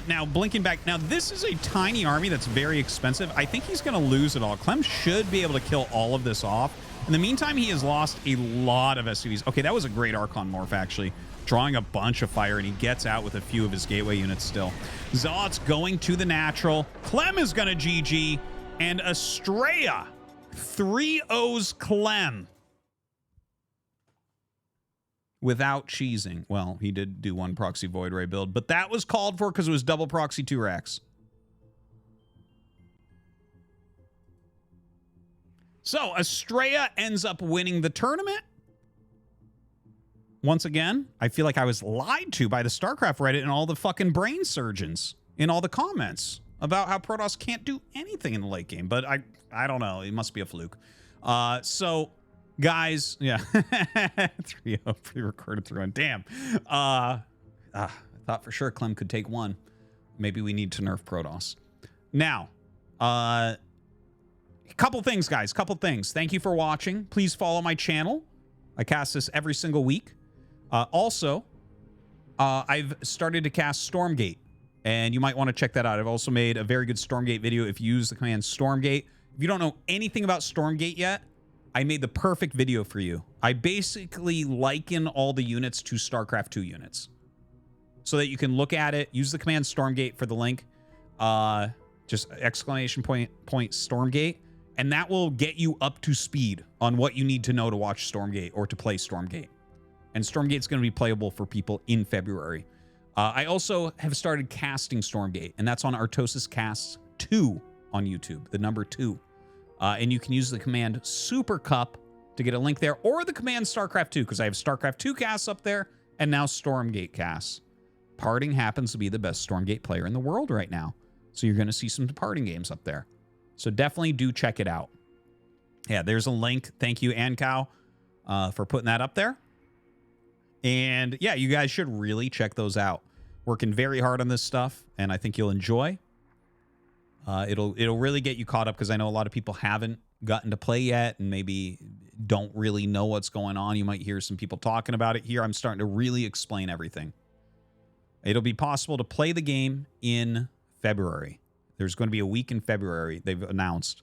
Speaker 3: now blinking back. Now, this is a tiny army that's very expensive. I think he's going to lose it all. Clem should be able to kill all of this off. In the meantime, he has lost a lot of SCVs. Okay, that was a great Archon morph, actually. Drawing a bunch of fire, and he gets out with a few of his gateway units still. Zot's going to the natural. Clem is going to GG. And Estrella, 3-0's Clem. Without cheesing. Well, he did do one proxy Void Ray build, but that was called for because it was double proxy 2 racks. So Estrella ends up winning the tournament. Once again, I feel like I was lied to by the StarCraft Reddit and all the fucking brain surgeons in all the comments about how Protoss can't do anything in the late game. But I don't know. It must be a fluke. So, guys, yeah. 3-0 pre-recorded 3-1. Damn. I thought for sure Clem could take one. Maybe we need to nerf Protoss. Now, couple things, guys. Couple things. Thank you for watching. Please follow my channel. I cast this every single week. Also, I've started to cast StormGate, and you might want to check that out. I've also made a very good StormGate video if you use the command StormGate. If you don't know anything about StormGate yet, I made the perfect video for you. I basically liken all the units to StarCraft 2 units so that you can look at it, use the command StormGate for the link, just exclamation point StormGate, and that will get you up to speed on what you need to know to watch StormGate or to play StormGate. And StormGate's going to be playable for people in February. I also have started casting StormGate, and that's on Artosis Casts 2 on YouTube, the number 2. And you can use the command SuperCup to get a link there, or the command StarCraft 2, because I have StarCraft 2 casts up there, and now StormGate casts. Parting happens to be the best StormGate player in the world right now. So you're going to see some parting games up there. So definitely do check it out. Yeah, there's a link. Thank you, Ancow, for putting that up there. And yeah, you guys should really check those out. Working very hard on this stuff, and I think you'll enjoy. It'll really get you caught up, because I know a lot of people haven't gotten to play yet and maybe don't really know what's going on. You might hear some people talking about it here. I'm starting to really explain everything. It'll be possible to play the game in February. There's going to be a week in February, they've announced,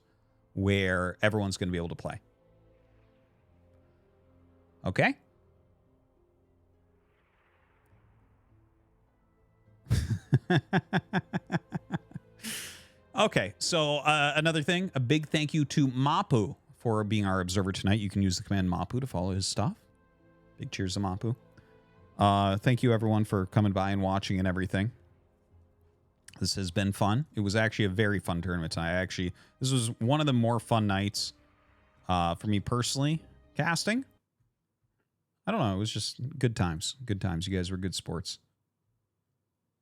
Speaker 3: where everyone's going to be able to play. Okay? Okay, so another thing, a big thank you to Mapu for being our observer tonight. You can use the command Mapu to follow his stuff. Big cheers to Mapu. Thank you, everyone, for coming by and watching and everything. This has been fun. It was actually a very fun tournament tonight. This was one of the more fun nights for me personally, casting. I don't know. It was just good times. Good times. You guys were good sports.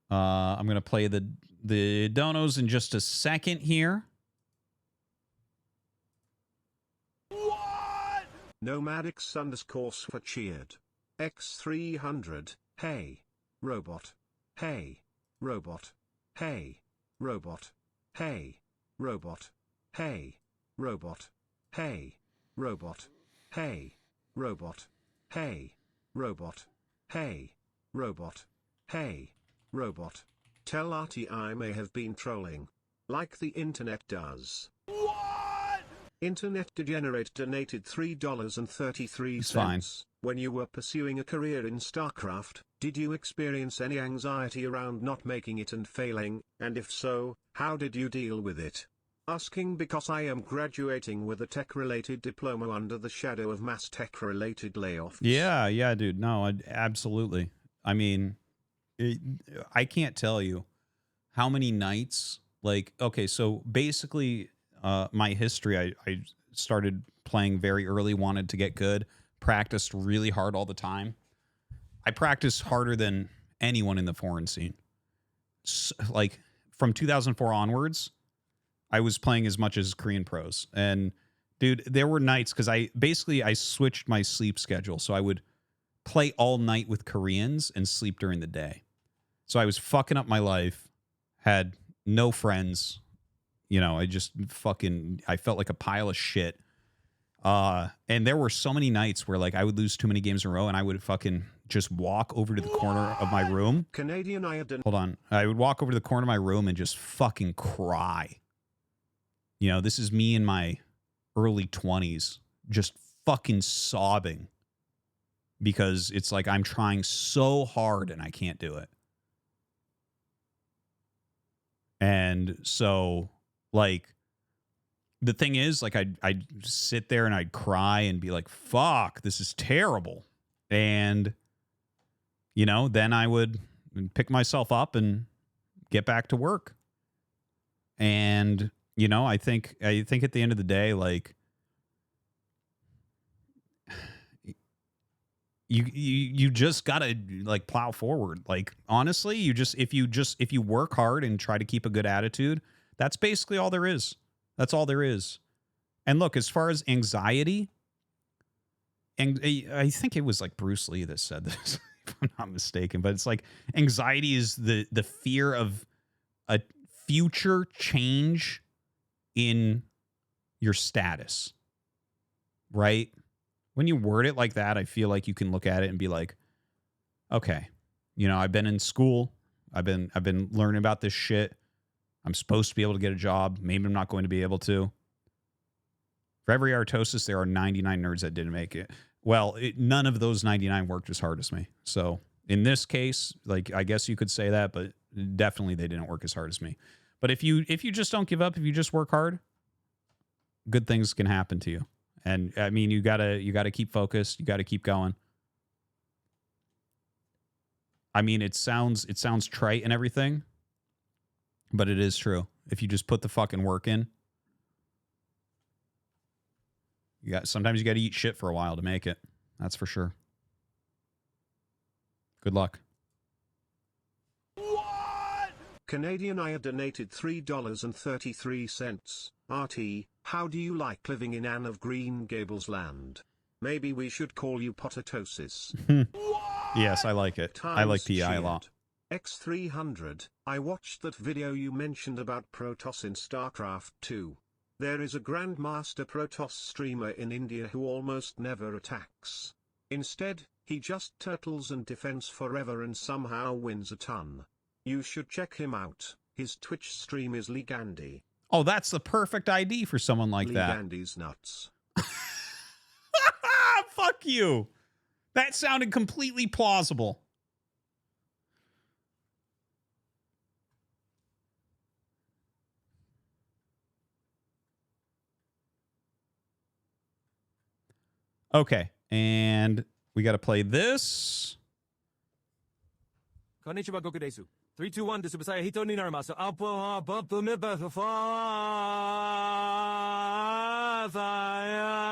Speaker 3: I'm going to play the donos in just a second here.
Speaker 6: What? Nomadics_for cheered. X300. Hey, robot. Hey, robot. Hey, robot. Hey, robot. Hey, robot. Hey, robot. Hey, robot. Hey, robot. Hey, robot. Hey, robot. Tell Artie I may have been trolling. Like the internet does. What? Internet Degenerate donated $3.33.
Speaker 3: It's fine.
Speaker 6: When you were pursuing a career in StarCraft, did you experience any anxiety around not making it and failing, and if so, how did you deal with it? Asking because I am graduating with a tech-related diploma under the shadow of mass tech-related layoffs.
Speaker 3: Yeah, dude. No, absolutely. I mean, I can't tell you how many nights, like, okay, so basically my history, I started playing very early, wanted to get good, practiced really hard all the time. I practiced harder than anyone in the foreign scene. Like from 2004 onwards, I was playing as much as Korean pros. And dude, there were nights, because I switched my sleep schedule. So I would play all night with Koreans and sleep during the day. So I was fucking up my life, had no friends, I just I felt like a pile of shit. And there were so many nights where like I would lose too many games in a row and I would fucking just walk over to the corner of my room.
Speaker 6: Canadian Iodine.
Speaker 3: Hold on. I would walk over to the corner of my room and just fucking cry. This is me in my early 20s, just fucking sobbing because it's like I'm trying so hard and I can't do it. And so, like, the thing is, like, I'd sit there and I'd cry and be like, fuck, this is terrible. And, then I would pick myself up and get back to work. And, I think at the end of the day, like, you just gotta like plow forward. Like, honestly, if you work hard and try to keep a good attitude, that's basically all there is. That's all there is. And look, as far as anxiety, and I think it was like Bruce Lee that said this, if I'm not mistaken, but it's like anxiety is the fear of a future change in your status, right? When you word it like that, I feel like you can look at it and be like, okay, I've been in school. I've been learning about this shit. I'm supposed to be able to get a job. Maybe I'm not going to be able to. For every Artosis, there are 99 nerds that didn't make it. Well, none of those 99 worked as hard as me. So in this case, like, I guess you could say that, but definitely they didn't work as hard as me. But if you just don't give up, if you just work hard, good things can happen to you. And I mean, you gotta keep focused. You gotta keep going. I mean, it sounds trite and everything, but it is true. If you just put the fucking work in, sometimes you got to eat shit for a while to make it. That's for sure. Good luck.
Speaker 6: Canadian Ire donated $3.33. RT, how do you like living in Anne of Green Gables land? Maybe we should call you Potatosis.
Speaker 3: Yes, I like it. I like PI a lot.
Speaker 6: X300, I watched that video you mentioned about Protoss in Starcraft 2. There is a Grandmaster Protoss streamer in India who almost never attacks. Instead, he just turtles and defends forever and somehow wins a ton. You should check him out. His Twitch stream is Legandy.
Speaker 3: Oh, that's the perfect ID for someone like that.
Speaker 6: Legandy's nuts.
Speaker 3: Fuck you. That sounded completely plausible. Okay, and we got to play this.
Speaker 7: Konnichiwa, Goku desu. 3, 2, 1 でSuper Saiyan 人になります。アップアップアップメバファーサヤ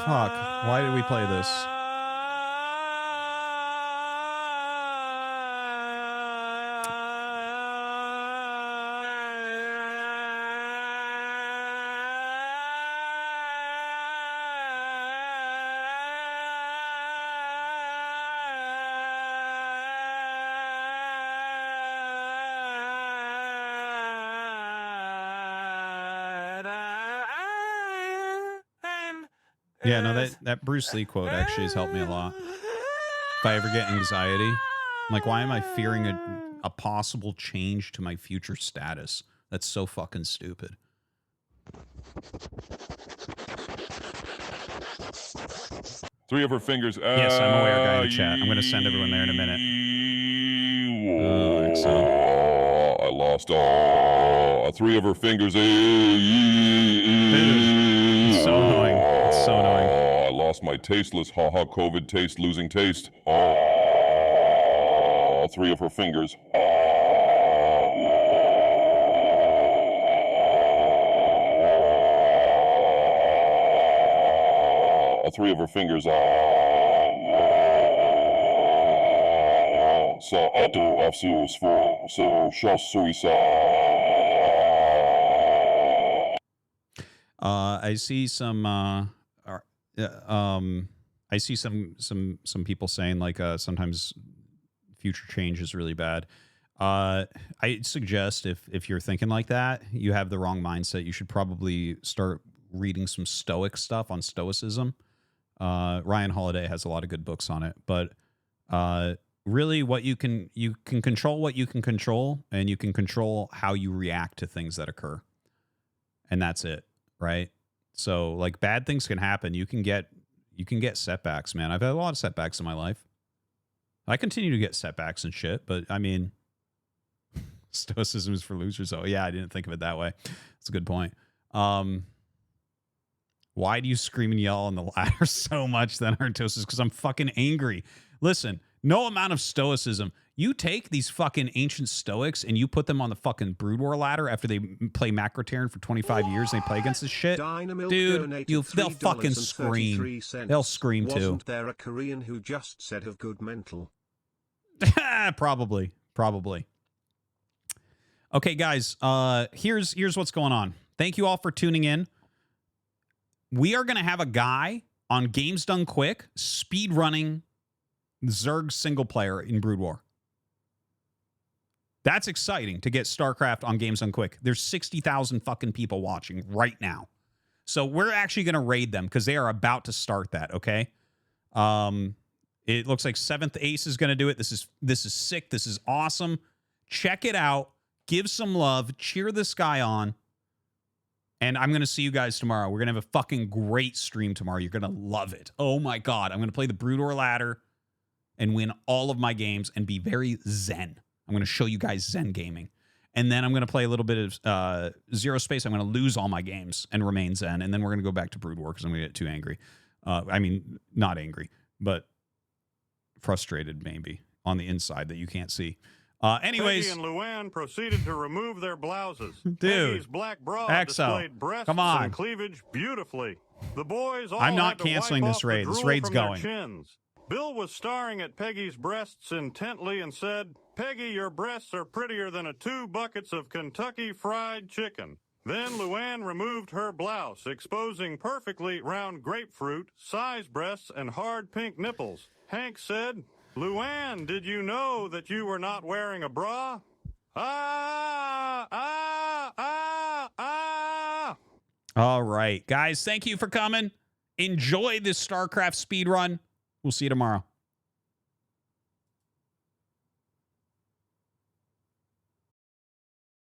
Speaker 3: Fuck, why did we play this? Yeah, no, that Bruce Lee quote actually has helped me a lot. If I ever get anxiety, I'm like, why am I fearing a possible change to my future status? That's so fucking stupid.
Speaker 11: Three of her fingers.
Speaker 3: Yes, I'm aware, guy in the chat. I'm going to send everyone there in a minute. Oh, excellent.
Speaker 11: I lost three of her fingers.
Speaker 3: It's so annoying. It's so annoying.
Speaker 11: I lost my tasteless. Haha, COVID taste, losing taste. Three of her fingers. Three of her fingers. So auto afsus for so
Speaker 3: I see some I see some people saying like sometimes future change is really bad. I suggest if you're thinking like that, you have the wrong mindset. You should probably start reading some Stoic stuff on Stoicism. Ryan Holiday has a lot of good books on it, but really what you can control what you can control, and you can control how you react to things that occur. And that's it, right? So like bad things can happen. You can get setbacks, man. I've had a lot of setbacks in my life. I continue to get setbacks and shit, but I mean, Stoicism is for losers. Oh yeah, I didn't think of it that way. That's a good point. Why do you scream and yell on the ladder so much then, Artosis? Because I'm fucking angry. Listen, no amount of stoicism. You take these fucking ancient stoics and you put them on the fucking Brood War ladder after they play Macroterran for 25 years and they play against this shit. Dude, they'll fucking scream. They'll scream too.
Speaker 6: Wasn't there a Korean who just said of good mental?
Speaker 3: Probably. Okay, guys, here's what's going on. Thank you all for tuning in. We are going to have a guy on Games Done Quick speed running Zerg single player in Brood War. That's exciting to get StarCraft on Games Done Quick. There's 60,000 fucking people watching right now. So we're actually going to raid them because they are about to start that, okay? It looks like 7th Ace is going to do it. This is sick. This is awesome. Check it out. Give some love. Cheer this guy on. And I'm going to see you guys tomorrow. We're going to have a fucking great stream tomorrow. You're going to love it. Oh my God. I'm going to play the Brood War ladder and win all of my games and be very zen. I'm going to show you guys zen gaming. And then I'm going to play a little bit of Zero Space. I'm going to lose all my games and remain zen. And then we're going to go back to Brood War because I'm going to get too angry. I mean, not angry, but frustrated maybe on the inside that you can't see. Anyways,
Speaker 12: Peggy and Luann proceeded to remove their blouses.
Speaker 3: Dude,
Speaker 12: Peggy's black bra displayed breasts
Speaker 3: come on.
Speaker 12: and cleavage beautifully. The boys all
Speaker 3: I'm not
Speaker 12: had to
Speaker 3: canceling
Speaker 12: wipe
Speaker 3: this
Speaker 12: off the
Speaker 3: raid. This
Speaker 12: drool
Speaker 3: raid's
Speaker 12: from their
Speaker 3: going.
Speaker 12: chins. Bill was staring at Peggy's breasts intently and said, "Peggy, your breasts are prettier than 2 buckets of Kentucky Fried Chicken." Then Luann removed her blouse, exposing perfectly round grapefruit, size breasts, and hard pink nipples. Hank said, "Luann, did you know that you were not wearing a bra?"
Speaker 3: All right, guys, thank you for coming. Enjoy this StarCraft speed run. We'll see you tomorrow.